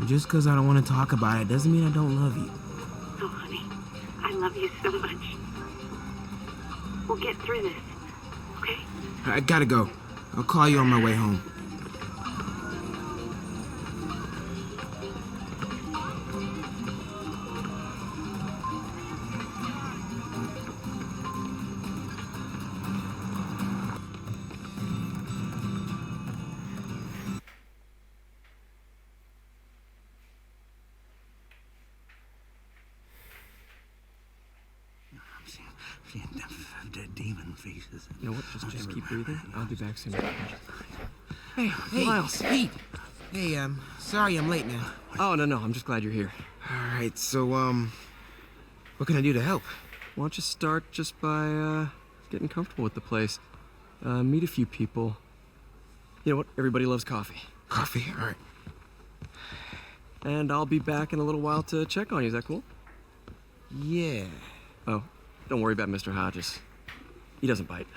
just because I don't want to talk about it doesn't mean I don't love you. Oh, honey, I love you so much. We'll get through this, okay? I gotta go. I'll call you on my way home. Dead demon faces. You know what? Just keep breathing. I'll be back soon. Hey, Miles. Pete. Hey, sorry I'm late now. Oh, no. I'm just glad you're here. All right, so, what can I do to help? Why don't you start just by, getting comfortable with the place. Meet a few people. You know what? Everybody loves coffee. Coffee? All right. And I'll be back in a little while to check on you. Is that cool? Yeah. Oh, don't worry about Mr. Hodges. He doesn't bite.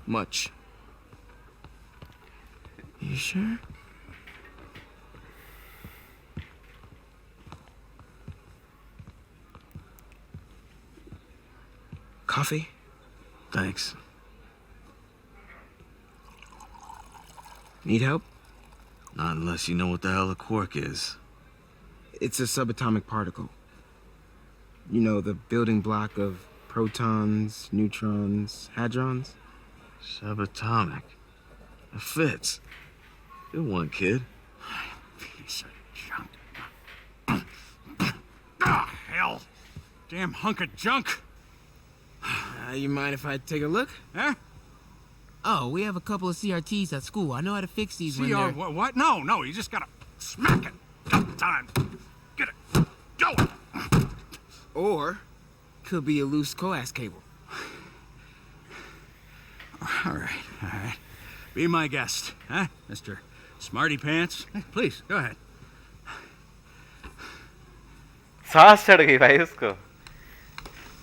Much. You sure? Coffee? Thanks. Need help? Not unless you know what the hell a quark is. It's a subatomic particle. You know, the building block of protons, neutrons, hadrons? Subatomic. It fits. Good one, kid. Piece of junk. Ah, hell. Damn hunk of junk. You mind if I take a look? Huh? Oh, we have a couple of CRTs at school. I know how to fix these when they're... What? No, you just gotta smack it. Couple times. Get it. Go! Or, could be a loose coax cable. All right. Be my guest, huh, Mr. Smarty Pants? Please, go ahead. सांस चढ़ गई भाई उसको.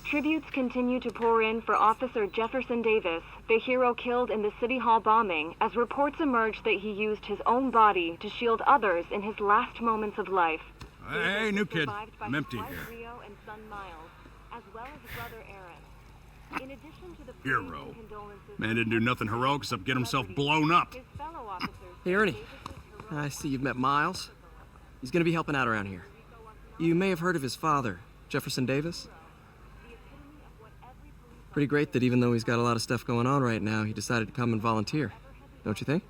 Tributes continue to pour in for Officer Jefferson Davis, the hero killed in the City Hall bombing, as reports emerge that he used his own body to shield others in his last moments of life. Hey, new kid. I'm empty here. Rio and son Miles, as well as brother Aaron. In addition to the Hero. Man didn't do nothing heroic except get himself blown up. Hey, Ernie. I see you've met Miles. He's gonna be helping out around here. You may have heard of his father, Jefferson Davis. Pretty great that even though he's got a lot of stuff going on right now, he decided to come and volunteer. Don't you think?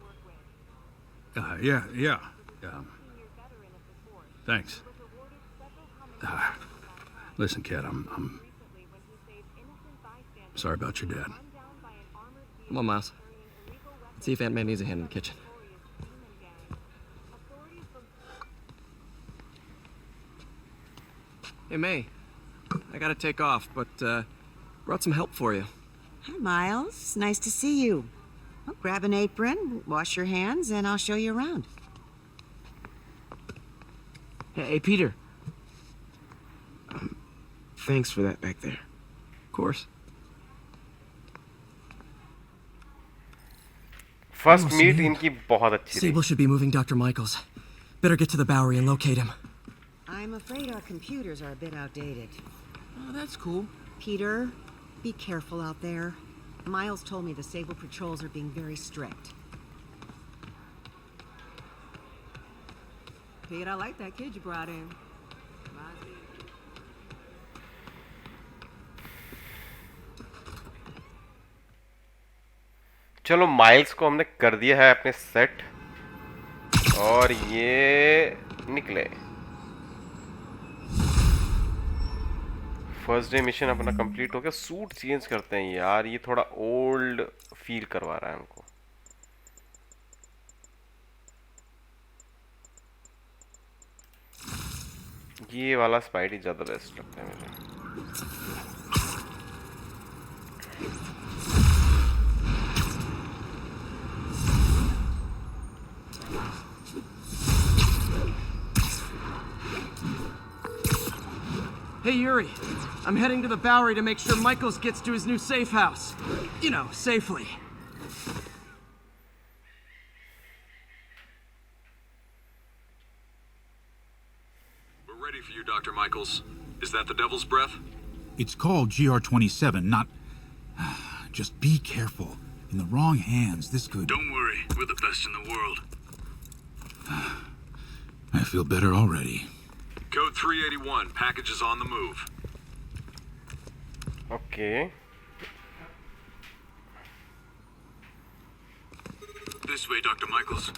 Yeah. Thanks. Listen, kid, I'm sorry about your dad. Come on, Miles. Let's see if Aunt May needs a hand in the kitchen. Hey, May. I gotta take off, but, brought some help for you. Hi, Miles. Nice to see you. Well, grab an apron, wash your hands, and I'll show you around. Hey, Peter. Thanks for that back there. Of course. First meet इनकी बहुत अच्छी थी. Sable should be moving Dr. Michaels. Better get to the Bowery and locate him. I'm afraid our computers are a bit outdated. Oh, that's cool. Peter, be careful out there. Miles told me the Sable patrols are being very strict. Pete, I like that kid you brought in. चलो miles को हमने कर दिया है अपने set और ये निकले. फर्स्ट डे मिशन अपना कंप्लीट हो गया. सूट चेंज करते हैं यार, ये थोड़ा ओल्ड फील करवा रहा है हमको. ये वाला स्पाइडी ज्यादा बेस्ट लगता है मुझे. Hey, Yuri. I'm heading to the Bowery to make sure Michaels gets to his new safe house. You know, safely. We're ready for you, Dr. Michaels. Is that the Devil's Breath? It's called GR-27, not... Just be careful. In the wrong hands, this could... Don't worry, we're the best in the world. I feel better already. Code 381, package is on the move. Okay. This way, Dr. Michaels.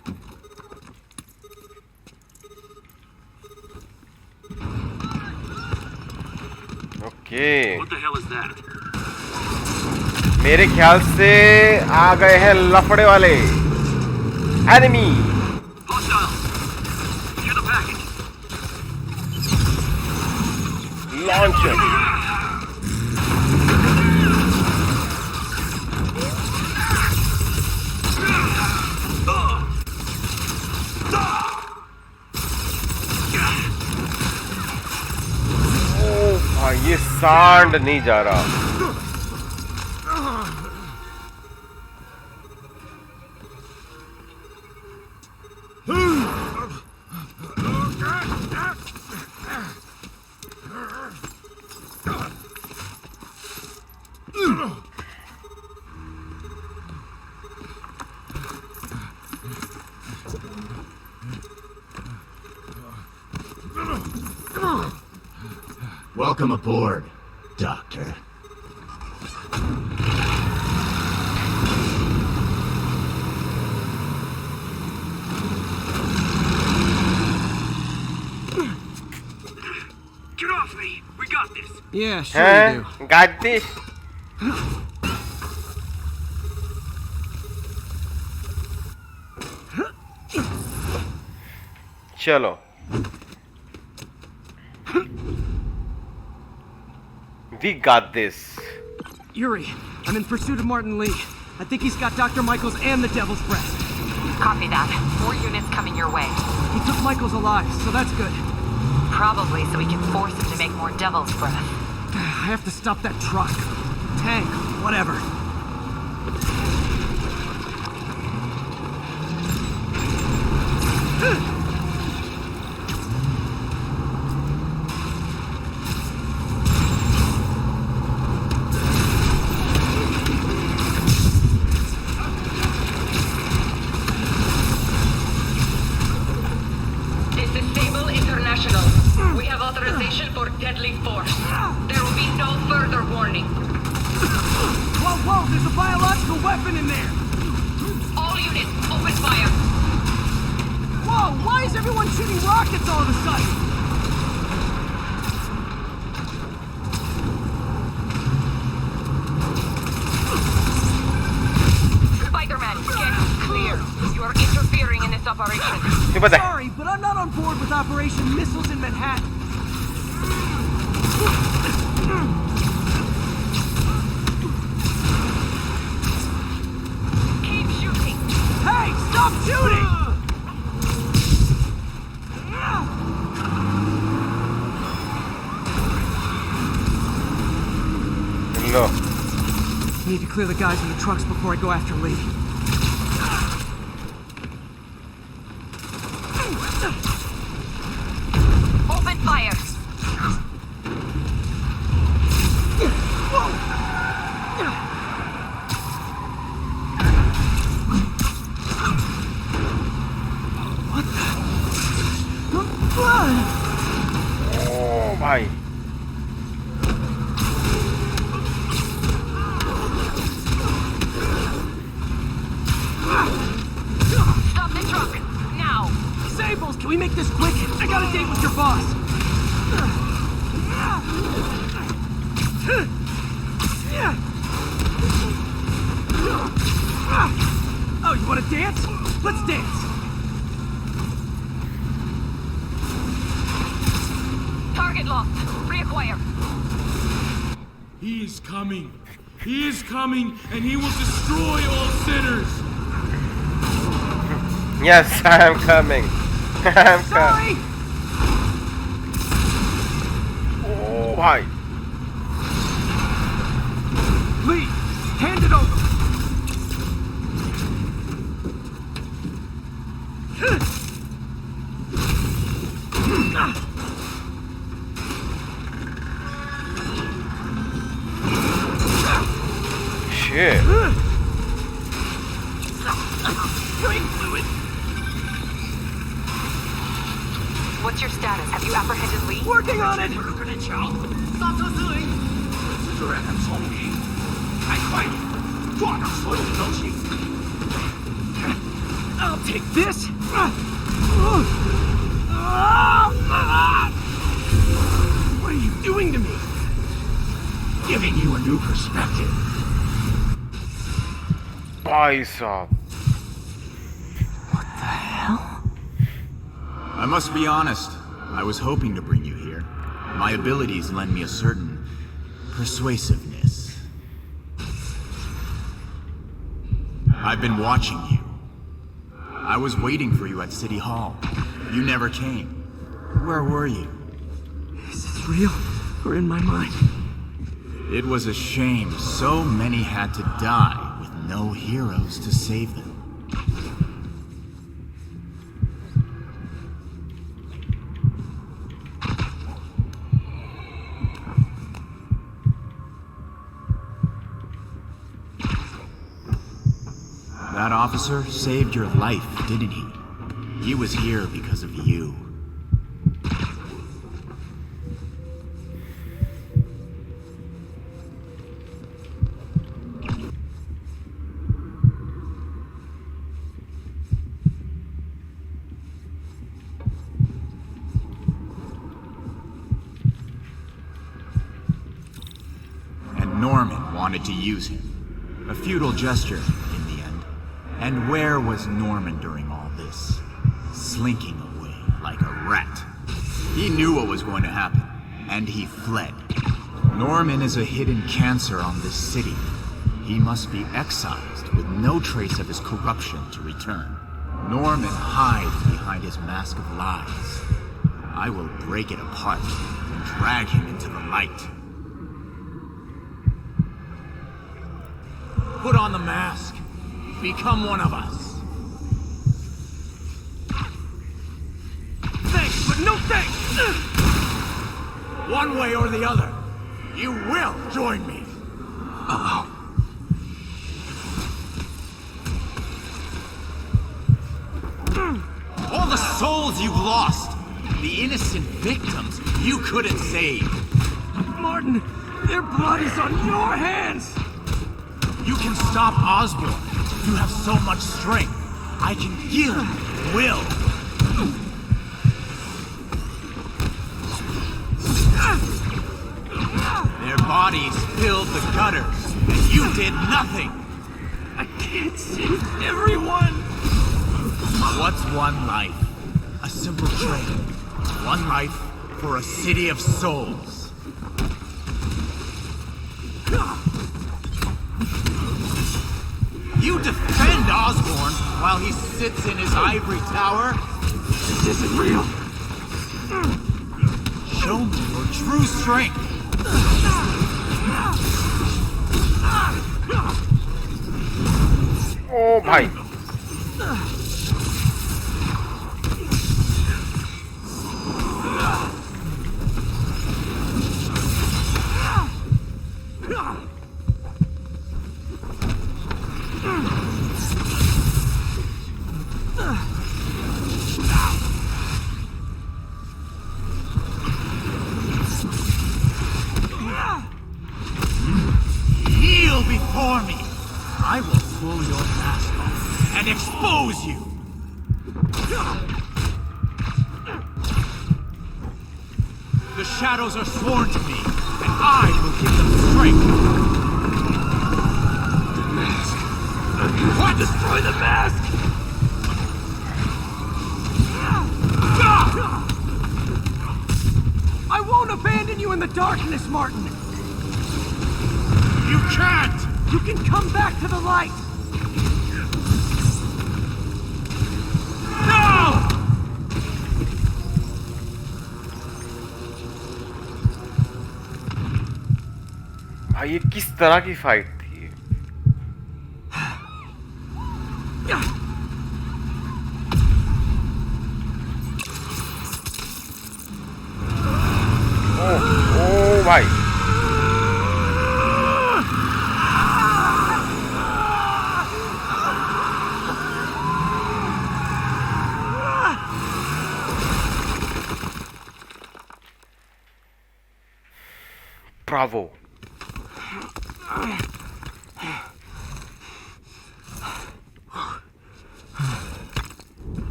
Okay. What the hell is that? मेरे ख्याल से आ गए हैं लफड़े वाले enemy launcher ये सांड नहीं जा रहा Welcome aboard, Doctor. Get off me! We got this! Yeah, sure you do. Got this. चलो We got this. Yuri, I'm in pursuit of Martin Lee. I think he's got Dr. Michaels and the Devil's Breath. Copy that. More units coming your way. He took Michaels alive, so that's good. Probably so we can force him to make more Devil's Breath. I have to stop that truck. Tank, whatever. Deadly force. There will be no further warning. Whoa, whoa, there's a biological weapon in there! All units, open fire! Whoa, why is everyone shooting rockets all of a sudden? Spidreman, get clear. You are interfering in this operation. Sorry, but I'm not on board with Operation Missiles in Manhattan. Keep shooting! Hey, stop shooting! No. Need to clear the guys in the trucks before I go after Lee. Open fire! Oh भाई Stop the truck! Now! Sables, can we make this quick? I got a date with your boss. Oh, you want to dance? Let's dance. Target locked. Reacquire. He is coming. He is coming, and he will destroy all sinners. Yes, I am coming. I am Sorry. Oh भाई Lee, hand it over. Shit. What's your status? Have you apprehended Lee? Working on it! 刹车思维，这人很聪明，还快点，抓到所有的东西。 I'll take this! What are you doing to me? Giving you a new perspective. भाई साहब I must be honest. I was hoping to bring you here. My abilities lend me a certain persuasiveness. I've been watching you. I was waiting for you at City Hall. You never came. Where were you? Is this real or in my mind? It was a shame so many had to die with no heroes to save them. That officer saved your life, didn't he? He was here because of you. And Norman wanted to use him. A futile gesture. And where was Norman during all this? Slinking away like a rat. He knew what was going to happen, and he fled. Norman is a hidden cancer on this city. He must be excised with no trace of his corruption to return. Norman hides behind his mask of lies. I will break it apart and drag him into the light. Put on the mask. Become one of us. Thanks, but no thanks! One way or the other, you will join me. Uh-oh. All the souls you've lost, the innocent victims you couldn't save. Martin, their blood is on your hands! You can stop Osborn. You have so much strength. I can give will. Their bodies filled the gutters, and you did nothing. I can't save everyone. What's one life? A simple trade. One life for a city of souls. You defend Osborn while he sits in his ivory tower? This isn't real. Show me your true strength. Oh भाई Kneel before me. I will pull your mask off and expose you. The shadows are sworn to me, and I will give them strength. The mask. What? Destroy the mask! I won't abandon you in the darkness, Martin! You can't! You can come back to the light! No! भाई ये किस तरह की fight थी? ओ भाई Bravo.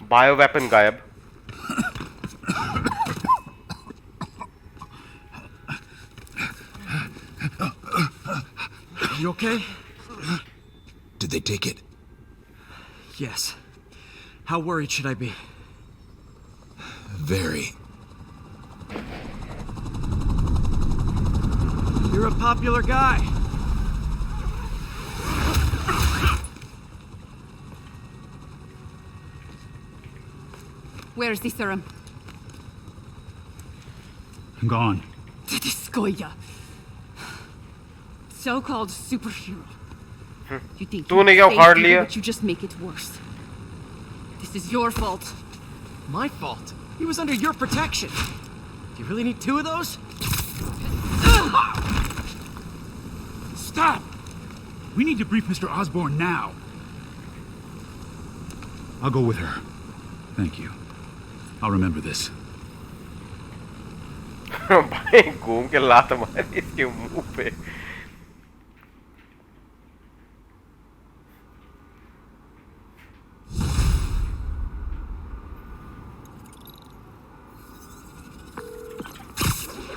Bioweapon गायब. You okay? Did they take it? Yes. How worried should I be? Very. You're a popular guy. Where's the serum? Gone. Skoya. So-called superhero. You think तूने you क्या उखाड़ saved लिया? people, but you just make it worse. This is your fault. My fault? He was under your protection. Do you really need two of those? Stop! We need to brief Mr. Osborn now. I'll go with her. Thank you. I'll remember this. भाई घूम के लात मारी इसके मुंह पे.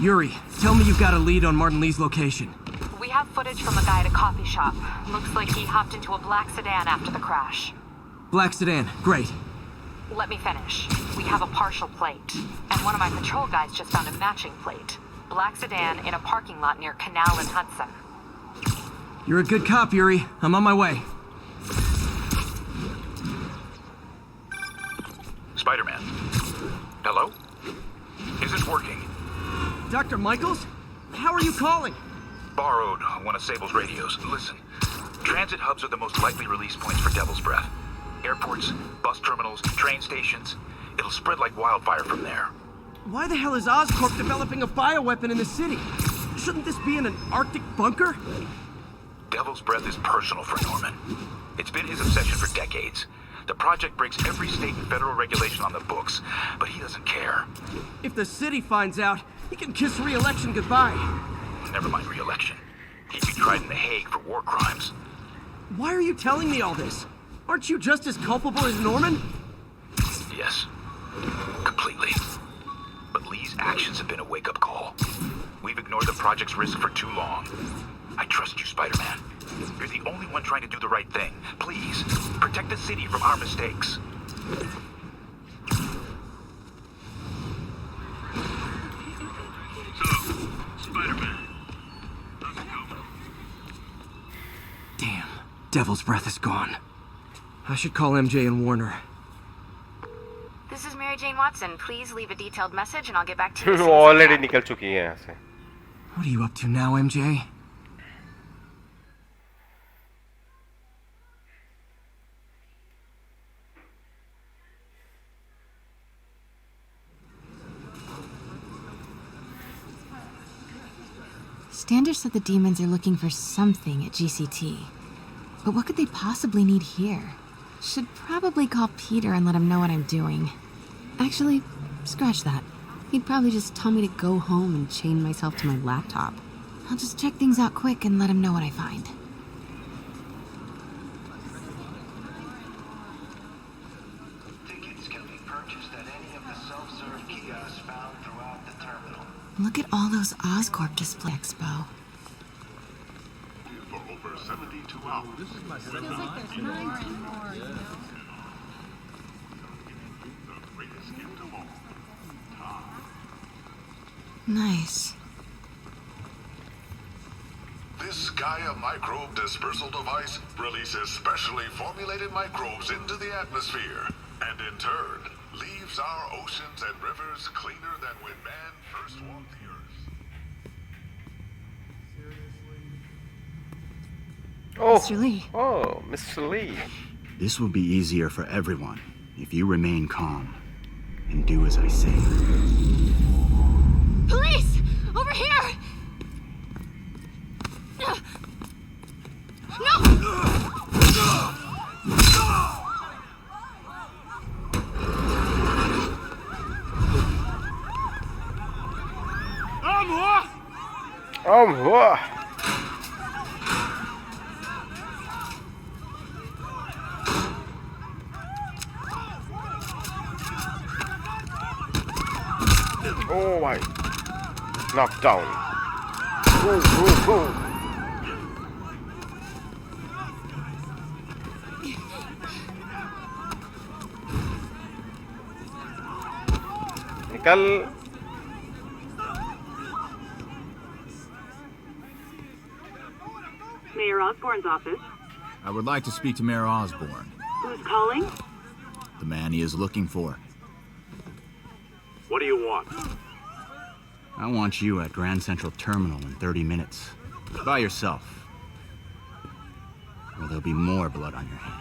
Yuri, tell me you've got a lead on Martin Lee's location. We have footage from a guy at a coffee shop. Looks like he hopped into a black sedan after the crash. Black sedan, great. Let me finish. We have a partial plate. And one of my patrol guys just found a matching plate. Black sedan in a parking lot near Canal and Hudson. You're a good cop, Yuri. I'm on my way. Spider-Man. Hello? Is it working? Dr. Michaels? How are you calling? Borrowed one of Sable's radios. Listen, transit hubs are the most likely release points for Devil's Breath. Airports, bus terminals, train stations. It'll spread like wildfire from there. Why the hell is Oscorp developing a bioweapon in the city? Shouldn't this be in an Arctic bunker? Devil's Breath is personal for Norman. It's been his obsession for decades. The project breaks every state and federal regulation on the books, but he doesn't care. If the city finds out, he can kiss re-election goodbye. Never mind re-election. He'd be tried in The Hague for war crimes. Why are you telling me all this? Aren't you just as culpable as Norman? Yes. Completely. But Lee's actions have been a wake-up call. We've ignored the project's risk for too long. I trust you, Spider-Man. You're the only one trying to do the right thing. Please, protect the city from our mistakes. So, Spider-Man, how's it going? Damn, Devil's Breath is gone. I should call MJ and warn her. This is Mary Jane Watson. Please leave a detailed message and I'll get back to you as soon as I Already can. निकल चुकी है यहाँ से. What are you up to now, MJ? Standish said the demons are looking for something at GCT. But what could they possibly need here? Should probably call Peter and let him know what I'm doing. Actually, scratch that. He'd probably just tell me to go home and chain myself to my laptop. I'll just check things out quick and let him know what I find. Tickets can be purchased at any of the self-serve kiosks found throughout the terminal. Look at all those Oscorp display expo. For over 72 hours. This is my Feels like there's 9 more, you know? The greatest gift of all. Time. Nice. This Gaia microbe dispersal device releases specially formulated microbes into the atmosphere, and in turn, leaves our oceans and rivers cleaner than when man first walked the earth. Oh, Mr. Lee. Oh, Mr. Lee. This will be easier for everyone if you remain calm and do as I say. Police! Over here! No! वाह Oh my. Knocked down. Go, go, go. निकल. Mayor Osborne's office. I would like to speak to Mayor Osborne. Who's calling? The man he is looking for. What do you want? I want you at Grand Central Terminal in 30 minutes. By yourself. Or there'll be more blood on your hands.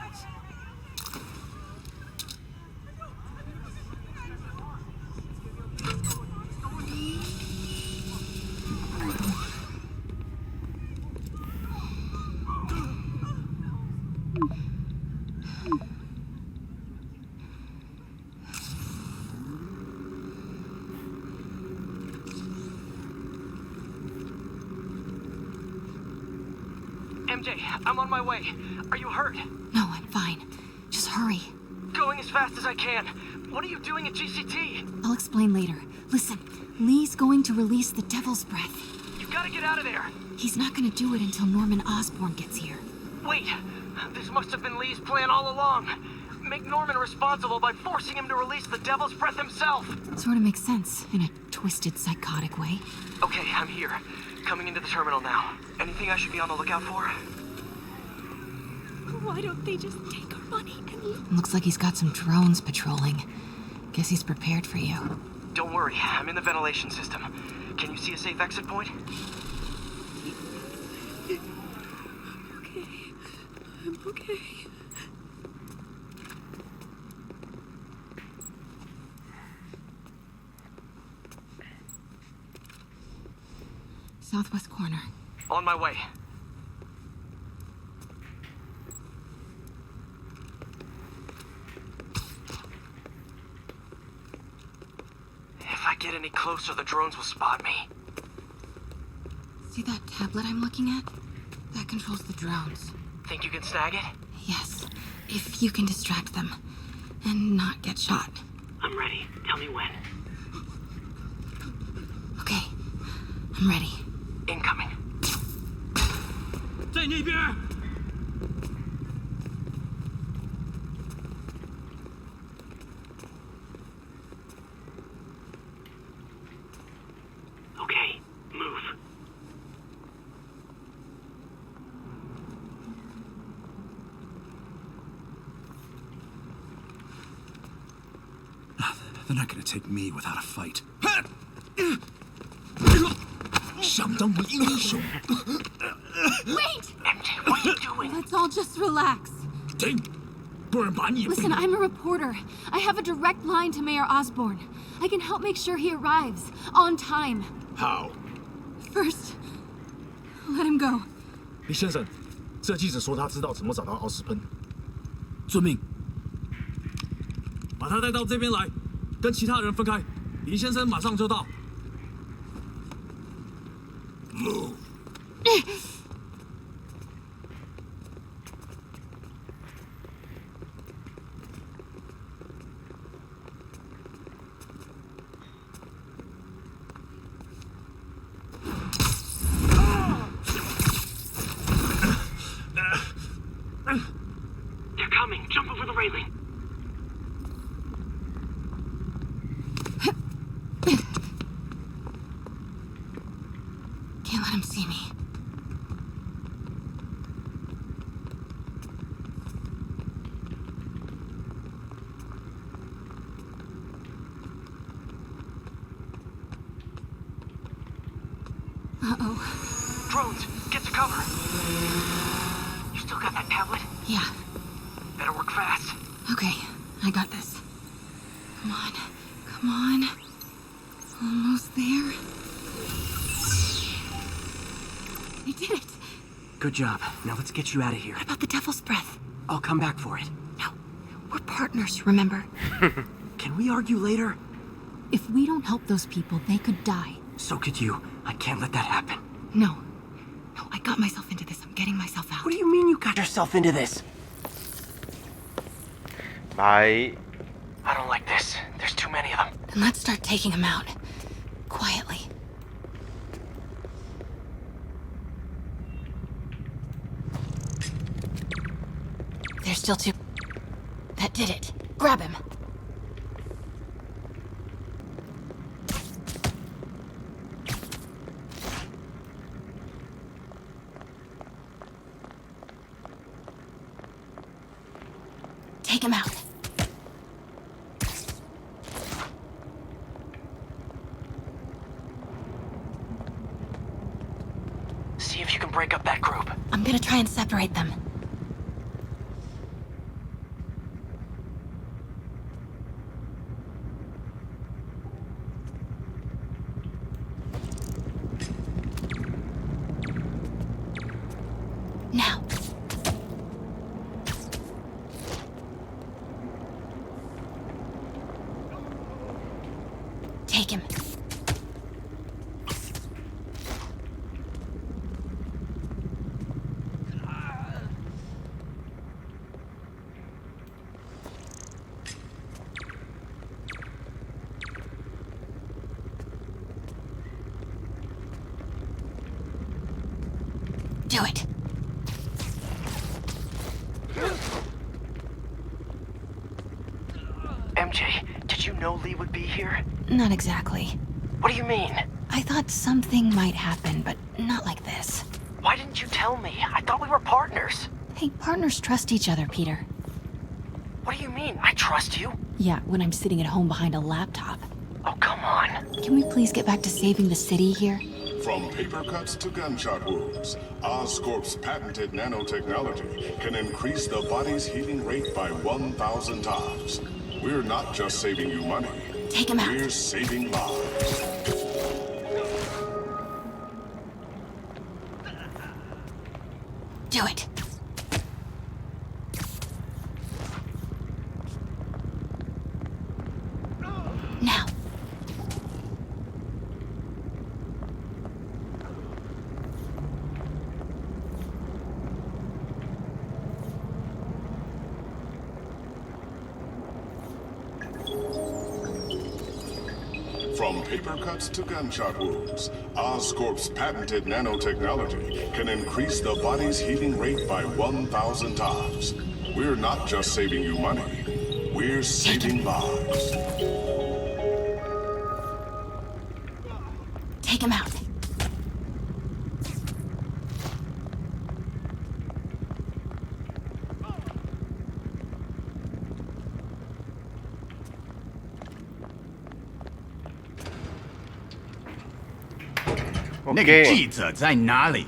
MJ, I'm on my way. Are you hurt? No, I'm fine. Just hurry. Going as fast as I can. What are you doing at GCT? I'll explain later. Listen, Lee's going to release the Devil's Breath. You've got to get out of there. He's not going to do it until Norman Osborn gets here. Wait, this must have been Lee's plan all along. Make Norman responsible by forcing him to release the Devil's Breath himself. Sort of makes sense, in a twisted, psychotic way. Okay, I'm here. Coming into the terminal now. Anything I should be on the lookout for? Why don't they just take our money and leave? Looks like he's got some drones patrolling. Guess he's prepared for you. Don't worry, I'm in the ventilation system. Can you see a safe exit point? Okay. I'm okay. Southwest corner. On my way. If I get any closer, the drones will spot me. See that tablet I'm looking at? That controls the drones. Think you can snag it? Yes, if you can distract them and not get shot. I'm ready. Tell me when. Okay, I'm ready. Incoming. 在那边。Okay, move. They're not gonna take me without a fight. 想当个英雄。 Wait! MJ, what are you doing? Let's all just relax. 停，不然把你也 Listen, I'm a reporter. I have a direct line to Mayor Osborne. I can help make sure he arrives on time. How? First, let him go. 李先生，这记者说他知道怎么找到奥斯喷。遵命。把他带到这边来，跟其他人分开。李先生马上就到。Move. They're coming. Jump over the railing. Can't let him see me. Uh-oh. Drones, get to cover. You still got that tablet? Yeah. Better work fast. Okay, I got this. Come on. Come on. Almost there. I did it. Good job. Now let's get you out of here. What about the Devil's Breath? I'll come back for it. No. We're partners, remember? Can we argue later? If we don't help those people, they could die. So could you. I can't let that happen. No. No, I got myself into this. I'm getting myself out. What do you mean you got yourself into this? भाई I don't like this. There's too many of them. Then let's start taking them out. Quietly. There's still two. That did it. Grab him. Take him out. See if you can break up that group. I'm gonna try and separate them. Now. Take him. Do it. MJ, did you know Lee would be here? Not exactly. What do you mean? I thought something might happen, but not like this. Why didn't you tell me? I thought we were partners. Hey, partners trust each other, Peter. What do you mean? I trust you. Yeah, when I'm sitting at home behind a laptop. Oh, come on. Can we please get back to saving the city here? From paper cuts to gunshot wounds, Oscorp's patented nanotechnology can increase the body's healing rate by 1,000 times. We're not just saving you money. Take him out. We're saving lives. Do it. Now. From paper cuts to gunshot wounds, Oscorp's patented nanotechnology can increase the body's healing rate by 1,000 times. We're not just saving you money, we're saving lives. Take him out. Okay. 那个记者在哪里？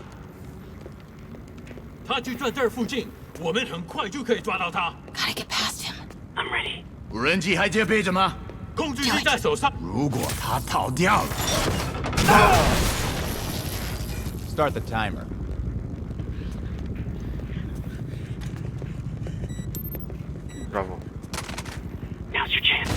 他就在这儿附近，我们很快就可以抓到他。 Gotta get past him. I'm ready. 无人机还接备着吗？控制器在手上。如果他逃掉了 Start the timer. Bravo. Now's your chance.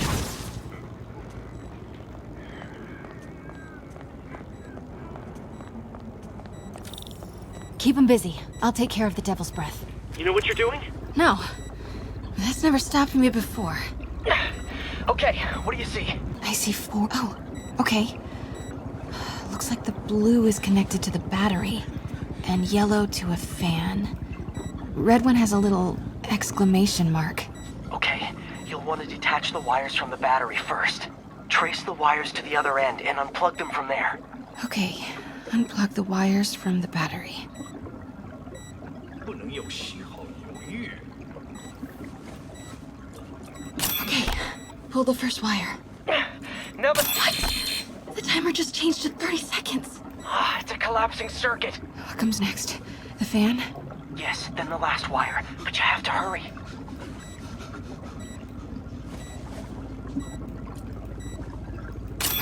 Keep him busy. I'll take care of the Devil's Breath. You know what you're doing? No. That's never stopped me before. Okay, what do you see? I see 4. Oh, okay. Looks like the blue is connected to the battery, and yellow to a fan. Red one has a little exclamation mark. Okay, you'll want to detach the wires from the battery first. Trace the wires to the other end and unplug them from there. Okay, unplug the wires from the battery. 不能有丝毫犹豫。 Okay, pull the first wire. No, but The timer just changed to 30 seconds. It's a collapsing circuit. What comes next? The fan? Yes, then the last wire. But you have to hurry.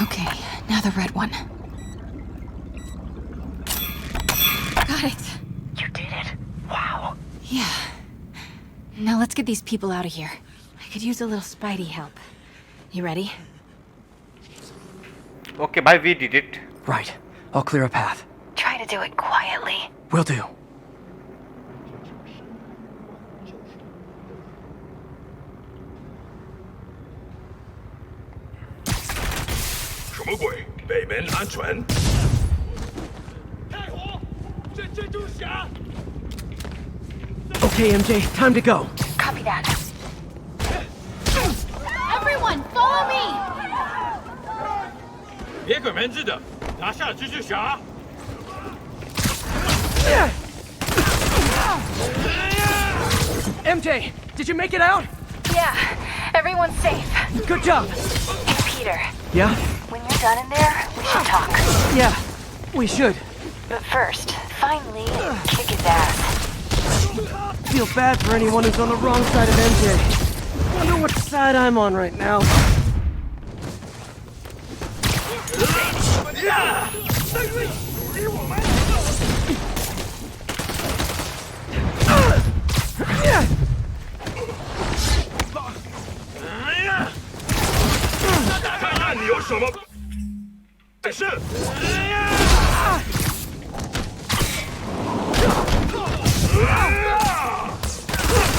Okay, now the red one. Got it. You did it. Wow. Yeah. Now let's get these people out of here. I could use a little Spidey help. You ready? Okay, bye. We did it. Right. I'll clear a path. Try to do it quietly. Will do. 什么鬼？北门安全。开火！这蜘蛛侠！ Okay, MJ, time to go. Copy that. Everyone, follow me! 别鬼门子的，拿下蜘蛛侠！ MJ, did you make it out? Yeah, everyone's safe. Good job. Hey, Peter. Yeah? When you're done in there, we should talk. Yeah, we should. But first, finally, kick his ass. Feel bad for anyone who's on the wrong side of MJ. Wonder what side I'm on right now. Yeah! 看看你有什么本事！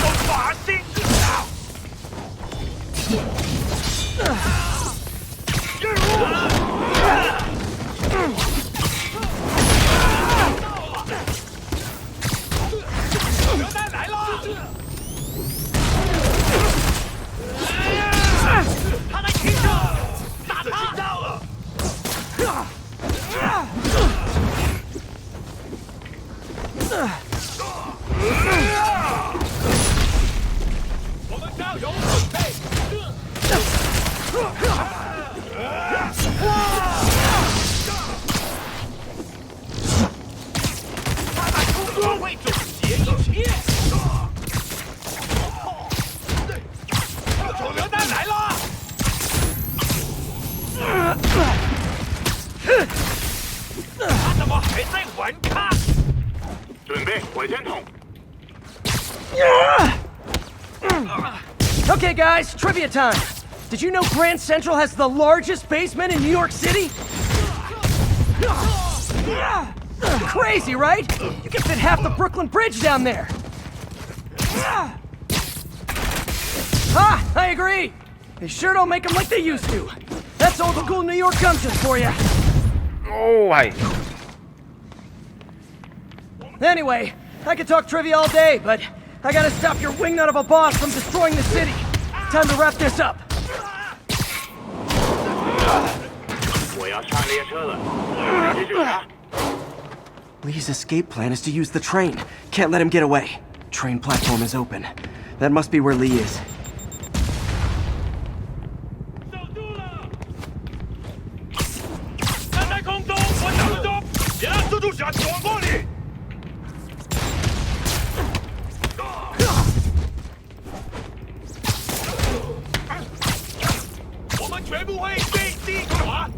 我发心！榴弹来了！他的骑车打他！听到了！我们加油准备！他把工作为总结一切。手榴弹来了！他怎么还在玩咖？准备火箭筒。 Okay, guys, trivia time. Did you know Grand Central has the largest basement in New York City? Crazy, right? You can fit half the Brooklyn Bridge down there. Ah, I agree. They sure don't make them like they used to. That's old school New York gumption for you. Oh, hi. Anyway, I could talk trivia all day, but I gotta stop your wingnut of a boss from destroying the city. Time to wrap this up. 我要上列车了，蜘蛛侠。 Lee's escape plan is to use the train. Can't let him get away. Train platform is open. That must be where Lee is. 守住了！站在空中，我挡住，别让蜘蛛侠躲过你。 我们全部会被击垮。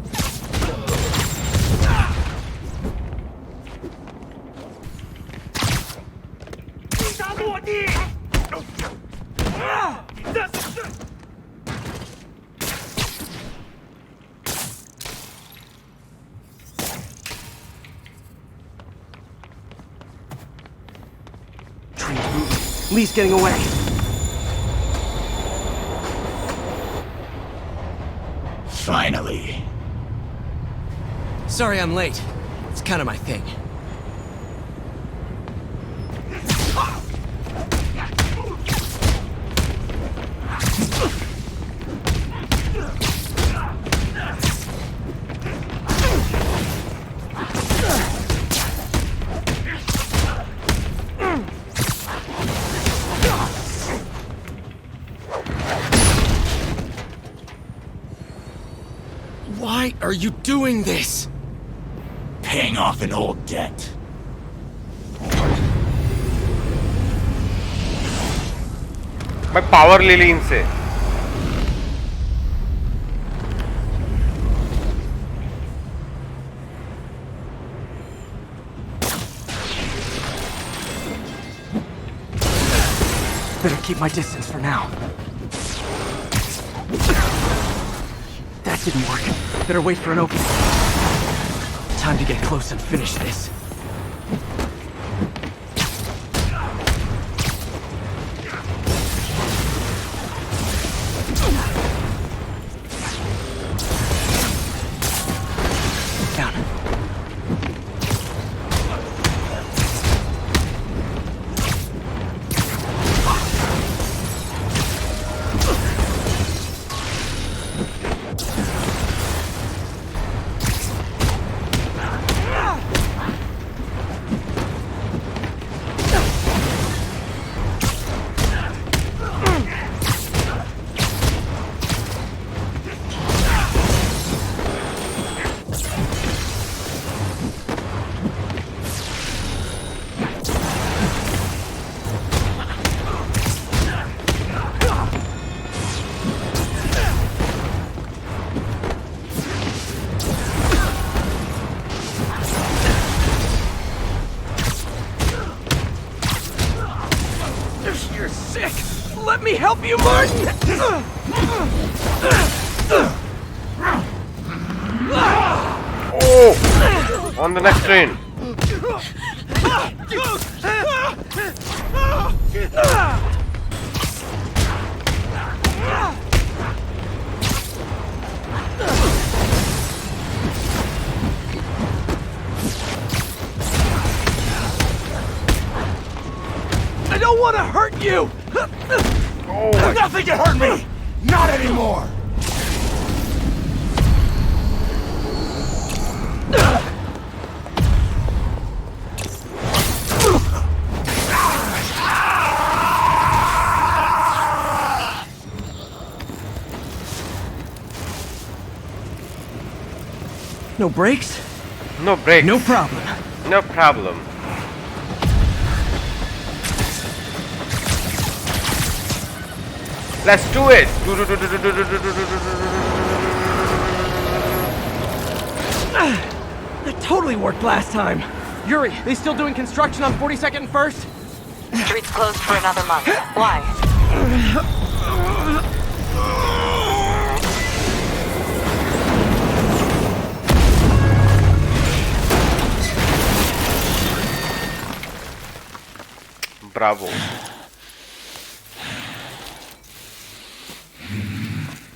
击杀落地。这是。Train's moving. Lee's getting away. Finally. Sorry I'm late. It's kind of my thing. Why are you doing this? Paying off an old debt. मैं power ले ली इनसे. Better keep my distance for now. That didn't work. Better wait for an opening. Time to get close and finish this. Let me help you, Martin! Oh! On the next train. I don't want to hurt you! Oh. Nothing can hurt me! Not anymore! No brakes? No brakes. No problem. No problem. Let's do it! That totally worked last time. Yuri, they still doing construction on 42nd and 1st? Street's closed for another month. Why? Bravo.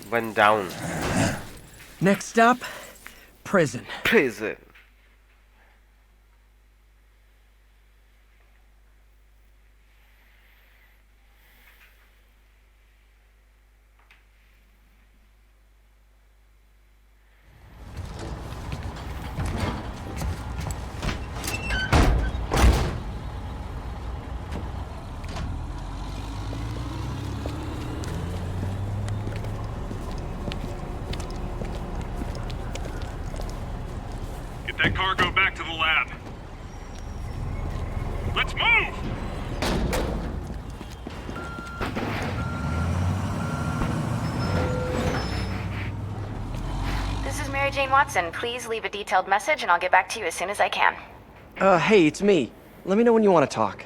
One down. Next stop, prison. Prison. That cargo back to the lab. Let's move! This is Mary Jane Watson. Please leave a detailed message and I'll get back to you as soon as I can. Hey, it's me. Let me know when you want to talk.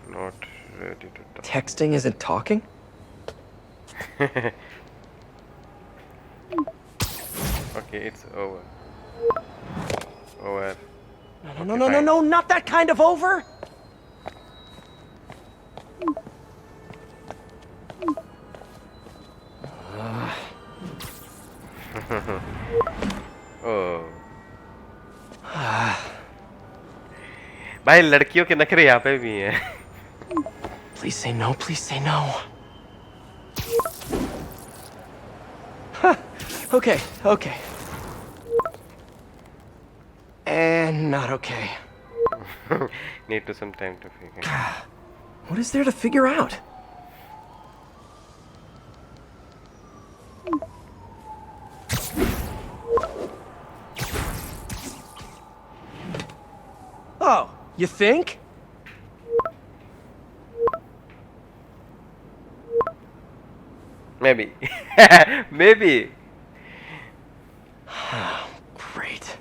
Not ready to talk. Texting isn't talking? Okay, it's over. Over. No, not that kind of over! Oh. भाई लड़कियों के नखरे यहाँ पे भी हैं. Please say no, please say no. Okay. And not okay. Need to some time to figure. What is there to figure out? Oh, you think? Maybe. Maybe. Great.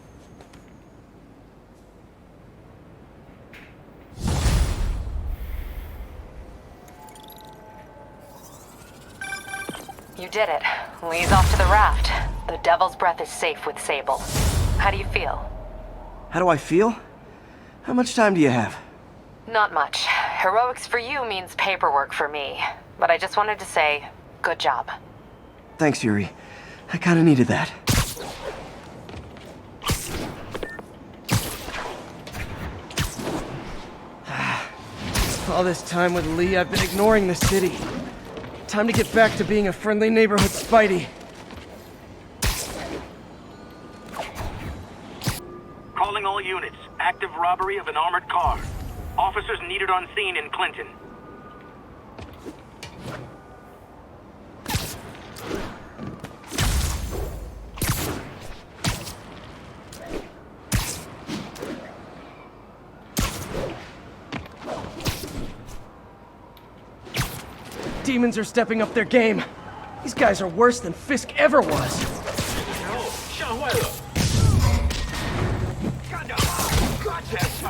You did it. Lee's off to the raft. The Devil's Breath is safe with Sable. How do you feel? How do I feel? How much time do you have? Not much. Heroics for you means paperwork for me. But I just wanted to say, good job. Thanks, Yuri. I kinda needed that. All this time with Lee, I've been ignoring the city. Time to get back to being a friendly neighborhood Spidey. Calling all units. Active robbery of an armored car. Officers needed on scene in Clinton. Demons are stepping up their game. These guys are worse than Fisk ever was. 吓坏了！干点！抓起来！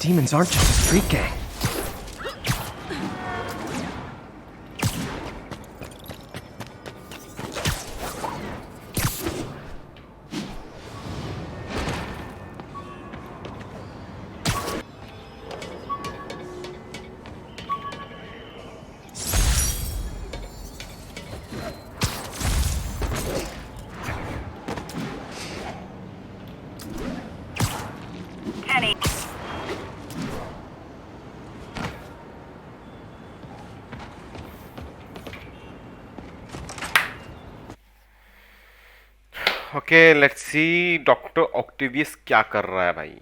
Demons aren't just a street gang. Okay let's see doctor Octavius क्या कर रहा है भाई.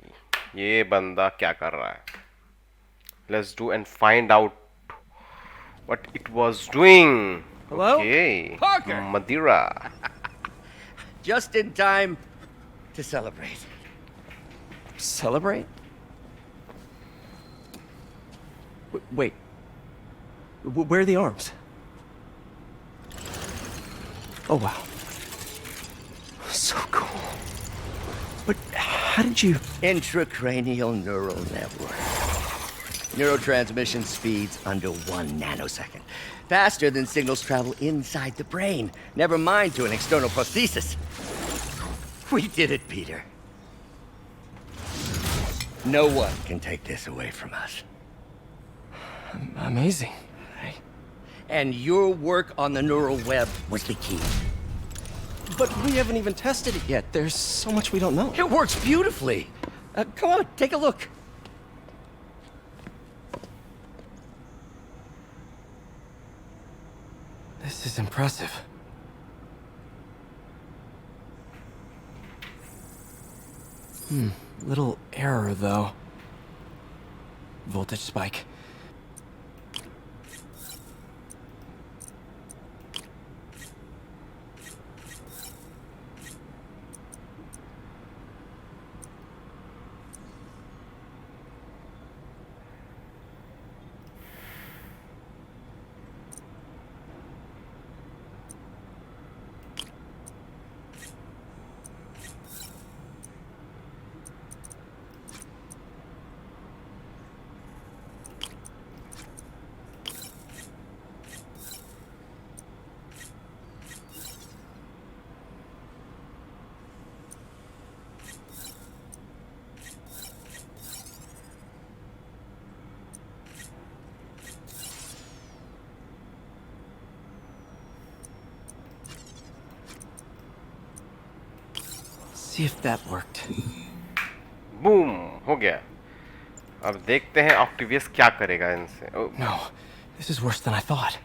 ये बंदा क्या कर रहा है. Let's do and find out what it was doing. Hello? Okay. Parker! Madeira. Just in time to celebrate. Celebrate? Wait. Where are the arms? Oh, wow. So cool. But how did you... Intracranial neural network. Neurotransmission speeds under 1 nanosecond. Faster than signals travel inside the brain. Never mind to an external prosthesis. We did it, Peter. No one can take this away from us. Amazing. And your work on the neural web was the key. But we haven't even tested it yet. There's so much we don't know. It works beautifully. Come on, take a look. This is impressive. Little error, though. Voltage spike. See if that worked. Boom हो गया. अब देखते हैं Octavius क्या करेगा इनसे. No, this is worse than I thought.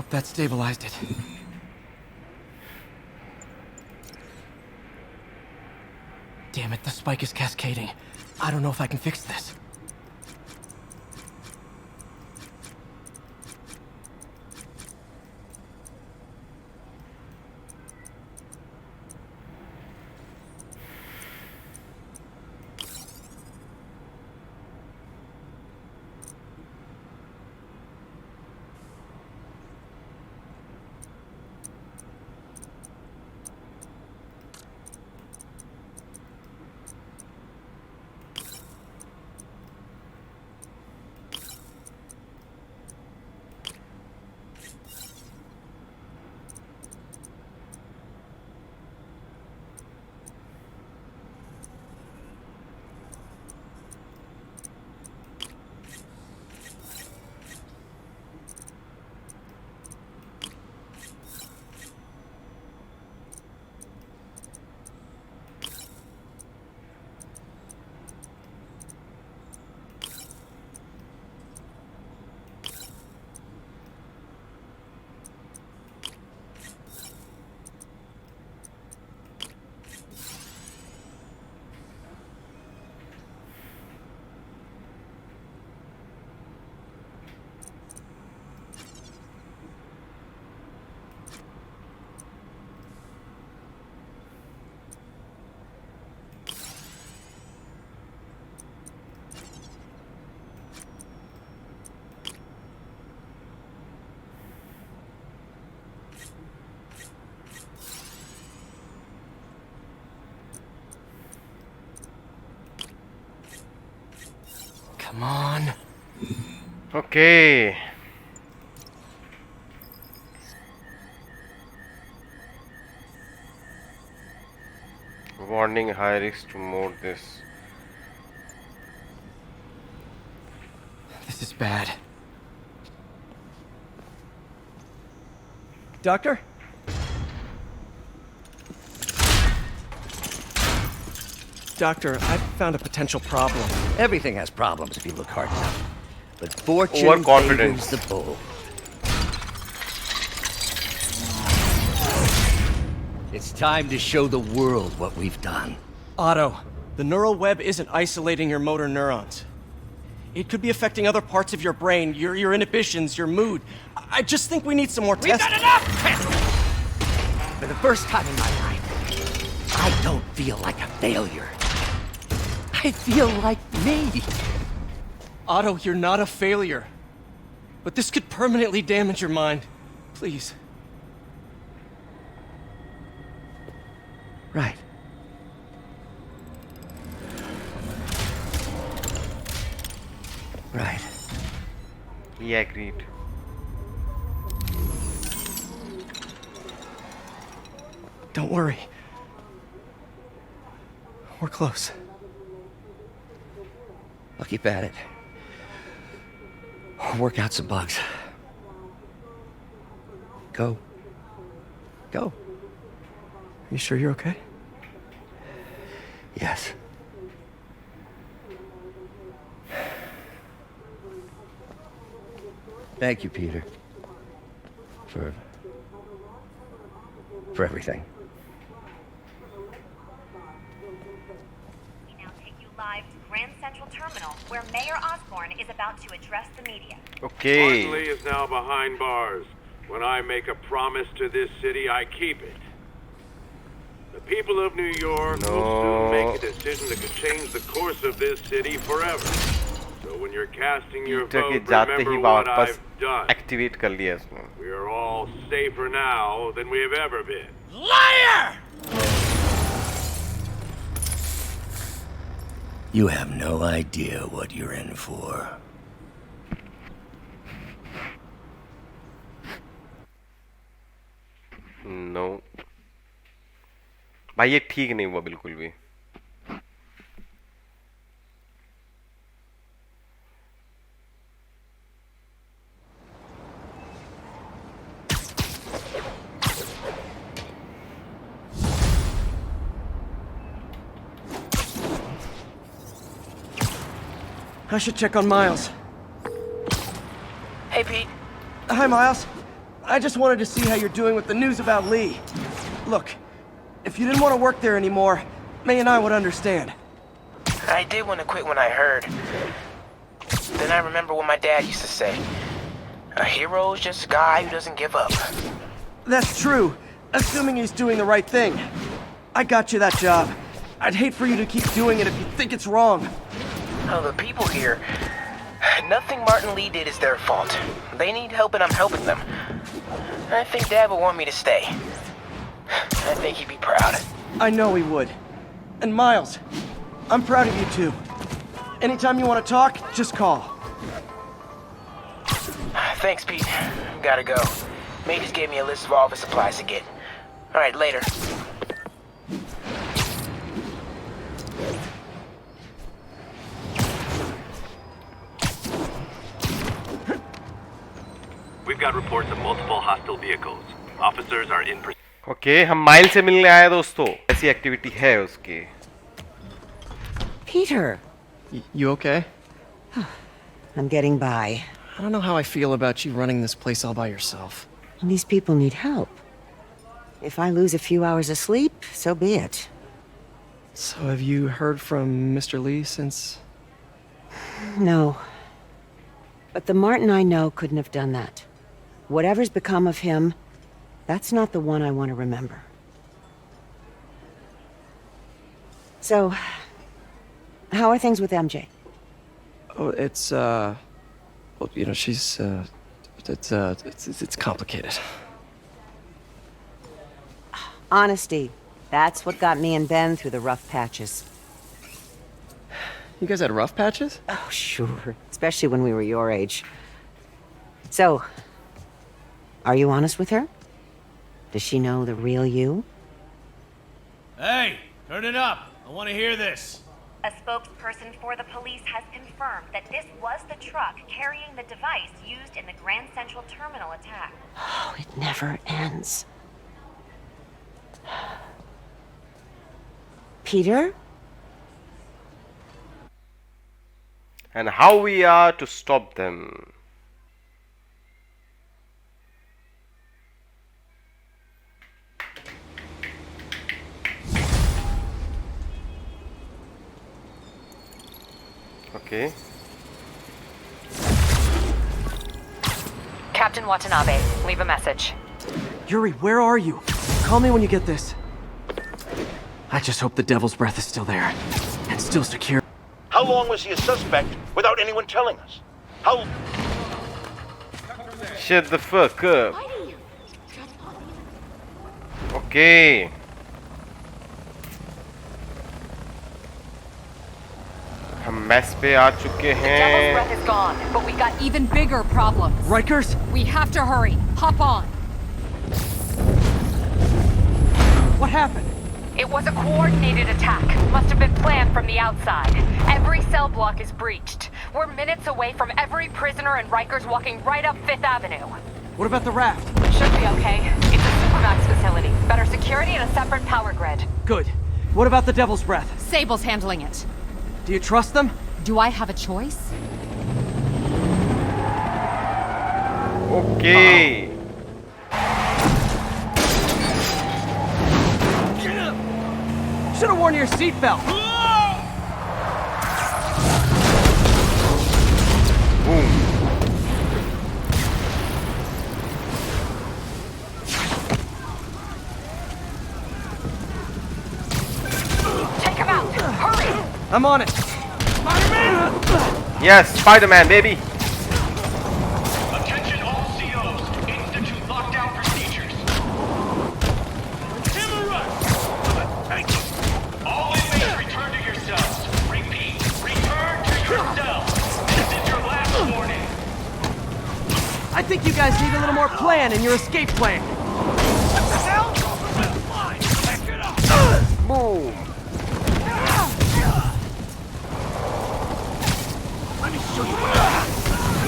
Hope that stabilized it. Damn it, the spike is cascading. I don't know if I can fix this. Come on. Okay. Warning, high risk to mode this. This is bad. Doctor? Doctor, I've found a potential problem. Everything has problems if you look hard enough. But fortune Overconfidence. favors the bold. It's time to show the world what we've done. Otto, the neural web isn't isolating your motor neurons. It could be affecting other parts of your brain, your inhibitions, your mood. I just think we need some more tests. We've done enough! For the first time in my life, I don't feel like a failure. I feel like me. Otto, you're not a failure. But this could permanently damage your mind. Please. Right. Right. He agreed. Don't worry. We're close. I'll keep at it. I'll work out some bugs. Go. Go. You sure you're okay? Yes. Thank you, Peter. For everything. We now take you live to Grand Central Terminal, where Mayor Osborn is about to address the media. Okay. Martin Lee is now behind bars. When I make a promise to this city, I keep it. The people of New York will soon make a decision that could change the course of this city forever. So when you're casting your vote, remember what I've done. Activate कर लिया इसने. We are all safer now than we have ever been. Liar! You have no idea what you're in for. No. भाई ये ठीक नहीं हुआ बिल्कुल भी. I should check on Miles. Hey, Pete. Hi, Miles. I just wanted to see how you're doing with the news about Lee. Look, if you didn't want to work there anymore, May and I would understand. I did want to quit when I heard. Then I remember what my dad used to say. A hero's just a guy who doesn't give up. That's true, assuming he's doing the right thing. I got you that job. I'd hate for you to keep doing it if you think it's wrong. Oh, the people here. Nothing Martin Lee did is their fault. They need help and I'm helping them. I think Dad would want me to stay. I think he'd be proud. I know he would. And Miles, I'm proud of you too. Anytime you want to talk, just call. Thanks, Pete. Gotta go. May just gave me a list of all the supplies to get. Alright, later. We've got reports of multiple hostile vehicles. Officers are in pursuit. Okay हम mile से मिलने आए दोस्तों ऐसी activity है उसकी Peter. You okay? I'm getting by. I don't know how I feel about you running this place all by yourself. And these people need help. If I lose a few hours of sleep, so be it. So have you heard from Mr. Lee since? No. But the Martin I know couldn't have done that. Whatever's become of him, that's not the one I want to remember. So, how are things with MJ? Oh, it's well, you know, she's it's complicated. Honesty. That's what got me and Ben through the rough patches. You guys had rough patches? Oh, sure. Especially when we were your age. So, are you honest with her? Does she know the real you? Hey, turn it up. I want to hear this. A spokesperson for the police has confirmed that this was the truck carrying the device used in the Grand Central Terminal attack. Oh, it never ends. Peter? and how we are to stop them. Okay. Captain Watanabe, leave a message. Yuri, where are you? Call me when you get this. I just hope the Devil's Breath is still there. And still secure. How long was he a suspect without anyone telling us? How... Shut the fuck up. Okay. हम mess पे आ चुके Devil's हैं. Breath is gone, but we got even bigger problems. Rikers? We have to hurry. Hop on. What happened? It was a coordinated attack. Must have been planned from the outside. Every cell block is breached. We're minutes away from every prisoner and Rikers walking right up 5th Avenue. What about the raft? Should be okay. It's a Supermax facility. Better security and a separate power grid. Good. What about the Devil's Breath? Sable's handling it. Do you trust them? Do I have a choice? Okay. Should have worn your seatbelt. Boom. Take him out! Hurry! I'm on it. Yes, Spider-Man, baby. Attention all COs. Institute lockdown procedures. Thank you. All inmates return to your cells. Repeat, return to your cells. This is your last warning. I think you guys need a little more plan in your escape plan. What the hell? Fine, back it up. Boom.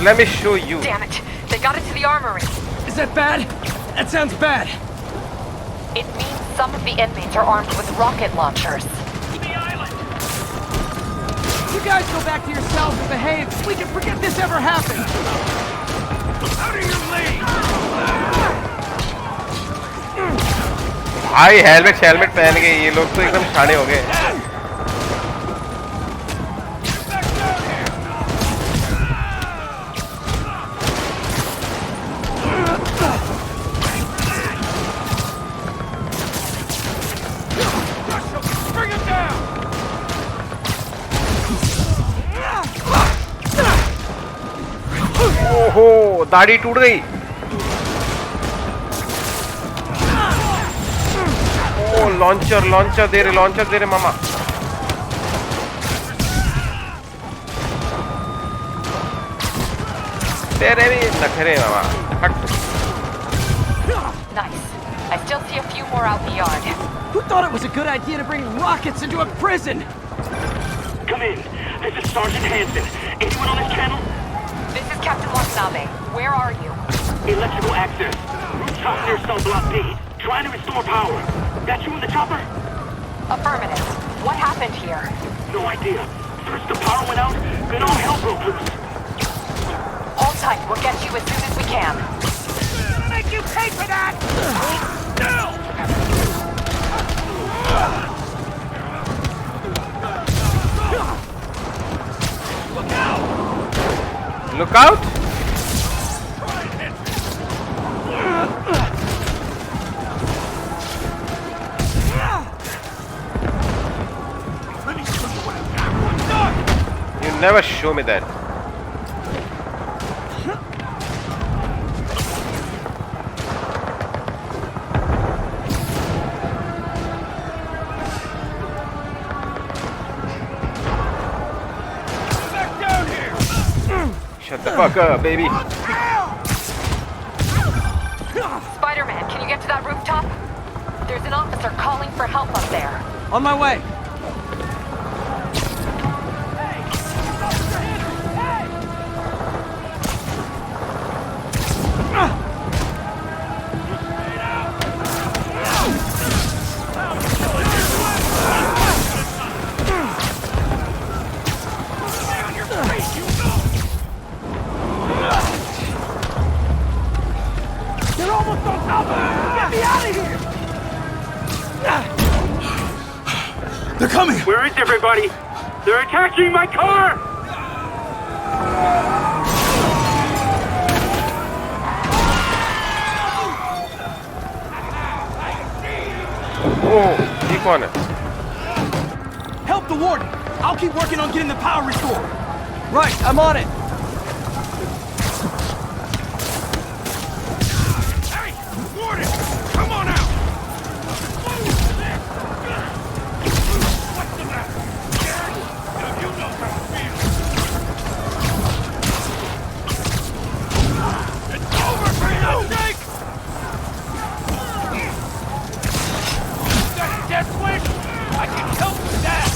Let me show you. Damn it! They got it to the armory. Is that bad? That sounds bad. It means some of the inmates are armed with rocket launchers. The island. You guys go back to your cells and behave. We can forget this ever happened. Out of your lane. भाई helmet पहन के ये लोग तो एकदम छाने हो गए। ओहो दाढ़ी टूट गई। ओ लॉन्चर दे रहे मामा। तेरे भी नखरे मामा। हट। Nice. I still see a few more out in the yard. Who thought it was a good idea to bring rockets into a prison? Come in. This is Sergeant Hansen. Anyone on this channel? This is Captain Watanabe. Where are you? Electrical access. Rooftop near cell block B. Trying to restore power. That you in the chopper? Affirmative. What happened here? No idea. First the power went out, then all hell broke loose. Hold tight. We'll get you as soon as we can. Make you pay for that! Still! Look out! You never show me that. Shut the fuck up, baby. Spider-Man, can you get to that rooftop? There's an officer calling for help up there. On my way. They're coming! Where is everybody? They're attacking my car! Oh, he कौन है? Help the warden! I'll keep working on getting the power restored. Right, I'm on it. Hey! Warden! Come on out! What's the matter? You know how it feels. It's over for you, Jake! That death wish? I can help with that!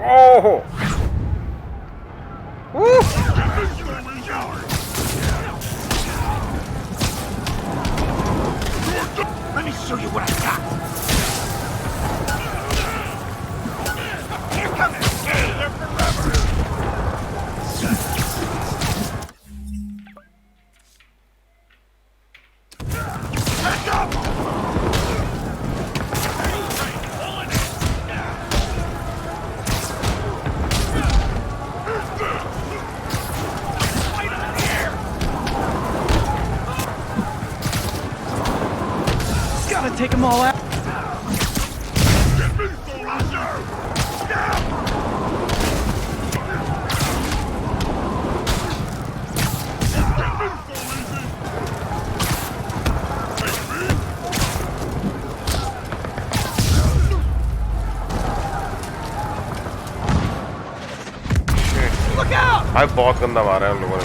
Oh! Woo! Let me show you what I got. Here comes the game. They're forever. Back up! Gotta take them all out. Look out! भाई बहुत गंदा मारा है उन लोगों ने।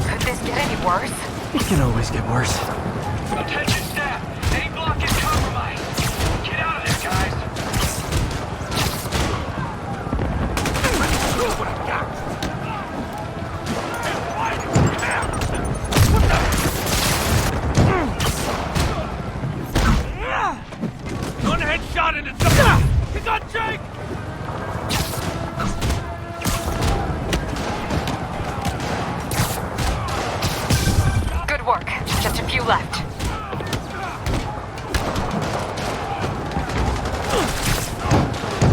Could this get any worse? It can always get worse. Attention staff! A block is compromised! Get out of there, guys! Let me show you what I've got! One headshot and it's up! He got Jake! Good work. Just a left.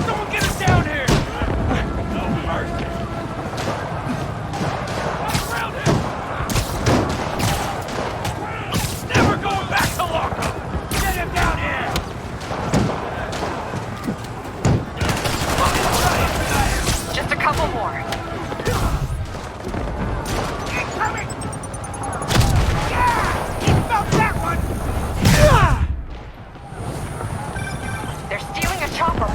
Someone get us down here! Never going back to Lockham! Get him down here! Just a couple more. Incoming! Yeah! He felt that one! They're stealing a chopper.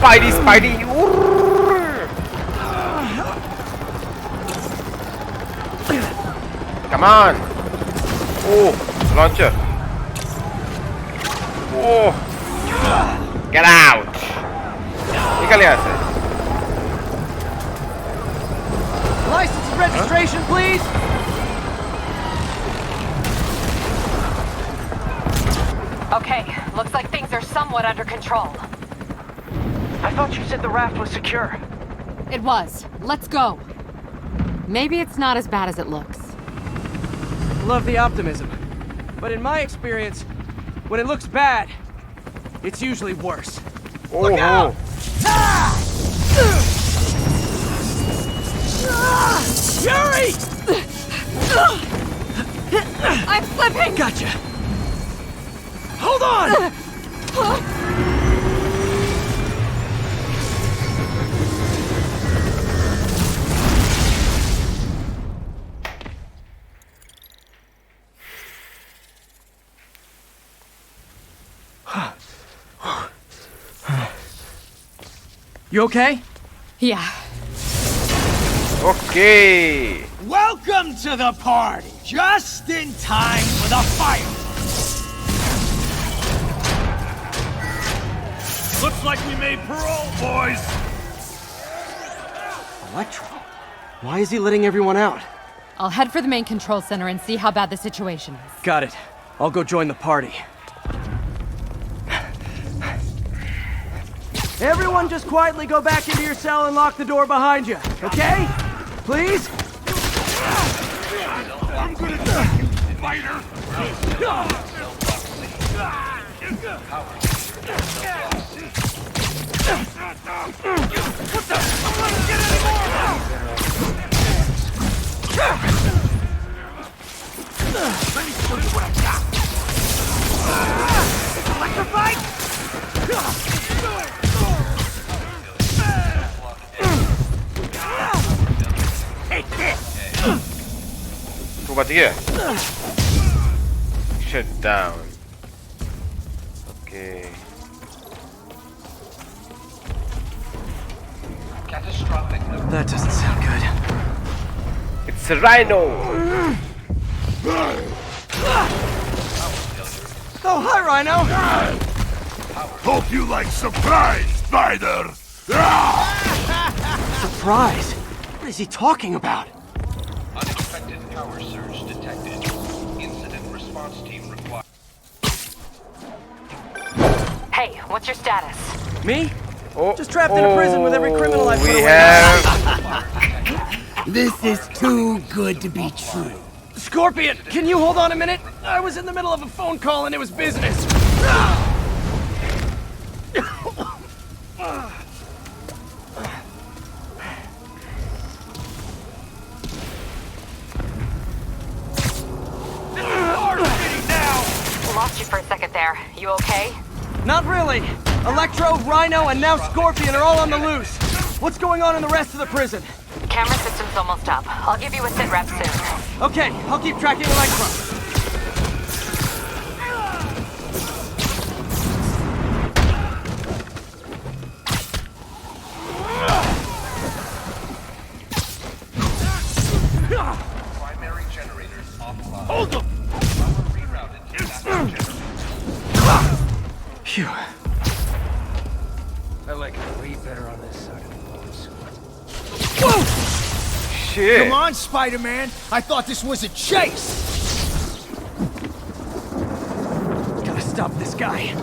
Spidey! Come on! Oh, launcher! Oh! Get out! निकल यहाँ से. License and registration, please! Okay, looks like things are somewhat under control. I thought you said the raft was secure. It was. Let's go. Maybe it's not as bad as it looks. Love the optimism. But in my experience, when it looks bad, it's usually worse. Look out! Yuri! I'm slipping! Gotcha! Hold on! You okay? Yeah. Okay. Welcome to the party! Just in time for the fire! Looks like we made parole, boys! Electro? Why is he letting everyone out? I'll head for the main control center and see how bad the situation is. Got it. I'll go join the party. Everyone just quietly go back into your cell and lock the door behind you, okay? Please? I'm gonna die, you spider! What the? I'm not get any more! Let me show you what I got! Electrified? Take this! तू बच गया? Shut down. Okay. Catastrophic. That doesn't sound good. It's a rhino. Oh, hi, Rhino. Hope you like surprise, Spider. Surprise? What is he talking about? Unexpected power surge detected. Incident response team required. Hey, what's your status? Me? Just trapped in a prison with every criminal I put away. This is too good to be true. Scorpion, can you hold on a minute? I was in the middle of a phone call and it was business. Lost you for a second there. You okay? Not really. Electro, Rhino, and now Scorpion are all on the loose. What's going on in the rest of the prison? Camera system's almost up. I'll give you a sit rep soon. Okay, I'll keep tracking Electro. Primary generators offline. Hold them! Power rerouted to backup generators. Phew. I like it way better on this side of the woods. Whoa! Shit. Come on, Spider-Man! I thought this was a chase! Gotta stop this guy.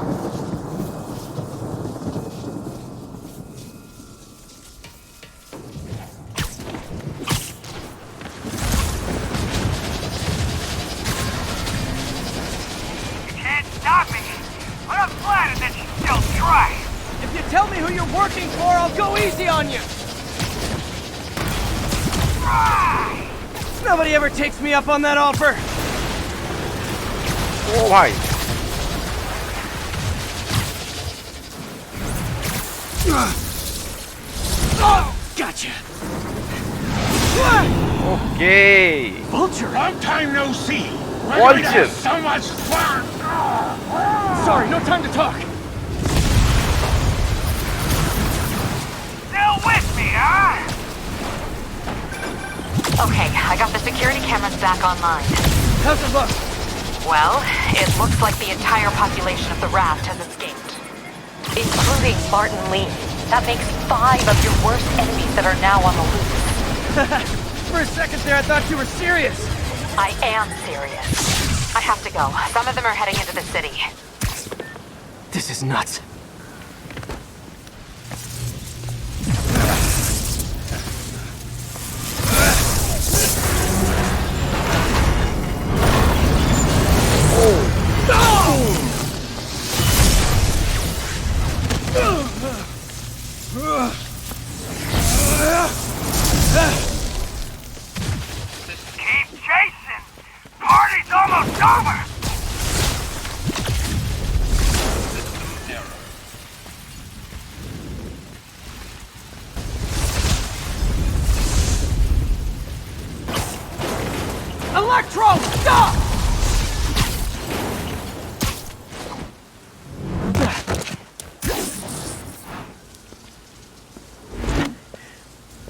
working for, I'll go easy on you! Nobody ever takes me up on that offer! Oh, bhai. Gotcha! Okay. Vulture! Long time no see! We're Vulture. going to have so much fun! Sorry, no time to talk! Still with me, huh? Okay, I got the security cameras back online. How's it look? Well, it looks like the entire population of the raft has escaped. Including Martin Lee. That makes 5 of your worst enemies that are now on the loose. For a second there, I thought you were serious. I am serious. I have to go. Some of them are heading into the city. This is nuts. Keep chasing! Party's almost over! Electro, stop!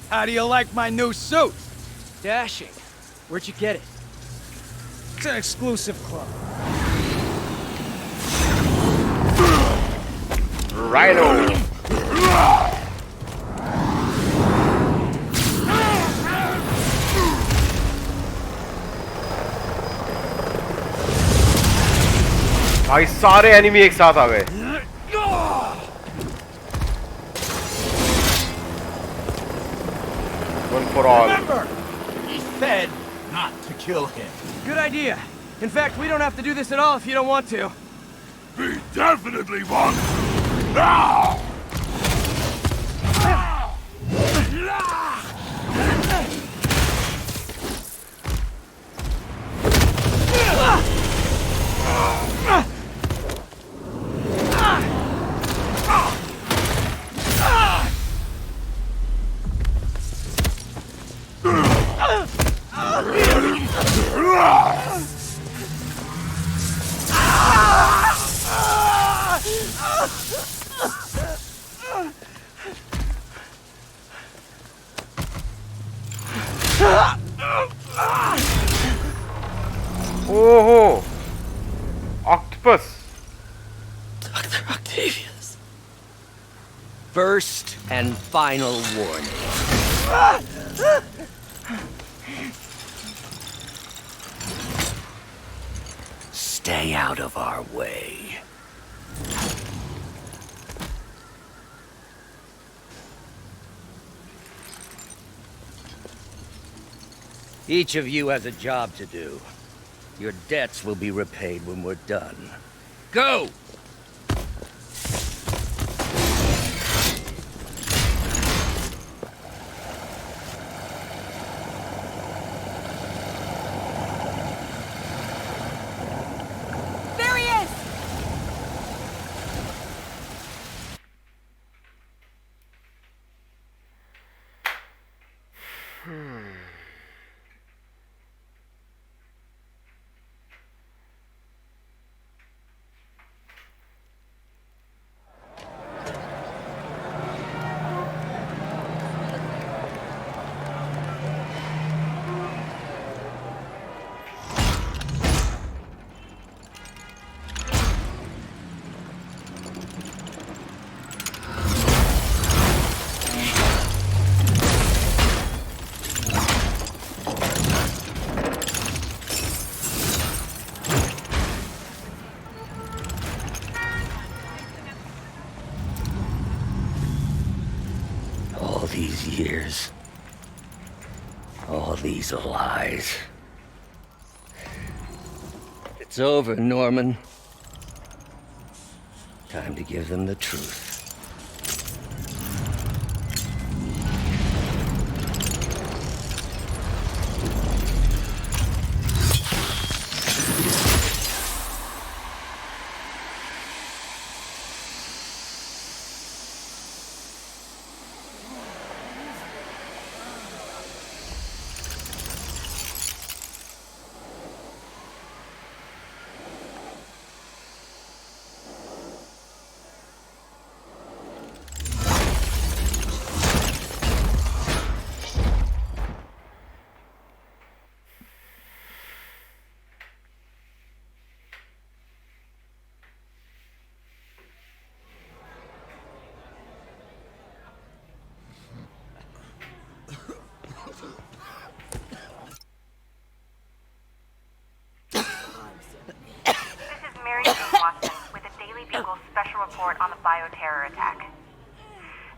How do you like my new suit? Dashing. Where'd you get it? It's an exclusive club. Rhino. भाई सारे enemy एक साथ आ गए One for all. Remember, He said not to kill him. good idea. In fact, we don't have to do this at all if you don't want to. We definitely want to! Now! Oh, octopus. Dr. Octavius. First and final warning. Stay out of our way. Each of you has a job to do. Your debts will be repaid when we're done. Go! There he is! All these years. All these lies. It's over, Norman. Time to give them the truth. terror attack.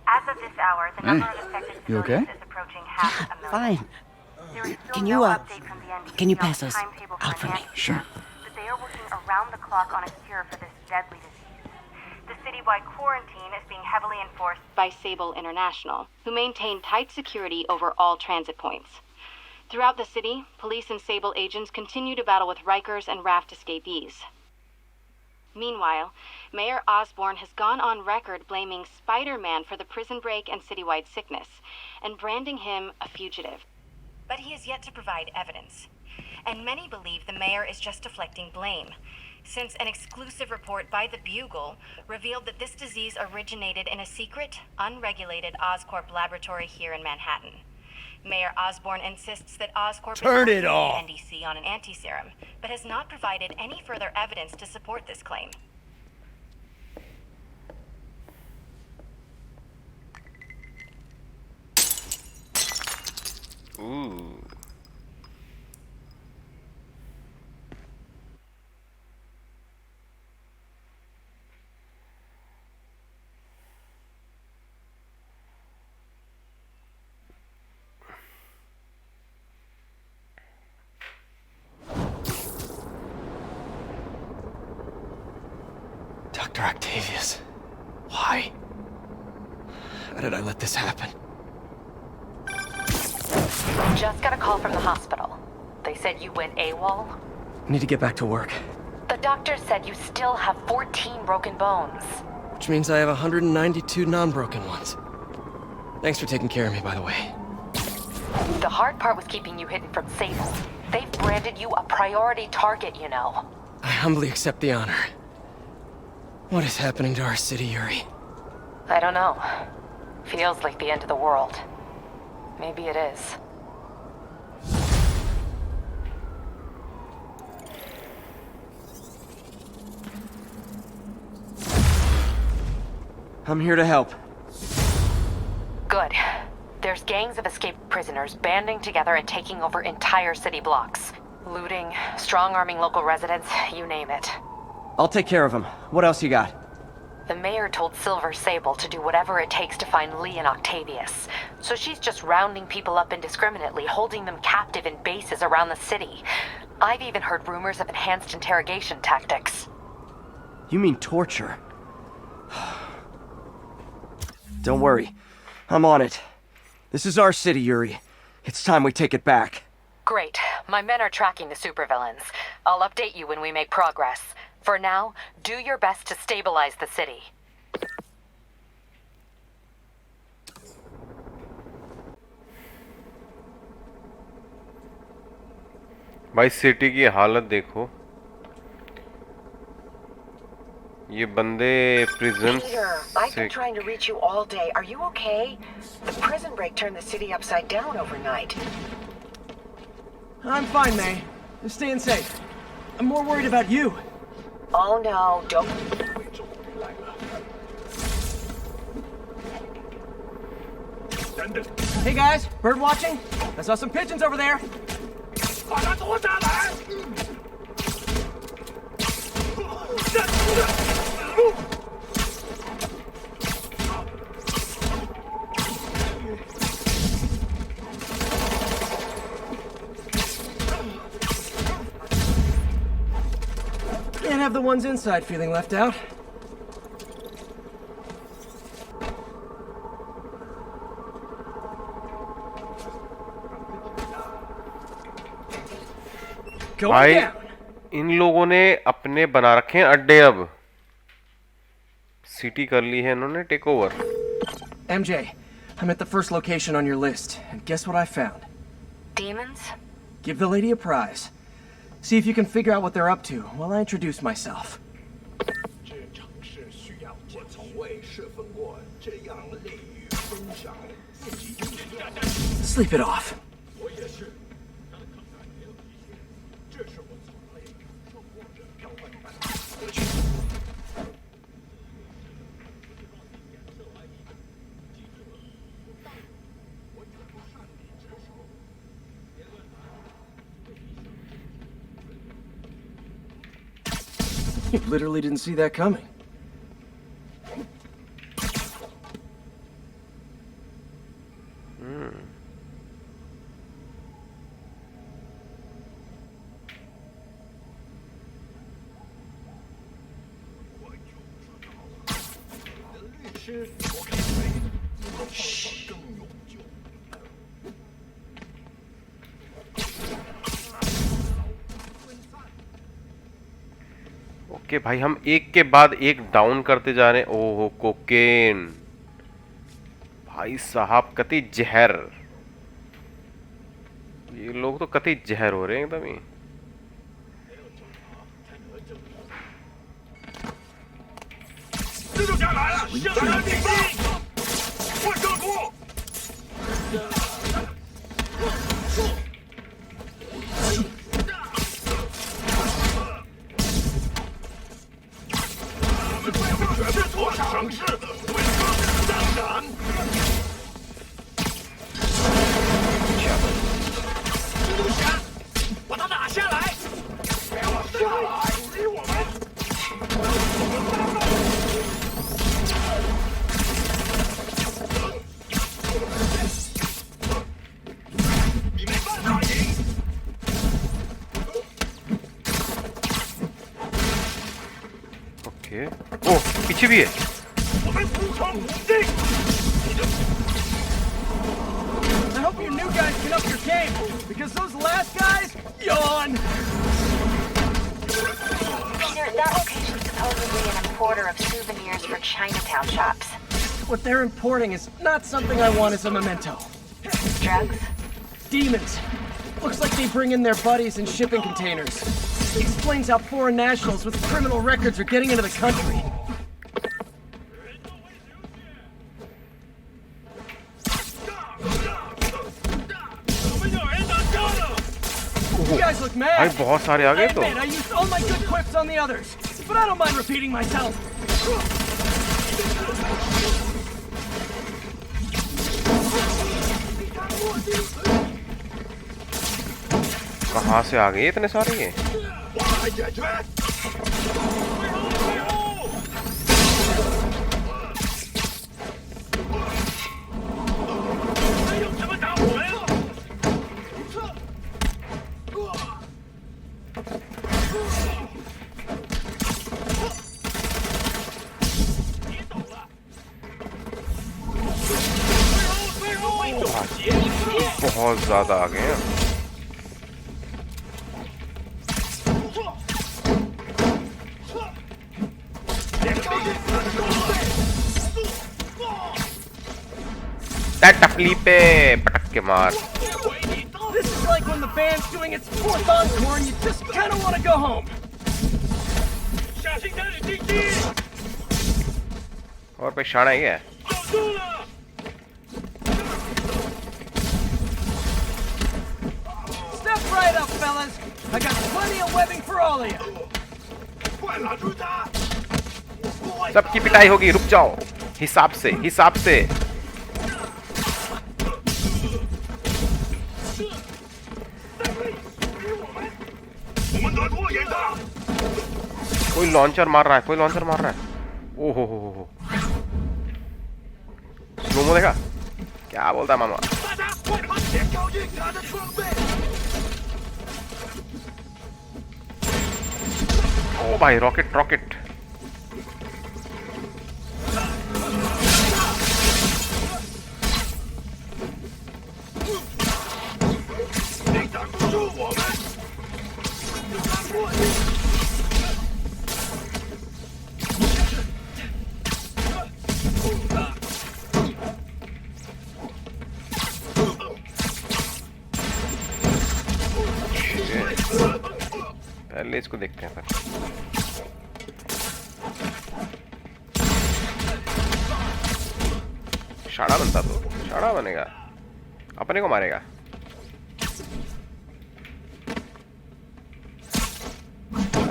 As of this hour, the number of affected You okay? civilians is approaching 500,000. Fine. There is still Can no you, update from the NBC can you on pass the those timetable out for me? enhanced Sure. care, but they are working around the clock on a cure for this deadly disease. The citywide quarantine is being heavily enforced by Sable International, who maintain tight security over all transit points. Throughout the city, police and Sable agents continue to battle with Rikers and Raft escapees. Meanwhile, Mayor Osborn has gone on record blaming Spidreman for the prison break and citywide sickness, and branding him a fugitive. but he has yet to provide evidence. And many believe the mayor is just deflecting blame, since an exclusive report by the Bugle revealed that this disease originated in a secret, unregulated Oscorp laboratory here in Manhattan. Mayor Osborn insists that Oscorp Turn is it working off. with NDC on an anti-serum, but has not provided any further evidence to support this claim. Ooh. Dr. Octavius. Why? How did I let this happen? Just got a call from the hospital. They said you went AWOL. I need to get back to work, The doctor said you still have 14 broken bones. which means I have 192 non-broken ones. Thanks for taking care of me, by the way. The hard part was keeping you hidden from Sable. They've branded you a priority target, you know. I humbly accept the honor. What is happening to our city, Yuri? I don't know. Feels like the end of the world. Maybe it is. I'm here to help. Good. There's gangs of escaped prisoners banding together and taking over entire city blocks. Looting, strong-arming local residents, you name it. I'll take care of him. What else you got? The mayor told Silver Sable to do whatever it takes to find Lee and Octavius. So she's just rounding people up indiscriminately, holding them captive in bases around the city. I've even heard rumors of enhanced interrogation tactics. You mean torture? Don't worry. I'm on it. This is our city, Yuri. It's time we take it back. Great. My men are tracking the supervillains. I'll update you when we make progress. For now, do your best to stabilize the city. भाई city की हालत देखो ये बंदे prison Peter, I've been trying to reach you all day. Are you okay? The prison break turned the city upside down overnight. I'm fine, May. I'm staying safe. I'm more worried about you. Oh no, don't. Hey guys, bird watching? I saw some pigeons over there. Can't have the ones inside feeling left out. भाई इन लोगों ने अपने बना रखे हैं अड्डे अब city कर ली है इन्होंने take over MJ, I'm at the first location on your list, and guess what I found? Demons? Give the lady a prize. See if you can figure out what they're up to while I introduce myself. Sleep it off. You literally didn't see that coming. Okay भाई, हम एक के बाद एक down करते जा रहे हैं। ओहो, कोकेन भाई साहब, कति जहर। ये लोग तो कति जहर हो रहे हैं एकदम ही। ओके, ओह पीछे भी है। I hope your new guys can up your game, because those last guys, yawn. Peter, that location's supposedly an importer of souvenirs for Chinatown shops. What they're importing is not something I want as a memento. Drugs? Demons. Looks like they bring in their buddies in shipping containers. Explains how foreign nationals with criminal records are getting into the country. You guys look mad. भाई बहुत सारे आ गए तो। I admit, I used all my good quips on the others, but I don't mind repeating myself. कहाँ से आ गए इतने सारे ये? बहुत ज्यादा आ गए हैं। टकली पे पटक के मार। This is like when the band's doing its fourth encore and you just kind of want to go home. और पे शाना ही है। Step right up, fellas. I got plenty of webbing for all of you. सबकी पिटाई होगी, रुक जाओ। हिसाब से, हिसाब से। कोई लॉन्चर मार रहा है, कोई लॉन्चर मार रहा है। ओहो हो। स्लोमो देखा? क्या बोलता है मामा? ओ भाई, रॉकेट रॉकेट। पहले इसको देखते हैं फिर। शाड़ा बनता तो शाड़ा बनेगा, अपने को मारेगा।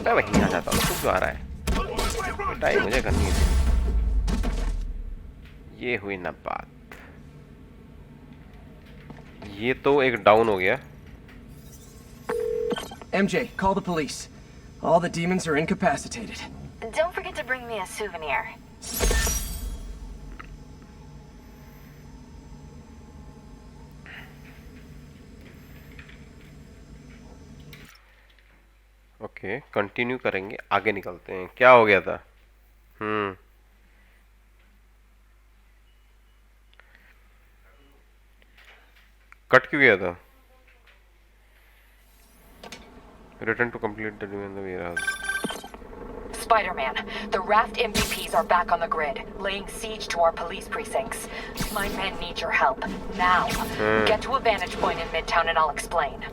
मैं वहीं आ जाता हूँ, खुद जो आ रहा है। टाइम मुझे करनी थी। ये हुई ना बात। ये तो एक डाउन हो गया। MJ, call the police. All the demons are incapacitated. Don't forget to bring me a souvenir. Okay, continue करेंगे, आगे निकलते हैं। क्या हो गया था? कट क्यों गया था? Return to complete the demand the warehouse. Spider-Man, the Raft MVPs are back on the grid, laying siege to our police precincts. My men need your help, now. Get to a vantage point in Midtown and I'll explain.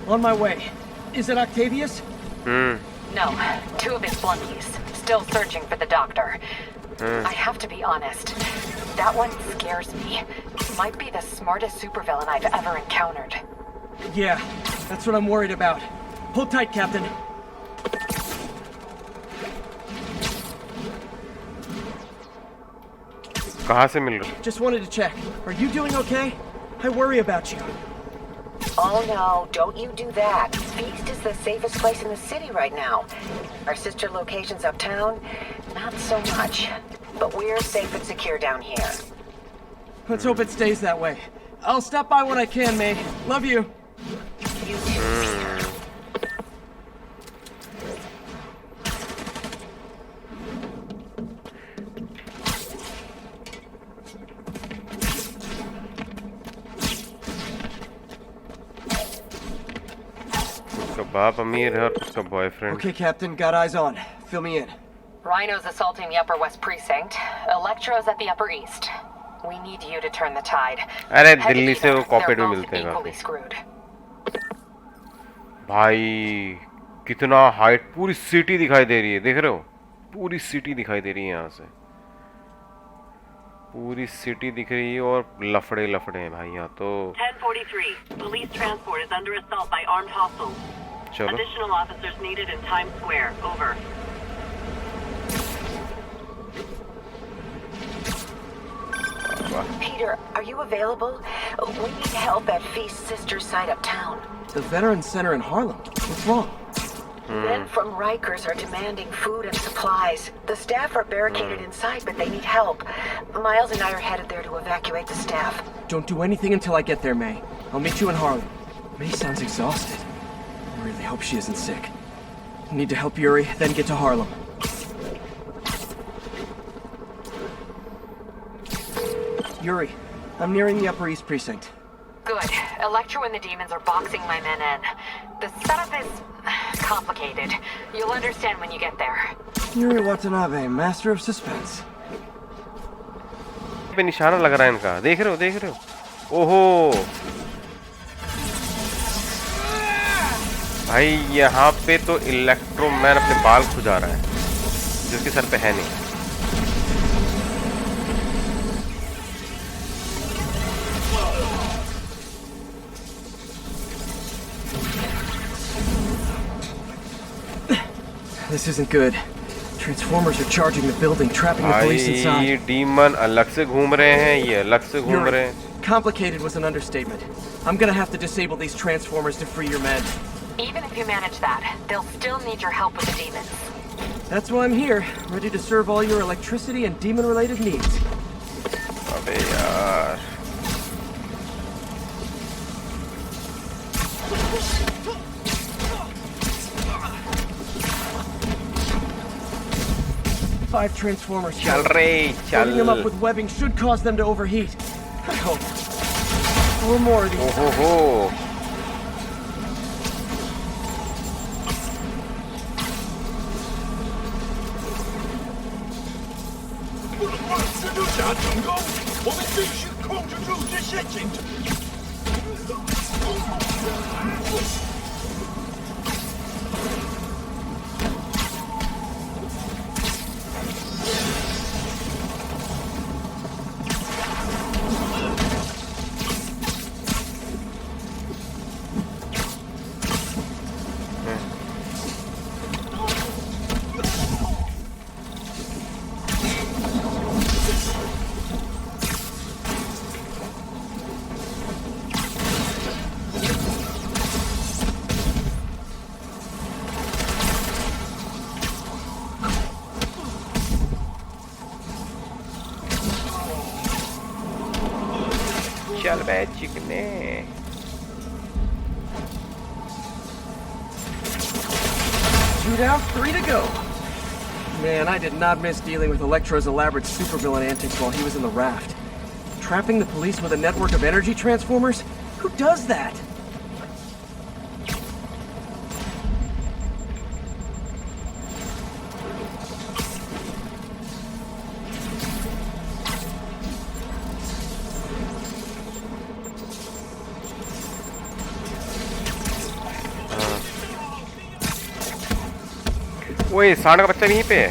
On my way. Is it Octavius? No, 2 of his flunkies. Still searching for the doctor. I have to be honest. That one scares me. Might be the smartest supervillain I've ever encountered. Yeah, that's what I'm worried about. Hold tight, Captain. कहाँ से मिल रहा? Just wanted to check. Are you doing okay? I worry about you. Oh no, don't you do that. Feast is the safest place in the city right now. Our sister locations uptown, not so much. But we're safe and secure down here. Let's hope it stays that way. I'll stop by when I can, May. Love you. You too. उसका बाप अमीर है और उसका boyfriend. Okay, Captain, got eyes on. Fill me in. Rhino's assaulting the Upper West Precinct. Electro's at the Upper East. We need you to turn the tide. अरे दिल्ली से वो copied में मिलते हैं equally screwed. भाई कितना हाइट, पूरी city दिखाई दे रही है, देख रहे हो? पूरी सिटी दिखाई दे रही है यहाँ से. पूरी सिटी दिख रही है और लफड़े लफड़े हैं भाई यहाँ तो. 1043. Police transport is under assault by armed hostiles. चलो. Additional officers needed in Times Square. Over. Peter, are you available? We need help at Feast's sister's site uptown. The Veterans Center in Harlem. What's wrong? Men from Rikers are demanding food and supplies. The staff are barricaded inside, but they need help. Miles and I are headed there to evacuate the staff. Don't do anything until I get there, May. I'll meet you in Harlem. May sounds exhausted. I really hope she isn't sick. Need to help Yuri, then get to Harlem. Yuri, I'm nearing the Upper East Precinct. Good. Electro and the demons are boxing my men in. The setup is complicated. You'll understand when you get there. Yuri Watanabe, master of suspense. पे निशाना लग रहा है इनका, देख रहे हो, देख रहे हो? ओहो भाई, यहाँ पे तो इलेक्ट्रो मैन अपने बाल खुजा रहा है, जिसके सर पे है नहीं. This isn't good. Transformers are charging the building, trapping the police inside. ये डीमन अलग से घूम रहे हैं, ये अलग से घूम रहे हैं. Complicated was an understatement. I'm gonna have to disable these transformers to free your men. Even if you manage that, they'll still need your help with the demons. That's why I'm here, ready to serve all your electricity and demon-related needs. अबे यार. Five transformers. चल रहे, चल. Loading them up with webbing should cause them to overheat. I hope. 4 more of these. Oh ho. चल बे चिकने. Two down, 3 to go. Man, I did not miss dealing with Electro's elaborate supervillain antics while he was in the raft. Trapping the police with a network of energy transformers? Who does that? ओए सांड का बच्चा यहीं पे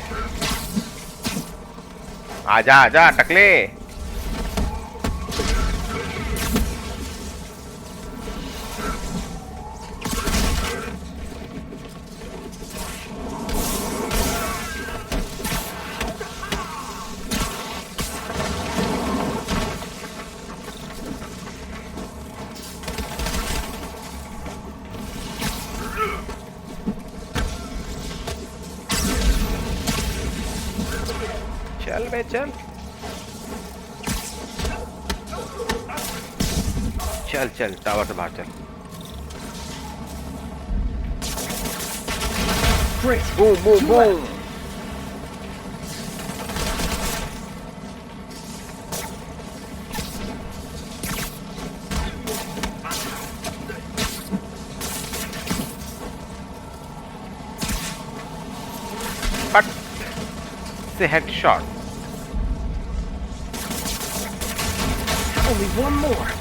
आजा आजा टकले चल बे चल चल चल टावर से बाहर चल बूम बूम बूम बट से हेडशॉट Only one more.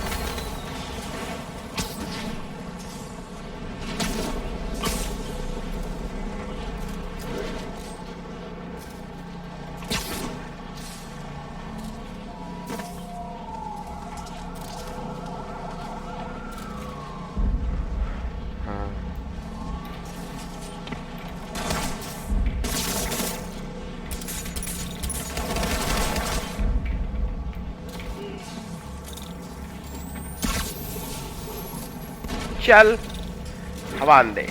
चल हवान दे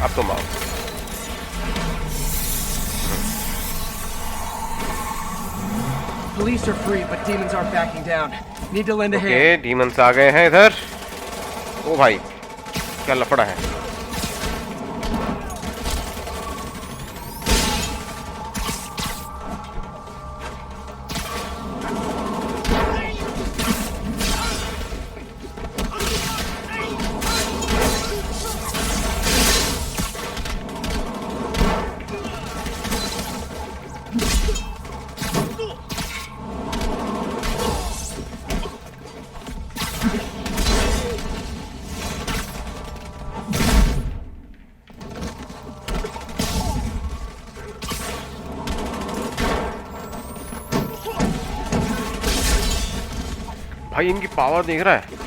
अब तुम आओ Police are free, but demons aren't backing down. Need to lend a hand. Okay demons आ गए हैं इधर ओ भाई क्या लफड़ा है भाई इनकी पावर देख रहा है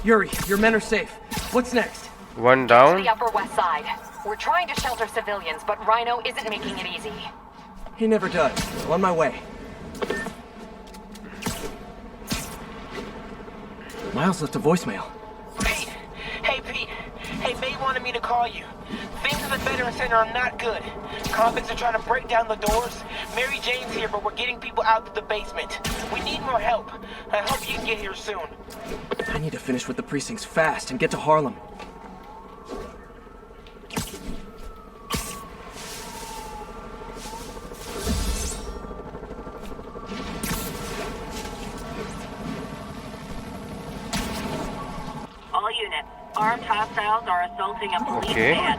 Yuri, your men are safe. What's next? One down. To the Upper West Side. We're trying to shelter civilians, but Rhino isn't making it easy. He never does. On my way. Miles left a voicemail. Pete! Hey, Pete! Hey, May wanted me to call you. Things in the Veteran Center are not good. Convicts are trying to break down the doors. Mary Jane's here, but we're getting people out to the basement. We need more help. I hope you can get here soon. I need to finish with the precincts fast and get to Harlem. All units, armed hostiles are assaulting a police Okay. van.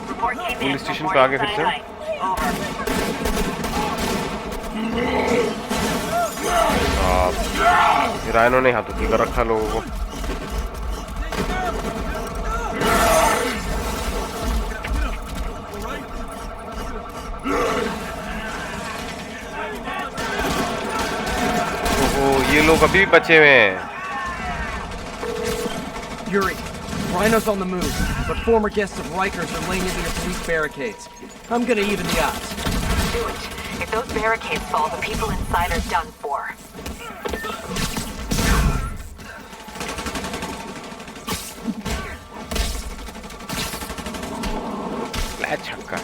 Report came in police from station पे आगे फिर से Morningside Heights. Over. रायनो ने हाथों की कर रखा लोगों को ओहो ये लोग अभी भी बचे हुए हैं Yuri, Rhino's on the move, but former guests of Rikers are laying into the police barricades. I'm gonna even the odds. Do it. If those barricades fall, the people inside are done for. छक्का।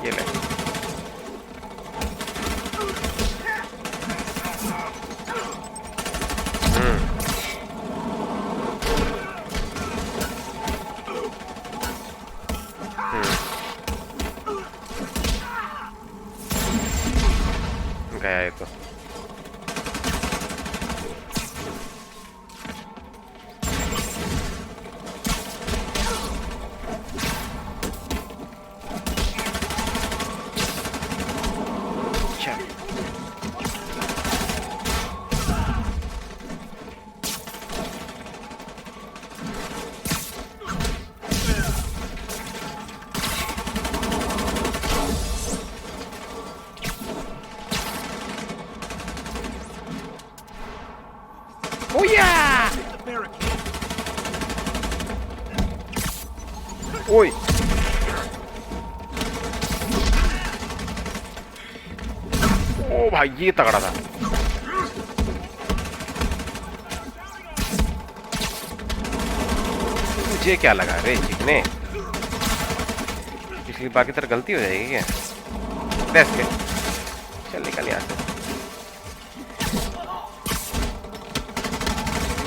ये ले। गया ये तो। Oh yeah! ओए ओ भाई ये तगड़ा था। मुझे क्या लगा रे चिकने, पिछली बार की तरह गलती हो जाएगी क्या? बस के चल निकल यहाँ से,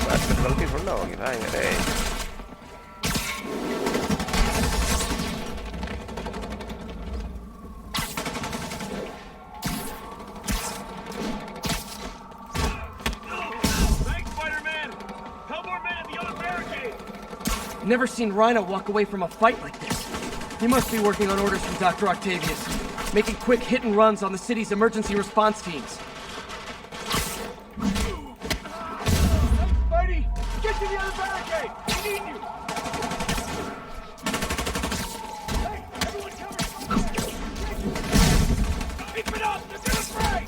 बस गलती थोड़ा होगी भाई मेरे। Never seen Rhino walk away from a fight like this. He must be working on orders from Dr. Octavius, making quick hit and runs on the city's emergency response teams. Spidey, get to the other barricade! We need you! Hey, everyone cover! Keep it up! They're gonna break!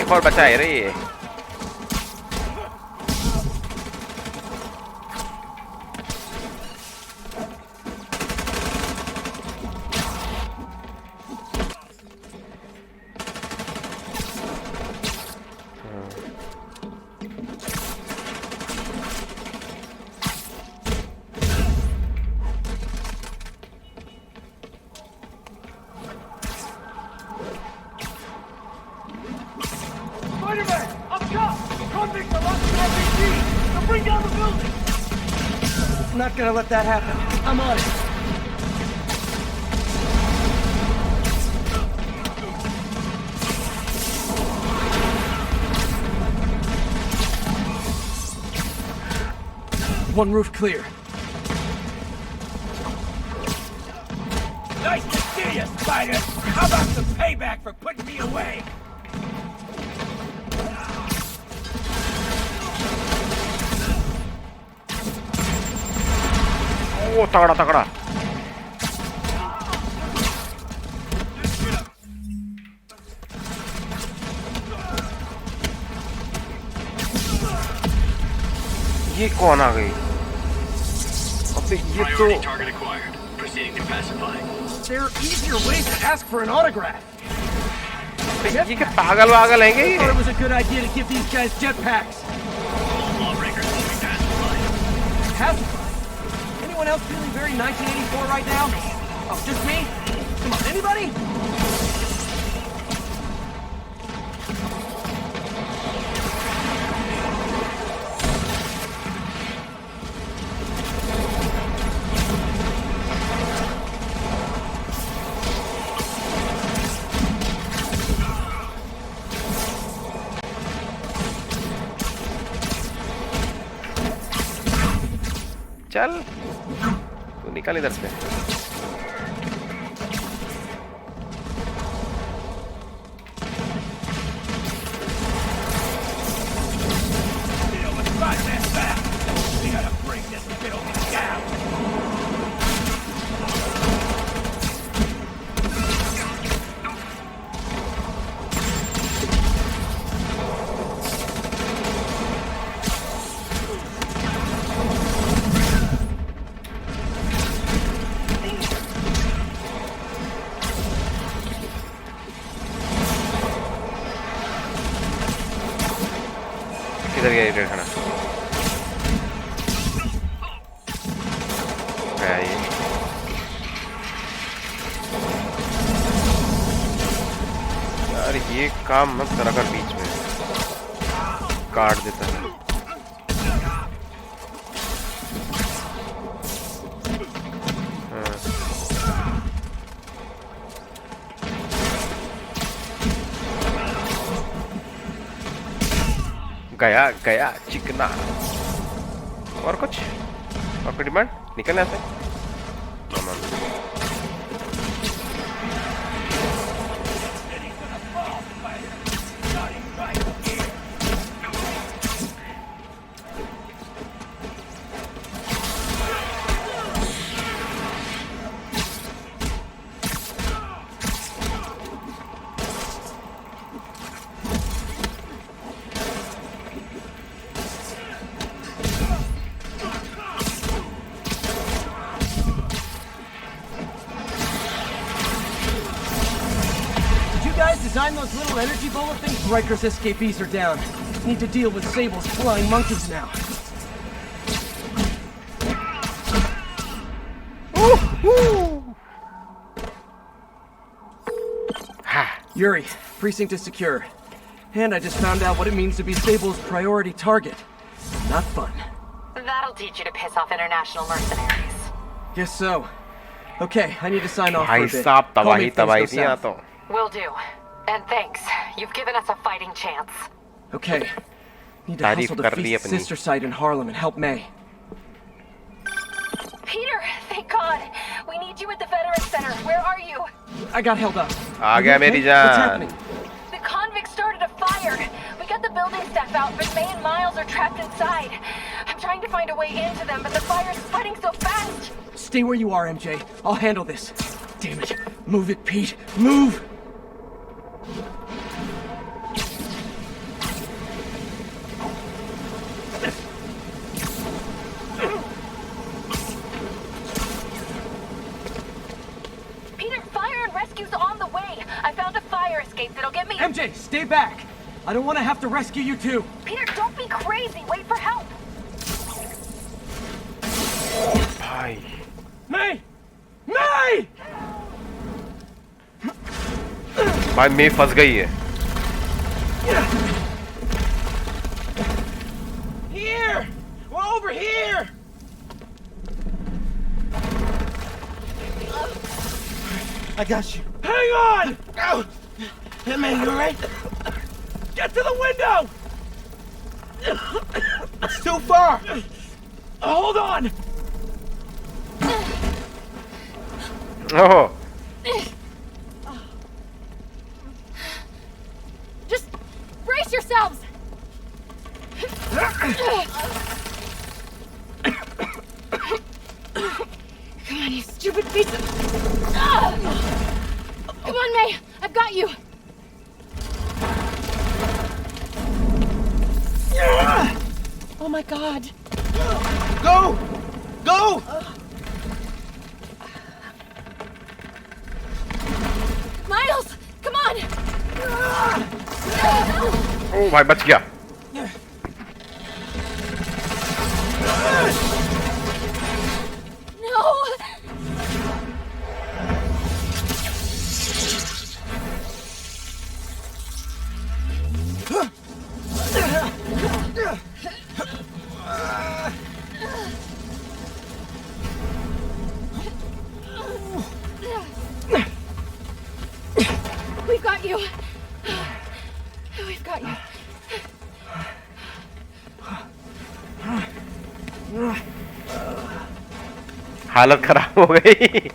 एक और बचा है रे ये। Spider-Man! Up top! Convicts are locked in RPG! They'll bring down the building! Not gonna let that happen. I'm on it. One roof clear. Nice to see you, Spider! How about some payback for putting me away? ओ तगड़ा तगड़ा। ये कौन आ गई? अबे ये तो There are easier ways to ask for an autograph. ये क्या पागल वागल हैं क्या I thought ये? it was a good idea to give these guys jetpacks. Pacified? Anyone else feeling very 1984 right now? Oh, just me? Come on, anybody? चल तू निकल इधर से। किधर गया ये खाना? क्या है ये? यार ये काम मत करा कर बीच में, काट देता है। गया गया चिकना। और कुछ? और कोई डिमांड? निकल यहाँ से। Design those little energy bullet things? Riker's escapees are down. Need to deal with Sable's flying monkeys now. Yuri, precinct is secure. And I just found out what it means to be Sable's priority target. Not fun. That'll teach you to piss off international mercenaries. Guess so. Okay, I need to sign off for भाई a bit. साहब Call me तबाही if things go तबाही थी यहाँ south. तो। Will do. And thanks. You've given us a fighting chance. Okay. Need to hustle to Feast's sister site in Harlem and help May. Peter, thank God. We need you at the Veterans Center. Where are you? I got held up. आ गया मेरी जान। What's happening? The convicts started a fire. We got the building staff out, but May and Miles are trapped inside. I'm trying to find a way into them, but the fire's spreading so fast. Stay where you are, MJ. I'll handle this. Damn it. Move it, Pete. Move! Peter, fire and rescue's on the way. I found a fire escape that'll get me... MJ, stay back! I don't want to have to rescue you too. Peter, don't be crazy. Wait for help. भाई May! May! भाई मैं फंस गई है। Here! We're over here! I got you. Hang on! Hey, man, you alright? Get to the window! It's too far! Hold on! Oh. Just brace yourselves! Come on, you stupid piece of... Come on, May! I've got you! Oh my God! Go! Go! Miles! Come on! ओ भाई बच गया। No! We've got you. We've got you. हालत खराब हो गई।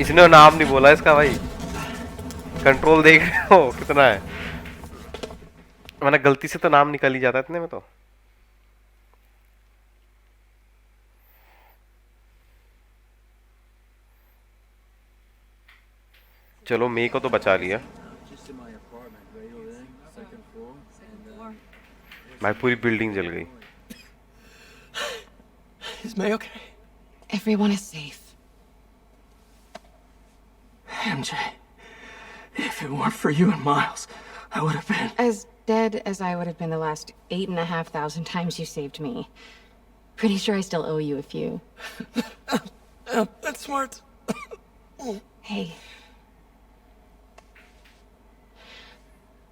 इसने नाम नहीं बोला इसका भाई। कंट्रोल देख रहे हो कितना है, वरना गलती से तो नाम निकल ही जाता है इतने में तो। चलो मे को तो बचा लिया। भाई पूरी बिल्डिंग जल गई। Is May okay? Everyone is safe. MJ, if it weren't for you and Miles, I would have been. As dead as I would have been the last 8,500 times you saved me. Pretty sure I still owe you a few. That's smart. Hey.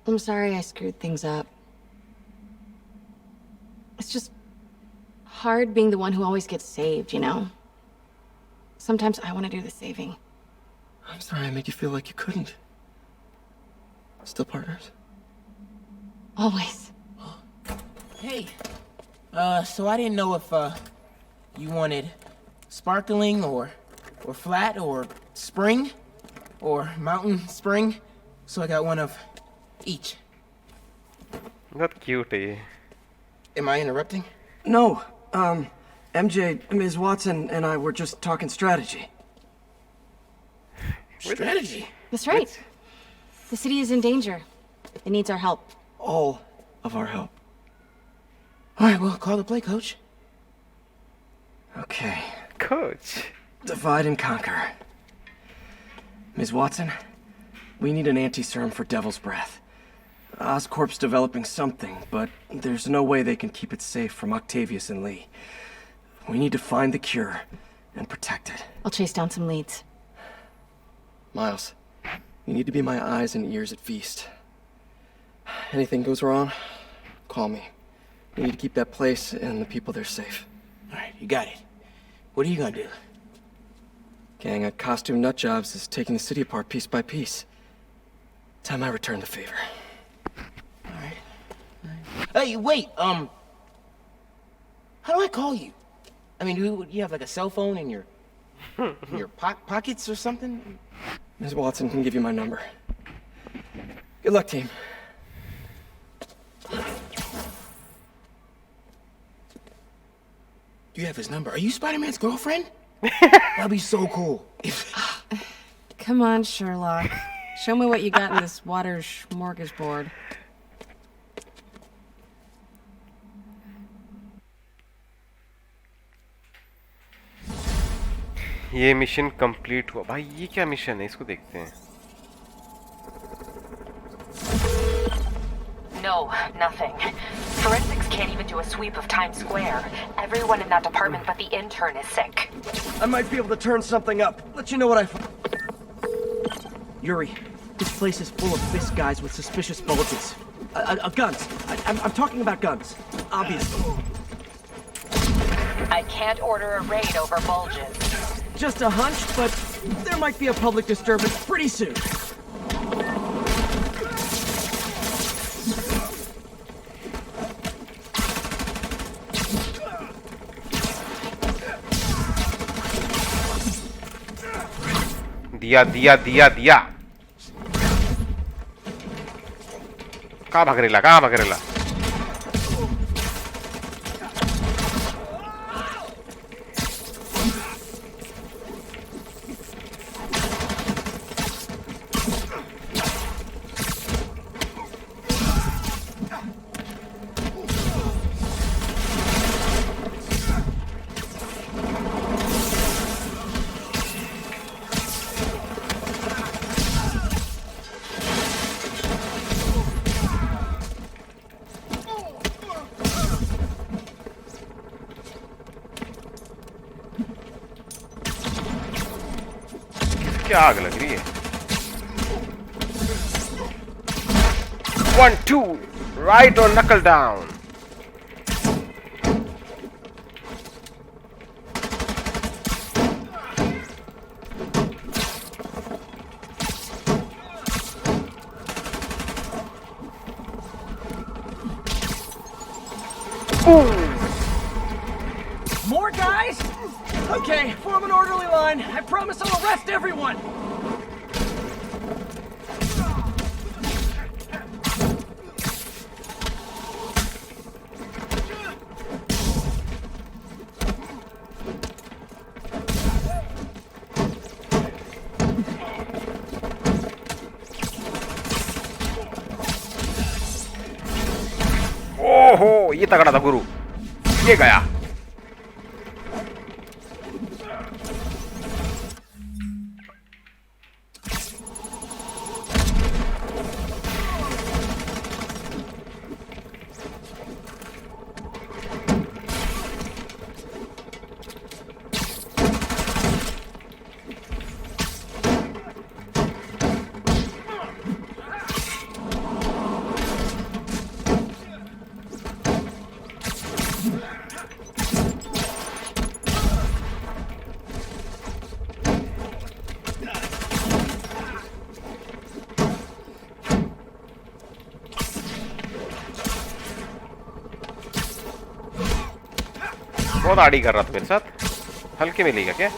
I'm sorry I screwed things up. It's just hard being the one who always gets saved, you know? Sometimes I want to do the saving. I'm sorry I make you feel like you couldn't. Still partners? Always. Hey. So I didn't know if, you wanted sparkling or flat or spring or mountain spring. So I got one of each. That's cute, eh? Am I interrupting? No, MJ, Ms. Watson, and I were just talking strategy. Strategy? That's right. The city is in danger. It needs our help. All of our help. All right, well, call the play, Coach. Okay. Coach. Divide and conquer. Ms. Watson, we need an anti-serum for Devil's Breath. Oscorp's developing something, but there's no way they can keep it safe from Octavius and Lee. We need to find the cure and protect it. I'll chase down some leads. Miles, you need to be my eyes and ears at Feast. Anything goes wrong, call me. We need to keep that place and the people there safe. All right, you got it. What are you gonna do? Gang of costume nutjobs is taking the city apart piece by piece. Time I return the favor. Hey, wait, how do I call you? I mean, do you have like a cell phone in your pockets or something? Ms. Watson can give you my number. Good luck, team. You have his number. Are you Spider-Man's girlfriend? That'd be so cool. Come on, Sherlock. Show me what you got in this water smorgasbord. ये mission complete हुआ भाई। ये क्या mission है, इसको देखते हैं। No, nothing. Forensics can't even do a sweep of Times Square. Everyone in that department but the intern is sick. I might be able to turn something up. Let you know what I find. Yuri, this place is full of Fisk guys with suspicious bulges. Guns. I'm talking about guns. Obviously. I can't order a raid over bulges. Just a hunch, but there might be a public disturbance pretty soon. दिया दिया दिया दिया। कहाँ भाग रेला, कहाँ भाग रेला? क्या आग लग रही है? 1 2 right or knuckle down. More guys? Okay, form an orderly line. I promise I'll arrest everyone. ओहो, ये तगड़ा था गुरु। ये गया। बहुत आड़ी कर रहा था मेरे साथ। हल्के में लेगा क्या?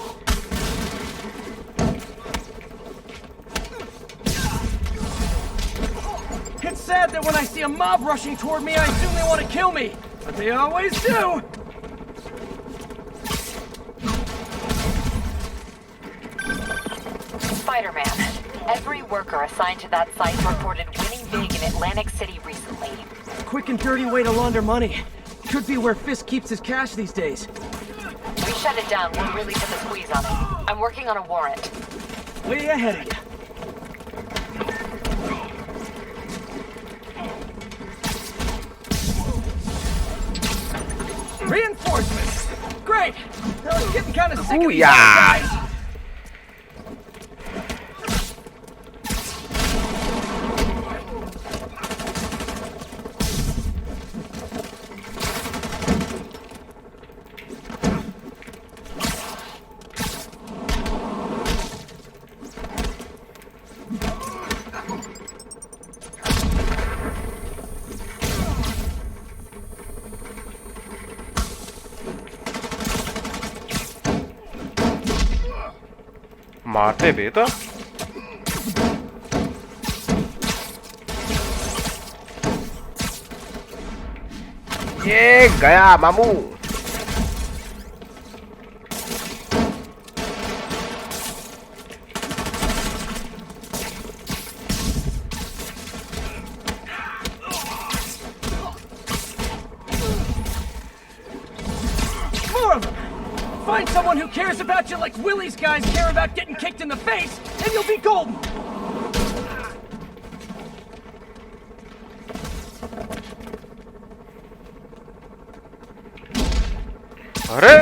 It's sad that when I see a mob rushing toward me, I assume they want to kill me. But they always do! Spidreman, every worker assigned to that site reported winning big in Atlantic City recently. Quick and dirty way to launder money. Could be where Fisk keeps his cash these days. We shut it down, we'll really put the squeeze on it. I'm working on a warrant. Way ahead of you. Reinforcements! Great! I was getting kind of sick of these guys. मारते भी तो ये गया मामू। More of them! Find someone who cares about you like Willie's guys care about getting kicked in the face, and you'll be golden! अरे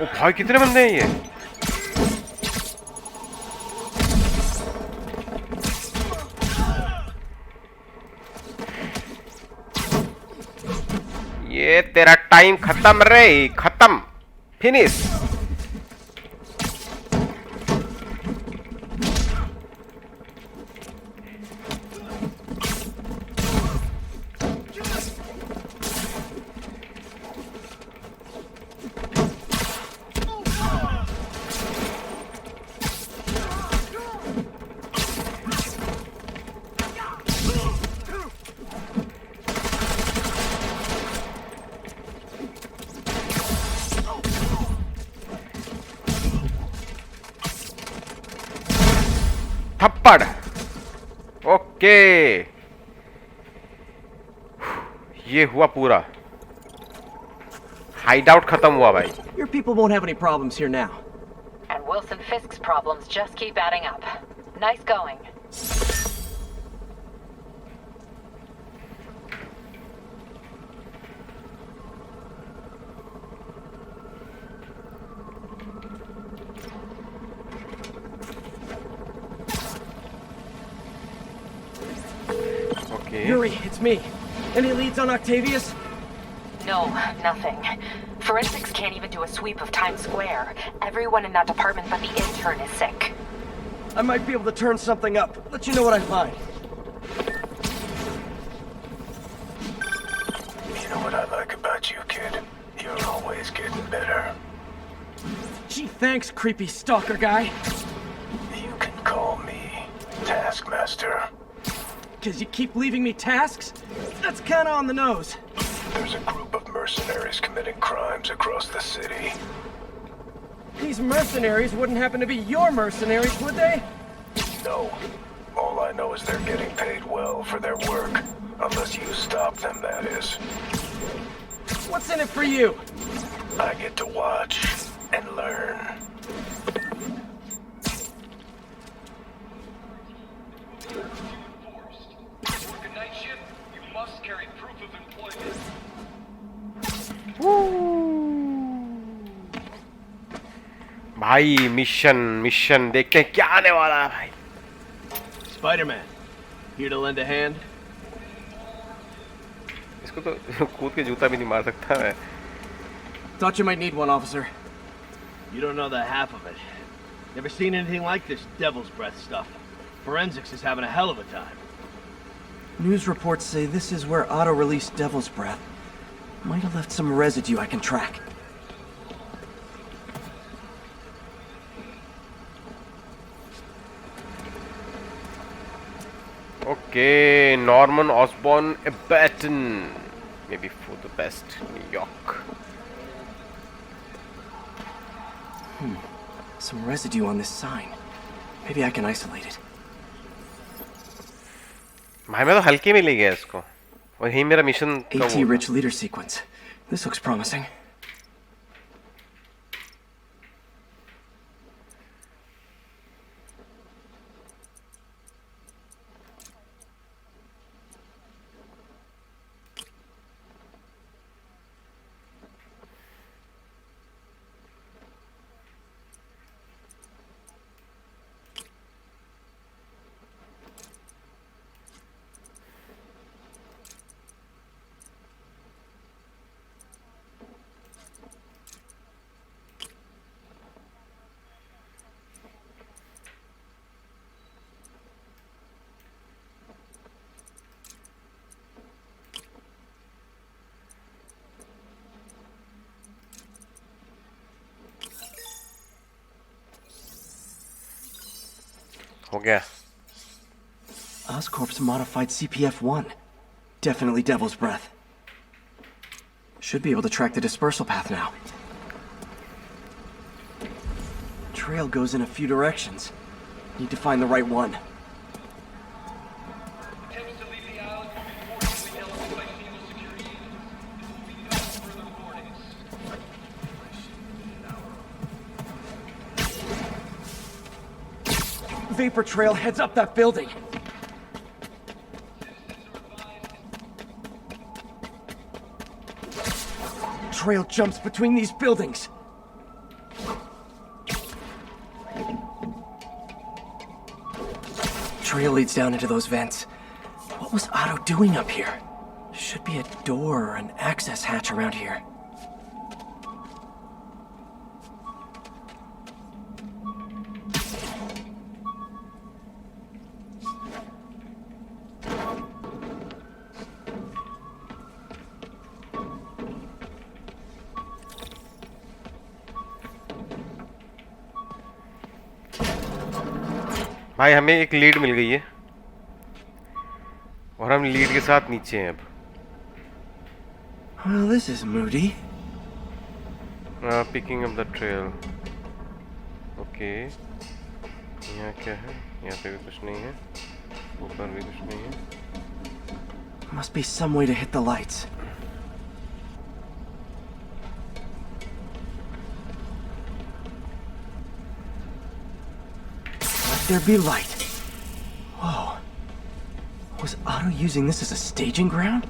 ओ भाई कितने बंदे हैं ये? ये तेरा टाइम खत्म रे, खत्म, फिनिश। थप्पड़। ओके, ये हुआ पूरा। हाइडआउट खत्म हुआ भाई। Your people won't have any problems here now. And Wilson Fisk's problems just keep adding up. Nice going. Yuri, it's me. Any leads on Octavius? No, nothing. Forensics can't even do a sweep of Times Square. Everyone in that department but the intern is sick. I might be able to turn something up. Let you know what I find. You know what I like about you, kid? You're always getting better. Gee, thanks, creepy stalker guy. You can call me Taskmaster. Because you keep leaving me tasks? That's kinda on the nose. There's a group of mercenaries committing crimes across the city. These mercenaries wouldn't happen to be your mercenaries, would they? No. All I know is they're getting paid well for their work. Unless you stop them, that is. What's in it for you? I get to watch and learn. भाई mission देखते हैं क्या आने वाला है भाई। Spider-Man, here to lend a hand? इसको तो कूद के जूता भी नहीं मार सकता मैं। Thought you might need one, officer. You don't know the half of it. Never seen anything like this devil's breath stuff. Forensics is having a hell of a time. News reports say this is where Otto released Devil's Breath. Might have left some residue I can track. Okay, Norman Osborn Abaton. Maybe for the best. New York. Some residue on this sign. Maybe I can isolate it. भाई मैं तो हल्के में ले गया इसको और यही मेरा मिशन का AT rich leader sequence. This looks promising. हो गया Oscorp's modified CPF-1. Definitely Devil's Breath. Should be able to track the dispersal path now. Trail goes in a few directions. Need to find the right one. Vapor trail heads up that building. Trail jumps between these buildings. Trail leads down into those vents. What was Otto doing up here? Should be a door or an access hatch around here. भाई हमें एक lead मिल गई है और हम lead के साथ नीचे हैं अब Well, this is moody. Picking up the trail. Okay. यहाँ क्या है? यहाँ पे भी कुछ नहीं है. ऊपर भी कुछ नहीं है. Must be some way to hit the lights. Let there be light. Whoa. Was Otto using this as a staging ground?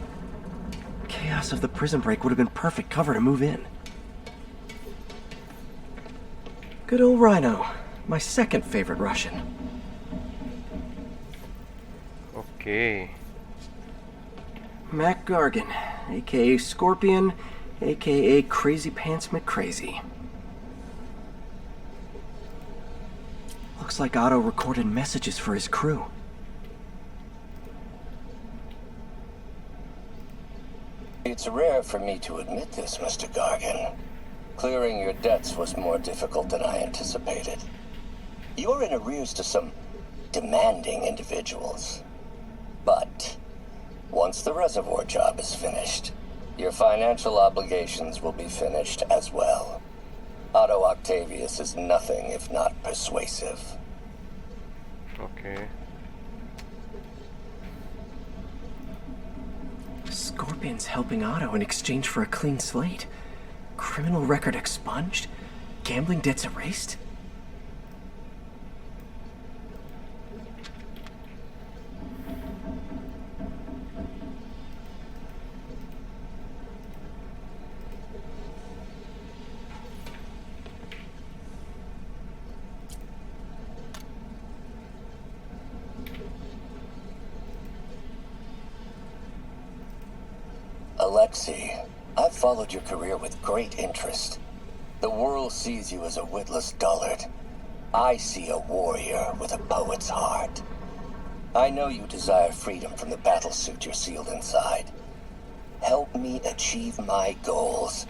Chaos of the prison break would have been perfect cover to move in. Good old Rhino. My second favorite Russian. Okay. Mac Gargan, aka Scorpion, aka Crazy Pants McCrazy. Looks like Otto recorded messages for his crew. It's rare for me to admit this, Mr. Gargan. Clearing your debts was more difficult than I anticipated. You're in arrears to some demanding individuals. But once the reservoir job is finished, your financial obligations will be finished as well. Otto Octavius is nothing if not persuasive. Okay. Scorpion's helping Otto in exchange for a clean slate. Criminal record expunged? Gambling debts erased? Alexei, I've followed your career with great interest. The world sees you as a witless dullard. I see a warrior with a poet's heart. I know you desire freedom from the battlesuit you're sealed inside. Help me achieve my goals,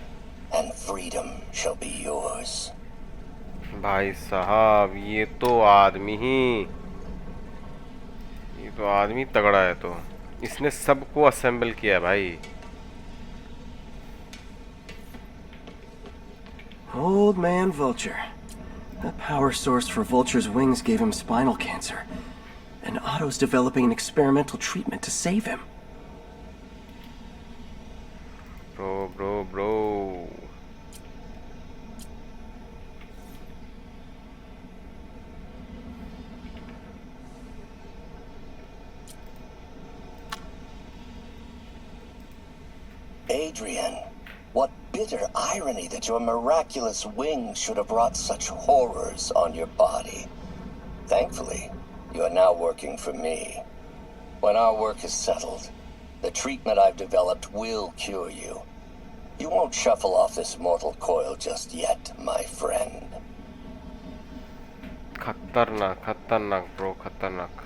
and freedom shall be yours. भाई साहब ये तो आदमी तगड़ा है। तो इसने सबको असेंबल किया भाई। Old man Vulture. The power source for Vulture's wings gave him spinal cancer. And Otto's developing an experimental treatment to save him. Bro. Adrian, what bitter irony that your miraculous wings should have brought such horrors on your body. Thankfully, you are now working for me. When our work is settled, the treatment I've developed will cure you. You won't shuffle off this mortal coil just yet, my friend. खतरनाक bro, खतरनाक।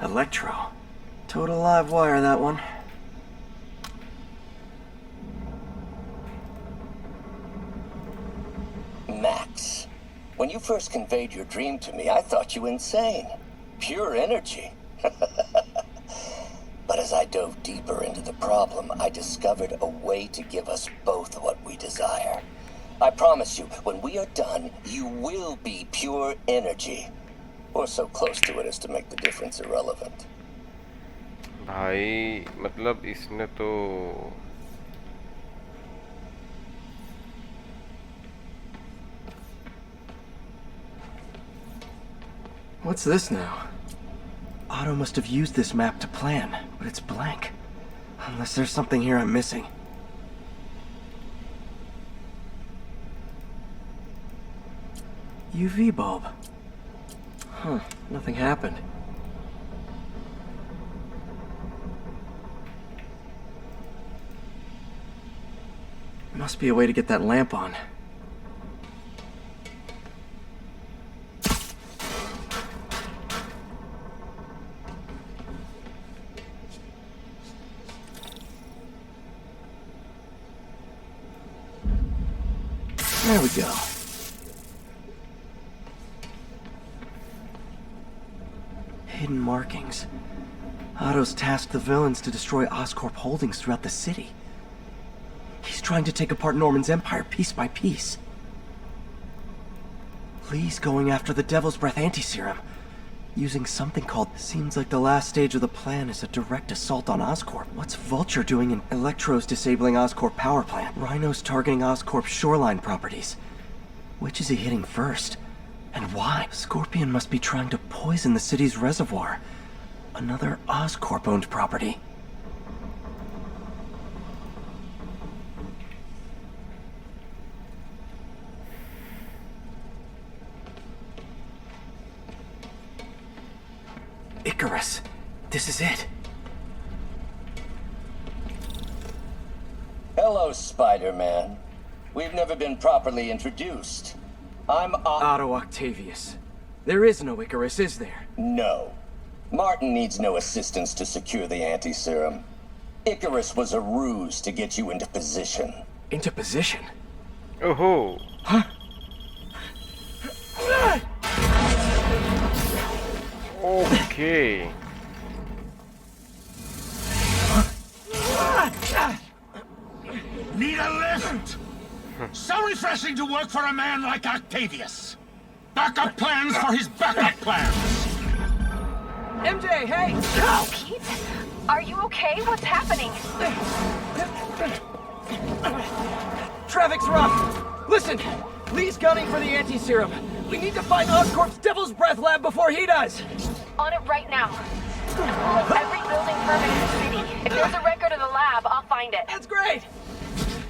Electro. Total live wire, that one. Max, when you first conveyed your dream to me, I thought you insane. Pure energy. But as I dove deeper into the problem, I discovered a way to give us both what we desire. I promise you, when we are done, you will be pure energy. Or so close to it as to make the difference irrelevant. भाई मतलब इसने तो What's this now? Otto must have used this map to plan, but it's blank. Unless there's something here I'm missing. UV bulb. Huh, nothing happened. Must be a way to get that lamp on. There we go. Hidden markings. Otto's tasked the villains to destroy Oscorp holdings throughout the city. He's trying to take apart Norman's empire piece by piece. Lee's going after the Devil's Breath anti-serum, using something called... Seems like the last stage of the plan is a direct assault on Oscorp. What's Vulture doing in... Electro's disabling Oscorp power plant. Rhino's targeting Oscorp's shoreline properties. Which is he hitting first? And why? Scorpion must be trying to poison the city's reservoir. Another Oscorp-owned property. Icarus. This is it. Hello, Spider-Man. We've never been properly introduced. I'm Otto Octavius. There is no Icarus, is there? No. Martin needs no assistance to secure the anti-serum. Icarus was a ruse to get you into position. Into position? Oh. Huh? Okay. Need a lift? So refreshing to work for a man like Octavius. Backup plans for his backup plans. MJ, hey! Pete? Are you okay? What's happening? Traffic's rough. Listen, Lee's gunning for the anti-serum. We need to find Oscorp's Devil's Breath lab before he does. On it right now. Pull up every building permit in the city. If there's a record of the lab, I'll find it. That's great.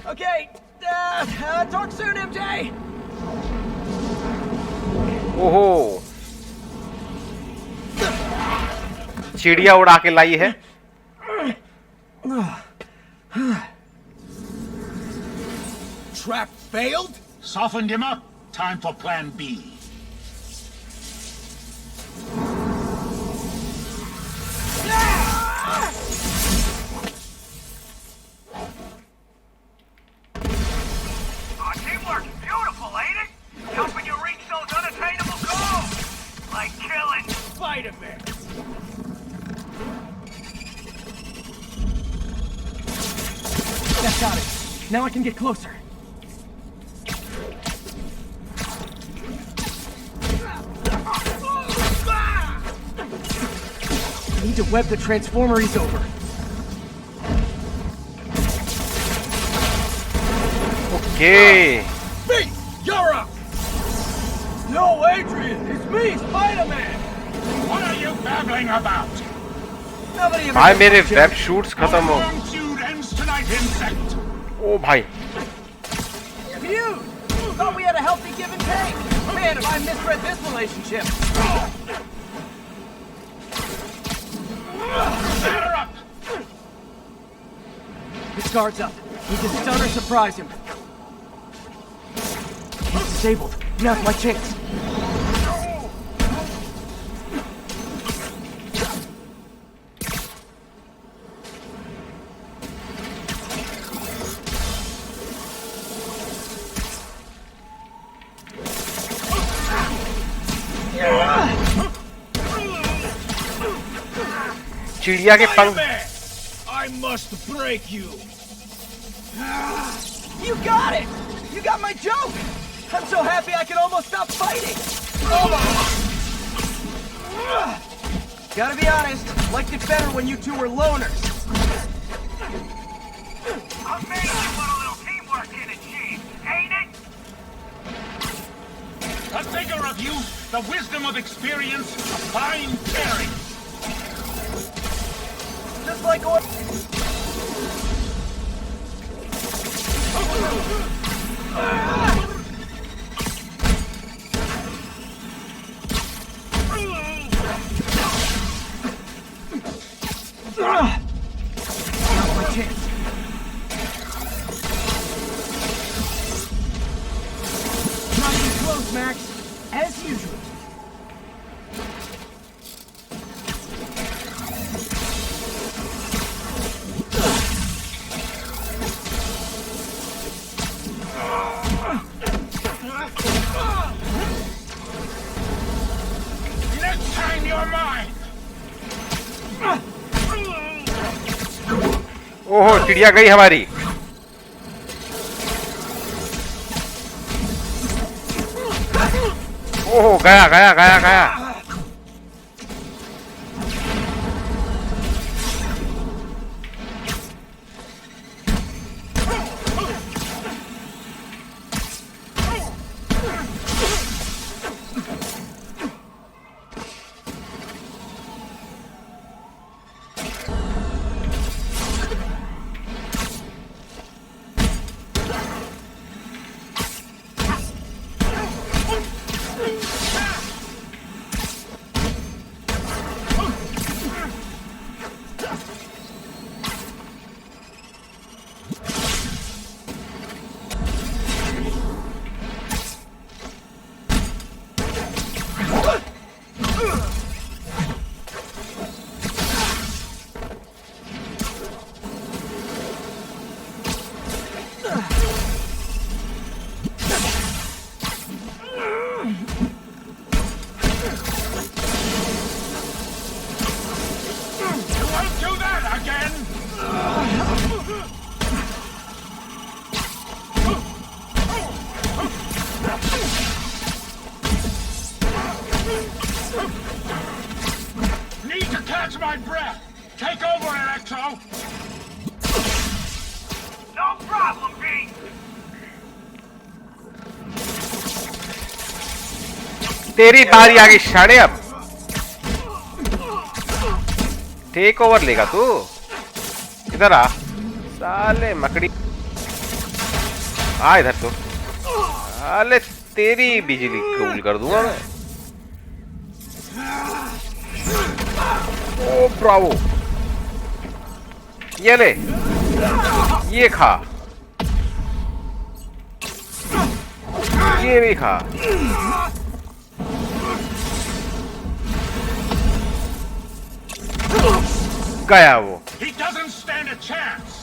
Okay, talk soon, MJ. ओहो चिड़िया उड़ा के लाई है। Trap failed? Softened him up. time for Plan B. Our teamwork's beautiful, ain't it? Helping you reach those unattainable goals! Like killing Spider-Man! That got it. Now I can get closer. I need to web the transformer he's over. Okay. Me! You're up! No, Adrian! It's me, Spider-Man! What are you babbling about? Nobody भाई मेरे web shoots खत्म हो feud ends tonight, insect! ओ भाई Feud! Thought we had a healthy give and take. Man, have I misread this relationship. Batter up! His guard's up. We can stun or surprise him. He's disabled. Now's my chance. चिड़िया के पंख I must break you! You got it! You got my joke! I'm so happy I can almost stop fighting! Gotta be honest, liked it better when you two were loners. Amazing what a little teamwork can achieve, ain't it? A figure of youth, the wisdom of experience, a fine pairing. Just like what? Now's my chance. Not even close, Max. As usual. Next time you're mine! ओहो चिड़िया गई हमारी ओहो गया गया गया गया Catch my breath! Take over, Electro! No problem, Pete! तेरी बारी आ गई शाणे अब टेक ओवर लेगा तू इधर आ साले मकड़ी आ इधर तो साले तेरी बिजली कबूल कर दूंगा मैं ओ ब्रावो ये ले ये खा ये भी खा। गया वो। He doesn't stand a chance.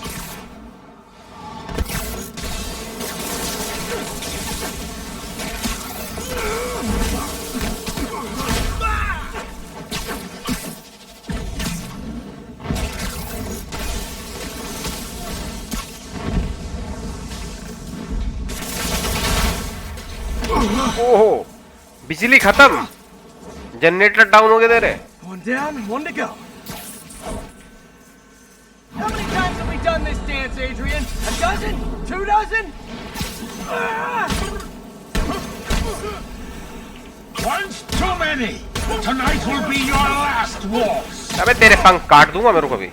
ओहो, बिजली खत्म। जनरेटर डाउन हो गए तेरे। One down, one to go. How many times have we done this dance, Adrian? A dozen? 2 dozen? Once too many. Tonight will be your last waltz. अबे तेरे पंख काट दूंगा मेरे को भी।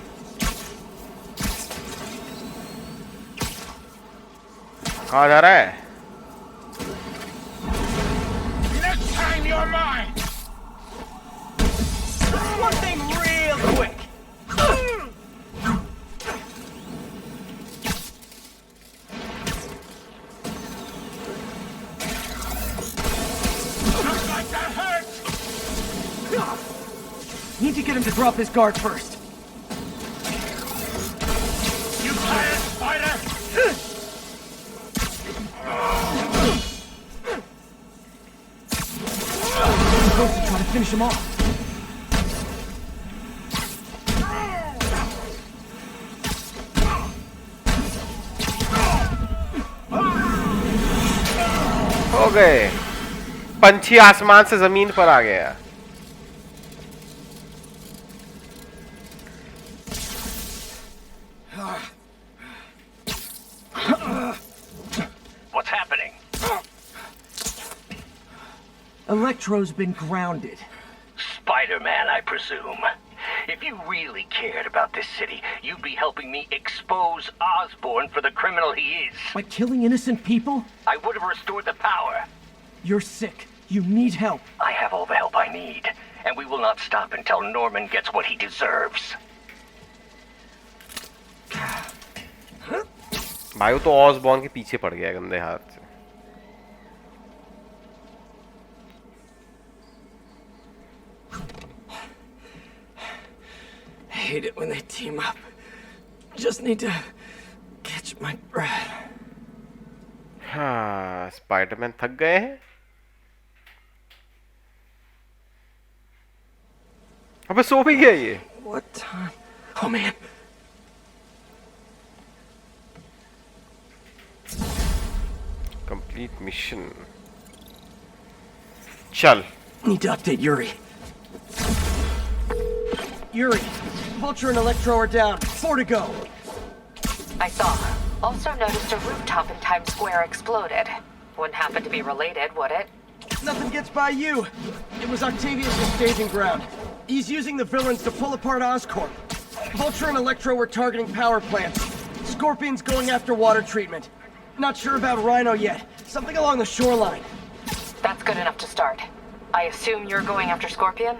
कहाँ जा रहा है? Next time you're mine. One thing real quick. Looks like that hurt. Need to get him to drop his guard first. You tired, Spider? I'm supposed to try to finish him off. हो गए। पंछी आसमान से जमीन पर आ गया। What's happening? Electro's been grounded. Spider-Man, I presume. If you really cared about this city, you'd be helping me expose Osborn for the criminal he is. By killing innocent people? I would have restored the power. You're sick. You need help. I have all the help I need, and we will not stop until Norman gets what he deserves. भाई वो तो Osborne के पीछे पड़ गया गंदे हाथ से। I hate it when they team up. Just need to catch my breath. हाँ, स्पाइडरमैन थक गए हैं। अबे सो भी गया ये। What time? Oh man. Complete mission. चल। Need to update Yuri. Yuri, Vulture and Electro are down. 4 to go. I saw. Also noticed a rooftop in Times Square exploded. Wouldn't happen to be related, would it? Nothing gets by you. It was Octavius' staging ground. He's using the villains to pull apart Oscorp. Vulture and Electro were targeting power plants. Scorpion's going after water treatment. Not sure about Rhino yet. Something along the shoreline. That's good enough to start. I assume you're going after Scorpion?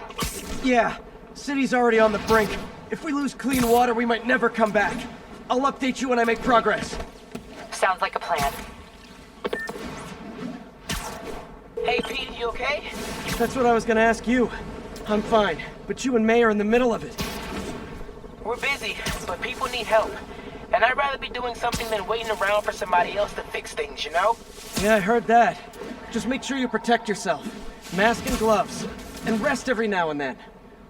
Yeah. City's already on the brink. If we lose clean water, we might never come back. I'll update you when I make progress. Sounds like a plan. Hey, Pete, you okay? That's what I was gonna ask you. I'm fine, but you and May are in the middle of it. We're busy, but people need help. And I'd rather be doing something than waiting around for somebody else to fix things, you know? Yeah, I heard that. Just make sure you protect yourself. Mask and gloves. And rest every now and then.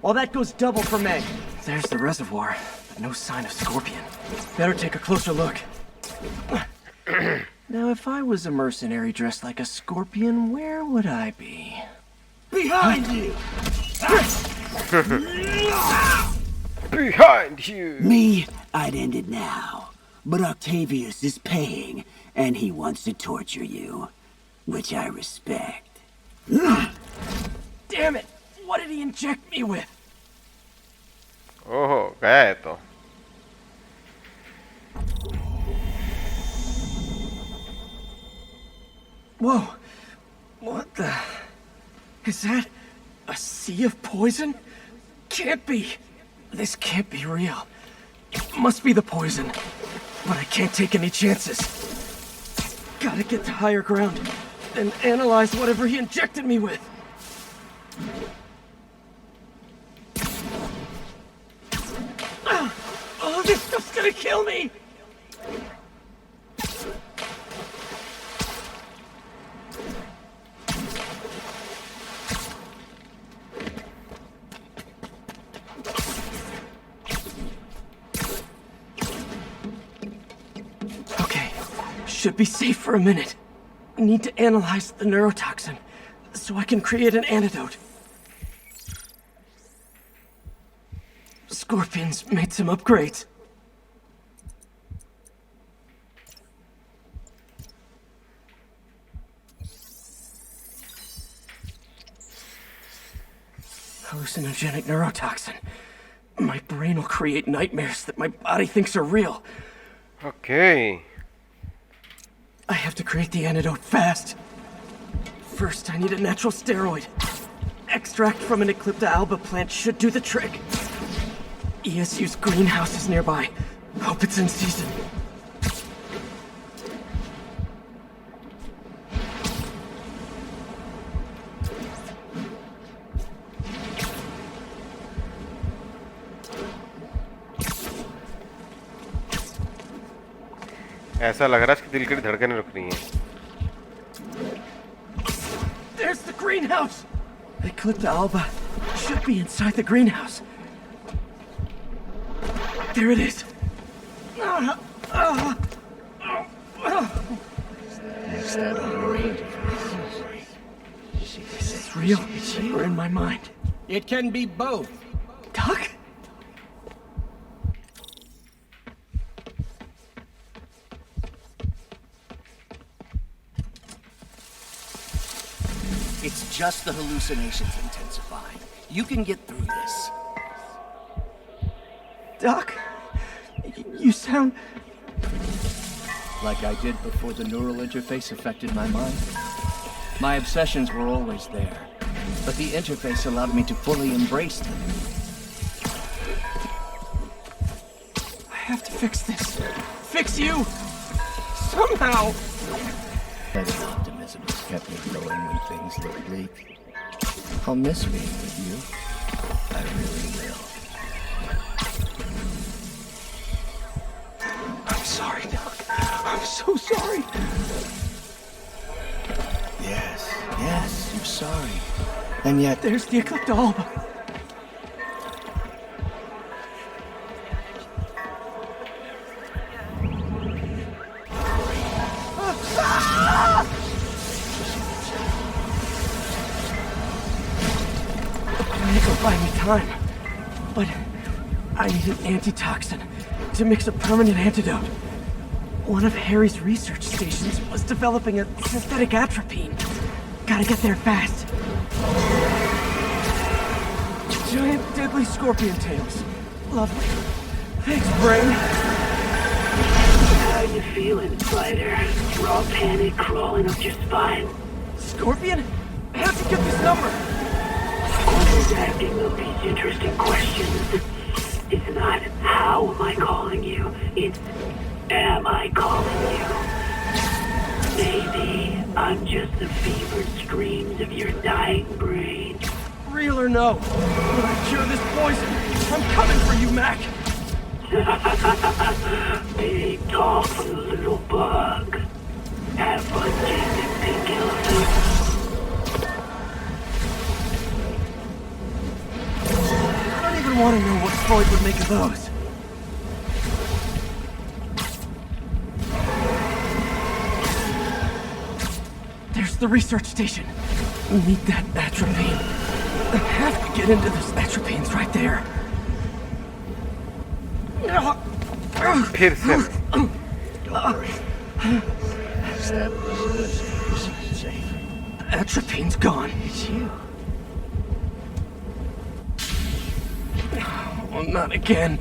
While that goes double for May. There's the reservoir, but no sign of Scorpion. Better take a closer look. Now, if I was a mercenary dressed like a Scorpion, where would I be? Behind you! Behind you! Me, I'd end it now. But Octavius is paying, and he wants to torture you. Which I respect. Damn it! What did he inject me with? ओहो गया है तो। Whoa! What the? Is that a sea of poison? Can't be. This can't be real. It must be the poison. But I can't take any chances. Gotta get to higher ground. then analyze whatever he injected me with. Oh, this stuff's gonna kill me! Okay, should be safe for a minute. Need to analyze the neurotoxin so I can create an antidote. Scorpion's made some upgrades. Hallucinogenic neurotoxin. My brain will create nightmares that my body thinks are real. Okay. I have to create the antidote fast. First, I need a natural steroid. Extract from an Eclipta alba plant should do the trick. ESU's greenhouse is nearby. Hope it's in season. ऐसा लग रहा है इसकी दिल की धड़कनें रुक रही हैं. There's the greenhouse! Eclipta alba should be inside the greenhouse. There it is. Is this real or in my mind? It can be both. Doc? It's just the hallucinations intensifying. You can get through this. Doc, you sound... Like I did before the neural interface affected my mind. My obsessions were always there, but the interface allowed me to fully embrace them. I have to fix this. Fix you! Somehow! That optimism has kept me going when things look bleak. I'll miss being with you. I really will. I'm sorry, Doc. I'm so sorry. Yes, you're sorry. And yet... There's the Eclipta alba. It'll buy me time, but I need an antitoxin to mix a permanent antidote. One of Harry's research stations was developing a synthetic atropine. Gotta get there fast. Giant deadly scorpion tails. Lovely. Thanks, brain. How you feeling, Spider? Raw panic crawling up your spine? Scorpion? How'd you get this number? Always asking those interesting questions. It's not how am I calling you, it's am I calling you? Maybe I'm just the fevered screams of your dying brain. Real or no? When I cure this poison, I'm coming for you, Mac! Big talk from the little bug. Have fun chasing pink elephants. I don't even want to know what Freud would make of those. There's the research station. We need that atropine. I have to get into this atropines right there. फिर से Don't worry. Safe. Atropine's gone. It's you. Oh, not again.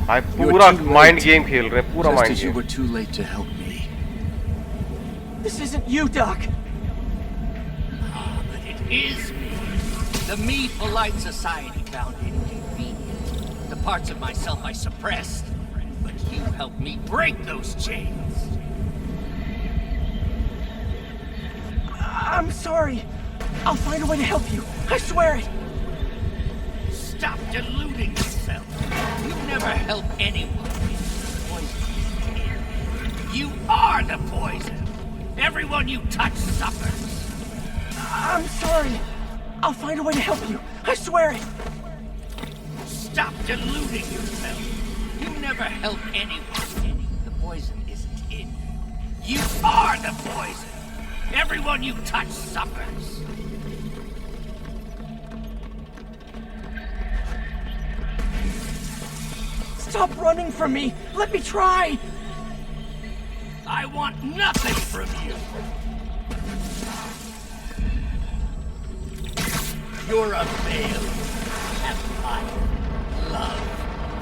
भाई पूरा mind game खेल रहे हैं पूरा Just mind as you game were too late to help me. This isn't you, Doc. It is me. The me polite society found inconvenient. The parts of myself I suppressed. But you helped me break those chains. I'm sorry. I'll find a way to help you. I swear it. Stop deluding yourself. You never help anyone. You are the poison. Everyone you touch suffers. I'm sorry. I'll find a way to help you. I swear it. Stop deluding yourself. You never help anyone. The poison isn't in you. You are the poison. Everyone you touch suffers. Stop running from me. Let me try. I want nothing from you. You're a failure. Empire, love,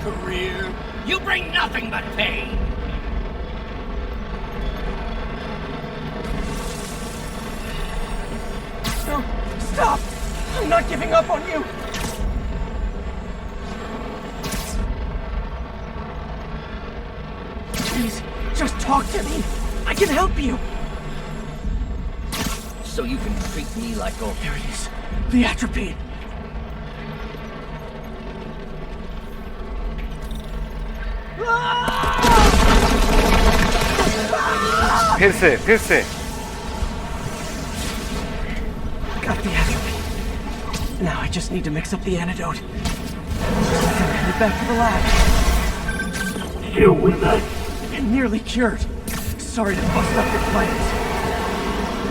career. You bring nothing but pain. No, stop! I'm not giving up on you! Please, just talk to me. I can help you. So you can treat me like a... There it is. The atropine. फिर से Got the atropine. Now I just need to mix up the antidote. Then head back to the lab. Still with us? And nearly cured. Sorry to bust up your plans.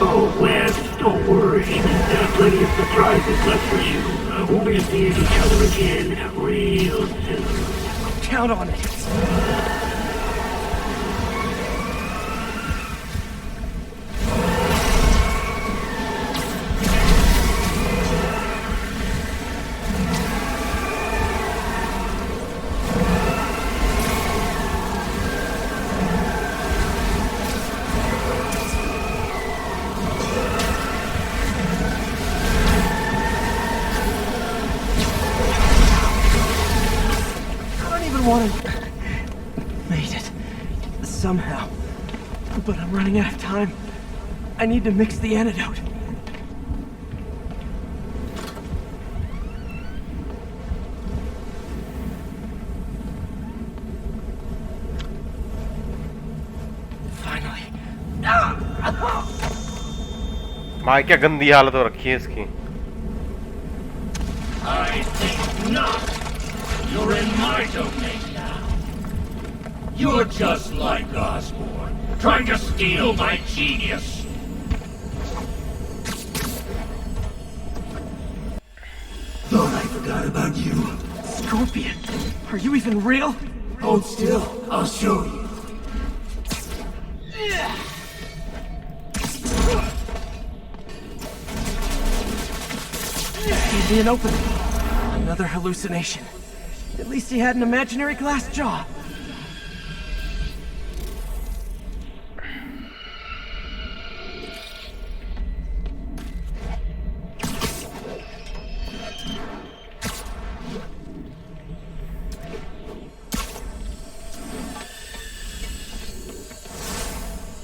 Oh, Webb, don't worry. There are plenty of surprises left for you. We'll be seeing each other again real soon. Count on it. Made it. Somehow. But I'm running out of time. I need to mix the antidote. Finally. भाई क्या गंदी हालत हो रखी है इसकी. I think not. You're in my domain now. You're just like Osborn, trying to steal my genius. Thought I forgot about you. Scorpion, are you even real? Hold still, I'll show you. Gave me an opening. Another hallucination. At least he had an imaginary glass jaw.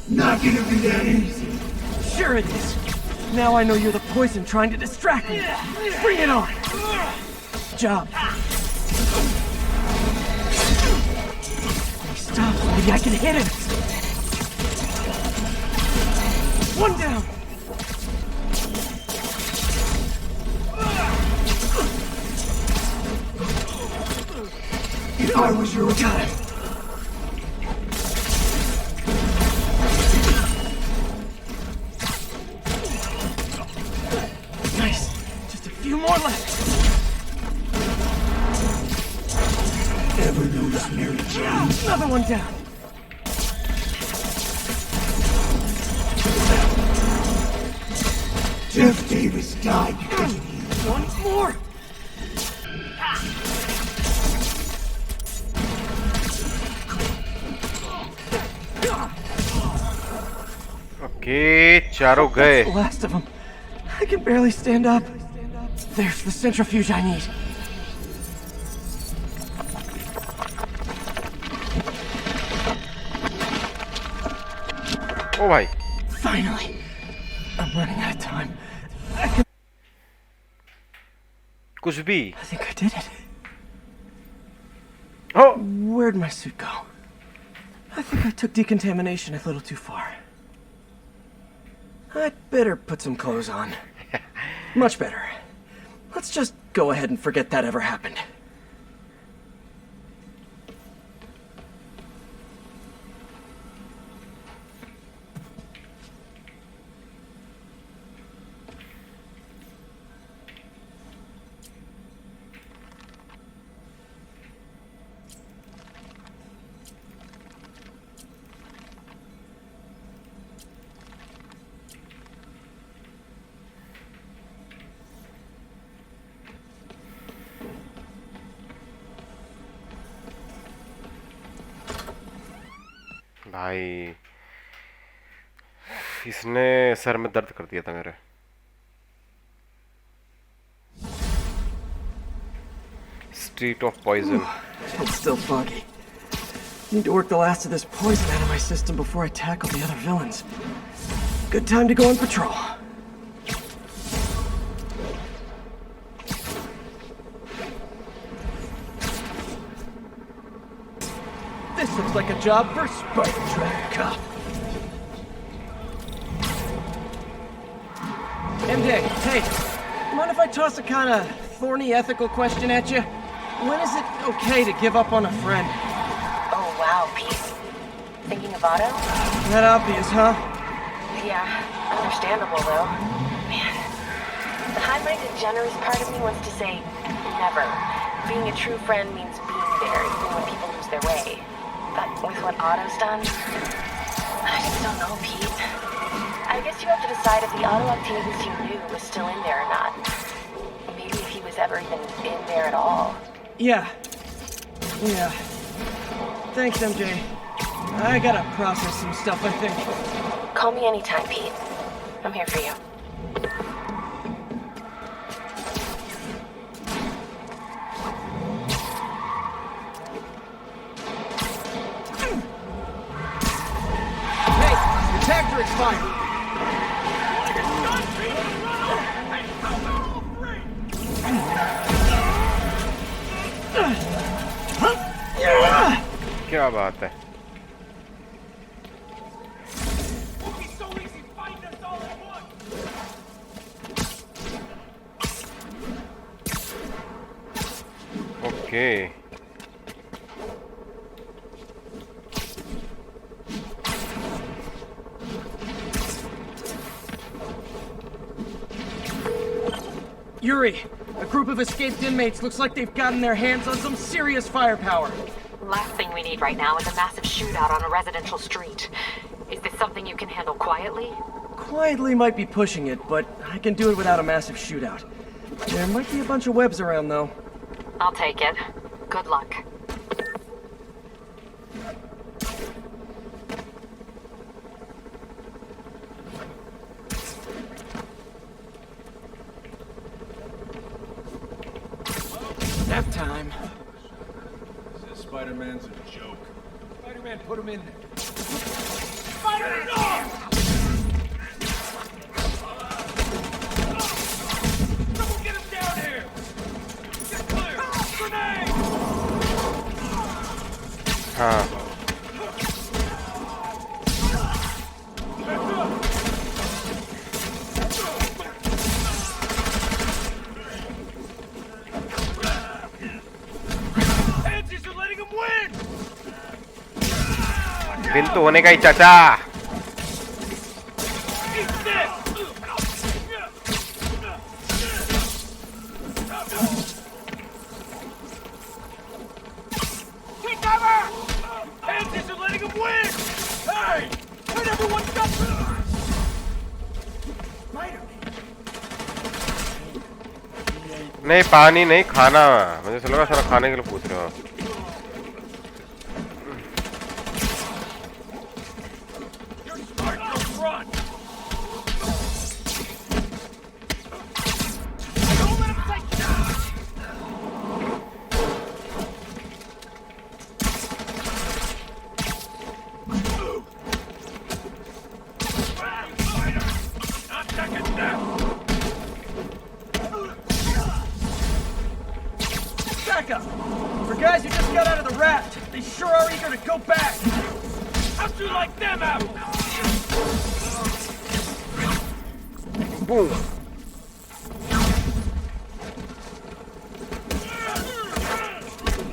Not gonna be that easy. Sure it is. Now I know you're the poison trying to distract me. Bring it on. Job. He stops, maybe I can hit him. One down. If I was your guy. Nice. Just a few more left. Ever notice Mary Jane? Another one down. Jeff Davis died because of you. One more. Okay, चारों गए. That's the last of them. I can barely stand up. There's the centrifuge I need. ओ भाई Finally. I'm running out of time. कुछ भी I think I did it. Oh! Where'd my suit go? I think I took decontamination a little too far. I'd better put some clothes on. Much better. Let's just go ahead and forget that ever happened. भाई इसने sir में दर्द कर दिया था मेरे Street of Poison. It's still foggy. Need to work the last of this poison out of my system before I tackle the other villains. Good time to go on patrol. This looks like a job for Spidreman Cop. MJ, hey, mind if I toss a kind of thorny ethical question at you? When is it okay to give up on a friend? Oh, wow, Pete. Thinking of Otto? That obvious, huh? Yeah, understandable, though. Man, the high-minded, generous part of me wants to say never. Being a true friend means being there, even when people lose their way. But with what Otto's done, I just don't know, Pete. I guess you have to decide if the Otto Octavius you knew was still in there or not. Maybe if he was ever even in there at all. Yeah. Thanks, MJ. I gotta process some stuff, I think. Call me anytime, Pete. I'm here for you. Hey, your tactor expired. क्या बात है okay Yuri, a group of escaped inmates looks like they've gotten their hands on some serious firepower. Last thing we need right now is a massive shootout on a residential street. Is this something you can handle quietly? Quietly might be pushing it, but I can do it without a massive shootout. There might be a bunch of webs around, though. I'll take it. Good luck. Nap time. Spider-Man's a joke. Spider-Man put him in there. Spider-Man! No! Someone get him down here! Get clear! Grenade! हाँ win तो होने का ही चाचा नहीं पानी नहीं खाना मुझे लगा सारा खाने के लिए पूछ रहे हो backup. For guys who just got out of the raft, they sure are eager to go back. How'd you like them apples? Boom.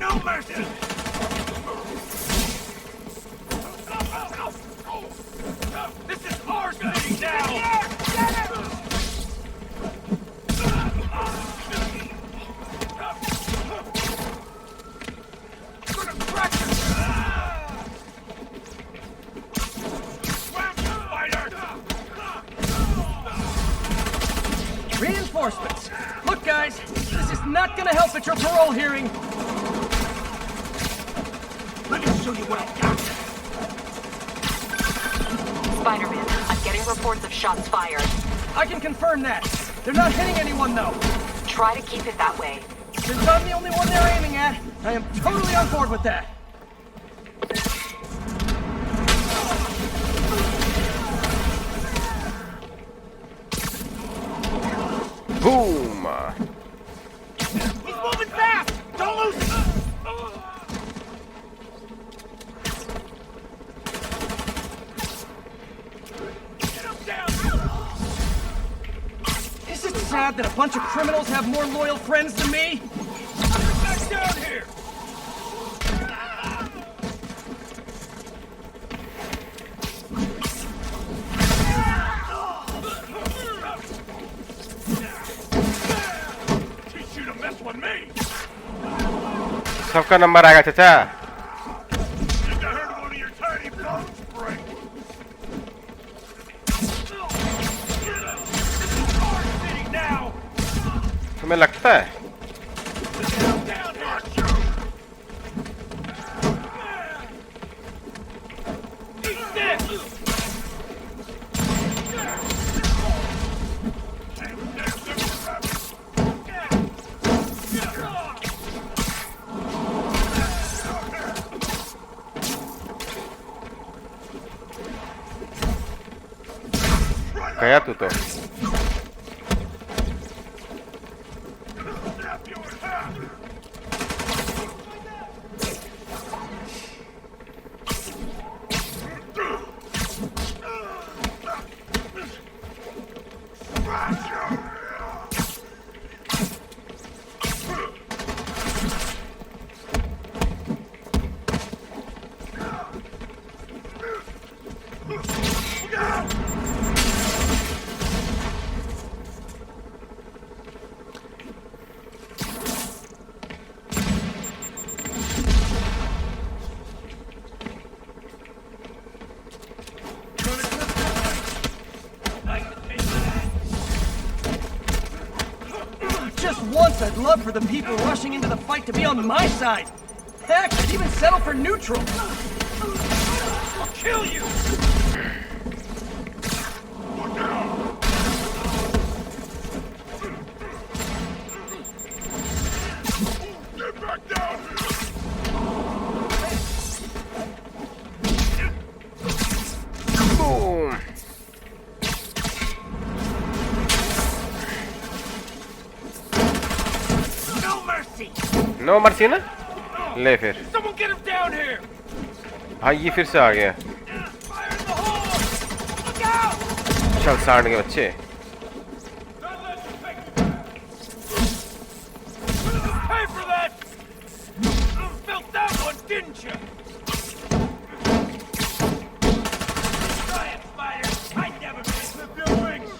No mercy! This is our city now! Reinforcements. Look, guys, this is not gonna help at your parole hearing. Let me show you what I got. Spidreman, I'm getting reports of shots fired. I can confirm that. They're not hitting anyone, though. Try to keep it that way. Since I'm the only one they're aiming at, I am totally on board with that. Boom. He's moving fast! Don't lose it! Get him down! Is it sad that a bunch of criminals have more loyal friends than me? Get back down here! Teach you to mess with me! सबका number आएगा चाचा. Think I heard one of your tiny bones break! This is our city now! तुम्हें लगता है? Down here! Eat this! गया तू तो. Just once, I'd love for the people rushing into the fight to be on my side. Heck, I'd even settle for neutral. I'll kill you! Get back down! Boom. No mercy! No mercy ना. ले फिर. Someone get him down here! भाई ये फिर से आ गया. Fire in the hole! Look out! चल सांड के बच्चे. Pay for that! Felt that one, didn't you? Try it, Spider! I'd never flip your wings!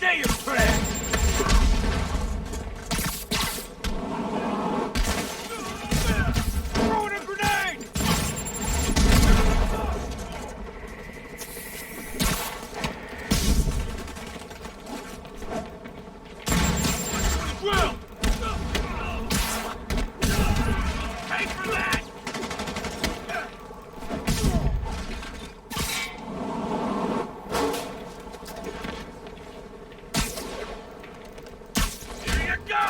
Say your prayers! Throwing a grenade! Well! Pay for that! Here you go!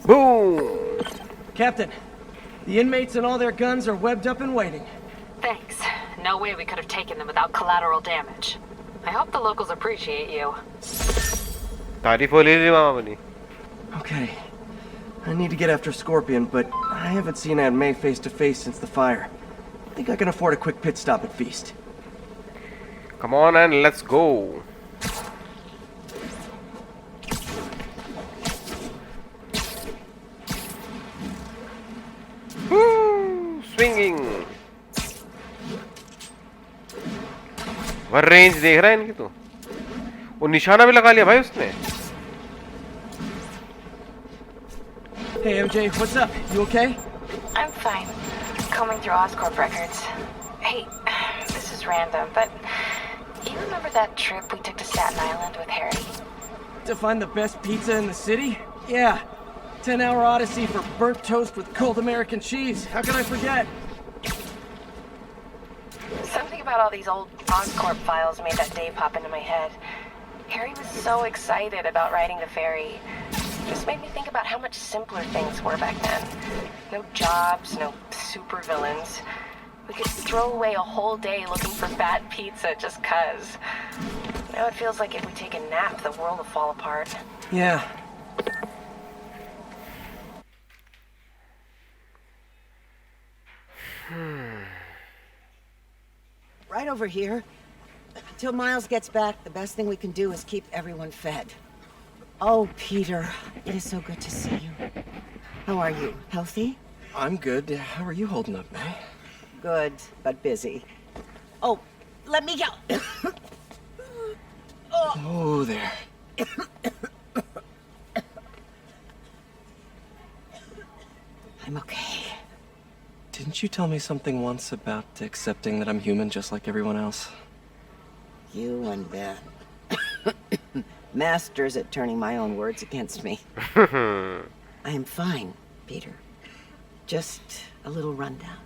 Boom! Captain, the inmates and all their guns are webbed up and waiting. Thanks. No way we could have taken them without collateral damage. I hope the locals appreciate you. Okay. I need to get after Scorpion, but I haven't seen Aunt May face to face since the fire. I think I can afford a quick pit stop at Feast. Come on and let's go. Woo! Swinging. Were range देख रहा है इनकी तो. वो निशाना भी लगा लिया भाई उसने. Hey MJ, what's up? You okay? I'm fine. Combing through Oscorp records. Hey, this is random, but you remember that trip we took to Staten Island with Harry? To find the best pizza in the city? Yeah. 10-hour odyssey for burnt toast with cold American cheese. How can I forget? Something about all these old Oscorp files made that day pop into my head. Harry was so excited about riding the ferry. Just made me think about how much simpler things were back then. No jobs, no supervillains. We could throw away a whole day looking for bad pizza just 'cause. Now it feels like if we take a nap, the world will fall apart. Yeah. Right over here. Until Miles gets back, the best thing we can do is keep everyone fed. Oh, Peter, it is so good to see you. How are you? Healthy? I'm good. How are you holding up, May? Good, but busy. Oh, let me go. Oh, there. I'm okay. Didn't you tell me something once about accepting that I'm human just like everyone else? You and Ben. Masters at turning my own words against me. I am fine, Peter. Just a little rundown.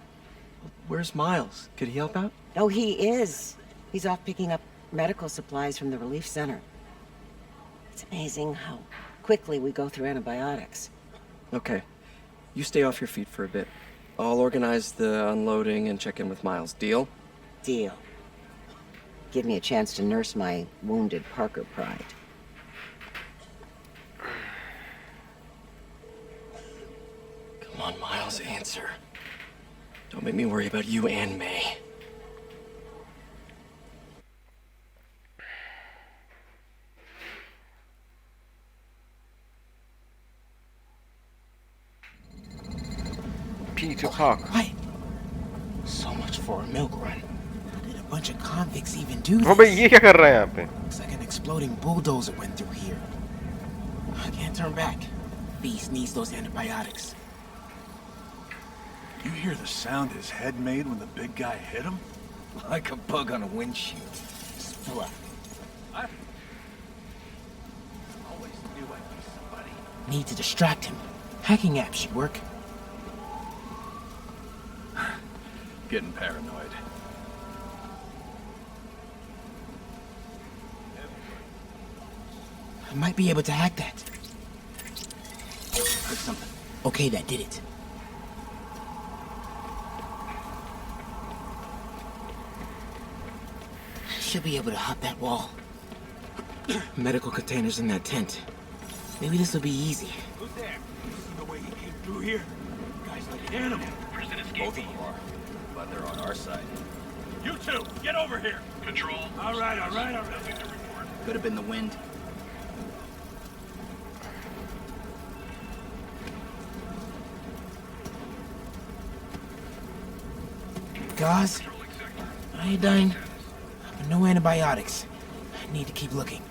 Where's Miles? Could he help out? Oh, he is. He's off picking up medical supplies from the relief center. It's amazing how quickly we go through antibiotics. Okay. You stay off your feet for a bit. I'll organize the unloading and check in with Miles. Deal? Deal. Give me a chance to nurse my wounded Parker pride. Come on, Miles, answer. Don't make me worry about you and May. Peter Park. Why? So much for a milk run. How did a bunch of convicts even do this? Oh, भाई ये क्या कर रहा है यहाँ पे? Looks like an exploding bulldozer went through here. I can't turn back. Beast needs those antibiotics. You hear the sound his head made when the big guy hit him? Like a bug on a windshield. Splat. I always knew I'd be somebody. Need to distract him. Hacking app should work. Getting paranoid. I might be able to hack that. Heard something. Okay, that did it. Should be able to hop that wall. Medical containers in that tent. Maybe this will be easy. Who's there? See the way he came through here? Guy's like an animal. Both of them are. But they're on our side. You two, get over here. Control. All right. Could have been the wind. Gauze, iodine, but no antibiotics. I need to keep looking.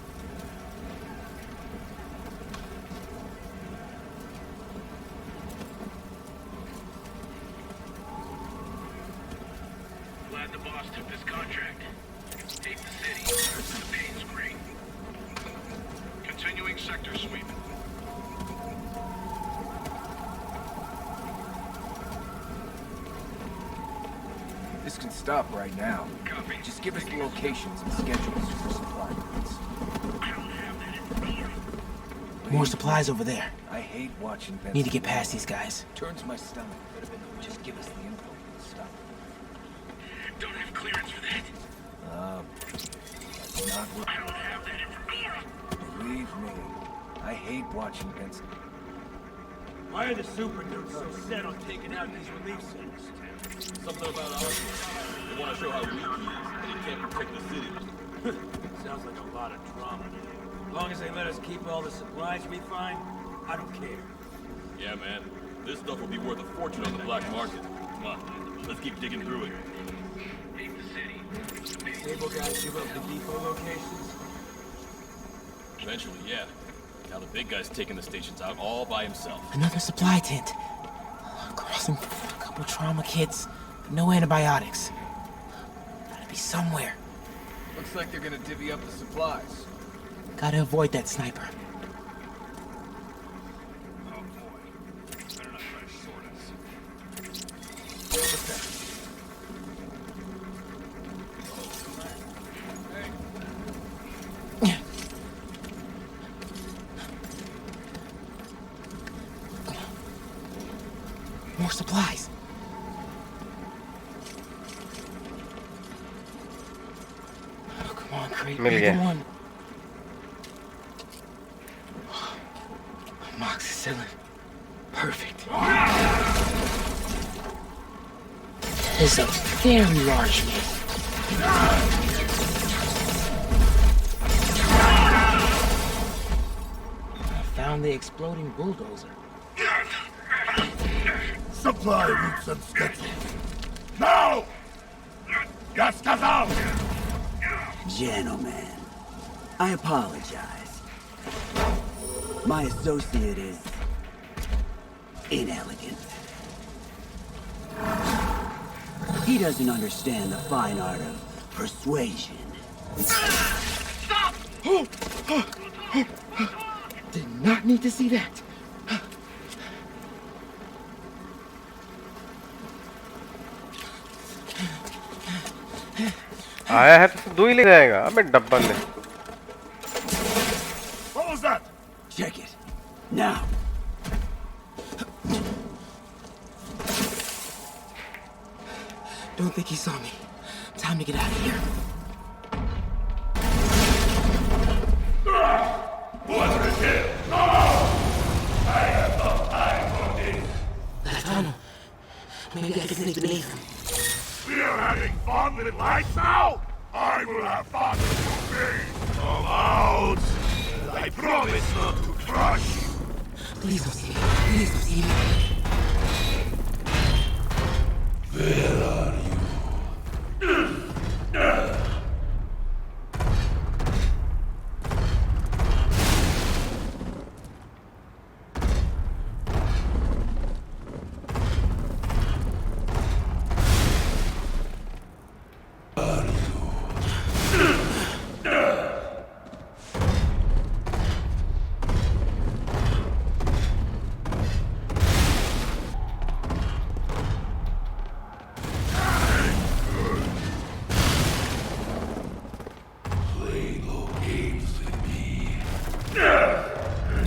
Glad the boss took this contract. Hate the city. The pay's great. Continuing sector sweep. This can stop right now. Just give us the locations and schedules for supply routes. More supplies over there. I hate watching Benson. Need to get past these guys. Turns my stomach. Could have been just give us the info and stuff. Don't have clearance for that. That's not what. I don't have that information. Believe me, I hate watching Benson. Why are the super dudes so set on taking out these relief centers? Something about us. They want to show how weak he is, and he can't protect the city. Sounds like a lot of drama. As long as they let us keep all the supplies we find, I don't care. Yeah, man. This stuff will be worth a fortune on the black market. Come on, let's keep digging through it. Sable guys give up the depot locations? Eventually, yeah. Now the big guy's taking the stations out all by himself. Another supply tent. Crossing a couple trauma kits, but no antibiotics. Gotta be somewhere. Looks like they're gonna divvy up the supplies. Gotta avoid that sniper. Oh boy. Better not try to short us. What's that? More supplies. Oh, come on, Crate. मिल गया. Come on. Moxicillin. Perfect. There's a very large man. I found the exploding bulldozer. Supply routes and schedules. Now! Gas out! Gentlemen, I apologize. My associate is inelegant. He doesn't understand the fine art of persuasion. Stop! Did not need to see that. आया है तो 2 ही ले जाएगा. अबे डब्बा ले. What was that? Check it. Now. Don't think he saw me. Time to get out of here. What's the deal? No! I have no time for this. That tunnel. Maybe I can sneak beneath him. We are having fun with lights now? I will have fun with me. Come out! I promise not to crush you. Please don't see me. Please don't see me. Where are you?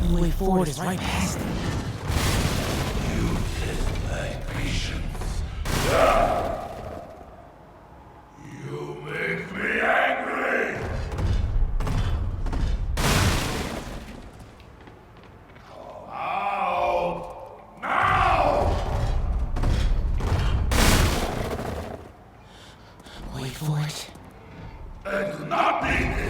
The way forward is right past him. You test my patience. You make me angry. Come out now. Wait for it. I do not need it.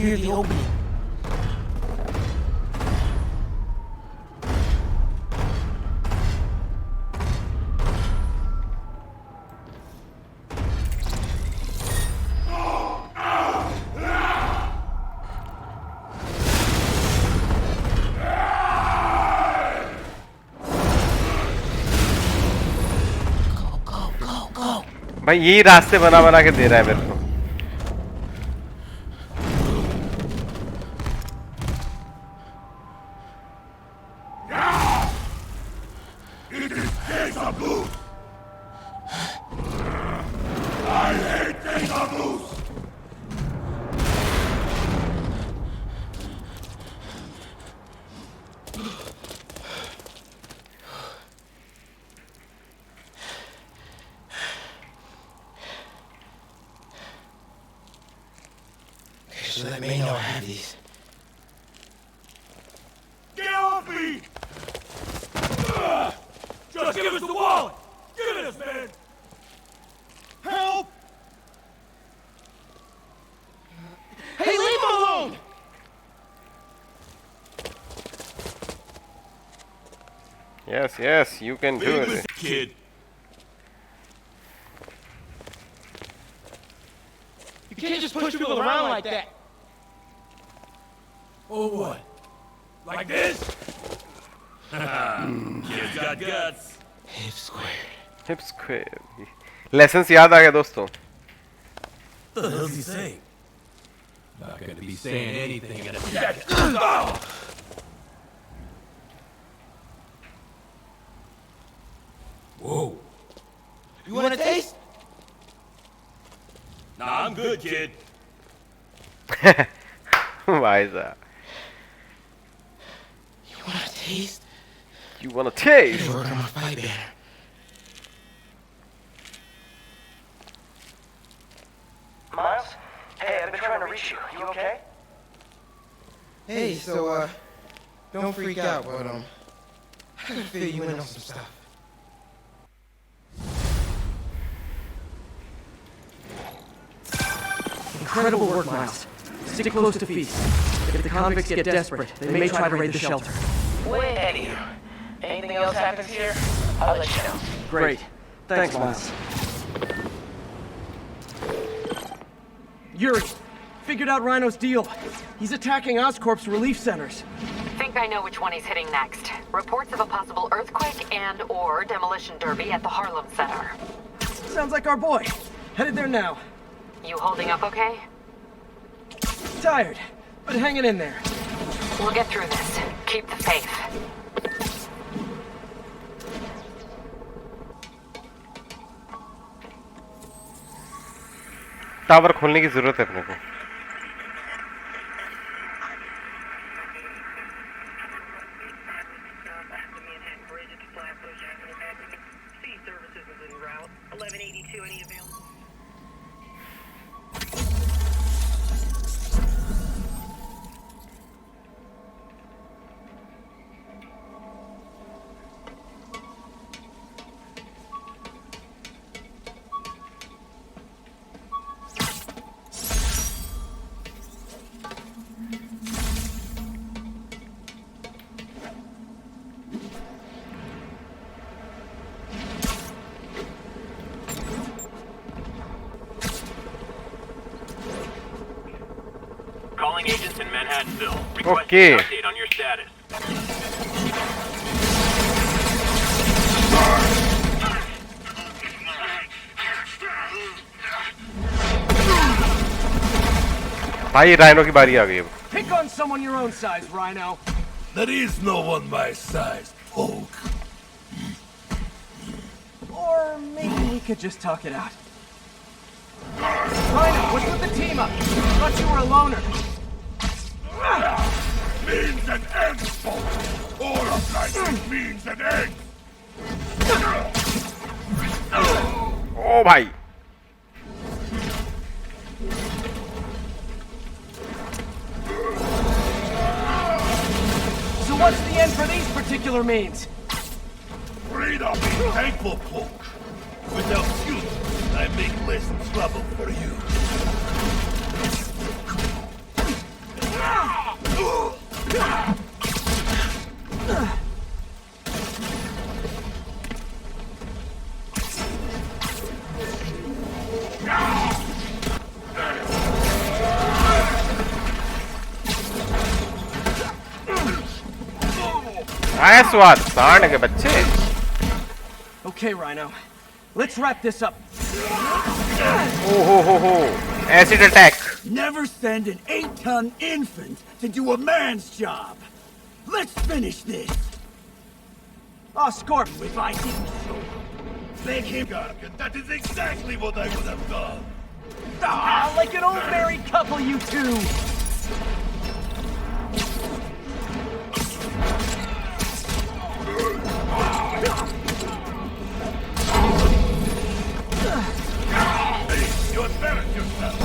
clear the opening. भाई यही रास्ते बना बना के दे रहा है मेरे को। So let me know I have these. Get off me! Just give us the wallet! Give it us, man! Help! Hey, leave him alone! Yes, yes, you can do it. Kid. You can't just push people around like that. Or what? Like this? Kid's got guts. Hip square. Hip square. Lessons याद आ गया दोस्तों. What the hell's he saying? Not gonna be saying anything in a second. Whoa. You want a taste? Nah, I'm good, kid. भाई साहब. You want a taste? You want a taste? Work on my fight banner. Miles? Hey, I've been trying to reach you. You okay? Hey, so, don't freak out, but, I can fill you in on some stuff. Incredible work, Miles. Stick close to Feast. If the convicts get desperate, they may try to raid the shelter. Way ahead of you. Anything else happens here, I'll let you know. Great. Thanks, Miles. Yuri, figured out Rhino's deal. He's attacking Oscorp's relief centers. Think I know which one he's hitting next. Reports of a possible earthquake and/or demolition derby at the Harlem Center. Sounds like our boy. Headed there now. You holding up okay? Tired, but hanging in there. We'll get through this. Keep the faith. Tower खोलने की जरूरत है अपने को. Calling agents in Manhattanville. Okay. Requesting an update on your status. भाई rhino की बारी आ गई अब. Pick on someone your own size, Rhino. There is no one my size, Hulk. Or maybe we could just talk it out. Rhino, what's with the team up? Thought you were a loner. Means an end, folks. All of life means an end. ओ भाई. So what's the end for these particular means? Freedom, be thankful, Hulk. Without you, I make less trouble for you. आया स्वाद सांड के बच्चे. Okay, Rhino. Let's wrap this up. Oh. Acid attack. Never send an 8-ton infant to do a man's job. Let's finish this. Oh, Scorp. If I didn't show up, beg him, Gargan. That is exactly what I would have done. Ah, like an old married couple, you two. You embarrassed yourself.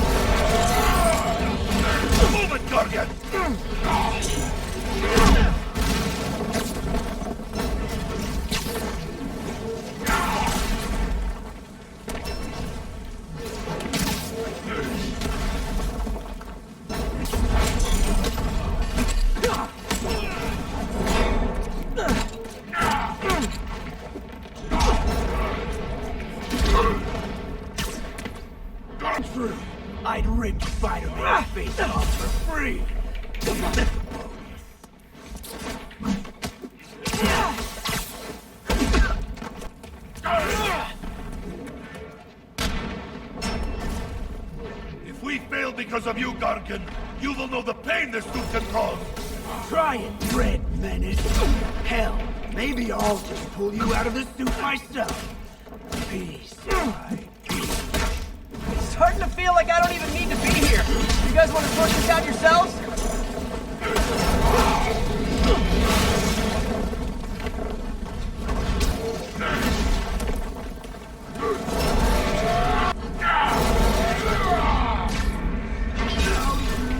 Move it, Gargan. True. I'd rip Spidreman's face off for free. If we fail because of you, Gargan, you will know the pain this suit can cause. Try it, Red Menace. Hell, maybe I'll just pull you out of the suit myself. Peace. It's starting to feel like I don't even need to be here. You guys want to sort this out yourselves?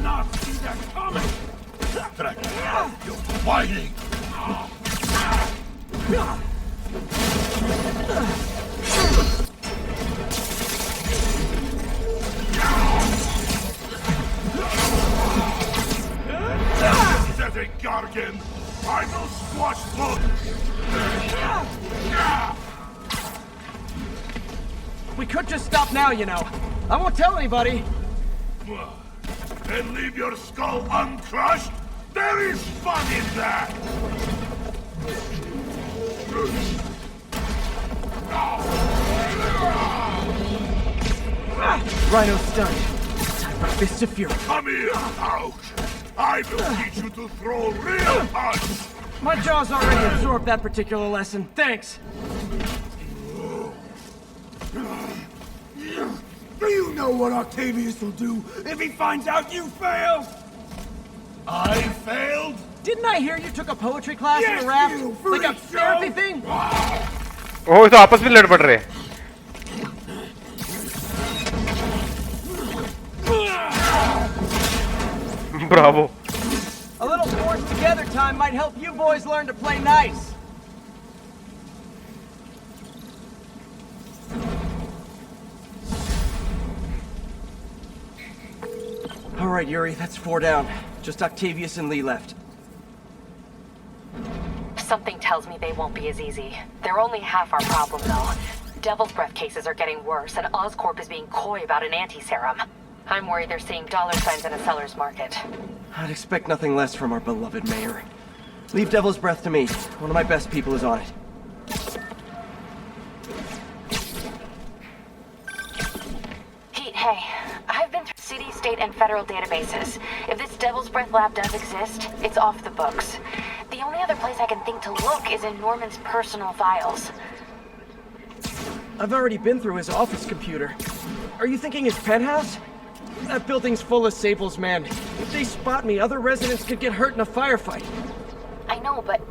Not see that coming. You're whining. Gargan, I will squash both. We could just stop now, you know. I won't tell anybody. And leave your skull uncrushed? There is fun in that! Rhino's stunned. Time for Fists of Fury. Come here, ouch! I will teach you to throw real punch! My jaw's already absorbed that particular lesson. Thanks. Do you know what Octavius will do if he finds out you failed? I failed? Didn't I hear you took a poetry class in the raft? Like a therapy thing? Oh, ये तो आपस में लड़ पड़ रहे. Bravo. A little forced together time might help you boys learn to play nice. All right, Yuri, that's 4 down. Just Octavius and Lee left. Something tells me they won't be as easy. They're only half our problem, though. Devil's Breath cases are getting worse, and Oscorp is being coy about an anti-serum. I'm worried they're seeing dollar signs in a seller's market. I'd expect nothing less from our beloved mayor. Leave Devil's Breath to me. One of my best people is on it. Pete, hey. I've been through city, state, and federal databases. If this Devil's Breath lab does exist, it's off the books. The only other place I can think to look is in Norman's personal files. I've already been through his office computer. Are you thinking his penthouse? That building's full of Sable's men. If they spot me, other residents could get hurt in a firefight. I know, but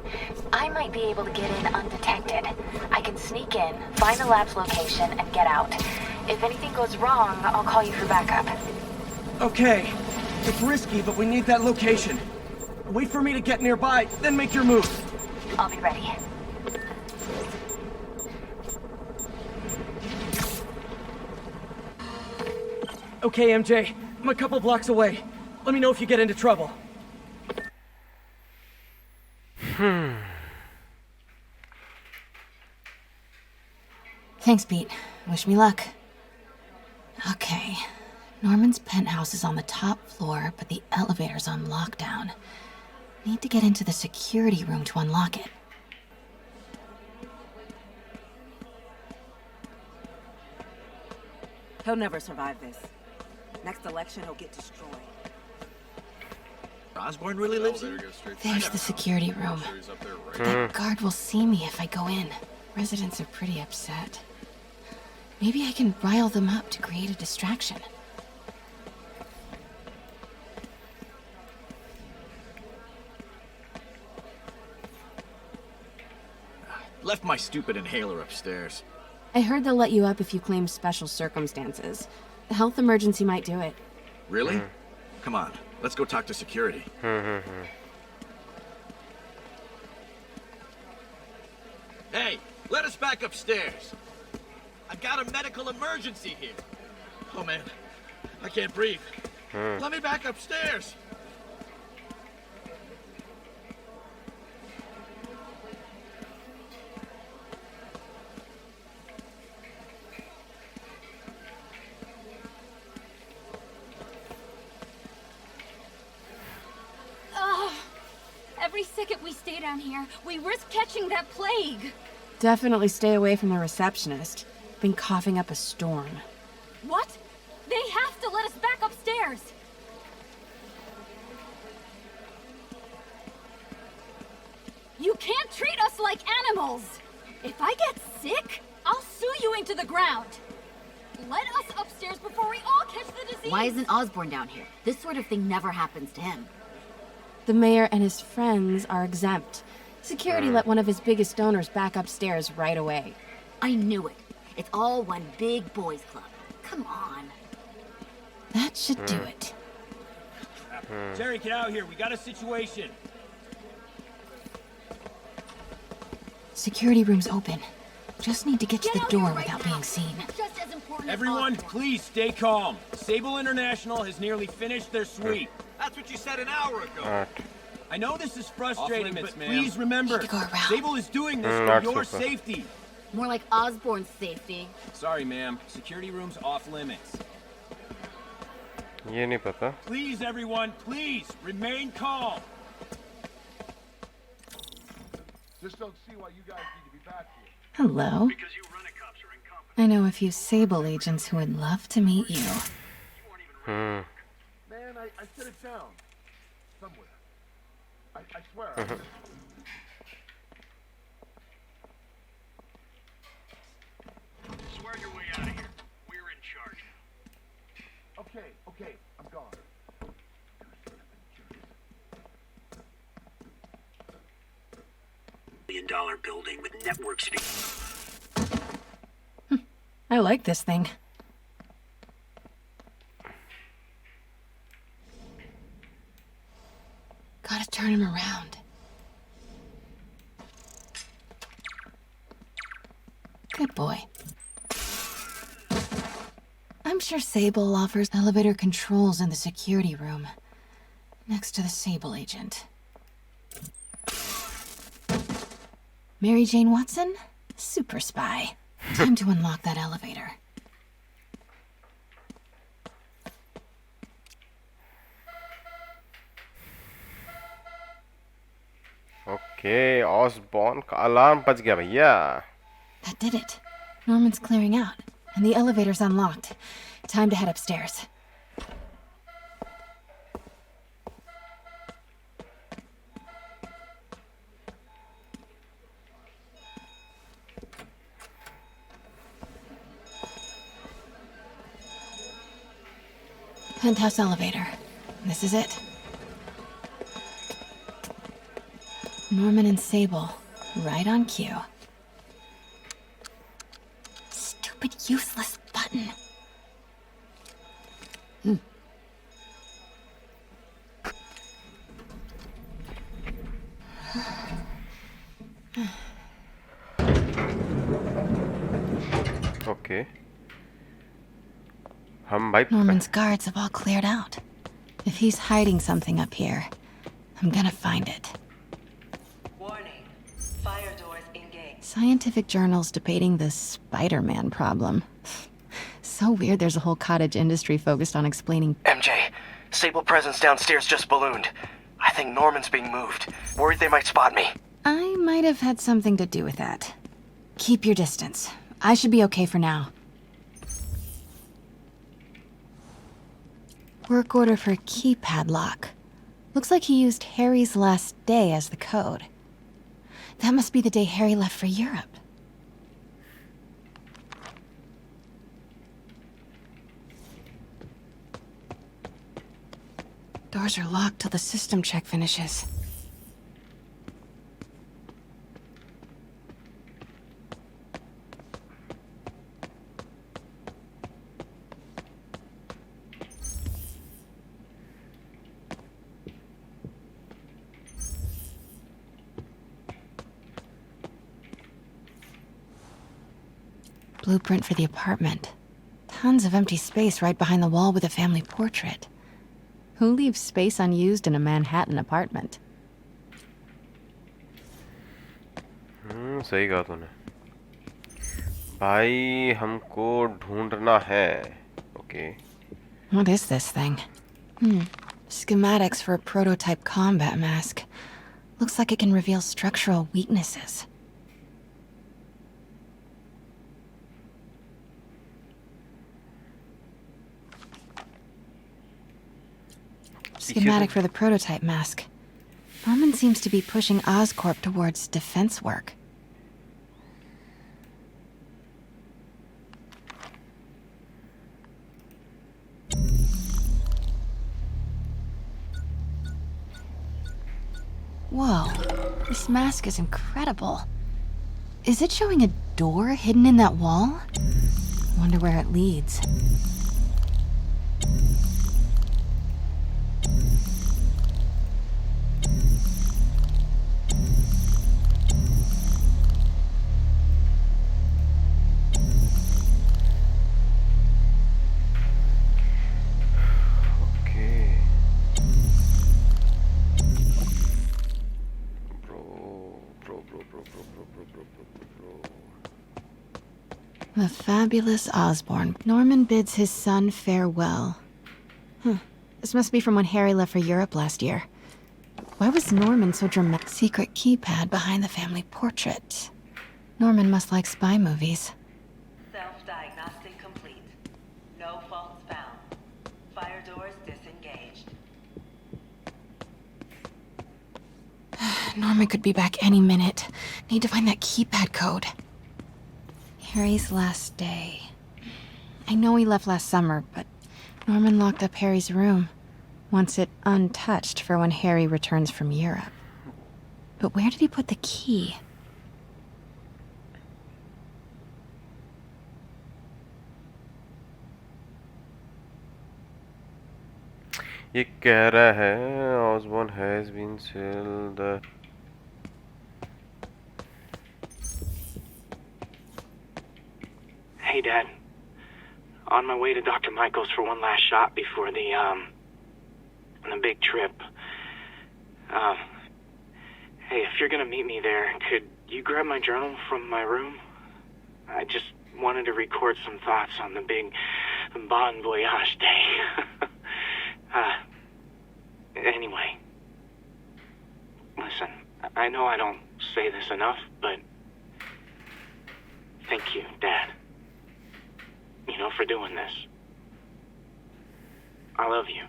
I might be able to get in undetected. I can sneak in, find the lab's location, and get out. If anything goes wrong, I'll call you for backup. Okay. It's risky, but we need that location. Wait for me to get nearby, then make your move. I'll be ready. Okay, MJ. I'm a couple blocks away. Let me know if you get into trouble. Thanks, Pete. Wish me luck. Okay. Norman's penthouse is on the top floor, but the elevator's on lockdown. Need to get into the security room to unlock it. He'll never survive this. Next election, he'll get destroyed. Osborn really lives here? There's the security room. That guard will see me if I go in. Residents are pretty upset. Maybe I can rile them up to create a distraction. Left my stupid inhaler upstairs. I heard they'll let you up if you claim special circumstances. The health emergency might do it. Really? Come on, let's go talk to security. Hey, let us back upstairs. I've got a medical emergency here. Oh man, I can't breathe. Let me back upstairs. Every second we stay down here, we risk catching that plague. Definitely stay away from the receptionist. Been coughing up a storm. What? They have to let us back upstairs. You can't treat us like animals. If I get sick, I'll sue you into the ground. Let us upstairs before we all catch the disease. Why isn't Osborn down here? This sort of thing never happens to him. The mayor and his friends are exempt. Security let one of his biggest donors back upstairs right away. I knew it. It's all one big boys club. Come on. That should do it. Jerry, get out here. We got a situation. Security room's open. Just need to get to the door without being seen. Everyone, please stay calm. Sable International has nearly finished their sweep. That's what you said an hour ago. I know this is frustrating, Off-limits, but ma'am. please remember, Sable is doing this for your safety. More like Osborn's safety. Sorry, ma'am. Security room's off limits. ये नहीं पता. Please, everyone, please remain calm. Just don't see why you guys need to be back here. Hello. I know a few Sable agents who would love to meet you. Man, I set it down. Somewhere. I swear. Swear your way out of here. We're in charge. Okay, I'm gone. $1 million building with network speed. I like this thing. Gotta turn him around. Good boy. I'm sure Sable offers elevator controls in the security room, next to the Sable agent. Mary Jane Watson? Super spy. Time to unlock that elevator. Okay, Osborn का alarm बज गया भैया. That did it. Norman's clearing out, and the elevator's unlocked. Time to head upstairs. Penthouse elevator. This is it. Norman and Sable, right on cue. Stupid, useless button. Okay. हम भाई Norman's guards have all cleared out. If he's hiding something up here, I'm gonna find it. Scientific journals debating the Spidreman problem. So weird there's a whole cottage industry focused on explaining... MJ, Sable presence downstairs just ballooned. I think Norman's being moved. Worried they might spot me. I might have had something to do with that. Keep your distance. I should be okay for now. Work order for a keypad lock. Looks like he used Harry's last day as the code. That must be the day Harry left for Europe. Doors are locked till the system check finishes. Blueprint for the apartment. Tons of empty space right behind the wall with a family portrait. Who leaves space unused in a Manhattan apartment? सही कहा तूने भाई हमको ढूंढना है okay. What is this thing? Schematics for a prototype combat mask. Looks like it can reveal structural weaknesses. Schematic for the prototype mask. Norman seems to be pushing Oscorp towards defense work. Whoa, this mask is incredible. Is it showing a door hidden in that wall? Wonder where it leads. The fabulous Osborn. Norman bids his son farewell. This must be from when Harry left for Europe last year. Why was Norman so dramatic? Secret keypad behind the family portrait. Norman must like spy movies. Self-diagnostic complete. No faults found. Fire doors disengaged. Norman could be back any minute. Need to find that keypad code. Harry's last day. I know he left last summer, but Norman locked up Harry's room. Wants it untouched for when Harry returns from Europe. But where did he put the key? ये कह रहा है Osborn has been sealed. Hey, Dad. On my way to Dr. Michael's for one last shot before the big trip. Hey, if you're gonna meet me there, could you grab my journal from my room? I just wanted to record some thoughts on the big Bon Voyage day. Anyway. Listen, I know I don't say this enough, but thank you, Dad. You know, for doing this. I love you.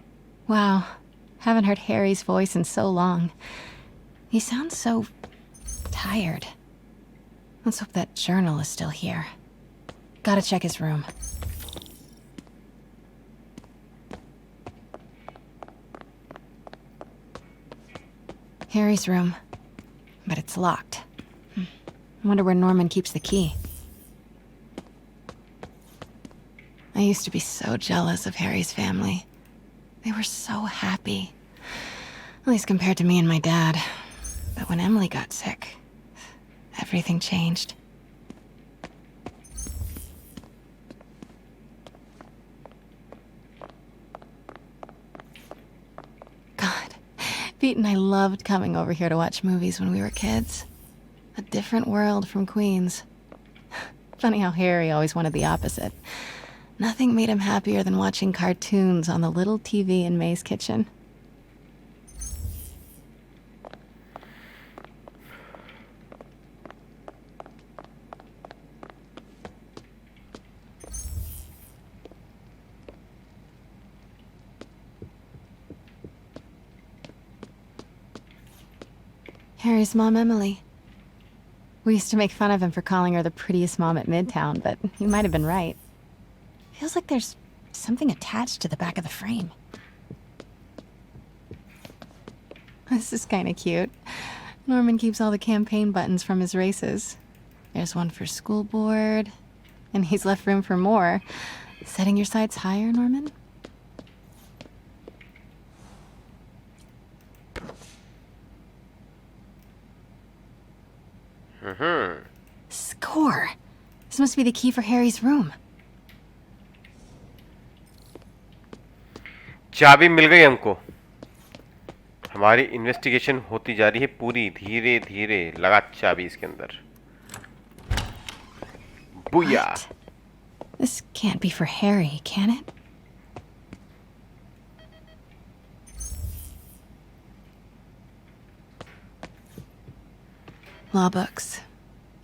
Wow. Haven't heard Harry's voice in so long. He sounds so tired. Let's hope that journal is still here. Gotta check his room. Harry's room. But it's locked. I wonder where Norman keeps the key. I used to be so jealous of Harry's family. They were so happy. At least compared to me and my dad. But when Emily got sick, everything changed. God, Pete and I loved coming over here to watch movies when we were kids. A different world from Queens. Funny how Harry always wanted the opposite. Nothing made him happier than watching cartoons on the little TV in May's kitchen. Harry's mom, Emily. We used to make fun of him for calling her the prettiest mom at Midtown, but he might have been right. Feels like there's something attached to the back of the frame. This is kind of cute. Norman keeps all the campaign buttons from his races. There's one for school board, and he's left room for more. Setting your sights higher, Norman? Score! This must be the key for Harry's room. चाबी मिल गई हमको। हमारी investigation होती जा रही है पूरी, धीरे धीरे। लगा चाबी इसके अंदर। बुया। This can't be for Harry, can it? Law books.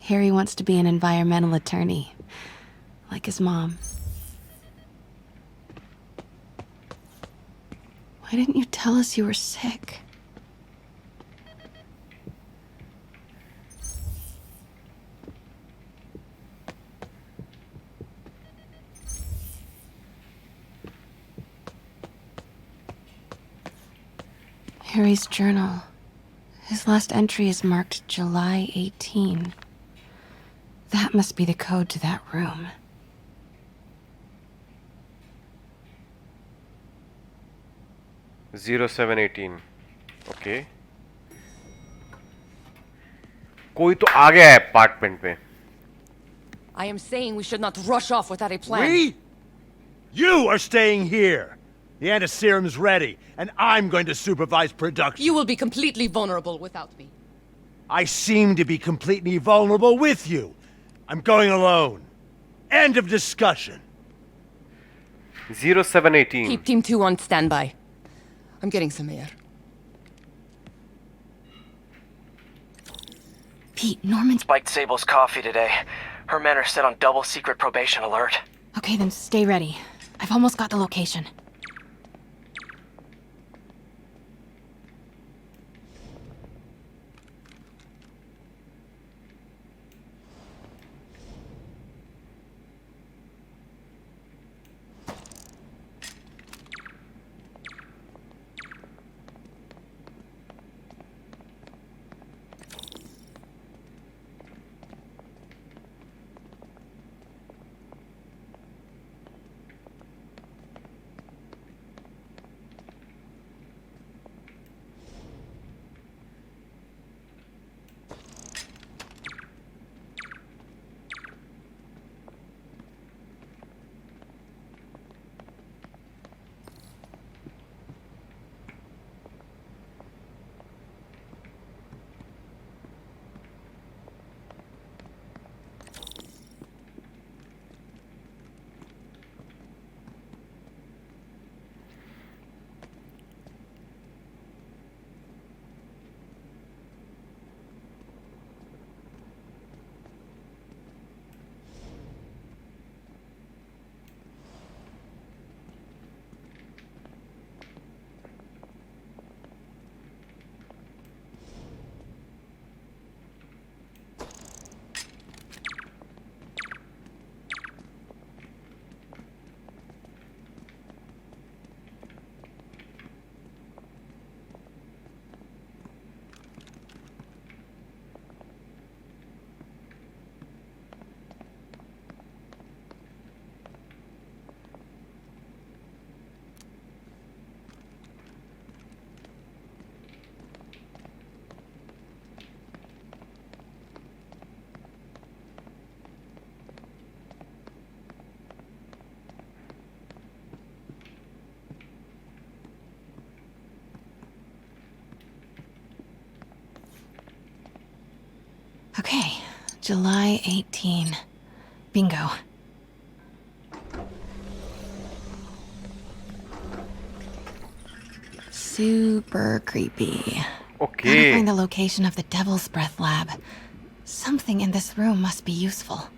Harry wants to be an environmental attorney, like his mom. Why didn't you tell us you were sick? Harry's journal. His last entry is marked July 18. That must be the code to that room. (0718) okay. कोई तो आ गया है apartment पे। I am saying we should not rush off without a plan. We? You are staying here. The antiserum's ready, and I'm going to supervise production. You will be completely vulnerable without me. I seem to be completely vulnerable with you. I'm going alone. End of discussion. 0718. Keep Team 2 on standby. I'm getting some air. Pete, Norman spiked Sable's coffee today. Her men are set on double secret probation alert. Okay, then stay ready. I've almost got the location. Okay, July 18. Bingo. Super creepy. Okay. Gotta find the location of the Devil's Breath lab. Something in this room must be useful.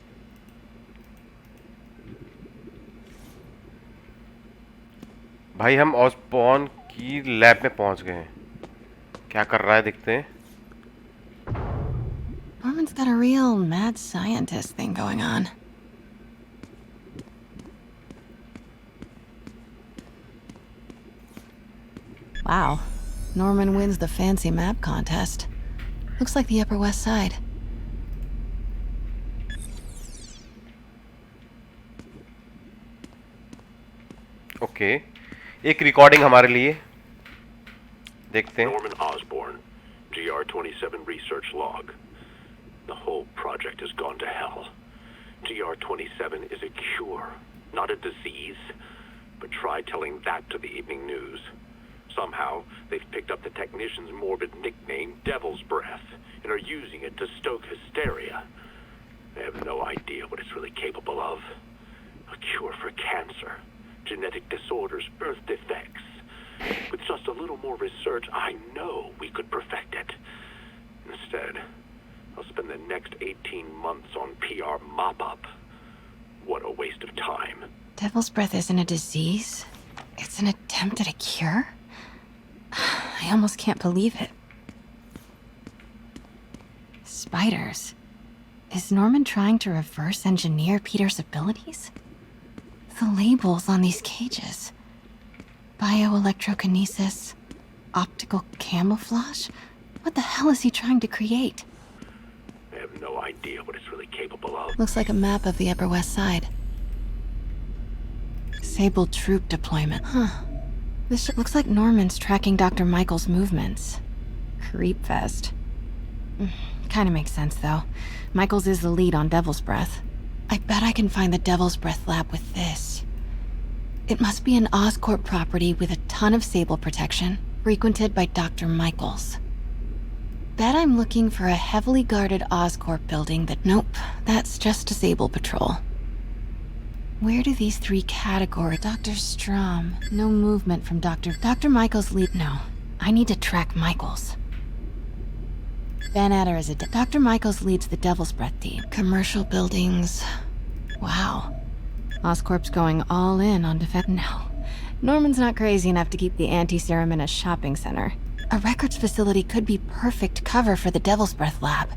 भाई हम Osborne की lab में पहुंच गए हैं. क्या कर रहा है देखते हैं. Norman's got a real mad scientist thing going on. Wow. Norman wins the fancy map contest. Looks like the Upper West Side. Okay एक रिकॉर्डिंग हमारे लिए देखते हैं. Norman Osborn, GR-27 research log. The whole project has gone to hell. GR-27 is a cure, not a disease. But try telling that to the evening news. Somehow, they've picked up the technician's morbid nickname, Devil's Breath, and are using it to stoke hysteria. They have no idea what it's really capable of. A cure for cancer, genetic disorders, birth defects. With just a little more research, I know we could perfect it. Instead, I'll spend the next 18 months on PR mop-up. What a waste of time. Devil's Breath isn't a disease. It's an attempt at a cure? I almost can't believe it. Spiders. Is Norman trying to reverse engineer Peter's abilities? The labels on these cages. Bioelectrokinesis, optical camouflage? What the hell is he trying to create? I have no idea what it's really capable of. Looks like a map of the Upper West Side. Sable troop deployment. Huh. This looks like Norman's tracking Dr. Michael's movements. Creepfest. Kinda makes sense, though. Michaels is the lead on Devil's Breath. I bet I can find the Devil's Breath lab with this. It must be an Oscorp property with a ton of Sable protection, frequented by Dr. Michaels. Bet I'm looking for a heavily guarded Oscorp building that... Nope, that's just a Sable patrol. Where do these three categories... Dr. Strom. No movement from Dr. Michaels lead... No. I need to track Michaels. Van Adder is a... Dr. Michaels leads the Devil's Breath team. Commercial buildings... Wow. Oscorp's going all in on defense... No. Norman's not crazy enough to keep the anti-serum in a shopping center. A records facility could be perfect cover for the Devil's Breath lab.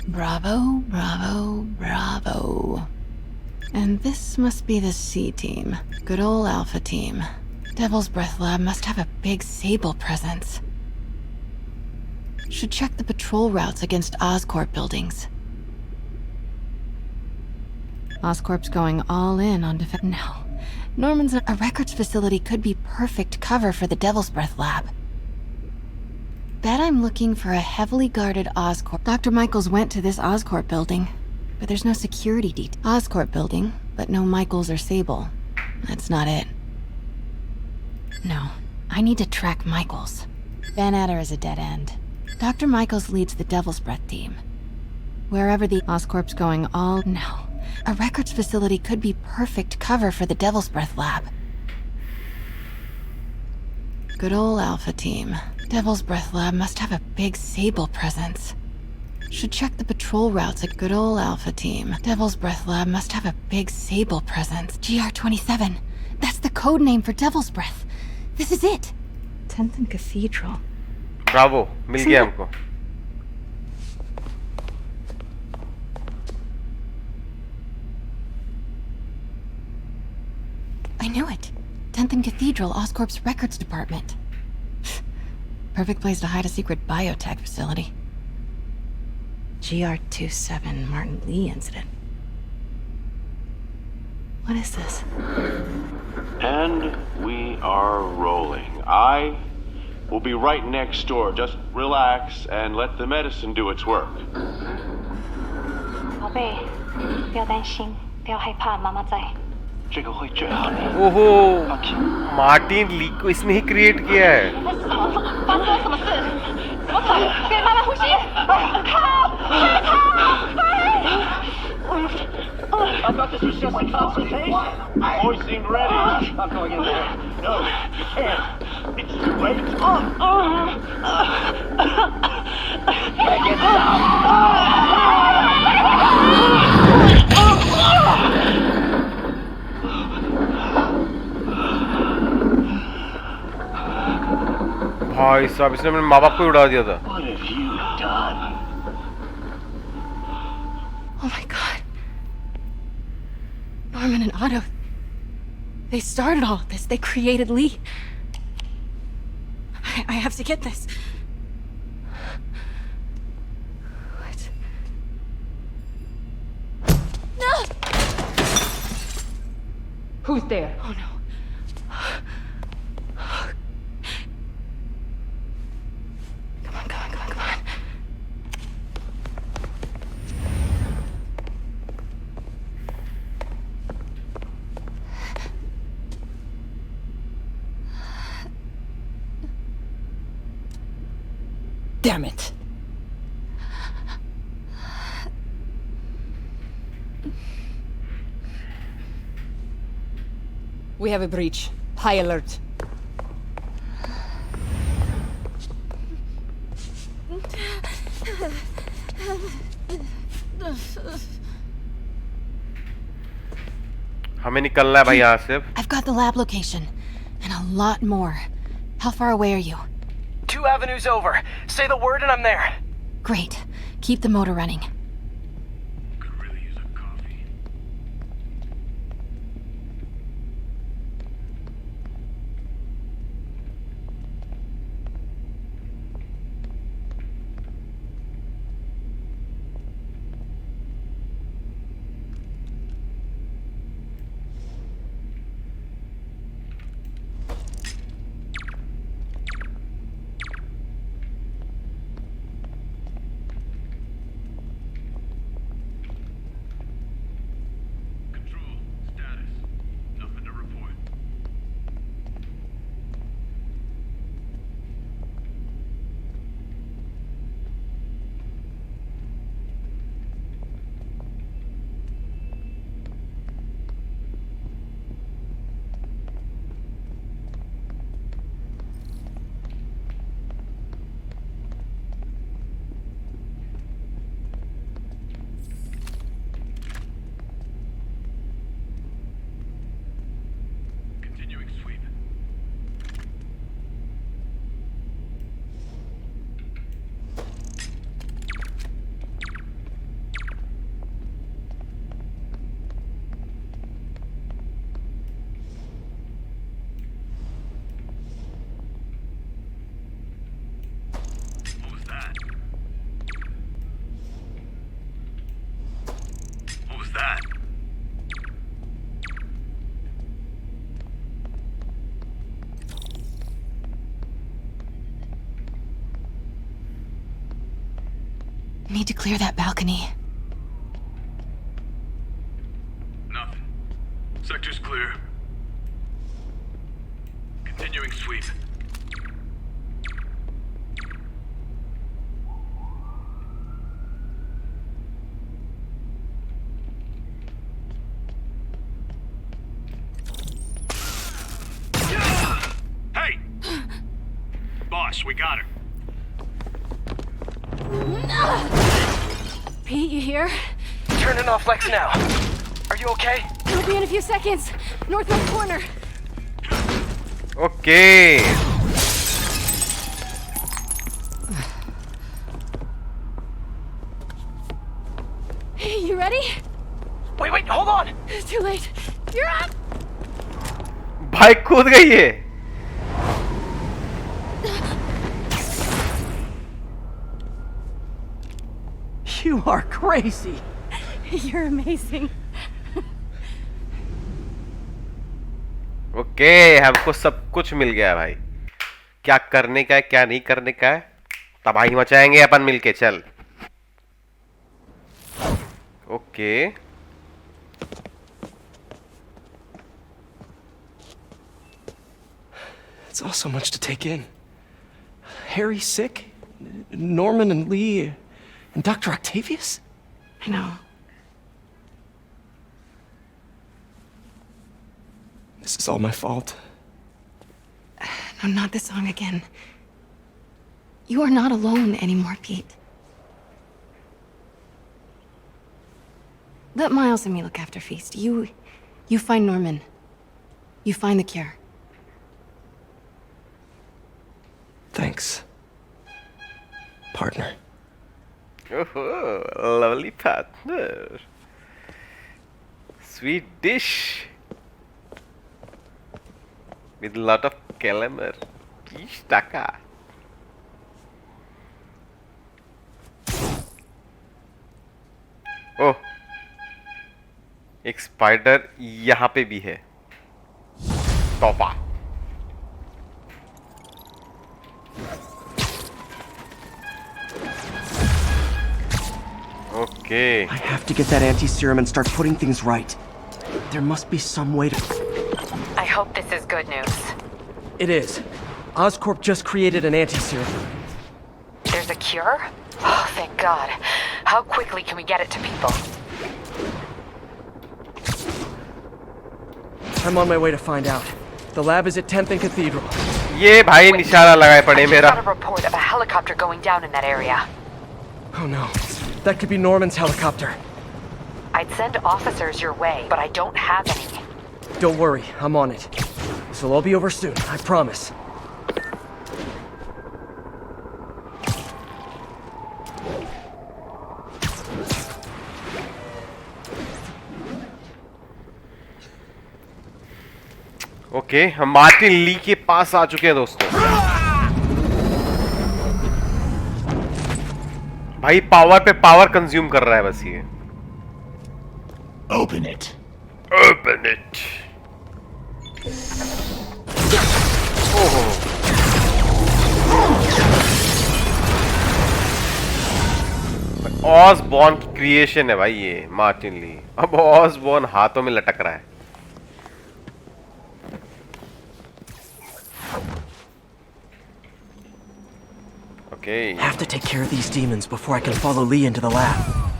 Bravo, bravo, bravo. And this must be the C team. Good old Alpha team. Devil's Breath lab must have a big Sable presence. Should check the patrol routes against Oscorp buildings. Oscorp's going all in on defense... No. Norman's... A records facility could be perfect cover for the Devil's Breath lab. Bet I'm looking for a heavily guarded Oscorp... Dr. Michaels went to this Oscorp building, but there's no security detail. Oscorp building, but no Michaels or Sable. That's not it. No. I need to track Michaels. Van Adder is a dead end. Dr. Michaels leads the Devil's Breath team. Wherever the Oscorp's going all... No. A records facility could be perfect cover for the Devil's Breath lab. Good old Alpha team. Devil's Breath lab must have a big Sable presence. Should check the patrol routes at good old Alpha team. Devil's Breath lab must have a big Sable presence. GR-27. That's the code name for Devil's Breath. This is it. 10th and Cathedral. Bravo, मिल गया हमको. I knew it. 10th and Cathedral, Oscorp's records department. Perfect place to hide a secret biotech facility. GR-27 Martin Lee incident. What is this? And we are rolling. I will be right next door. Just relax and let the medicine do its work. 宝贝，不要担心，不要害怕，妈妈在。这个会治好你。 ओहो, Martin ली को इसने ही create किया है. 发生了什么事？怎么可给妈妈呼吸！靠！I thought this was just a consultation. Boys seemed ready. I'm going in there. No, you can't. It's too late. Make it भाई साहब इसने अपने माँ बाप को उड़ा दिया था. What have you done? Oh my god. Norman and Otto. They started all of this. They created Lee. I have to get this. What? No! Who's there? Oh no. Come on. Damn it. We have a breach. High alert. हमें निकलना है भाई यहाँ से. I've got the lab location. And a lot more. How far away are you? 2 avenues over. Say the word and I'm there. Great. Keep the motor running. Need to clear that balcony. Nothing. Sector's clear. Continuing sweep. Hey! Boss, we got her. Pete, you here? Turning off Lex now. Are you okay? We'll be in a few seconds. Northwest corner. Okay. Hey, you ready? Wait, hold on. It's too late. You're up. भाई कूद गई है. You are crazy. You're amazing. Okay हमको सब कुछ मिल गया भाई. क्या करने का है क्या नहीं करने का है तबाही मचाएंगे अपन मिलके. चल okay. It's all so much to take in. Harry's sick, Norman and Lee and Dr. Octavius? I know. This is all my fault. No, not the song again. You are not alone anymore, Pete. Let Miles and me look after Feast. You find Norman. You find the cure. Thanks, partner. Oh, lovely partner. Sweet dish. With a lot of calamari. Kish taka. Oh, एक spider यहाँ पे भी है तोहफा Okay. I have to get that anti-serum and start putting things right. There must be some way to... I hope this is good news. It is. Oscorp just created an anti-serum. There's a cure? Oh, thank God. How quickly can we get it to people? I'm on my way to find out. The lab is at 10th and Cathedral. ये भाई निशाना लगाए पड़े मेरा. I got a report of a helicopter going down in that area. Oh no. That could be Norman's helicopter. I'd send officers your way, but I don't have any. Don't worry, I'm on it. This will all be over soon, I promise. Okay हम Martin ली के पास आ चुके हैं दोस्तों. भाई power पे power consume कर रहा है बस ये. Open it. Open it. ओहो. ऑसबॉर्न की क्रिएशन है भाई ये मार्टिन ली. अब ऑसबॉर्न हाथों में लटक रहा है. Okay. Have to take care of these demons before I can follow Lee into the lab.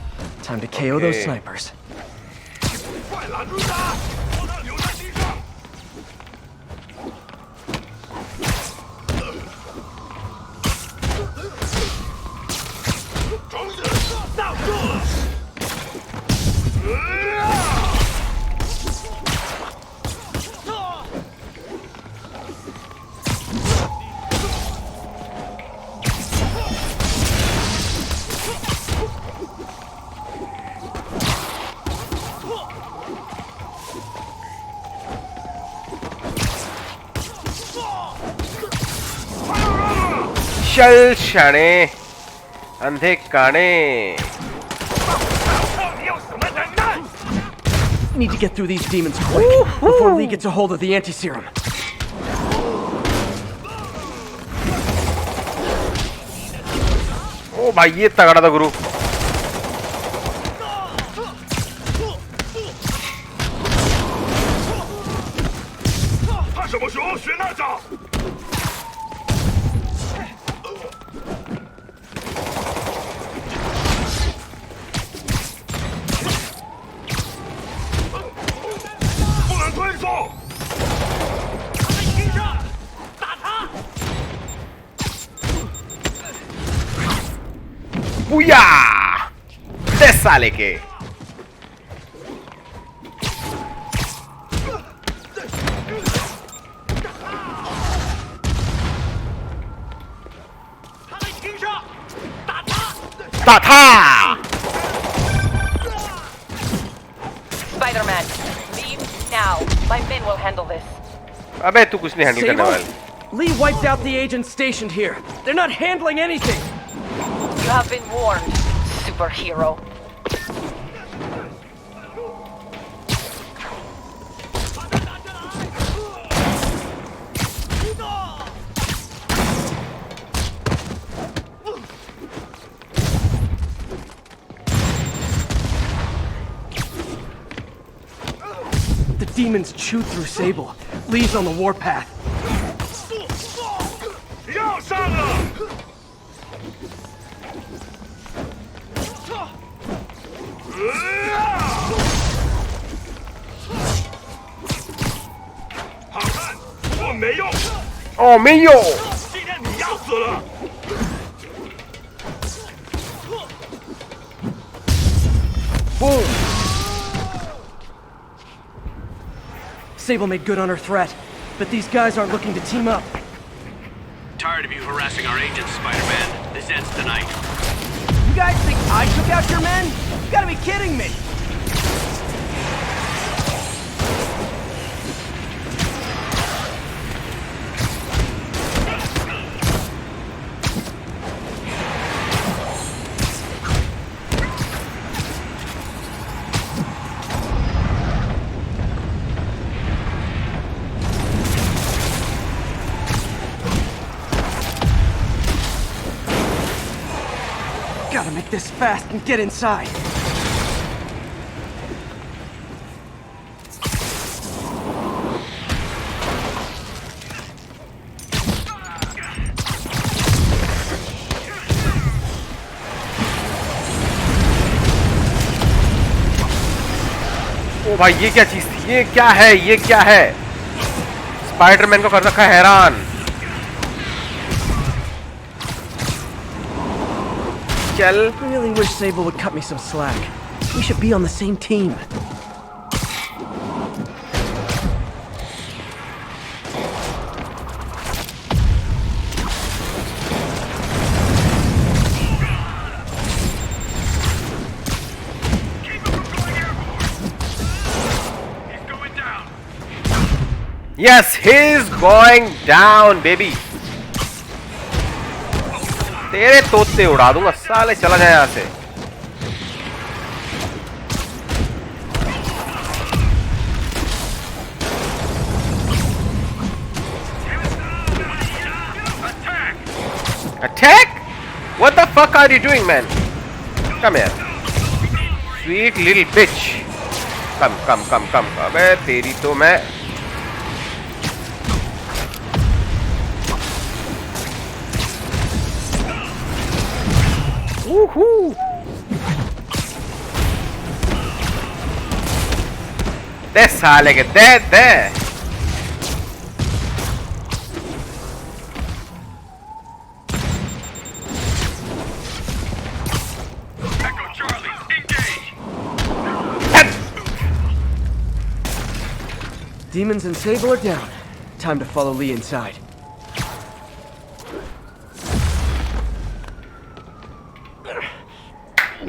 Time to KO those snipers. चल शाने अंधे काने. Need to get through these demons quick before Lee gets a hold of the anti-serum. ओ भाई ये तगड़ा था गुरु. बुया दे साले के. Spider-Man, leave now. My men will handle this. अबे तू कुछ नहीं हैंडल करने वाला. Lee wiped out the agents stationed here. They're not handling anything. You have been warned, superhero. The demons chewed through Sable. Lee's on the warpath. Oh, mío! Boom! Sable made good on her threat, but these guys aren't looking to team up. Tired of you harassing our agents, Spider-Man. This ends tonight. You guys think I took out your men? You gotta be kidding me! Gotta make this fast and get inside. ओ भाई ये क्या चीज थी? ये क्या है? ये क्या है? स्पाइडरमैन को कर रखा है हैरान। I really wish Sable would cut me some slack. We should be on the same team. Yes, he's going down, baby. तेरे तोते उड़ा दूंगा साले, चला जाए यहाँ से। Attack? What the fuck are you doing, man? Come here. Sweet little bitch. Come. अबे तेरी तो मैं Woohoo! This साले के दे Demons and Sable are down. Time to follow Lee inside.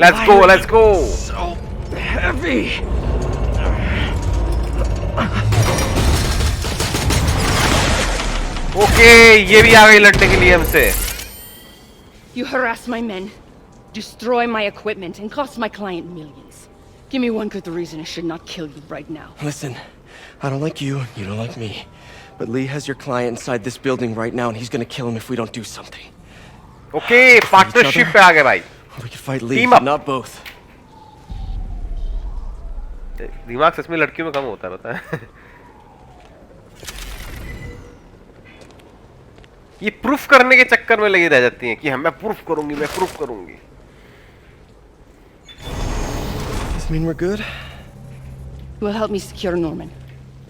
Let's go. So heavy. Okay, ये भी आ गई लड़ने के लिए हमसे। You harass my men, destroy my equipment, and cost my client millions. Give me one good reason I should not kill you right now. Listen, I don't like you, you don't like me. But Lee has your client inside this building right now, and he's gonna kill him if we don't do something. Okay, partnership पे आ गए भाई। We can fight Lee, Team up. but not both. दिमाग सच में लड़कियों में कम होता है, पता है? ये प्रूफ करने के चक्कर में लगी रह जाती हैं कि मैं प्रूफ करूंगी। Does mean we're good? You will help me secure Norman.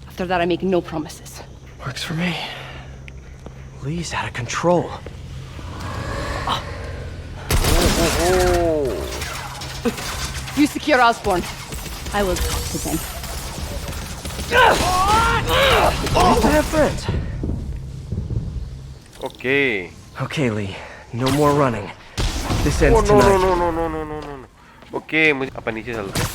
After that, I make no promises. Works for me. Lee's out of control. You secure Osborn. I will talk to them. Nice to have friends. Okay. Okay, Lee. No more running. This ends tonight. No. Okay, मुझे अपन नीचे चलते हैं।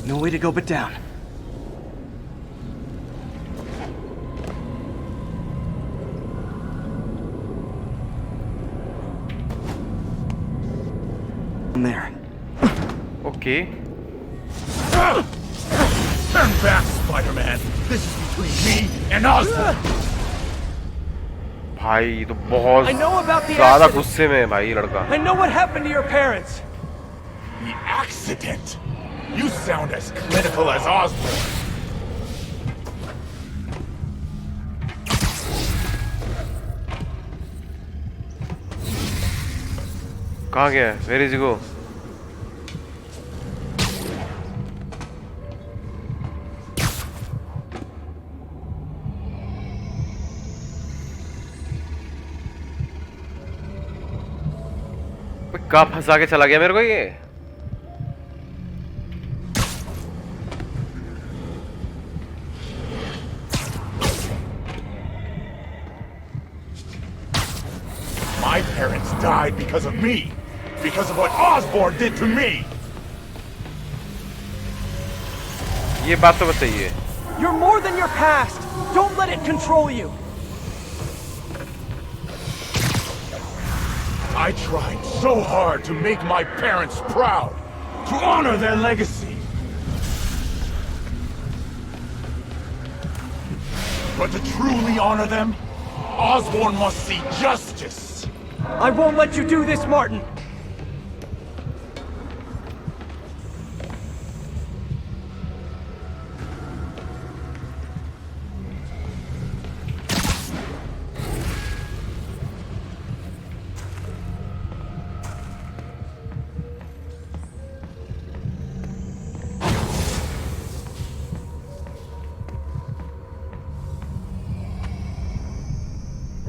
No way to go but down. There. Okay. Turn back, Spider-Man. This is between me and Osborn. भाई ये तो बहुत I know about the ज़्यादा accident. गुस्से में है भाई ये लड़का। I know what happened to your parents. The accident. You sound as clinical as Osborn. कहाँ गया? Where is he go? कहाँ फंसा के चला गया मेरे को ये? My parents died because of me. Because of what Osborn did to me. ये बात तो बताइए. You're more than your past. Don't let it control you. I tried so hard to make my parents proud, to honor their legacy. But to truly honor them, Osborn must see justice. I won't let you do this, Martin.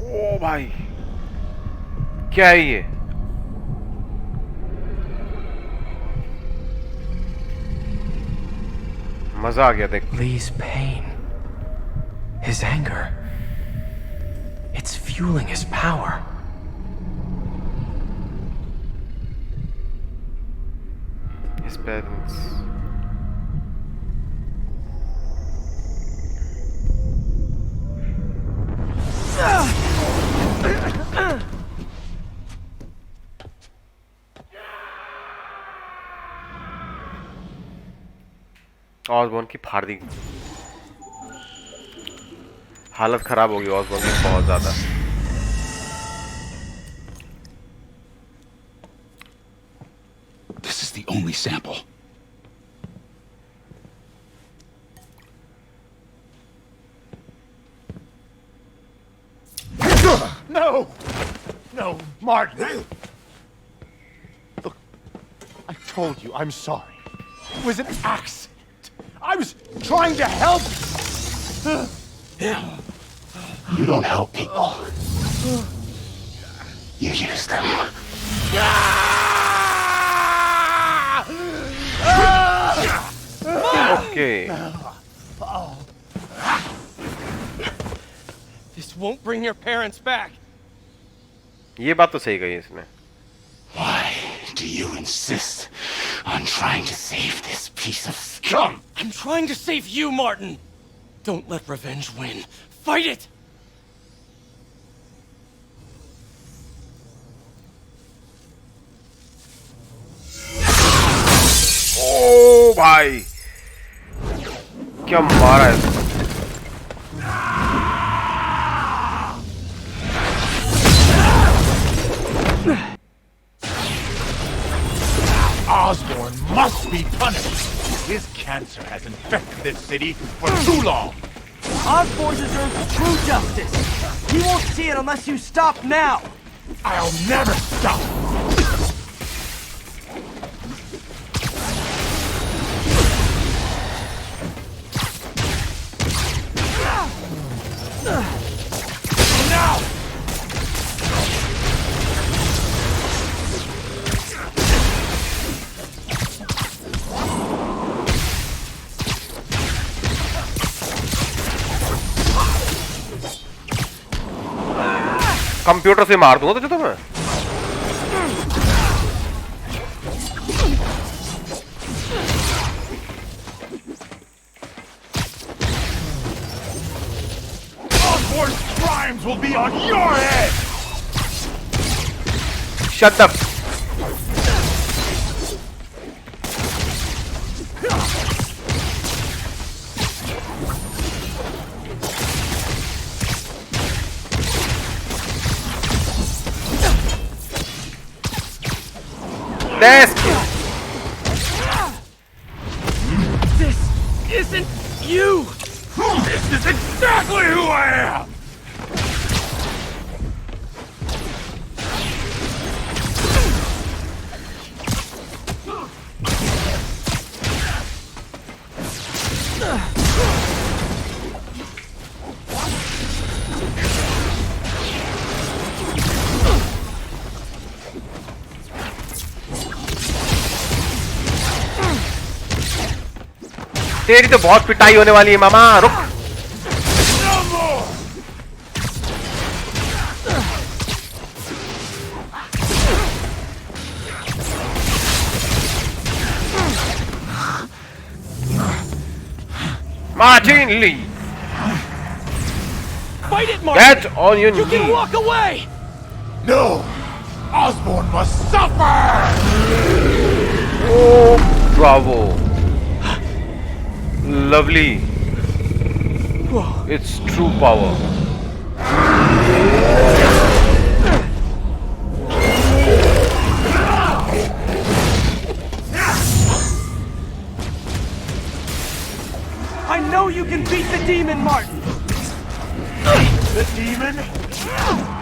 ओ भाई क्या है ये? मजा आ गया देख. Lee's pain, his anger, it's fueling his power. His parents. Osborn की फाड़ दी. हालत खराब होगी ऑसबॉर्न की बहुत ज्यादा. This is the only sample. No! No, Martin! Look, I told you I'm sorry. It was an accident. I was trying to help you. You don't help people. You use them. Okay. This won't bring your parents back. ये बात तो सही कही इसने. Why do you insist on trying to save this piece of scum? I'm trying to save you, Martin. Don't let revenge win. Fight it! ओ भाई क्या मारा है. Osborn must be punished. His cancer has infected this city for too long. Osborn deserves true justice. He won't see it unless you stop now. I'll never stop. Now! Computer से मार दूंगा तुझे तो मैं. Osborn's crimes will be on your head. Shut up. This isn't you! This is exactly who I am! तेरी तो बहुत पिटाई होने वाली है मामा, रुक। Martin Lee, Fight it, Martin! get on your You can knees. walk away! No! Osborn must suffer! Oh, bravo. Lovely. It's true power. I know you can beat the demon, Martin! The demon?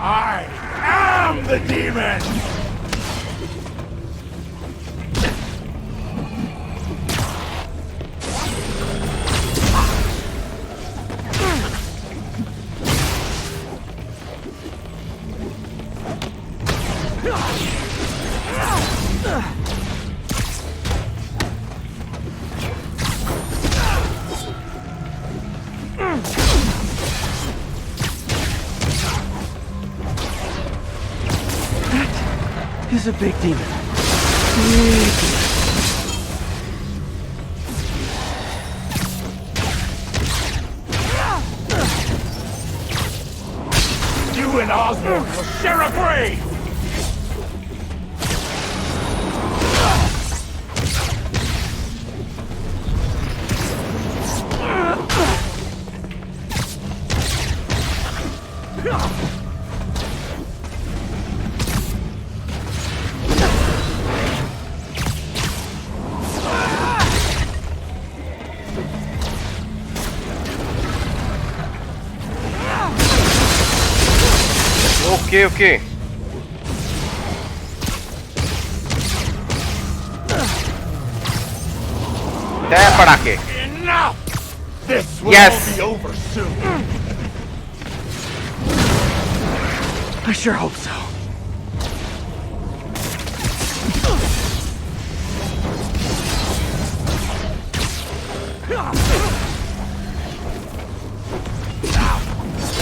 I am the demon! He's a big demon. You and Osborn will share a grave! Okay, okay. There, padake. Enough! This will Yes. all be over soon. I sure hope so.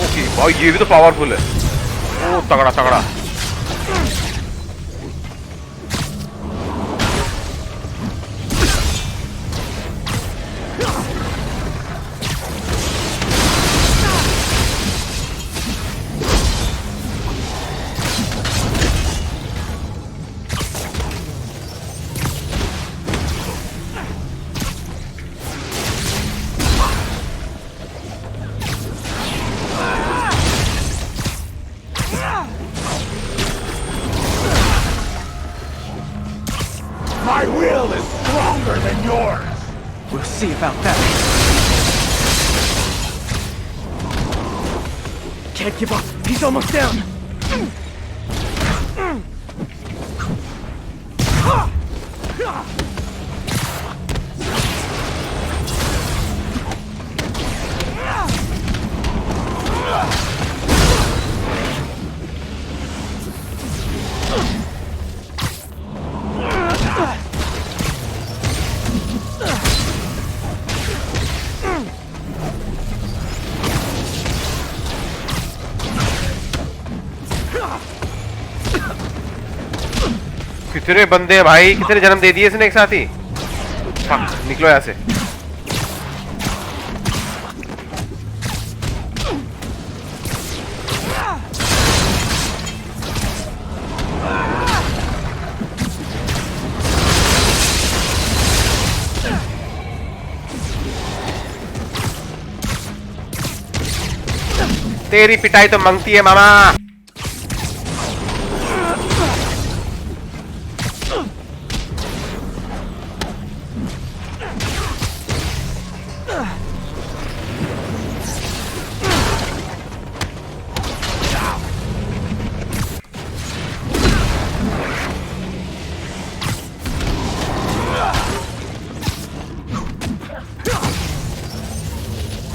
Okay, भाई ये भी तो powerful है। ओ तगड़ा तगड़ा। My will is stronger than yours! We'll see about that. Can't give up. He's almost down. कितने बंदे हैं भाई, कितने जन्म दे दिए इसने एक साथ ही। निकलो यहाँ से। तेरी पिटाई तो मंगती है मामा।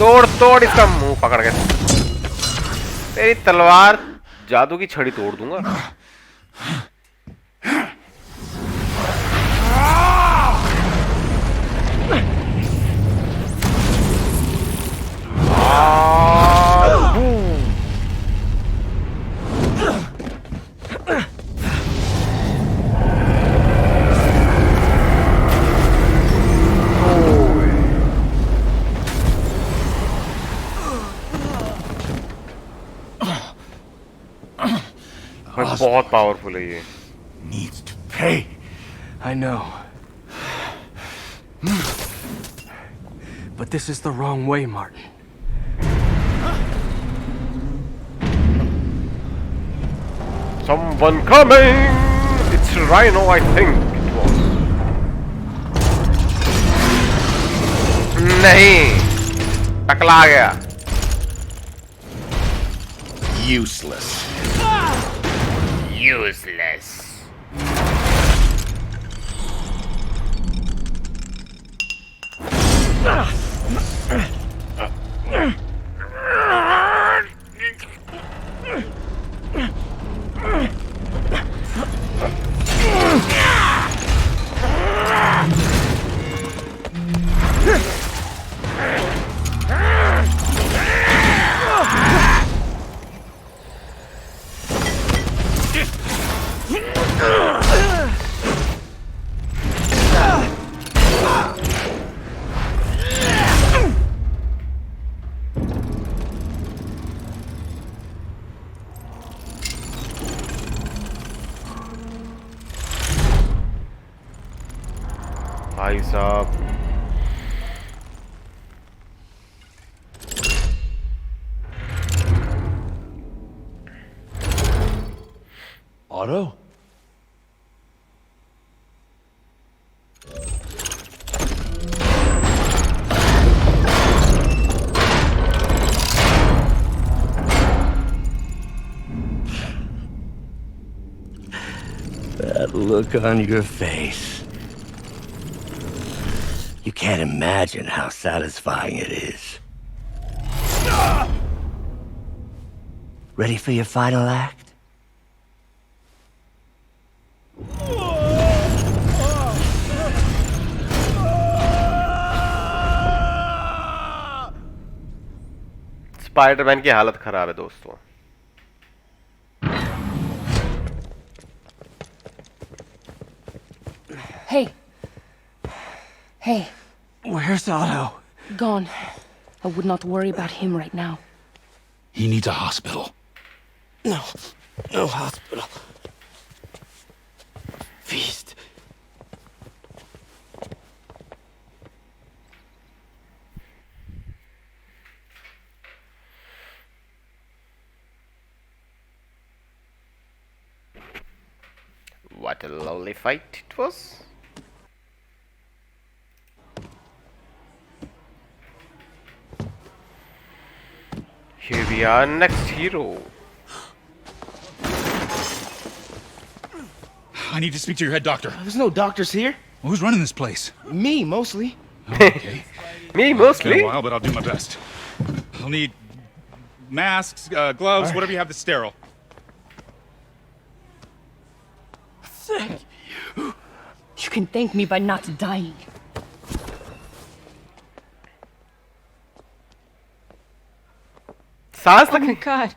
तोड़ तोड़ इसका मुंह पकड़ के। तेरी तलवार जादू की छड़ी तोड़ दूंगा। बहुत पावरफुल है ये। Needs to pay. I know. But this is the wrong way, Martin. Someone coming! It's Rhino, I think it was. नहीं, टकला गया। Useless. Useless. भाई साहब Otto? That look on your face. You can't imagine how satisfying it is. Ready for your final act? Spiderman की हालत खराब है दोस्तों। Hey. Hey. Where's Otto? Gone. I would not worry about him right now. He needs a hospital. No. No hospital. Feast. What a lovely fight it was. Here we are, next hero. I need to speak to your head doctor. There's no doctors here. Well, who's running this place? Me, mostly. Okay. Me, It's mostly? been a while, but I'll do my best. I'll need masks, gloves, right. whatever you have that's sterile. Thank you. You can thank me by not dying. सांस Oh my God.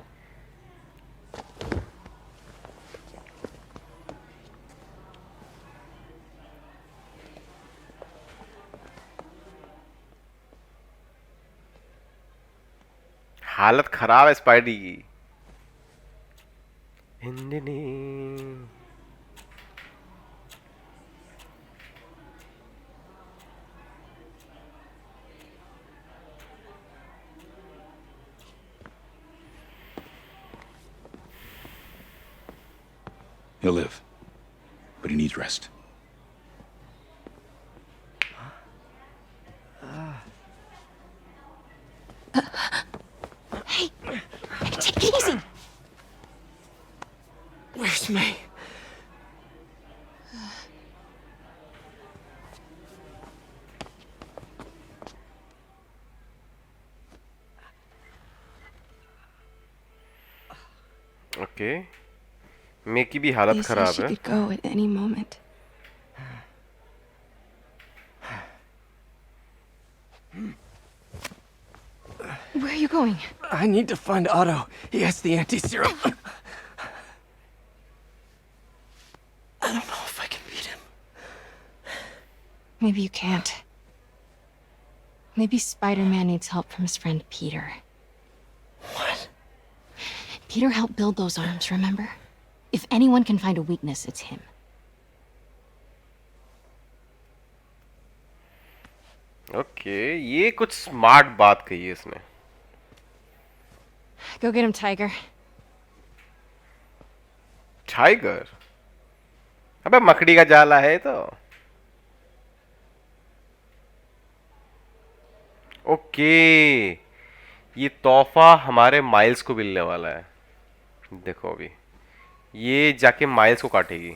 हालत खराब है spidey की। He'll live, but he needs rest. Hey, take it easy. Where's May? Okay May की भी हालत They say खराब she है. could go at any moment. Where are you going? I need to find Otto. He has the anti-serum. I don't know if I can beat him. Maybe you can't. Maybe Spider-Man needs help from his friend Peter. What? Peter helped build those arms, remember? If anyone can find a weakness, it's him. Okay ये कुछ smart बात कही है इसने. Go get him, Tiger. Tiger अबे मकड़ी का जाला है तो. ओके ये तोहफा हमारे माइल्स को मिलने वाला है. देखो अभी ये जाके माइल्स को काटेगी.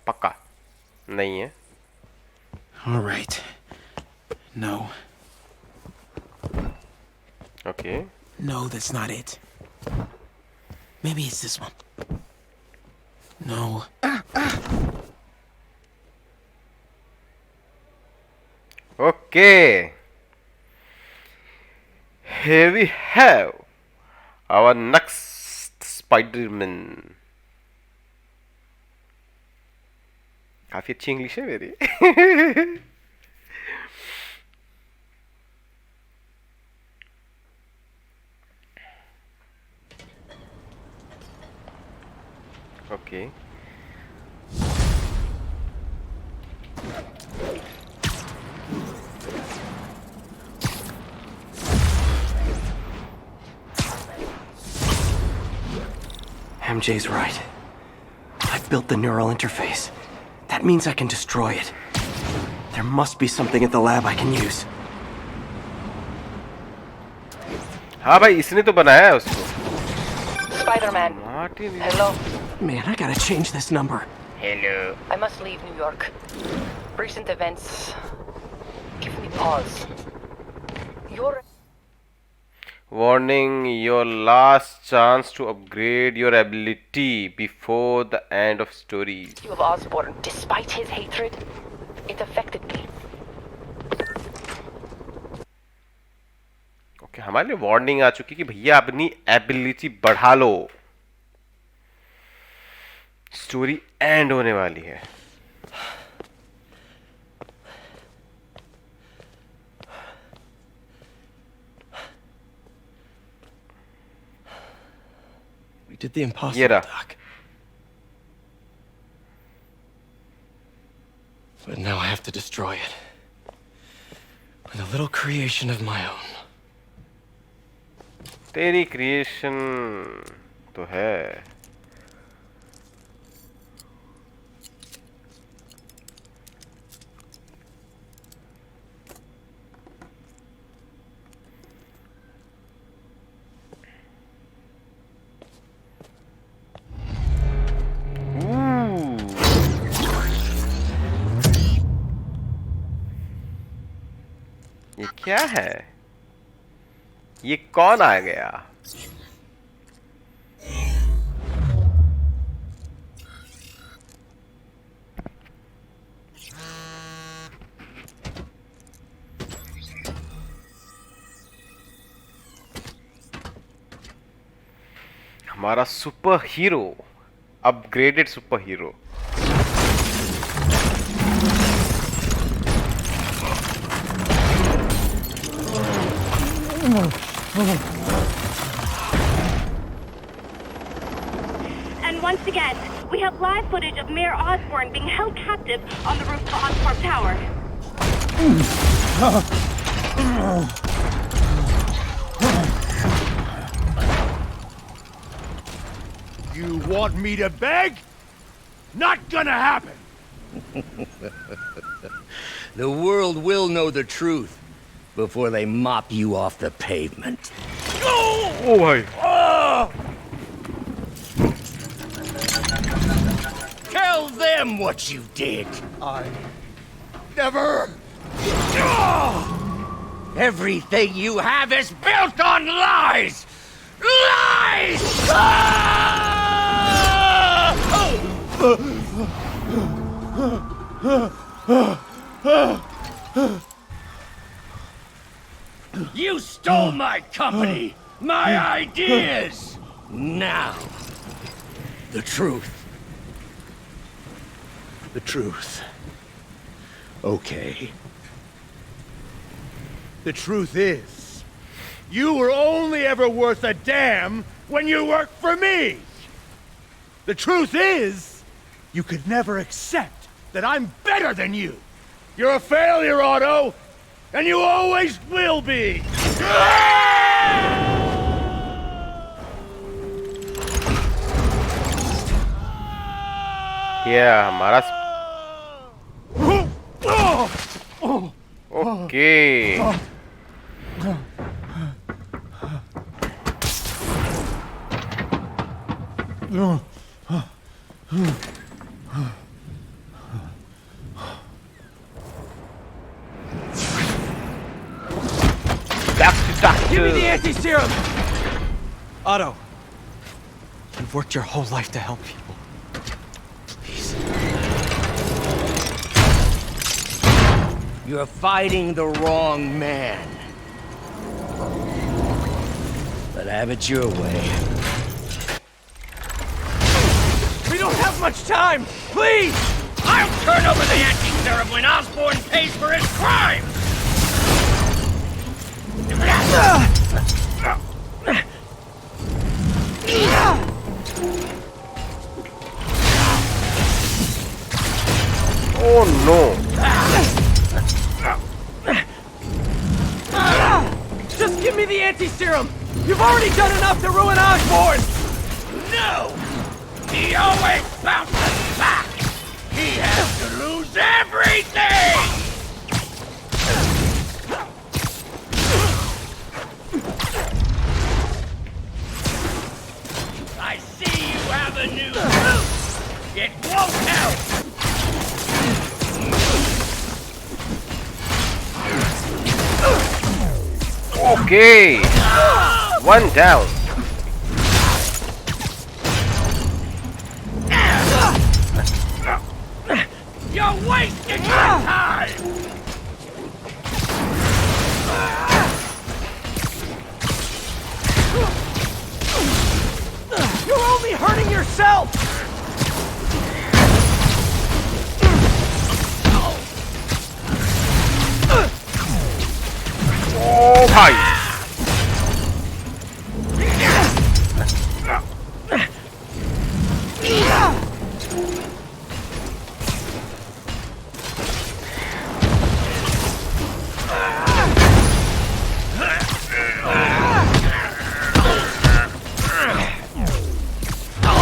पक्का नहीं है. All right. No. Okay. No, that's not it. Maybe it's this one. No. Okay. Here we have our next Spidreman. काफी अच्छी इंग्लिश है मेरी. Okay MJ's right. I built the neural interface. That means I can destroy it. There must be something at the lab I can use. हाँ भाई इसने तो बनाया है उसको. Spider-Man. Hello. Man, I gotta change this number. Hello. I must leave New York. Recent events give me pause. You're... Warning, your last chance to upgrade your ability before the end of stories. You of Osborn, despite his hatred, it affected me. Okay, हमारे लिए warning आ चुकी कि भैया अपनी ability बढ़ा लो. Story and होने वाली है. We did the impossible, Doc. But now I have to destroy it. With a little creation of my own. तेरी क्रिएशन तो है. ये क्या है? ये कौन आ गया? हमारा super hero, upgraded super hero. And once again, we have live footage of Mayor Osborn being held captive on the roof of Oscorp Tower. You want me to beg? Not gonna happen! The world will know the truth before they mop you off the pavement. Oh my! Tell them what you did. I never. Everything you have is built on lies! Lies! You stole my company, my ideas! Now, the truth. The truth. Okay. The truth is, you were only ever worth a damn when you worked for me! The truth is, you could never accept that I'm better than you! You're a failure, Otto! And you always will be! Yeah, हमारा Okay. Give me the anti-serum! Otto, you've worked your whole life to help people. Please. You're fighting the wrong man. But have it your way. We don't have much time! Please! I'll turn over the anti-serum when Osborn pays for his crimes! Oh no! Just give me the anti-serum! You've already done enough to ruin Osborn! No! He always bounces back! He has to lose everything! I see you have a new suit! It won't help! Okay! One down. You're wasting my time! You're only hurting yourself! Oh, hi!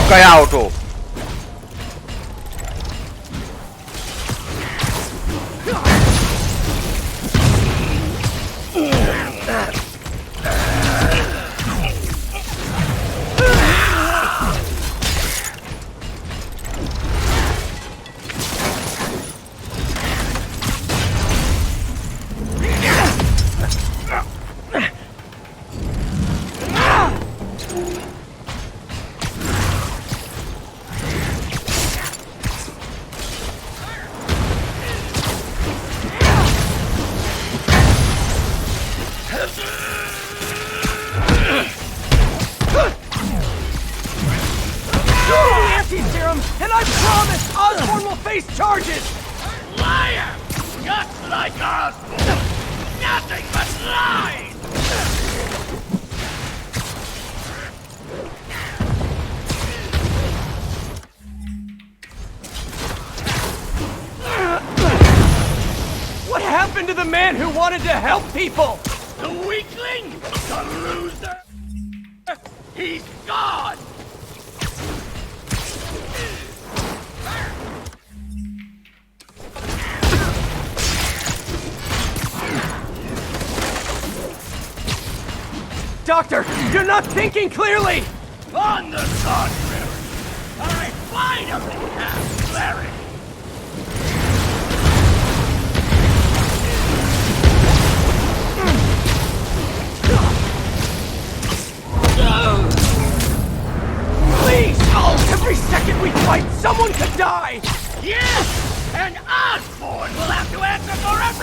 Kaya auto. Anti-serum, and I promise Osborn will face charges! Liar! Just like Osborn! Nothing but lies! What happened to the man who wanted to help people? The weakling? The loser? He's gone! Doctor, you're not thinking clearly! On the contrary, I finally have clarity!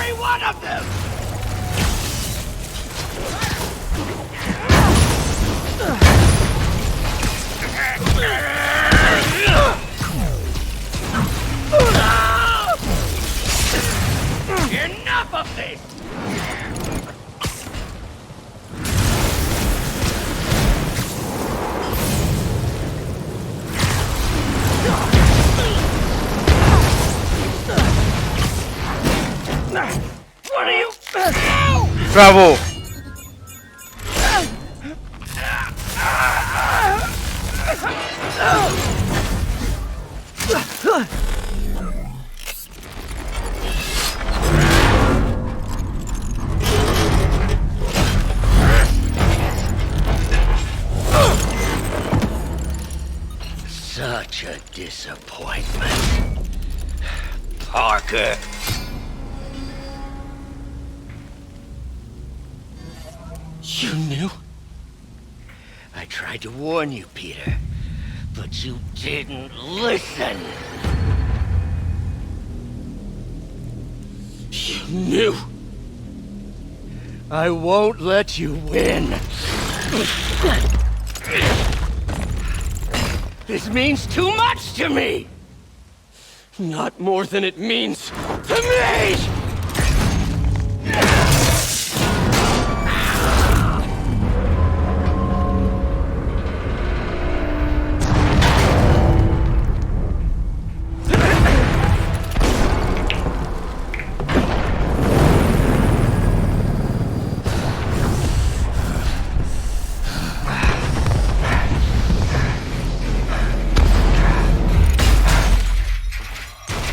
every one of them! Enough of this! What are you? Bravo! Such a disappointment. Parker. You knew? I tried to warn you, Peter, but you didn't listen. You knew. I won't let you win. This means too much to me! Not more than it means to me!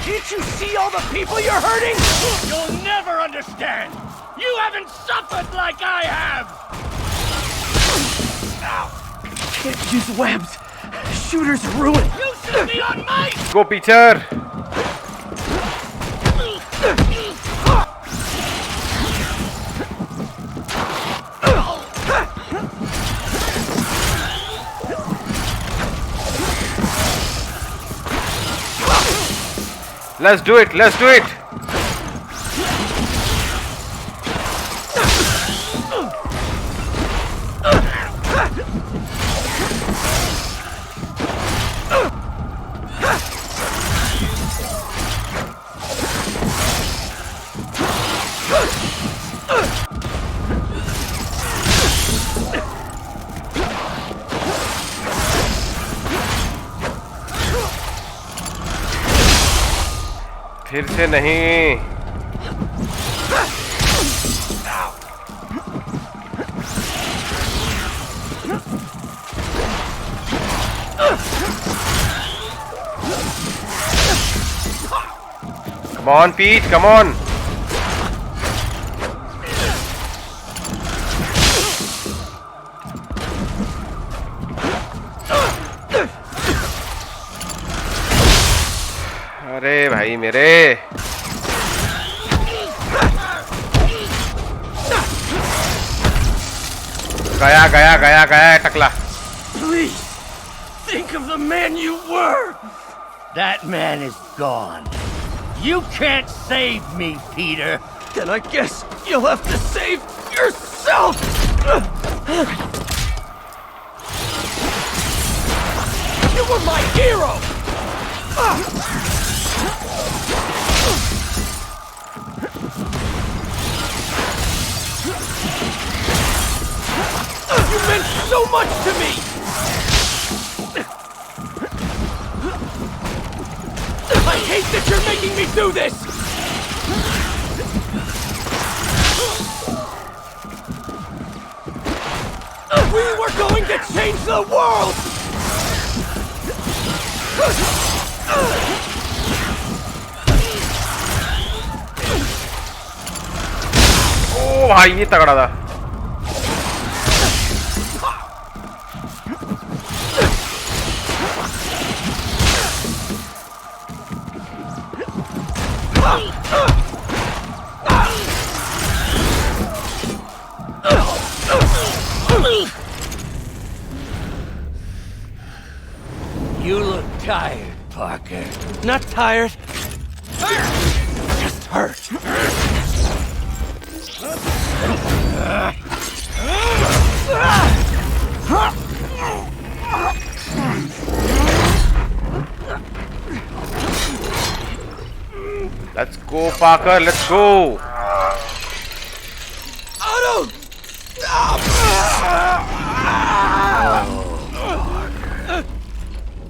Can't you see all the people you're hurting? You'll never understand! You haven't suffered like I have! Can't use webs. Shooter's ruined. You should be on my... Go, Peter! Let's do it, let's do it! फिर से नहीं Come on, Pete, come on. अरे भाई मेरे गया गया गया गया टकला Please think of the man you were. That man is gone. You can't save me, Peter. Then I guess you'll have to save yourself. You were my hero. You meant so much to me. I hate that you're making me do this. We were going to change the world. ओ भाई ये तगड़ा था You look tired, Parker. Not tired. Just hurt. Go, Parker, let's go! Otto! Stop!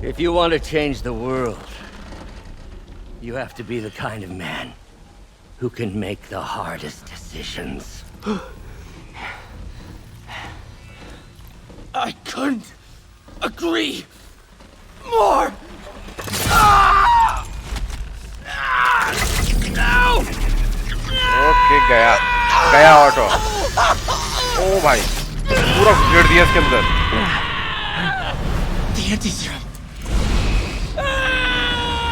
If you want to change the world, you have to be the kind of man who can make the hardest decisions. I couldn't agree more! No! Okay गया auto. ओ भाई पूरा घेर दिया इसके अंदर।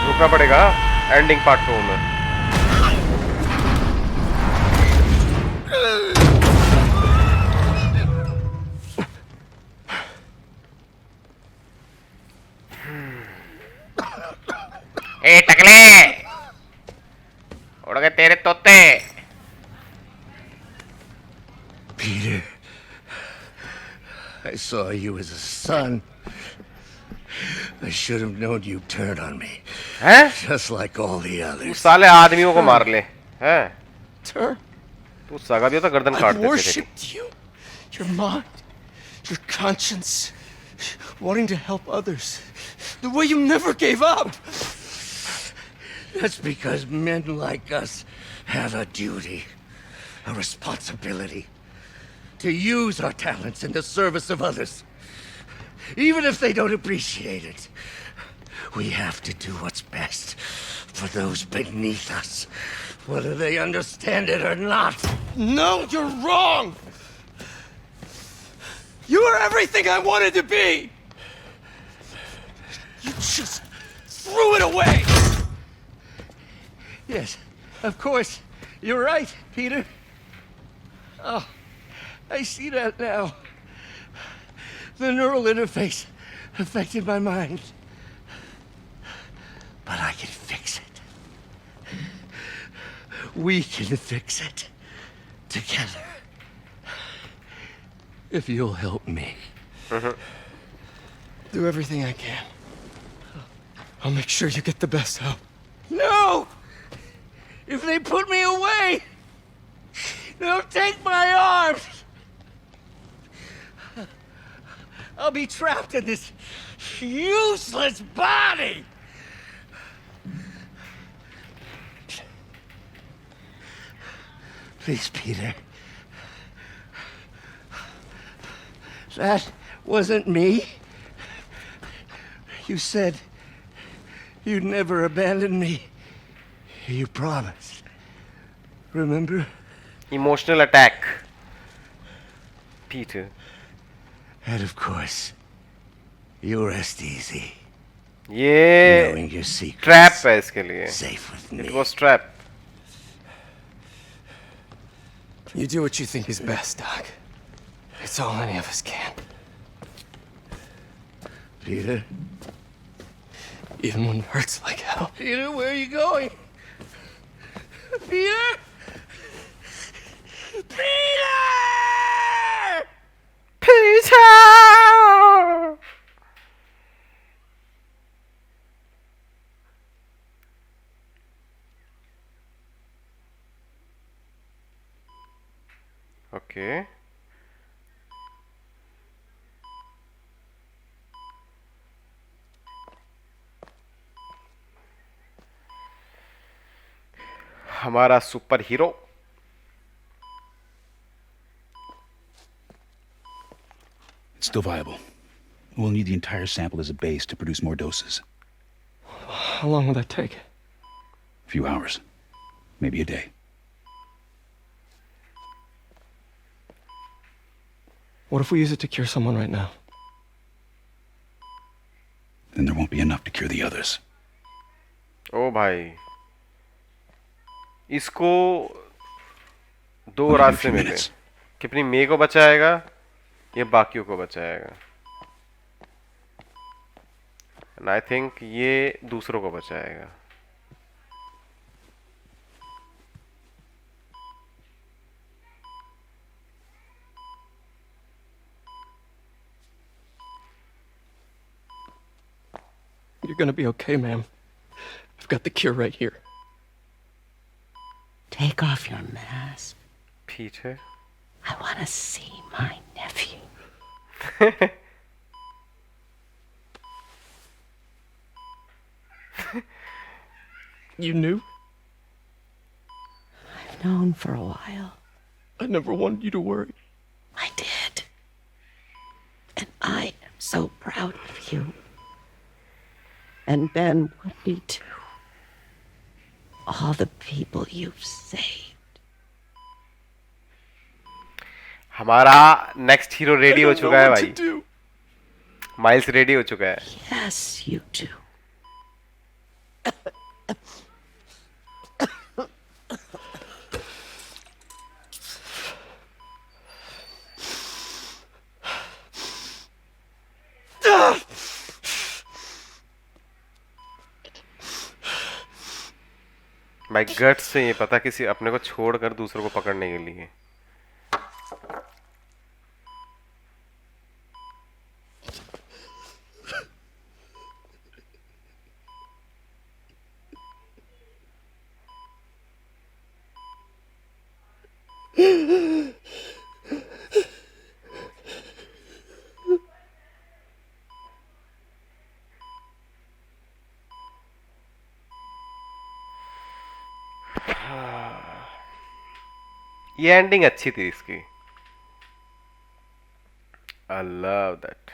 रुकना पड़ेगा ending part 2 में। ए टकले उड़ गए तेरे तोते। Peter, I saw you as a son. I should have known you'd turn on me. हैं? Just like all the तू others. साले आदमियों को मार ले हैं? Turn? तू सगा दिया तो गर्दन काट I देते थे। worshipped you. Your mind, your conscience, wanting to help others. The way you never gave up. That's because men like us have a duty, a responsibility, to use our talents in the service of others. Even if they don't appreciate it, we have to do what's best for those beneath us, whether they understand it or not. No, you're wrong. You are everything I wanted to be. You just threw it away. Yes, of course. You're right, Peter. Oh, I see that now. The neural interface affected my mind. But I can fix it. We can fix it. Together. If you'll help me. Do everything I can. I'll make sure you get the best help. No! If they put me away, they'll take my arms. I'll be trapped in this useless body. Please, Peter. That wasn't me. You said you'd never abandon me. You promised. Remember? Emotional attack. Peter. And of course, you rest easy. ये Knowing your secrets. Trap है इसके लिए. Safe with me. It was trap. You do what you think is best, Doc. It's all any of us can. Peter? Even when it hurts like hell. Peter, where are you going? Peter? Peter! Peter! Okay. हमारा super hero It's still viable. We'll need the entire sample as a base to produce more doses. How long will that take? A few hours. Maybe a day. What if we use it to cure someone right now? Then there won't be enough to cure the others. ओ भाई इसको दो रास्ते मिले कि अपनी मे को बचाएगा या बाकियों को बचाएगा and I think ये दूसरों को बचाएगा You're gonna be okay, ma'am. I've got the cure right here. Take off your mask. Peter. I want to see my nephew. You knew? I've known for a while. I never wanted you to worry. I did. And I am so proud of you. And Ben would be too. All the people you've saved. हमारा next hero ready हो चुका है भाई. Miles ready हो चुका है. Yes, you do. भाई guts से ये पता किसी अपने को छोड़कर दूसरों को पकड़ने के लिए. ये एंडिंग अच्छी थी इसकी. I love that.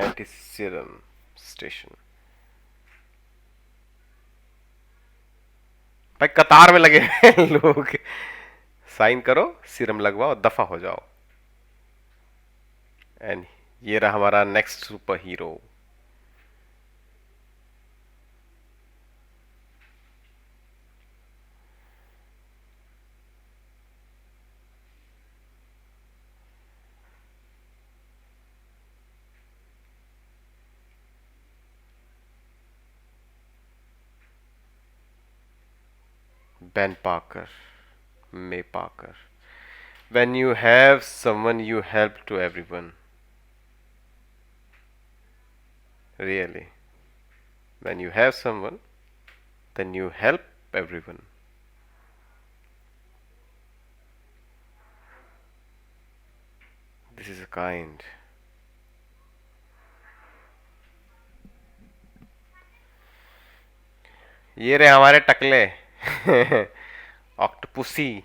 Anti-serum station. भाई कतार में लगे हैं लोग. साइन करो, सीरम लगवाओ, दफा हो जाओ. एंड ये रहा हमारा next super hero. Ben Parker, May Parker. When you have someone, you help to everyone. Really. When you have someone, then you help everyone. This is a kind. ये रहे हमारे टकले. ऑक्टोपुसी.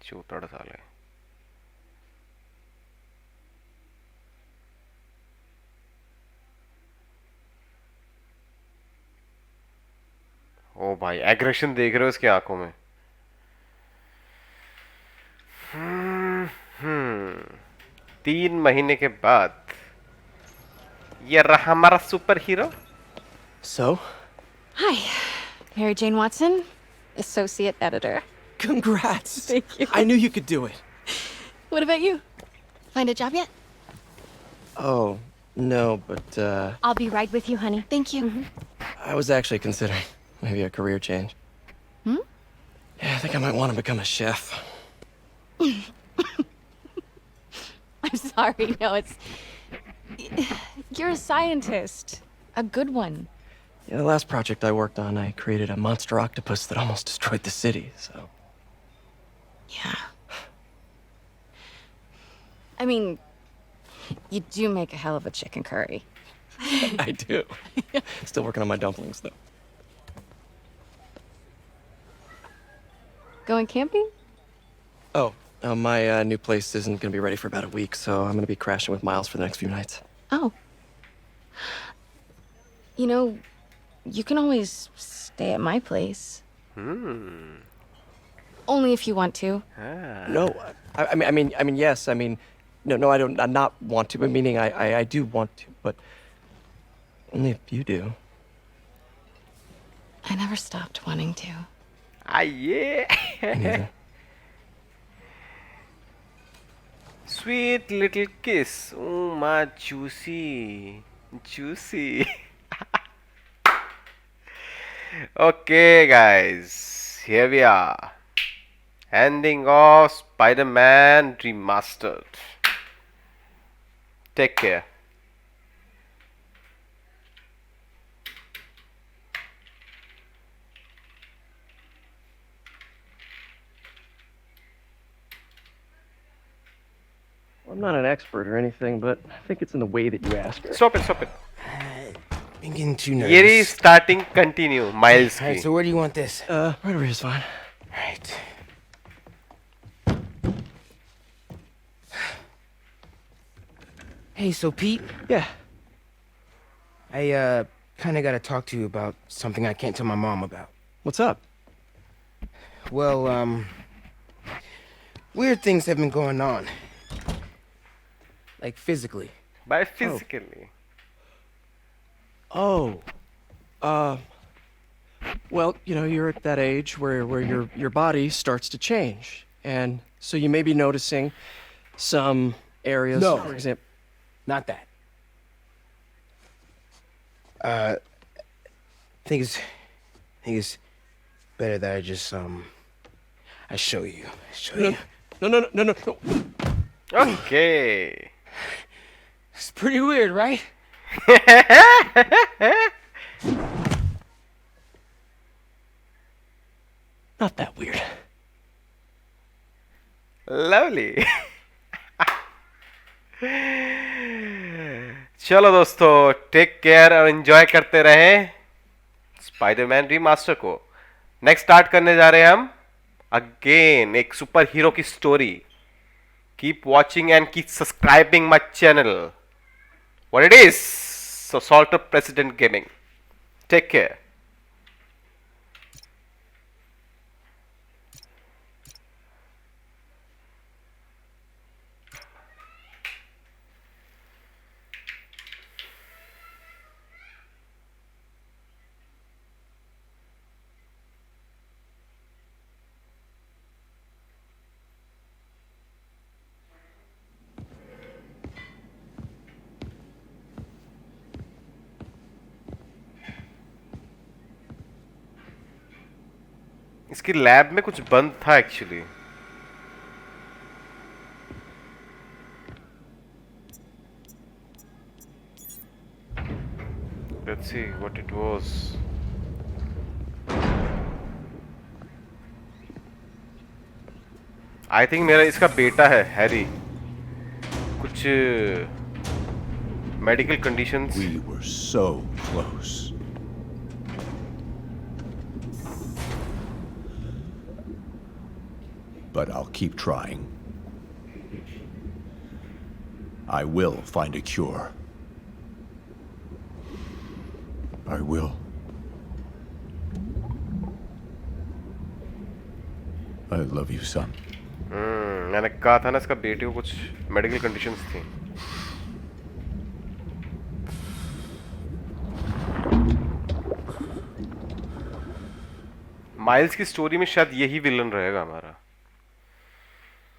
चूतड़ साले. ओ भाई एग्रेशन देख रहे हो इसकी आंखों में. 3 महीने के बाद ये रहा हमारा super hero. So? Hi, Mary Jane Watson, associate editor. Congrats. Thank you. I knew you could do it. What about you? Find a job yet? Oh, no, but, I'll be right with you, honey. Thank you. I was actually considering maybe a career change. Hmm? Yeah, I think I might want to become a chef. I'm sorry. No, it's... You're a scientist. A good one. Yeah, the last project I worked on, I created a monster octopus that almost destroyed the city, so... Yeah. I mean, you do make a hell of a chicken curry. I do. Still working on my dumplings, though. Going camping? Oh, my new place isn't gonna be ready for about a week, so I'm gonna be crashing with Miles for the next few nights. Oh. You know, you can always stay at my place. Only if you want to. No, I mean, yes. I mean, no, I don't. I not want to, but meaning I do want to, but only if you do. I never stopped wanting to. Ah, yeah. Neither. Sweet little kiss. Oh, my juicy, juicy. Okay, guys, here we are. Ending of Spider-Man Remastered. Take care. I'm not an expert or anything, but I think it's in the way that you ask her. Stop it. I'm getting too nervous. Yeri starting continue. Miles Alright, की. so where do you want this? Right over here is fine. Alright. Hey, so Pete? Yeah. I, kinda gotta talk to you about something I can't tell my mom about. What's up? Well, weird things have been going on. Like physically. By physically. Oh. Well, you know, you're at that age where your body starts to change. And so you may be noticing some areas, No. for example. Not that. I think it's better that I just, I show you. No. Okay. It's pretty weird, right? Not that weird. Lovely. चलो दोस्तों take care और enjoy करते रहें Spiderman remaster को। Next start करने जा रहे हैं हम अगेन एक सुपर हीरो की स्टोरी। Keep watching and keep subscribing my channel what it is salt of president gaming. Take care. इसकी लैब में कुछ बंद था actually. Let's see what it was. I think मेरा इसका बेटा है हैरी। कुछ medical conditions. We were so close. But I'll keep trying. I will find a cure. I will. I love you, son. मैंने कहा था ना इसका बेटे को कुछ मेडिकल कंडीशंस थी। माइल्स की स्टोरी में शायद यही विलन रहेगा हमारा।